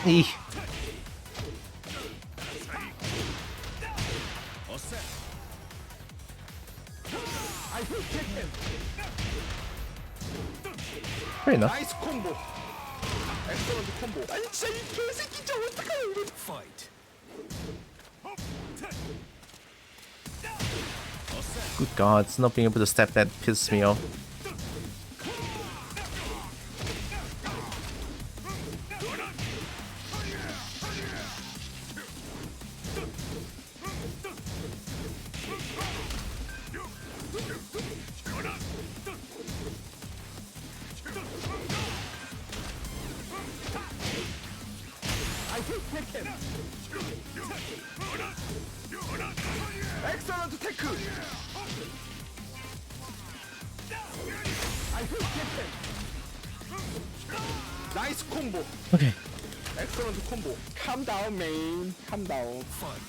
Eeh. Fair enough. nice combo. Excellent combo. 아니 진짜 이 개새끼 진짜 어떡하냐 이거. Fight. Good god, it's not being able to step that pisses me off. Excellent tackle. Nice combo. Okay. Excellent combo. Calm down, man. Calm down. Fight.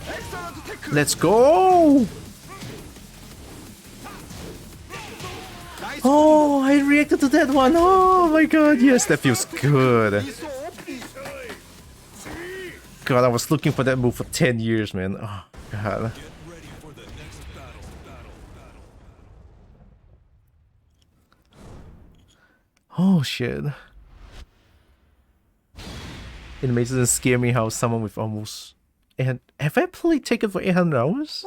Excellent tackle. Let's go! Nice Oh, I reacted to that one. Oh my god, yes, that feels good. combo. So OP. God, I was looking for that move for 10 years, man. Oh, god. Get ready for the next battle. Oh, shit. It amazes and scare me how someone with almost... And have I played Tekken for 800 hours?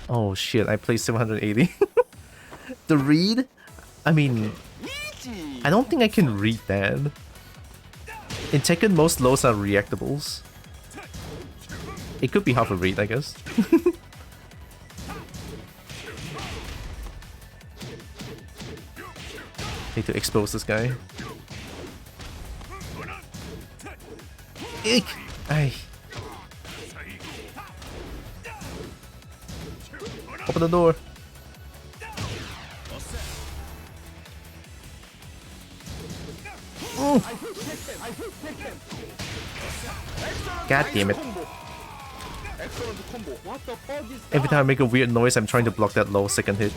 Oh shit, I played 780. The read? I mean... I don't think I can read that. In Tekken, most lows are reactables. It could be half a read, I guess. Need to expose this guy. Eek! Ay. Open the door. Mm. God damn it. Every time I make a weird noise, I'm trying to block that low second hit.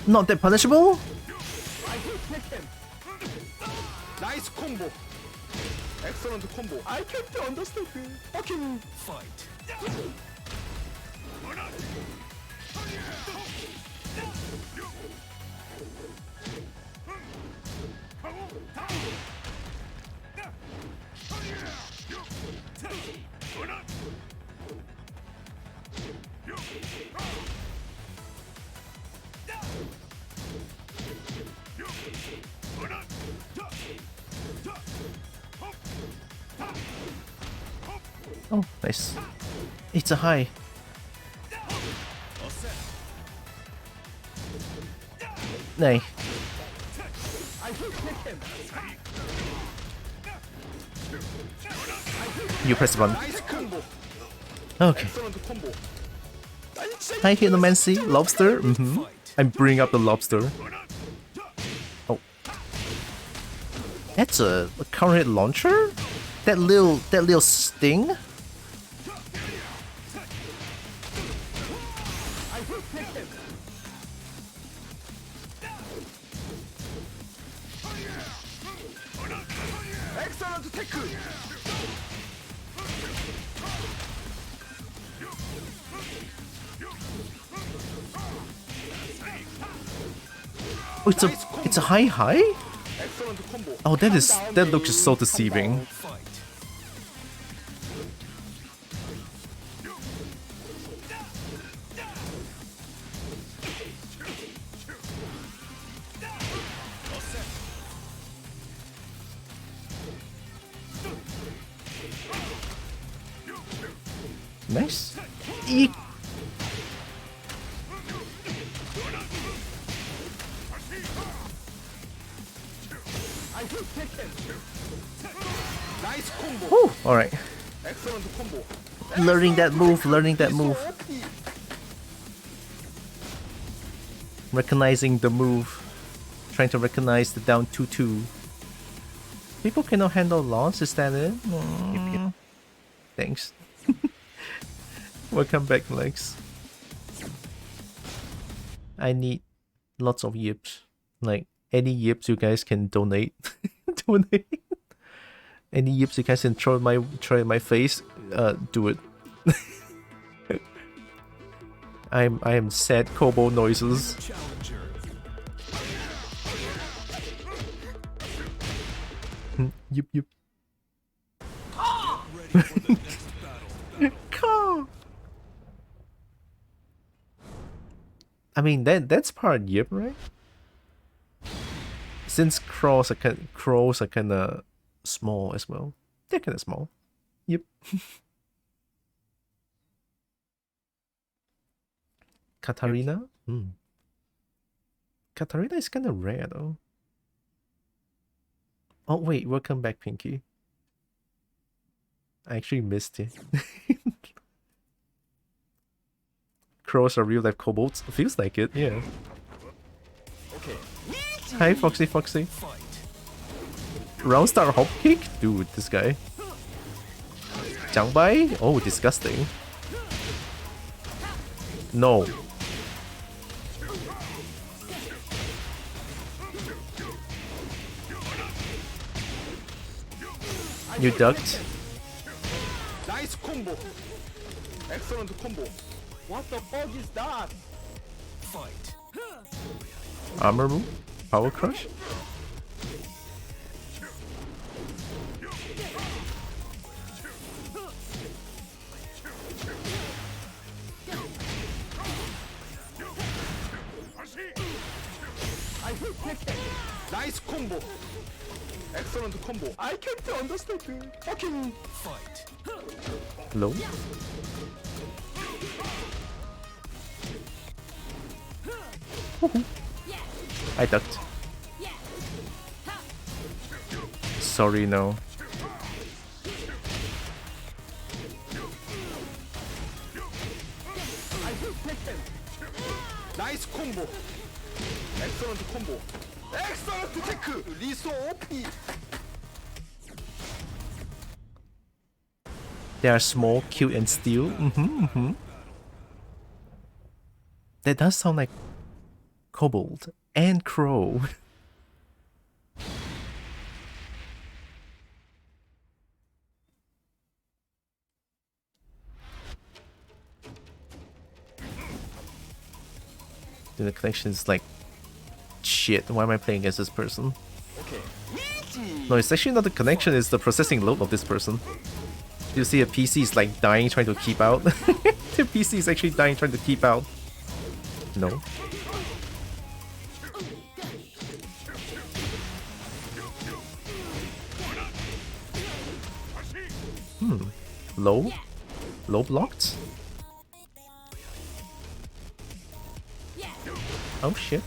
Not that punishable? Nice combo. Excellent combo. I can't understand. Fucking fight. Oh, nice. It's a high. Nay. You press the button. Okay. Hi, Hinomancy. Lobster? Mm-hmm. I'm bringing up the lobster. Oh. That's a counter hit launcher? That little sting? Oh, it's a high? Oh, that looks so deceiving. Nice. Eek. Whew, alright. Learning that move. Recognizing the move. Trying to recognize the down 2-2. People cannot handle loss, is that it? Thanks. Welcome back, Lex. I need lots of yips. Like, any yips you guys can donate. Donate. Any yips you guys can throw in my face, do it. I am sad Kobo noises. Yip yip. I mean that's part yip, right? Since crows are kind of small as well. They're kind of small. Yep. Katarina? Katarina is kind of rare though. Oh wait, welcome back, Pinky. I actually missed it. Crows are real life kobolds? Feels like it, yeah. Okay. Hi, Foxy. Roundstar hop kick? Dude, this guy. Jangbai? Oh, disgusting. No. You ducked. Nice combo. Excellent combo. What the fuck is that? Fight. Armor move? Power crush? I hate Tekken. Nice combo. Excellent combo. I can't understand. Fucking Fight. Low? I ducked. Sorry, no. I hate Tekken. Nice combo. Excellent combo. Excellent tech. Liso OP. They are small, cute, and steel. That does sound like Kobold and Crow. The connection is like shit. Why am I playing against this person? Okay. No, it's actually not the connection, it's the processing load of this person. You see a PC is like dying trying to keep out. The PC is actually dying trying to keep out. No. Low? Low blocked? Oh shit.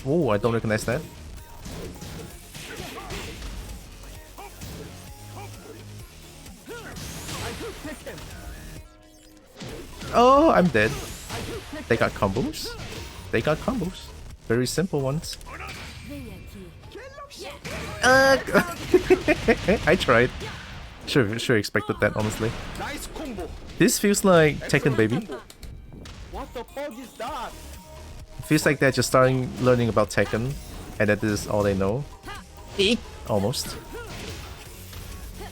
Oh, I don't recognize that. Oh, I'm dead. They got combos. They got combos. Very simple ones. I tried. Sure expected that, honestly. Nice combo. This feels like Tekken Baby. What the fuck is that? Feels like they're just starting learning about Tekken, and that this is all they know. Almost.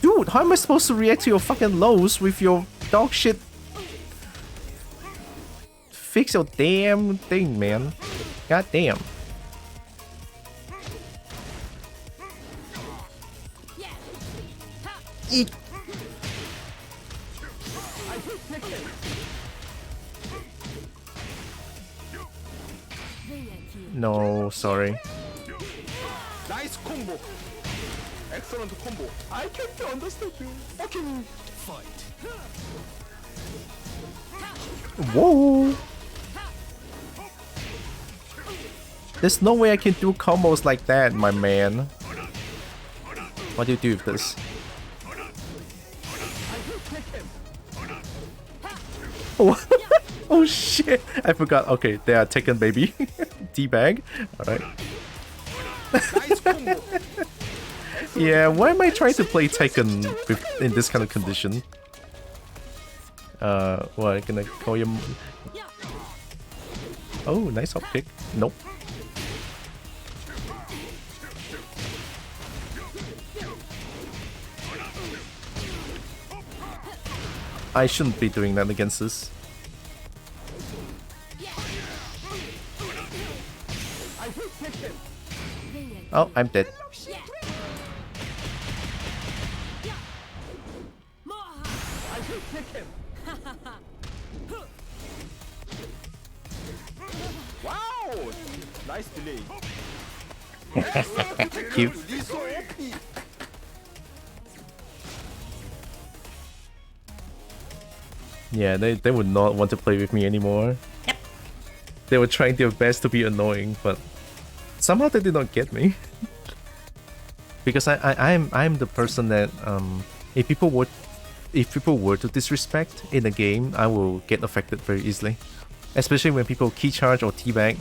Dude, how am I supposed to react to your fucking lows with your dog shit? Fix your damn thing, man. God damn. Eek. No, sorry. Nice combo. Excellent combo. I can't understand you. Fucking Fight. Whoa. There's no way I can do combos like that, my man. What do you do with this? Oh, oh shit! I forgot. Okay, they are Tekken Baby. Teabag. Alright. nice combo. Yeah, why am I trying to play Tekken in this kind of condition? What, gonna call you... Oh, nice hop kick. Nope. I shouldn't be doing that against this. Oh, I'm dead. Wow! Nice delay. Cute. Liso OP. Yeah, they would not want to play with me anymore. Yep. They were trying their best to be annoying, but somehow they did not get me. Because I'm the person that if people were to disrespect in a game, I will get affected very easily. Especially when people key charge or teabag,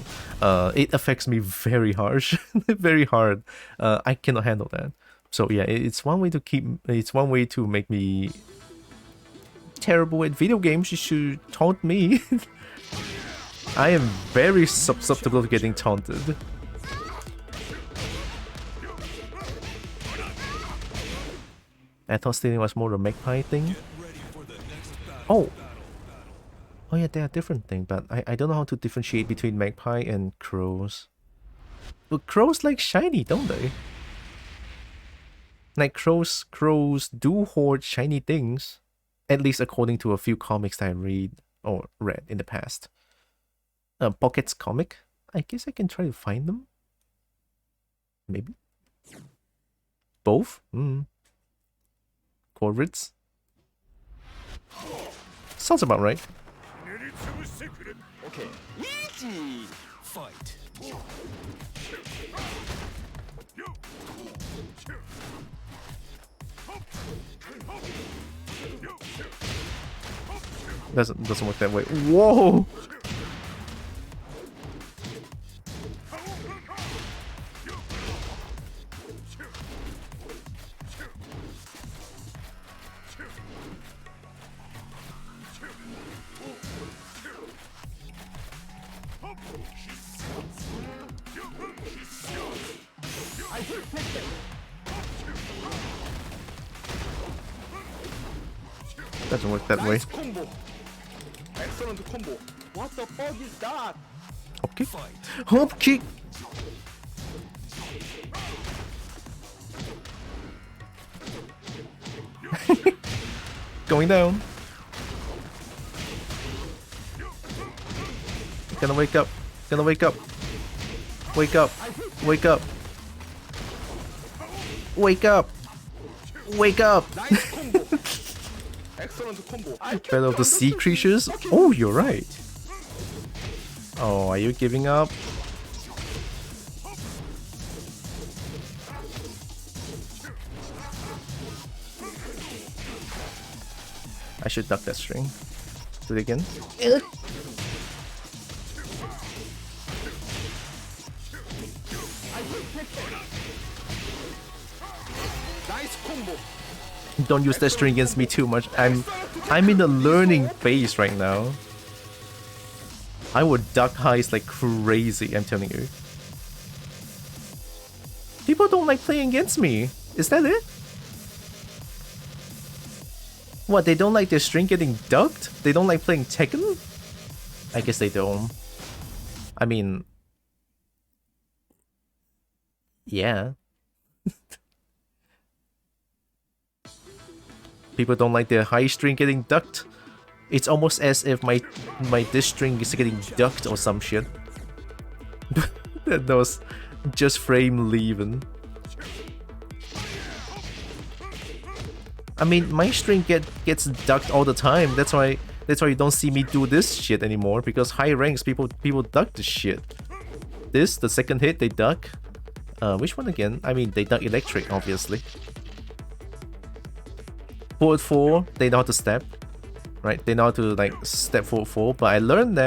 it affects me very harsh, very hard. I cannot handle that. So yeah, it's one way to make me terrible at video games. You should taunt me. I am very susceptible to getting taunted. I thought stealing was more a magpie thing. Get ready for the next battle. Oh! Oh yeah, they are different things, but I don't know how to differentiate between magpie and crows. But crows like shiny, don't they? Like crows do hoard shiny things. At least according to a few comics that I read in the past. Pocket's comic? I guess I can try to find them. Maybe. Both? Corvids? Sounds about right. Okay. Easy. Fight. Doesn't work that way. Whoa! Doesn't work that way. Nice combo. Excellent combo. What the fuck is that? Hop kick. Hop kick. Going down. Gonna wake up. Gonna wake up. Wake up. Wake up. Wake up. Wake up. Nice combo. Excellent combo. Battle of the sea creatures? Oh, you're right. Oh, are you giving up? I should duck that string. Do it again. Nice combo. Don't use that string against me too much. I'm in the learning phase right now. I would duck highs like crazy, I'm telling you. People don't like playing against me. Is that it? What, they don't like their string getting ducked? They don't like playing Tekken? I guess they don't. I mean... yeah. People don't like their high string getting ducked. It's almost as if my this string is getting ducked or some shit. That was just frame leaving. I mean, my string gets ducked all the time. That's why you don't see me do this shit anymore, because high ranks people duck this shit. This, the second hit, they duck. Which one again? I mean, they duck electric, obviously. Forward 4, they know how to step, right? They know how to like step forward 4, but I learned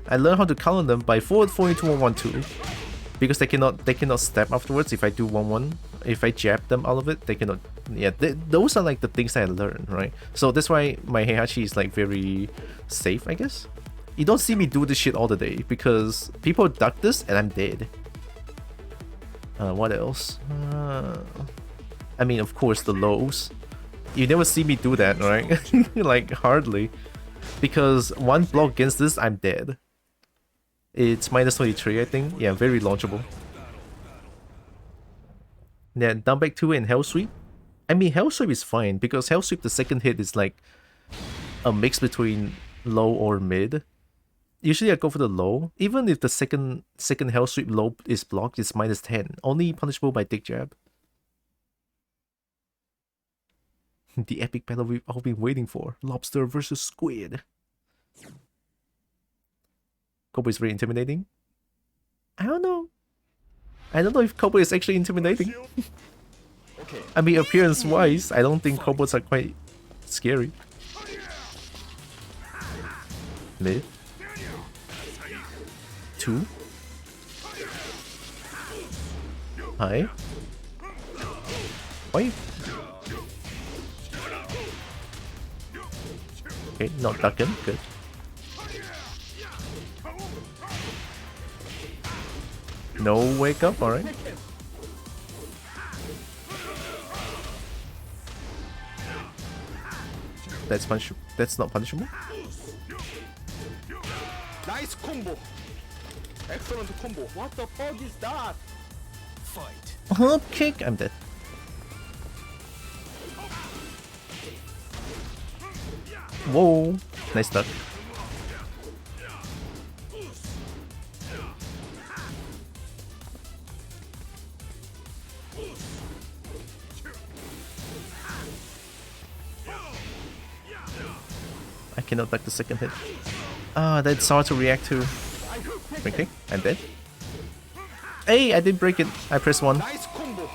how to counter them by forward 4 into 1-1-2, because they cannot step afterwards. If I do 1-1, if I jab them out of it, they cannot. Yeah, those are like the things that I learned, right? So that's why my Heihachi is like very safe, I guess. You don't see me do this shit all the day because people duck this and I'm dead. What else? I mean, of course, the lows. You never see me do that, right? Like, hardly. Because one block against this, I'm dead. It's minus 23, I think. Yeah, very launchable. Then down back 2 and Hell Sweep. I mean, Hell Sweep is fine, because Hell Sweep, the second hit is like a mix between low or mid. Usually I go for the low. Even if the second Hell Sweep low is blocked, it's minus 10. Only punishable by Dick Jab. The epic battle we've all been waiting for. Lobster versus Squid. Kobo is very intimidating. I don't know. I don't know if Kobo is actually intimidating. I mean, appearance-wise, I don't think Kobos are quite scary. Mid. 2. High. Why? Okay, not ducking. Good. No wake up, alright. That's punishable. That's not punishable. Nice combo. Excellent combo. What the fuck is that? Fight. Hop kick. I'm dead. Whoa. Nice duck. I cannot duck the second hit. Ah, that's hard to react to. Okay, I'm dead. Hey, I did break it. I pressed 1. Nice combo.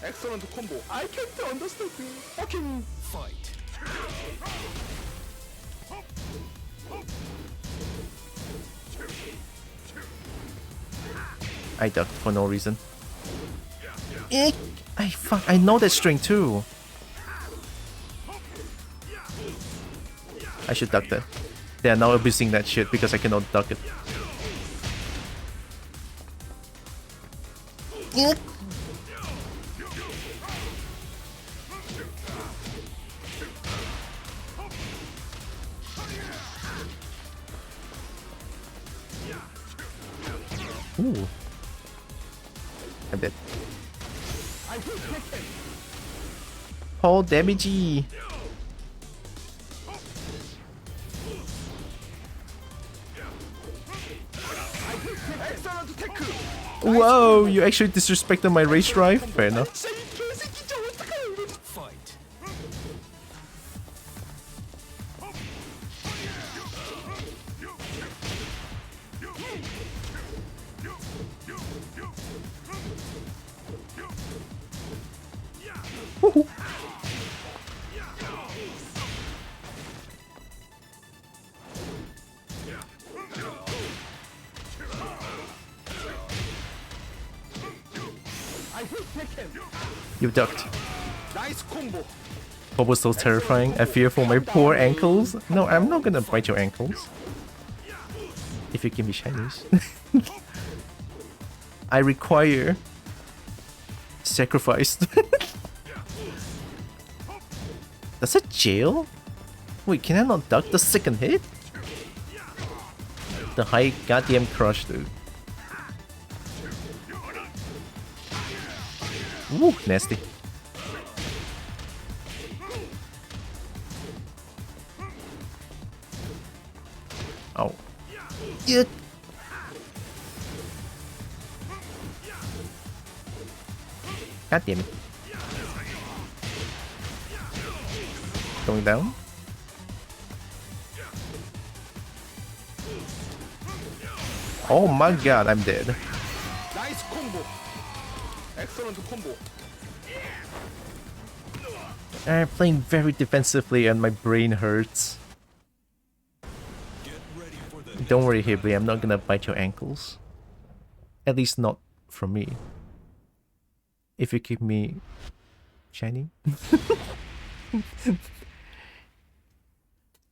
Excellent combo. I can't understand. Fucking Fight. I ducked for no reason. Eek! I know that string too. I should duck that. They are now abusing that shit because I cannot duck it. Eek! Ooh. I'm dead. Hold damage. Whoa, you actually disrespected my rage drive? Fair enough. Fight. Woohoo. You ducked. nice combo. What was so terrifying? I fear for my poor ankles. No, I'm not gonna bite your ankles. If you give me shinies. I require sacrifice. That's a jail? Wait, can I not duck the second hit? The high goddamn crush, dude. Ooh, nasty. Oh. Yeah. God damn it. Going down. Oh my god, I'm dead. Nice combo. Excellent combo. I'm playing very defensively and my brain hurts. Get ready for the Don't worry, Hibley, I'm not gonna bite your ankles. At least not from me. If you keep me shiny.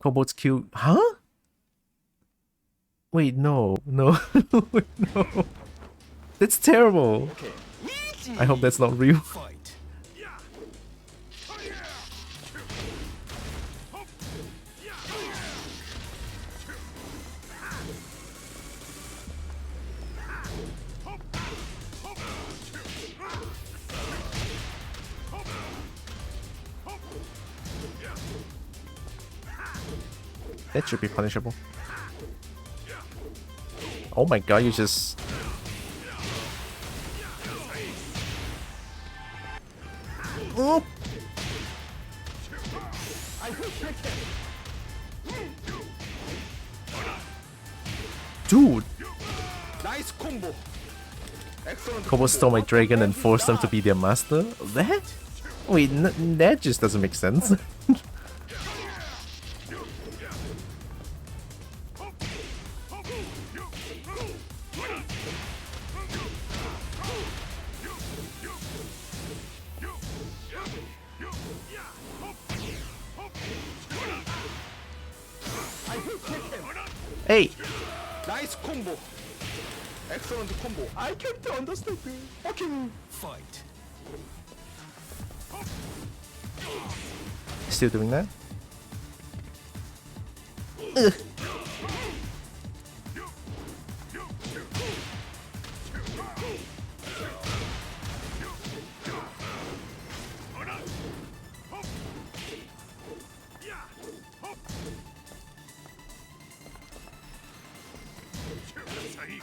Kobold's cute. Huh? Wait, no. No. No. That's terrible. Okay. I hope that's not real. fight. That should be punishable. Oh my god, you just... Oh. Dude! Nice combo. Excellent Kobo stole my dragon and forced them to be their master? That? Wait, that just doesn't make sense. Hey! Nice combo. Excellent combo. I can't understand. Fucking Fight. Still doing that?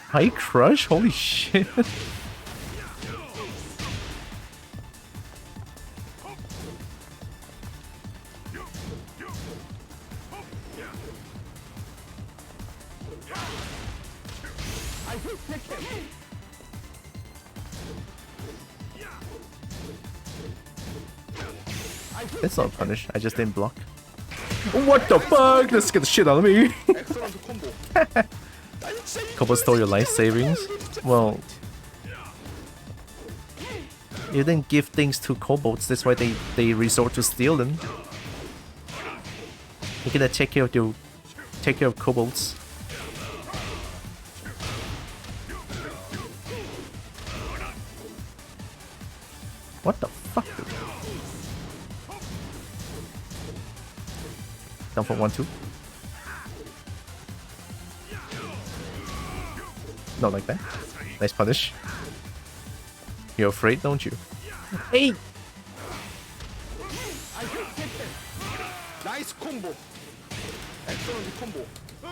High crush? Holy shit. It's not punish, I just didn't block. What the fuck? That scared the shit out of me. 엑셀런트 콤보. Couple stole your life savings? Well, you didn't give things to kobolds, that's why they resort to steal them. You're gonna take care of kobolds. What the fuck? Down for 1-2. Not like that. Nice punish. You're afraid, don't you? Hey! 나이스 콤보. 엑셀런트 콤보.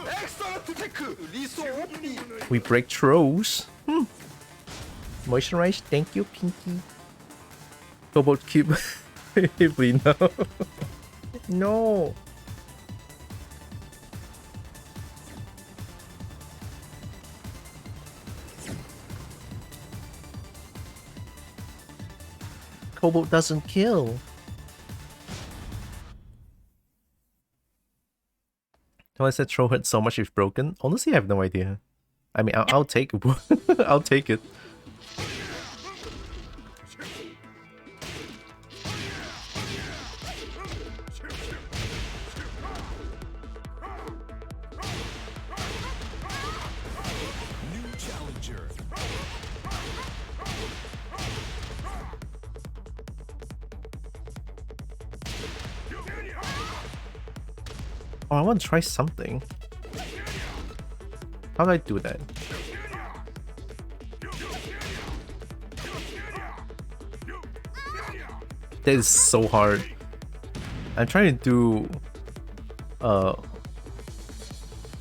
엑셀런트 테크. 리소 오프니. We break trolls. Moisturize, thank you, Pinky. Kobold cube. Please no. No. Kobold doesn't kill. Why is that troll hurt so much if broken? Honestly, I have no idea. I mean, I'll take it. I'll take it. New challenger. Oh, I want to try something. How do I do that? That is so hard. I'm trying to do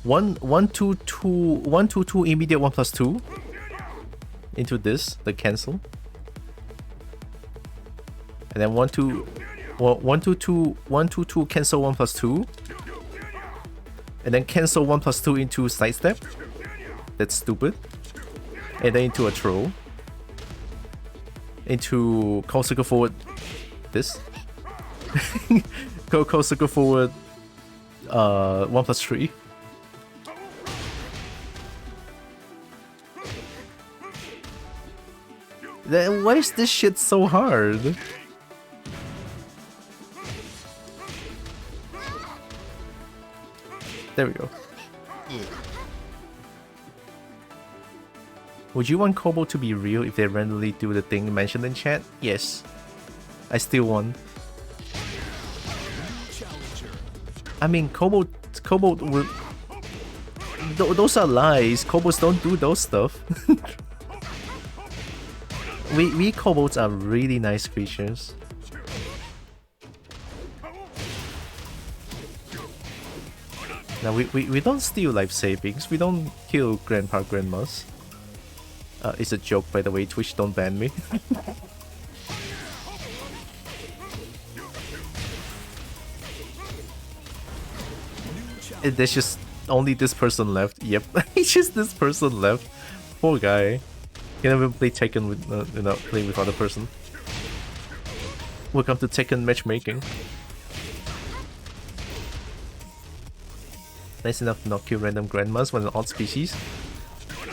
1-2-2 immediate 1+2 into this, the cancel. And then 1-2-2 cancel 1+2. And then cancel 1+2 into sidestep. That's stupid. And then into a troll. Into call circle forward. This. Call circle forward. 1+3. Then why is this shit so hard? There we go. Would you want Kobold to be real if they randomly do the thing mentioned in chat? Yes. I still want. I mean, Kobold will... Those are lies. Kobolds don't do those stuff. we kobolds are really nice creatures. Now we don't steal life savings. We don't kill grandpa grandmas. It's a joke, by the way. Twitch, don't ban me. There's just only this person left. Yep, it's just this person left. Poor guy. Can never play Tekken with without playing with other person. Welcome to Tekken matchmaking. Nice enough to not kill random grandmas when an odd species.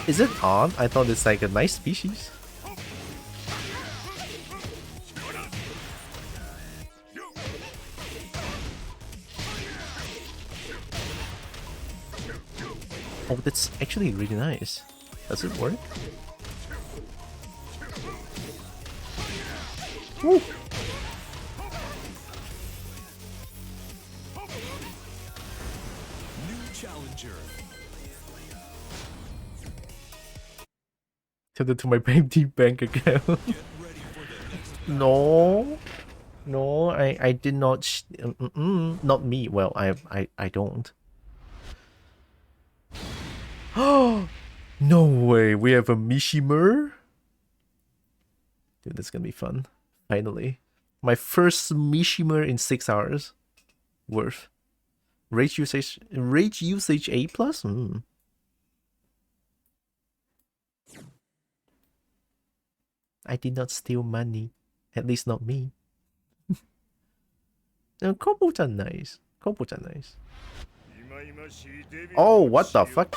Is it odd? I thought it's like a nice species. Oh, that's actually really nice. Does it work? Woo! Tell it to my empty bank account. No. No, I did not. Not me. Well, I don't. Oh, no way. We have a Mishimur. Dude, that's gonna be fun. Finally, my first Mishimur in 6 hours. Worth. Rage usage A plus. I did not steal money. At least not me. Kobolds are nice. Kobolds are nice. Oh, what the fuck?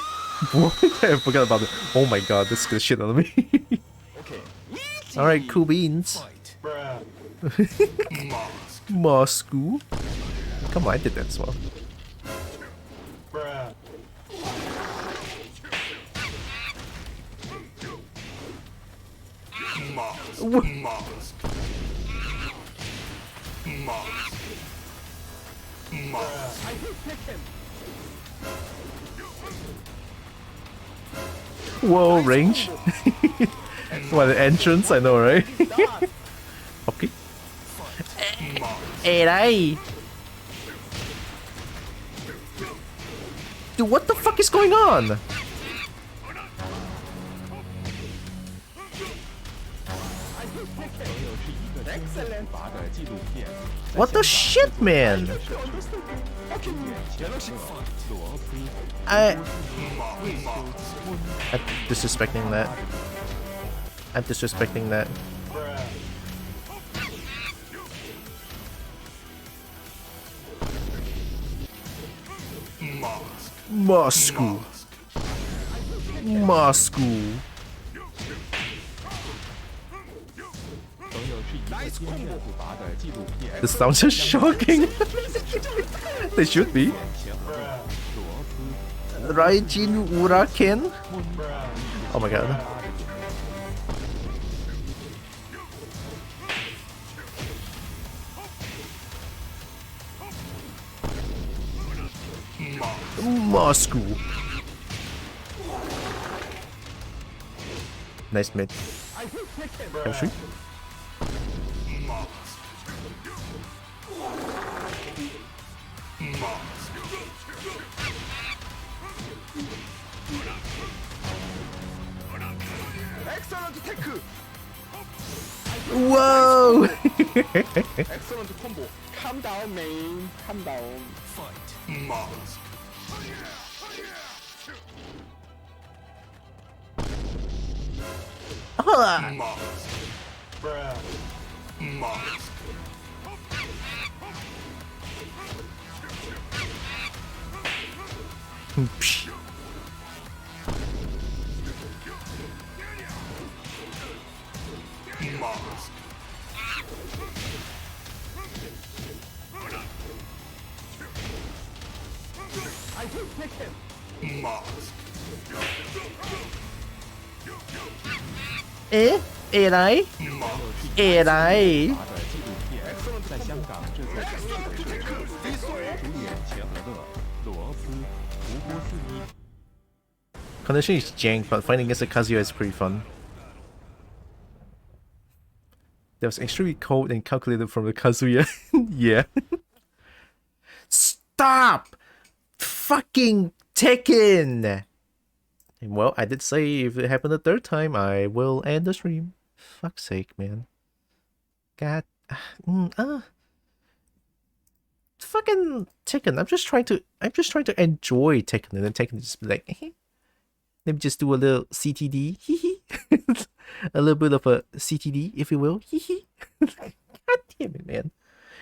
I forgot about it. Oh my god, this scared the shit out of me. Alright, cool beans. Moscow. Come on, I did that as well. Whoa, range. What, the entrance? I know, right? Okay. Hey, dude, what the fuck is going on? What the shit, man? I'm disrespecting that. I'm disrespecting that. Moscow. Moscow. The sounds are shocking. They should be. Raijin Uraken. Oh my god. Moscow. Nice mid. Chemistry. Whoa! Excellent combo. Calm down, man. Calm down. Fight. Mask. Mask. Bruh. Mask. Psh. Mask. I will pick him. Mask. AI? AI? Condition is jank, but fighting against a Kazuya is pretty fun. That was extremely cold and calculated from the Kazuya. Yeah. Stop! Fucking Tekken! Well, I did say if it happened a third time, I will end the stream. Fuck's sake, man. God. Fucking Tekken. I'm just trying to enjoy Tekken, and then Tekken just be like, let me just do a little CTD. A little bit of a CTD, if you will. God damn it, man.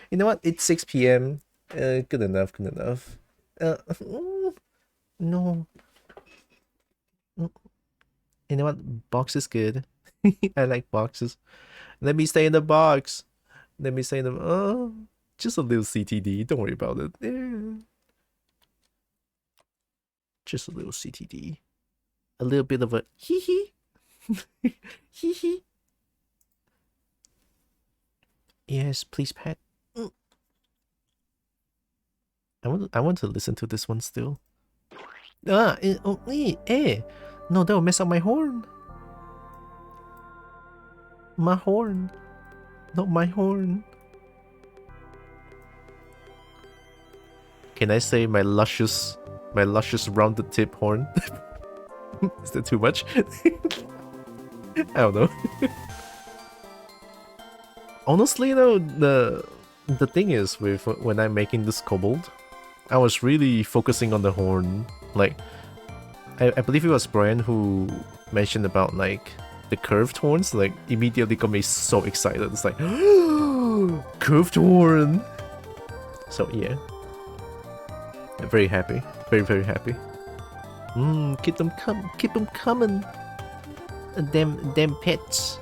You know what? It's 6 p.m. Good enough, good enough. No. You know what? Box is good. I like boxes. Let me stay in the box. Let me stay in the... just a little CTD. Don't worry about it. Yeah. Just a little CTD. A little bit of a hee-hee. Hee-hee. Yes, please, pet. I want to listen to this one still. No, that will mess up my horn. My horn. Not my horn. Can I say my luscious rounded tip horn? Is that too much? I don't know. Honestly though, the thing is with when I'm making this kobold, I was really focusing on the horn. Like, I believe it was Brian who mentioned about like the curved horns. Like, immediately got me so excited. It's like, curved horn. So yeah, I'm very happy, very happy. Keep them coming. Them pets.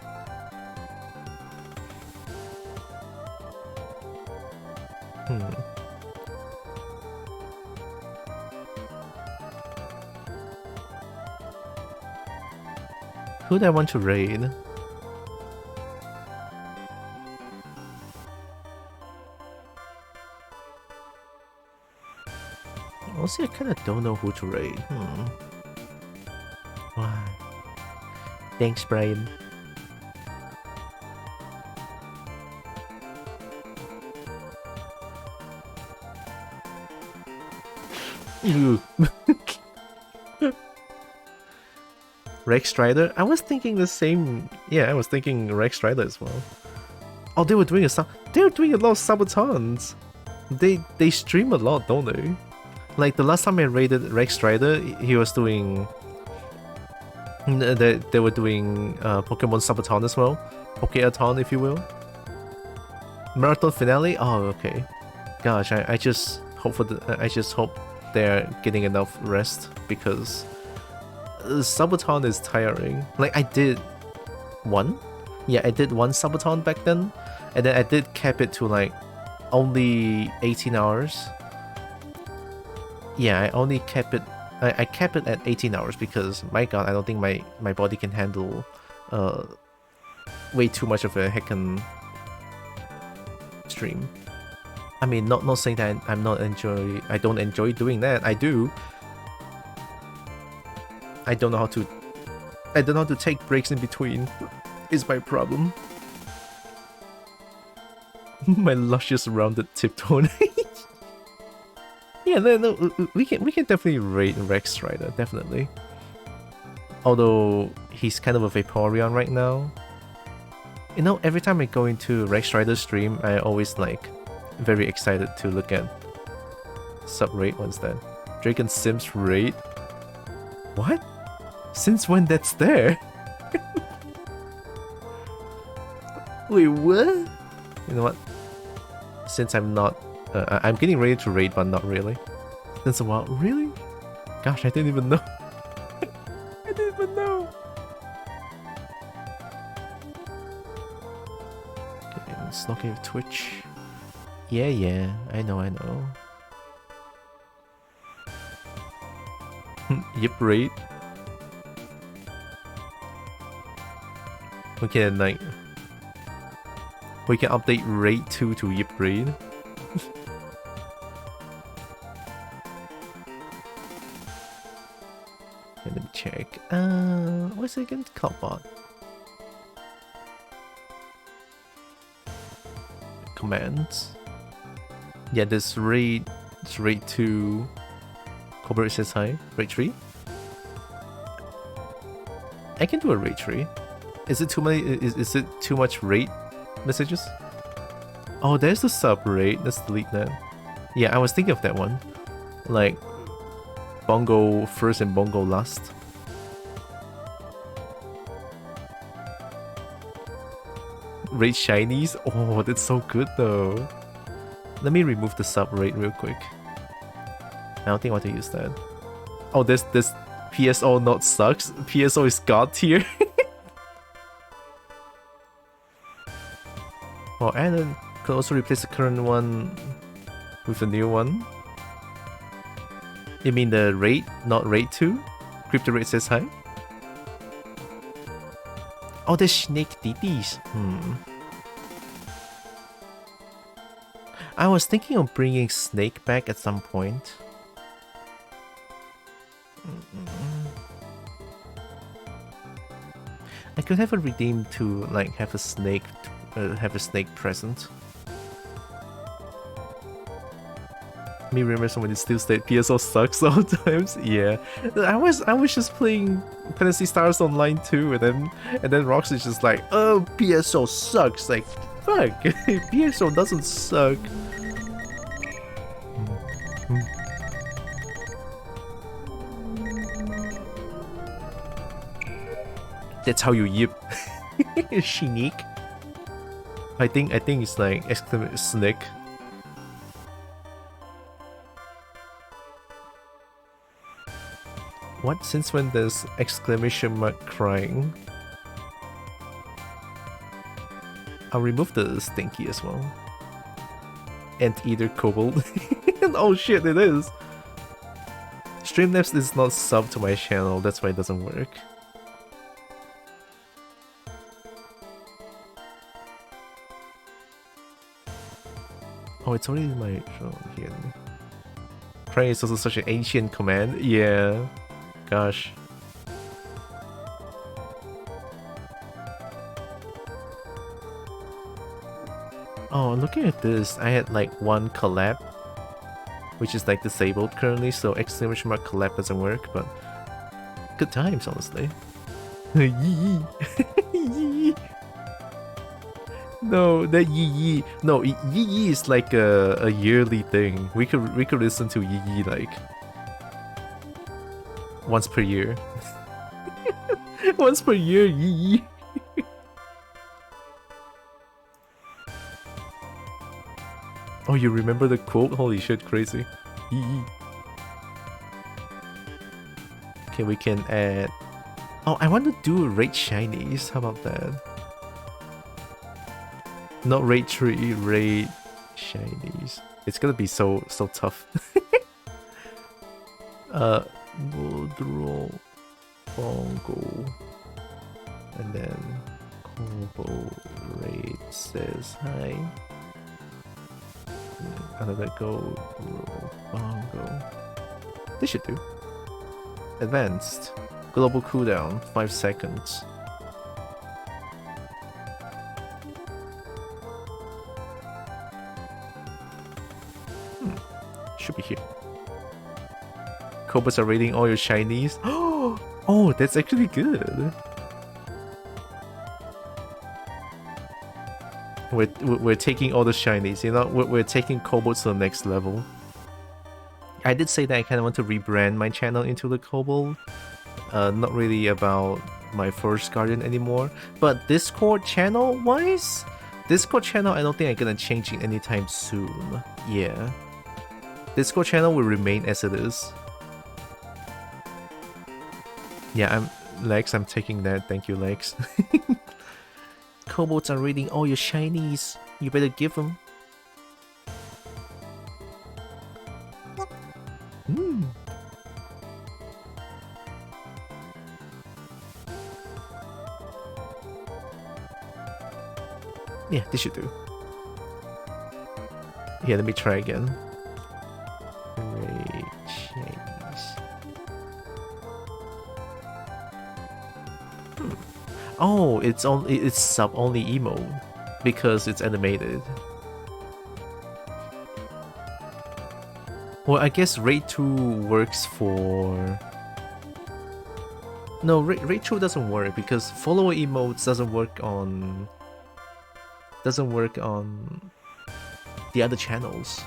Who do I want to raid? Honestly, I kind of don't know who to raid. Wow. Thanks, Brian. Rex Strider? I was thinking the same. Yeah, I was thinking Rex Strider as well. Oh, they were doing a lot of subathons. They stream a lot, don't they? Like the last time I raided Rex Strider, he was doing. They were doing Pokemon Subathon as well, Pokeathon if you will. Marathon finale. Oh, okay. Gosh, I just hope they're getting enough rest because Subathon is tiring. Like I did one Subathon back then, and then I did cap it to like only 18 hours. Yeah, I only kept it. I kept it at 18 hours because my god, I don't think my body can handle way too much of a heckin' stream. I mean, not saying that I don't enjoy doing that. I do. I don't know how to take breaks in between. Is my problem. My luscious rounded tip tone. Yeah, no, we can definitely raid Rex Strider, definitely. Although he's kind of a Vaporeon right now. You know, every time I go into Rex Strider's stream, I always like very excited to look at sub raid. What's that? Drake and Sims raid? What? Since when that's there? Wait, what? You know what? Since I'm not I'm getting ready to raid, but not really. Since a while. Really? Gosh, I didn't even know. I didn't even know. Okay, let's look at Twitch. Yeah, I know. Yep, raid. We can like we can update raid 2 to Yip raid. Let me check. What's it again? Cloudbot. Commands. Yeah, this raid 2. Cobra says hi. Raid 3. I can do a raid 3. Is it too many? Is it too much raid messages? Oh, there's the sub raid. Let's delete that. Yeah, I was thinking of that one. Like Bongo first and Bongo last. Raid shinies? Oh, that's so good though. Let me remove the sub raid real quick. I don't think I want to use that. Oh, this PSO not sucks. PSO is god tier. Oh, and then can also replace the current one with a new one. You mean the raid, not raid 2? Crypto raid says hi. Oh, the snake ditties. I was thinking of bringing Snake back at some point. I could have a redeem to like have a snake present. Me remember someone still said PSO sucks sometimes. Yeah, I was just playing Fantasy Stars Online too, and then Rox is just like, oh, PSO sucks. Like, fuck, PSO doesn't suck. That's how you yip. Shinik. I think it's like exclamation snake. What? Since when there's exclamation mark crying? I'll remove the stinky as well. Anteater kobold. Oh shit, it is. Streamlabs is not sub to my channel, that's why it doesn't work. Oh, it's only my show here. Crying is also such an ancient command. Yeah. Gosh. Oh, looking at this, I had like one collab, which is like disabled currently, so exclamation mark collab doesn't work, but good times, honestly. Yee yee. No, that yee yee. No, yee yee is like a yearly thing. We could listen to yee yee like once per year. Once per year, yee yee. Oh, you remember the quote? Holy shit, crazy. Yee yee. Okay, we can add... Oh, I want to do raid shinies. How about that? Not raid 3, raid shinies. It's gonna be so tough. Woodrow Bongo. And then Combo Raid says hi. Another go Bongo. This should do. Advanced. Global cooldown, 5 seconds. Should be here. Cobras are raiding all your shinies. Oh, that's actually good. We're taking all the shinies, you know, we're taking kobolds to the next level. I did say that I kind of want to rebrand my channel into the kobold. Not really about my first guardian anymore, but Discord channel wise, Discord channel I don't think I'm gonna change it anytime soon. Yeah, Discord channel will remain as it is. Yeah, Lex, I'm taking that. Thank you, Lex. Kobolds are raiding all your shinies. You better give them. Yeah, this should do. Yeah, let me try again. Raid shinies. Oh, it's sub only emote because it's animated. Well, I guess raid 2 works for... No, raid 2 doesn't work because follower emotes doesn't work on the other channels.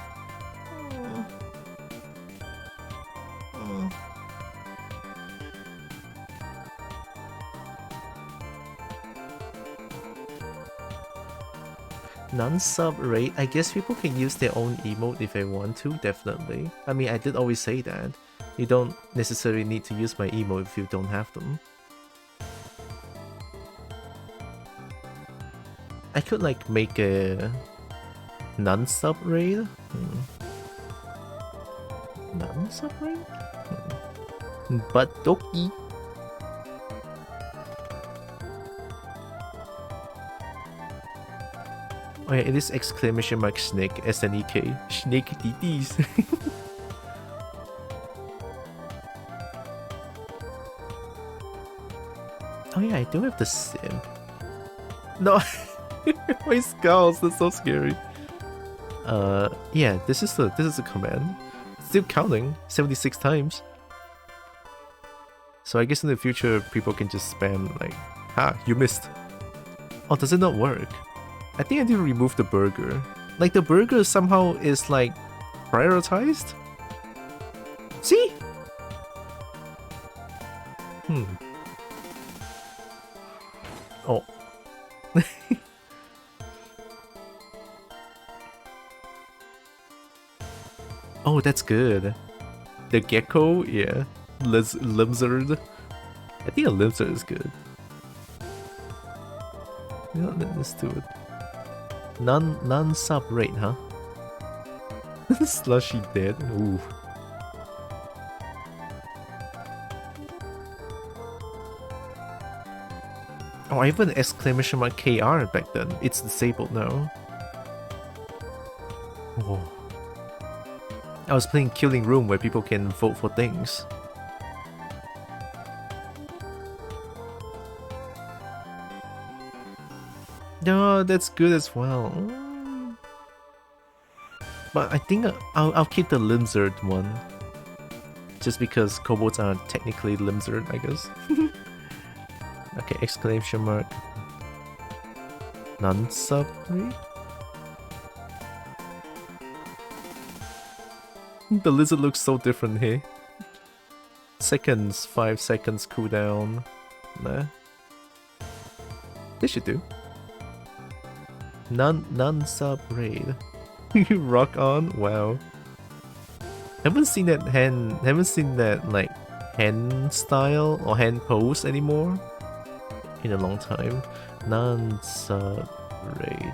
Non-sub raid, I guess people can use their own emote if they want to, definitely. I mean, I did always say that. You don't necessarily need to use my emote if you don't have them. I could like make a non-sub raid? Non-sub raid? But Doki. Oh yeah, it is exclamation mark snake, SNEK. Snake DDs. Oh yeah, I do have the sim. No, my skulls. That's so scary. Yeah, this is the command. Still counting 76 times. So I guess in the future people can just spam like, "Ha, you missed." Oh, does it not work? I think I need to remove the burger. Like the burger somehow is like prioritized. See? Oh. Oh, that's good. The gecko, yeah. Lizard. I think a lizard is good. You know, let's do it. Non-sub rate, huh? Slushy dead. Ooh. Oh, I have an exclamation mark KR back then. It's disabled now. Oh. I was playing Killing Room where people can vote for things. No, that's good as well. But I think I'll keep the lizard one. Just because kobolds are technically lizard, I guess. Okay, exclamation mark. Non-sub rate? The lizard looks so different here. Seconds, 5 seconds cooldown. Nah. This should do. Non-sub raid. Rock on? Wow. Haven't seen that like hand style or hand pose anymore in a long time. Non-sub raid.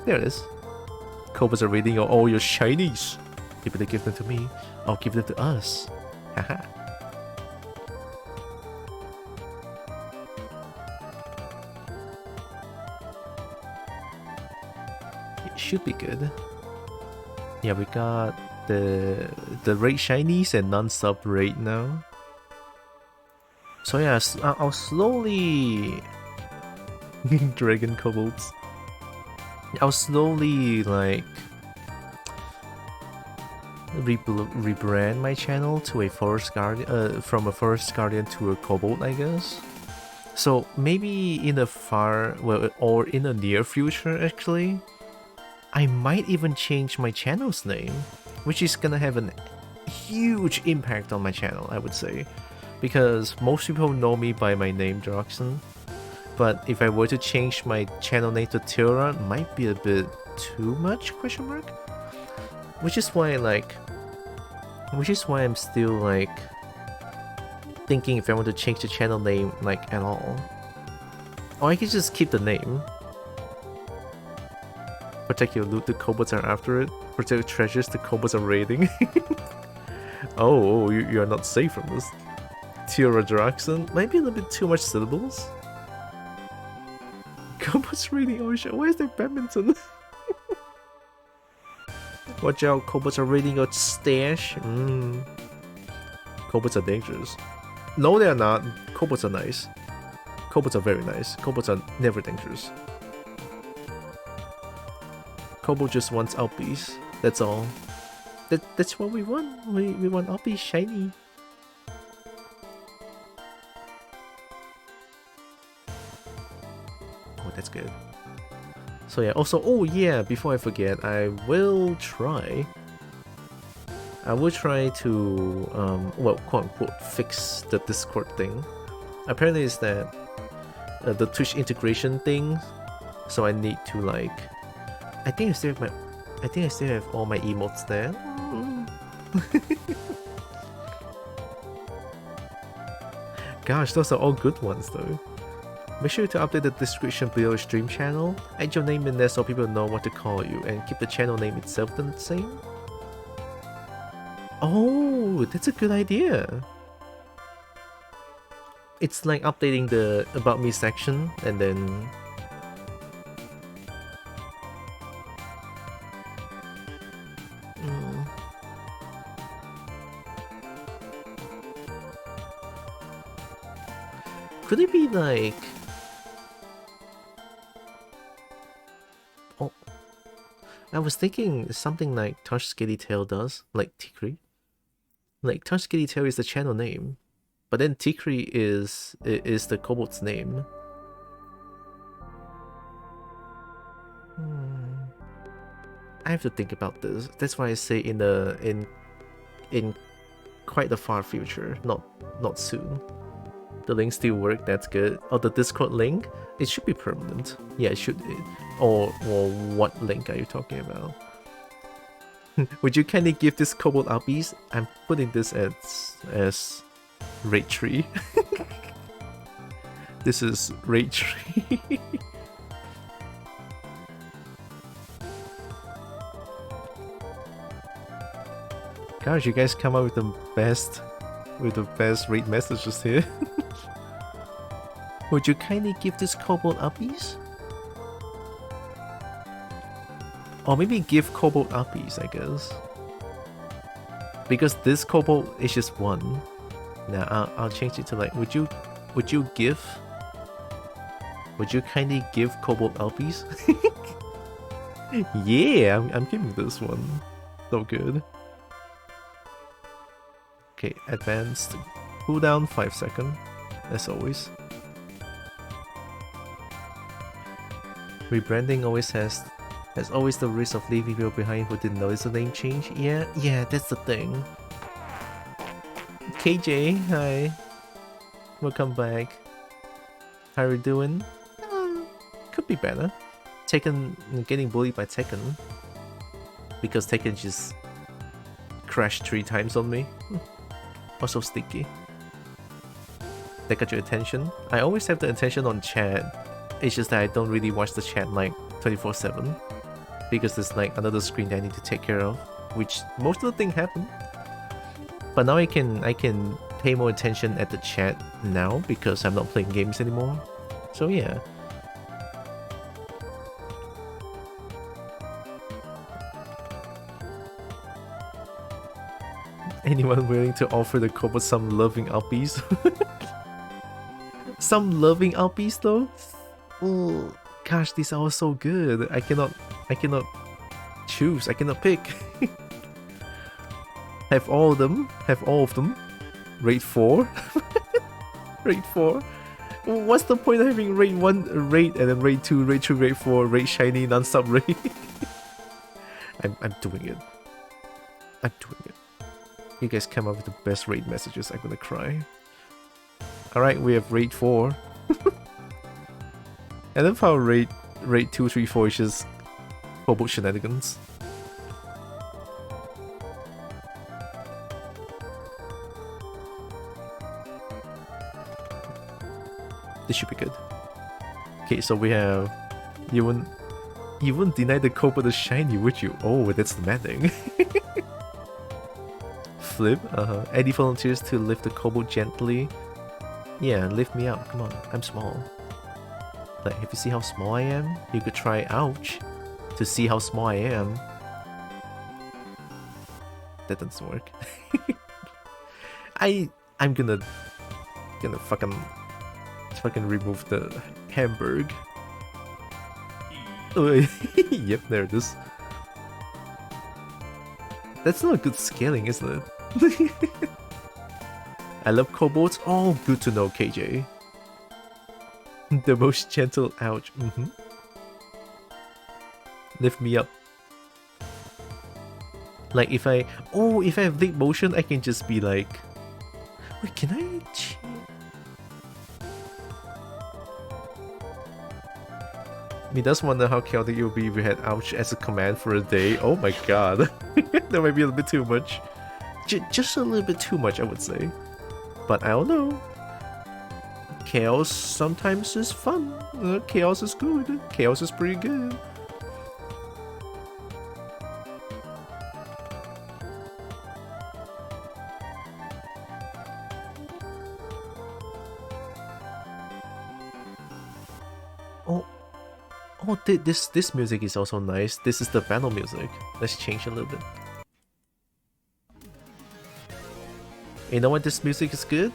There it is. Kobolds are raiding all your shinies. You better give them to me. I'll give them to us. Haha. It should be good. Yeah, we got the raid shinies and non-sub raid now. So yeah, I'll slowly dragon kobolds. I'll slowly like rebrand my channel to a forest guardian, from a forest guardian to a kobold, I guess. So maybe in the or in the near future, actually, I might even change my channel's name, which is gonna have a huge impact on my channel, I would say, because most people know me by my name, Droxen. But if I were to change my channel name to Tira, it might be a bit too much, question mark? Which is why I'm still like thinking if I want to change the channel name like at all. Or I could just keep the name. Protect your loot, the kobolds are after it. Protect your treasures, the kobolds are raiding. Oh, you are not safe from this. Tira Droxen, might be a little bit too much syllables. Kobolds raiding ocean. Why is there badminton? Watch out, kobolds are raiding your stash. Kobolds are dangerous. No, they are not. Kobolds are nice. Kobolds are very nice. Kobolds are never dangerous. Kobold just wants Alpies. That's all. That's what we want. We want Alpies shiny. Oh, that's good. So yeah, also, oh yeah, before I forget, I will try to, well, quote-unquote, fix the Discord thing. Apparently it's that, the Twitch integration thing, so I need to, like, I think I still have all my emotes there. Gosh, those are all good ones though. Make sure to update the description below your stream channel, add your name in there so people know what to call you, and keep the channel name itself the same. Oh, that's a good idea. It's like updating the About Me section, and then... Could it be like... Oh, I was thinking something like Touch Skitty Tail does, like Tikri. Like Touch Skitty Tail is the channel name, but then Tikri is the kobold's name. I have to think about this. That's why I say in quite the far future, not soon. The link still work, that's good. Oh, the Discord link? It should be permanent. Yeah, it should. Or what link are you talking about? Would you kindly give this kobold uppies? I'm putting this as raid tree. This is raid tree. Gosh, you guys come up with the best raid messages here. Would you kindly give this kobold uppies? Or maybe give kobold uppies, I guess. Because this kobold is just one. Now I'll change it to like, would you kindly give kobold uppies? Yeah, I'm giving this one. So good. Okay, advanced. Cooldown 5 seconds, as always. Rebranding always has always the risk of leaving people behind who didn't notice the name change. Yeah, that's the thing. KJ, hi. Welcome back. How are you doing? Could be better. Tekken, getting bullied by Tekken. Because Tekken just crashed 3 times on me. Also sticky. That got your attention? I always have the attention on chat. It's just that I don't really watch the chat like 24/7. Because there's like another screen that I need to take care of. Which most of the thing happened. But now I can pay more attention at the chat now because I'm not playing games anymore. So yeah. Anyone willing to offer the kobold some loving uppies? Some loving uppies though? Oh gosh, these are all so good. I cannot choose, I cannot pick. Have all of them. Raid 4. Raid 4. What's the point of having raid 1 raid and then raid 2, raid 3, raid 4, raid shiny, non-stop raid? I'm doing it. I'm doing it. You guys come up with the best raid messages, I'm gonna cry. Alright, we have raid 4. And then for raid 2, 3, 4 is just kobold shenanigans. This should be good. Okay, so we have... You wouldn't deny the kobold a shiny, would you? Oh, that's demanding. Flip, Eddie volunteers to lift the kobold gently. Yeah, lift me up, come on, I'm small. Like, if you see how small I am, you could try ouch to see how small I am. That doesn't work. I'm gonna fucking remove the Hamburg. Yep, there it is. That's not good scaling, isn't it? I love kobolds. Oh, good to know, KJ. The most gentle ouch. Lift me up. Like if I have leap motion, I can just be like, wait, can I? Me does wonder how chaotic it would be if we had ouch as a command for a day. Oh my god. That might be a little bit too much. Just a little bit too much, I would say. But I don't know. Chaos sometimes is fun. Chaos is good. Chaos is pretty good. Oh, this music is also nice. This is the battle music. Let's change a little bit. You know why this music is good?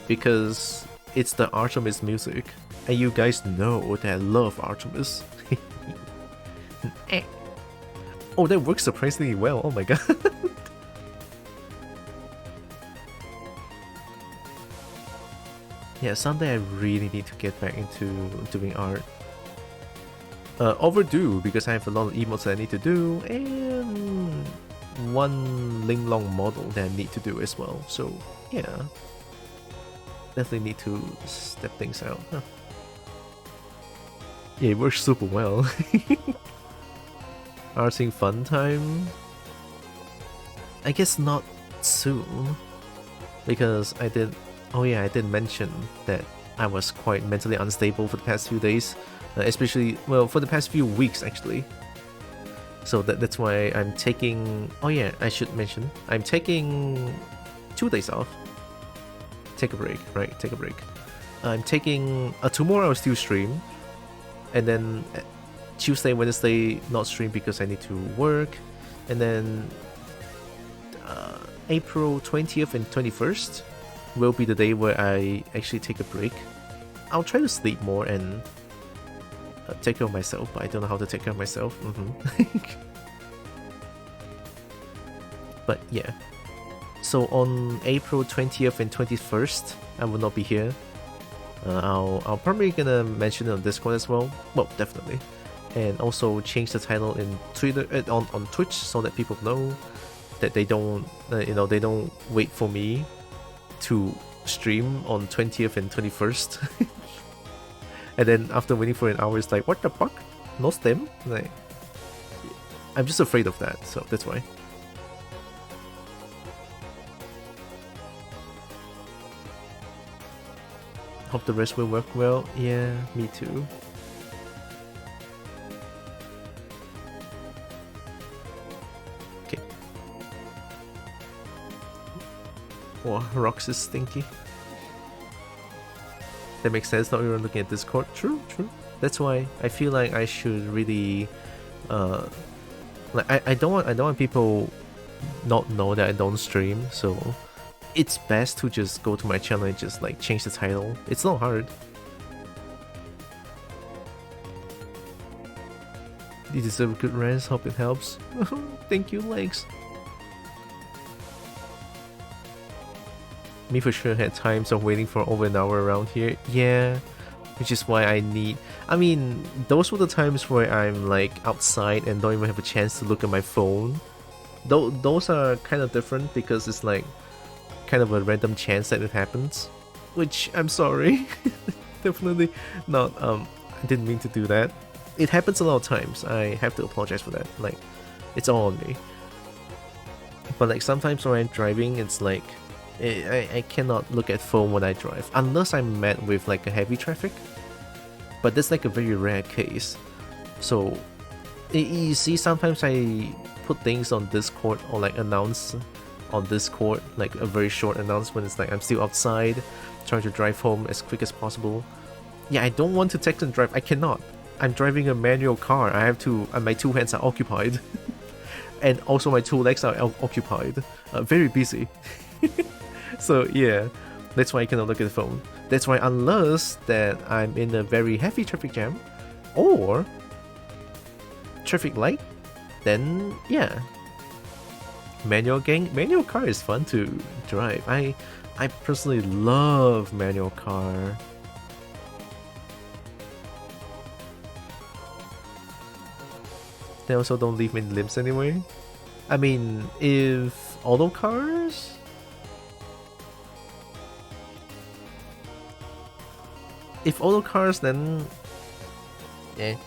Because it's the Artemis music. And you guys know that I love Artemis. Oh, that works surprisingly well. Oh my god. Yeah, someday I really need to get back into doing art. Overdue, because I have a lot of emotes that I need to do, and one Ling Long model that I need to do as well. So, yeah. Definitely need to step things out. Huh. Yeah, it works super well. Arting fun time? I guess not soon. Because I did... Oh yeah, I did mention that I was quite mentally unstable for the past few days. Especially, well, for the past few weeks actually. So that's why I'm taking... Oh yeah, I should mention. I'm taking 2 days off. Take a break, right? Take a break. I'm taking... tomorrow I'll still stream. And then Tuesday, Wednesday, not stream because I need to work. And then April 20th and 21st will be the day where I actually take a break. I'll try to sleep more and take care of myself, but I don't know how to take care of myself. But yeah. So on April 20th and 21st, I will not be here. I'll probably gonna mention it on Discord as well. Well, definitely. And also change the title in Twitter on Twitch so that people know that they don't they don't wait for me to stream on 20th and 21st. And then after waiting for an hour, it's like, what the fuck? No stem? Like, I'm just afraid of that, so that's why. Hope the rest will work well. Yeah, me too. Okay. Oh, rocks is stinky. That makes sense. Not even looking at Discord. True, true. That's why I feel like I should really, like I don't want people not know that I don't stream. So it's best to just go to my channel and just like change the title. It's not hard. You deserve a good rest. Hope it helps. Thank you, legs. Me for sure had times of waiting for over an hour around here. Yeah, which is why I need... I mean, those were the times where I'm like outside and don't even have a chance to look at my phone. Those are kind of different because it's like kind of a random chance that it happens. Which, I'm sorry. Definitely not, I didn't mean to do that. It happens a lot of times. I have to apologize for that. Like, it's all on me. But like sometimes when I'm driving, it's like I cannot look at phone when I drive unless I'm met with like a heavy traffic, but that's like a very rare case. So you see, sometimes I put things on Discord or like announce on Discord, like a very short announcement. It's like I'm still outside trying to drive home as quick as possible. Yeah, I don't want to text and drive. I cannot. I'm driving a manual car. I have to, and my 2 hands are occupied. And also my 2 legs are occupied. Very busy. So yeah, that's why I cannot look at the phone. That's why unless that I'm in a very heavy traffic jam or traffic light, then yeah. Manual car is fun to drive. I personally love manual car. They also don't leave many limbs anyway. I mean, if auto cars... If auto cars, then... yeah.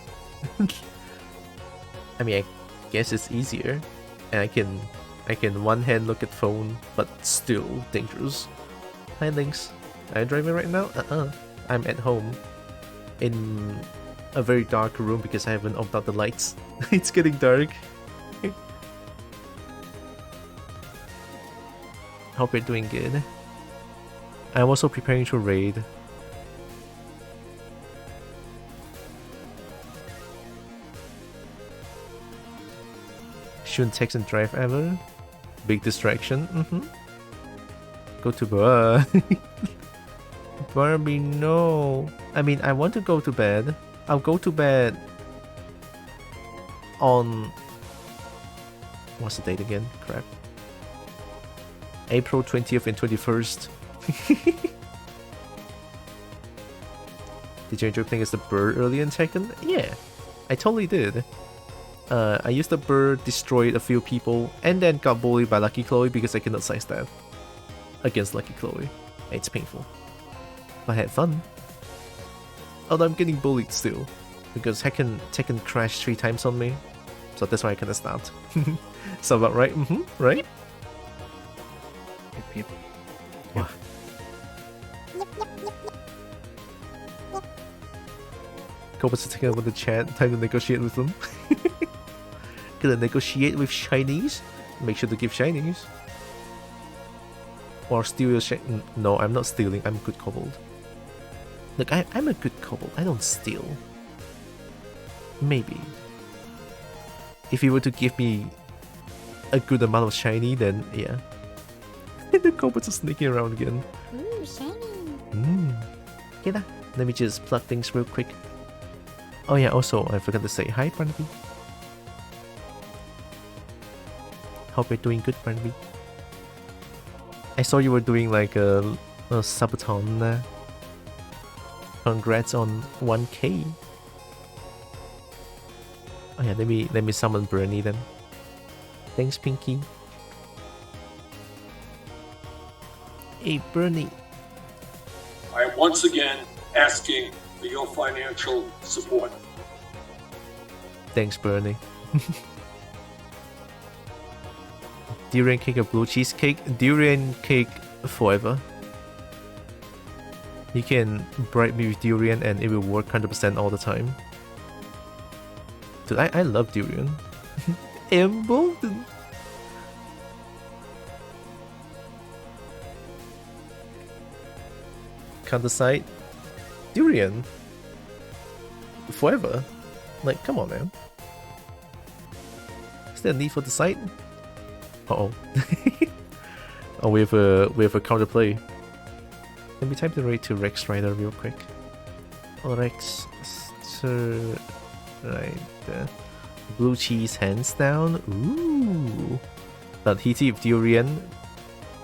I mean, I guess it's easier. And I can one hand look at phone, but still dangerous. Hi Lynx. Are you driving right now? I'm at home. In a very dark room because I haven't opened up the lights. It's getting dark. Hope you're doing good. I'm also preparing to raid. Shouldn't text and drive ever. Big distraction. Go to Barbie, no. I mean, I want to go to bed. I'll go to bed on... What's the date again? Crap. April 20th and 21st. Did you enjoy playing as the bird earlier in Tekken? Yeah, I totally did. I used the bird, destroyed a few people, and then got bullied by Lucky Chloe because I cannot sidestep against Lucky Chloe. It's painful. But I had fun. Although I'm getting bullied still, because Tekken crashed 3 times on me, so that's why I kinda stopped. So about right? Right? Yep. What? Cobras are taking over the chat, time to negotiate with them. Gonna negotiate with Chinese? Make sure to give Chinese. Or steal your No, I'm not stealing, I'm a good kobold. Look, I'm a good kobold, I don't steal. Maybe. If you were to give me a good amount of shiny, then yeah. The kobolds are sneaking around again. Ooh, shiny. Okay, let me just plug things real quick. Oh yeah, also, I forgot to say hi, Barnaby. Hope you're doing good, Barnaby. I saw you were doing like a subathon. Congrats on 1K. Oh yeah, let me summon Bernie then. Thanks, Pinky. Hey, Bernie. I am once again asking for your financial support. Thanks, Bernie. Durian cake or blue cheesecake? Durian cake forever. You can bribe me with durian and it will work 100% all the time. Dude, I love durian. Emboldened. Counter site? Durian? Forever? Like, come on, man. Is there a need for the site? Uh-oh. Oh, we have a counterplay. Let me type the rate to Rex Rider real quick. Rex Rider. Blue cheese hands down. Ooh. But Heaty of durian.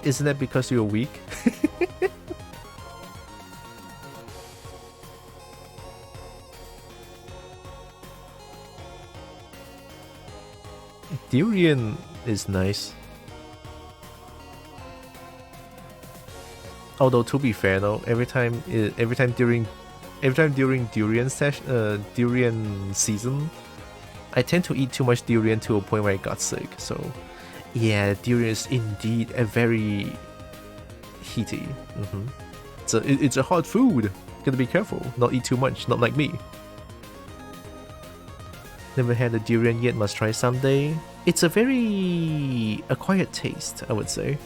Isn't that because you're weak? Durian is nice. Although to be fair though, every time during durian season, I tend to eat too much durian to a point where I got sick. So yeah, durian is indeed a very heaty. So it's a hot food. Gotta be careful, not eat too much. Not like me. Never had a durian yet, must try someday. It's a very acquired taste, I would say.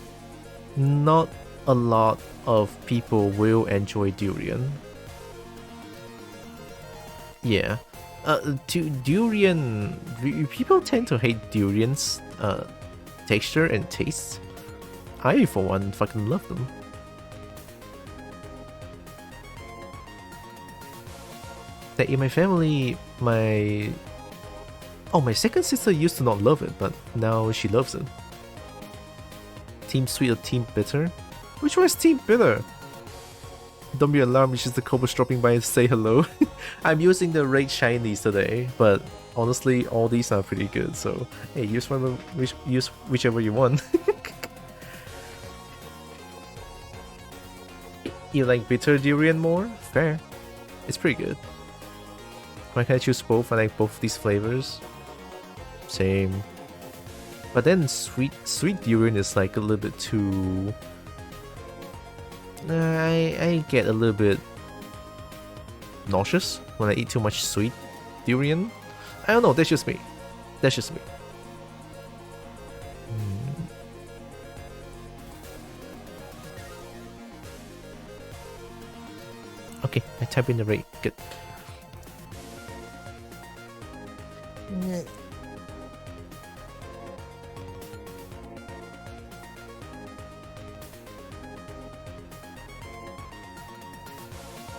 Not a lot of people will enjoy durian. Yeah. Durian... People tend to hate durian's texture and taste. I, for one, fucking love them. That in my family, my second sister used to not love it, but now she loves it. Team sweet or team bitter? Which one is team bitter? Don't be alarmed, it's just the Cobras dropping by and say hello. I'm using the Raid Shinies today, but honestly, all these are pretty good, so hey, use whichever you want. You like bitter durian more? Fair. It's pretty good. Why can't I choose both? I like both these flavors. Same. But then sweet durian is like a little bit too... I get a little bit nauseous when I eat too much sweet durian. I don't know, that's just me. That's just me. Okay, I type in the rate. Good.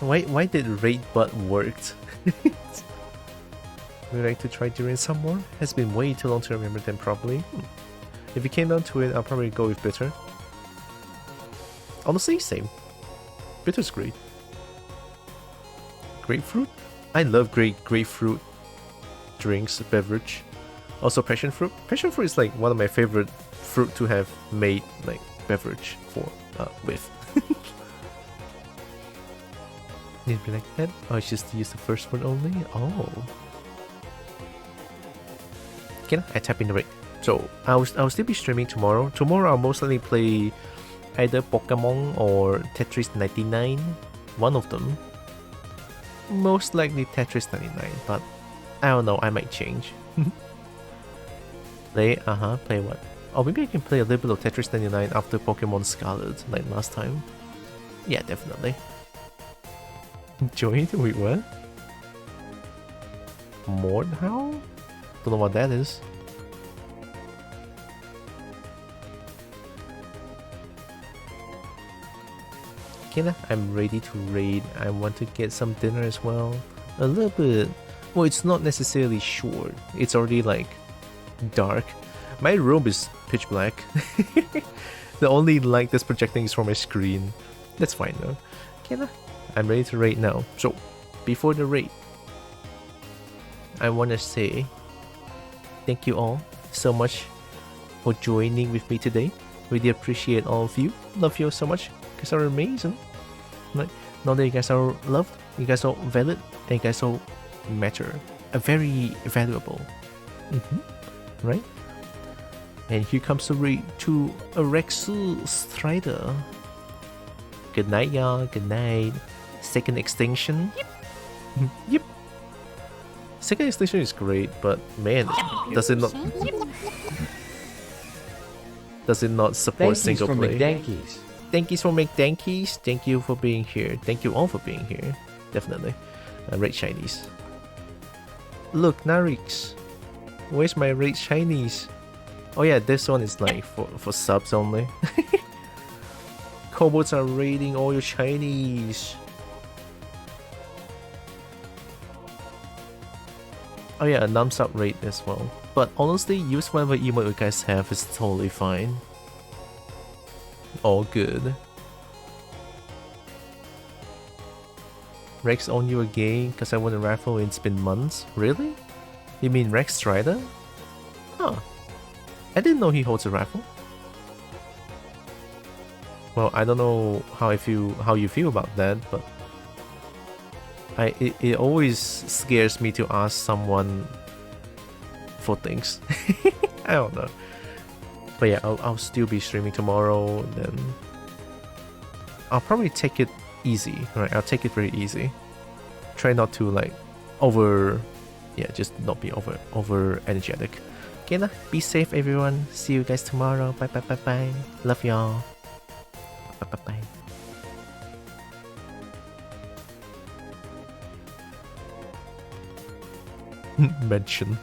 Why did raid but worked? Would you like to try during some more? Has been way too long to remember them properly. If it came down to it, I'll probably go with bitter. Honestly, same. Bitter's great. Grapefruit? I love grapefruit drinks, beverage. Also passion fruit. Passion fruit is like one of my favorite fruit to have made like beverage for with. Need to be like that? Oh, it's just to use the first one only? Oh. Okay, I tap in the rate. So I'll still be streaming tomorrow. Tomorrow I'll most likely play either Pokemon or Tetris 99. One of them. Most likely Tetris 99, but I don't know, I might change. Play what? Oh, maybe I can play a little bit of Tetris 99 after Pokemon Scarlet, like last time. Yeah, definitely. Join? Wait, what? Mordhau? Don't know what that is. Okay, I'm ready to raid. I want to get some dinner as well. A little bit. Well, it's not necessarily short. It's already like dark. My room is pitch black. The only light that's projecting is from my screen. That's fine though. Okay, I'm ready to raid now. So, before the raid, I want to say thank you all so much for joining with me today. Really appreciate all of you. Love you all so much. You guys are amazing. Like, know that you guys are loved, you guys are valid, and you guys all matter. Very valuable. Right? And here comes the raid to a Rexu Strider. Good night, y'all. Good night. Second Extinction. Yep. Second Extinction is great, but man, does it not support single play? McDankies. Thank you for McDankies. Thank you for being here. Thank you all for being here. Definitely. Raid Shinies. Look, Narix. Where's my Raid Shinies? Oh yeah, this one is like for subs only. Kobolds are raiding all your Shinies. Oh yeah, a numbs up raid as well. But honestly, use whatever emote you guys have is totally fine. All good. Rex own you again because I won a raffle and it's been months? Really? You mean Rex Strider? Huh. I didn't know he holds a raffle. Well, I don't know how you feel about that, but it always scares me to ask someone for things. I don't know. But yeah, I'll still be streaming tomorrow, then I'll probably take it easy, right? I'll take it very easy. Try not to like just not be over energetic. Okay, nah, be safe everyone. See you guys tomorrow. Bye bye bye bye. Love y'all. Bye bye bye. Mention.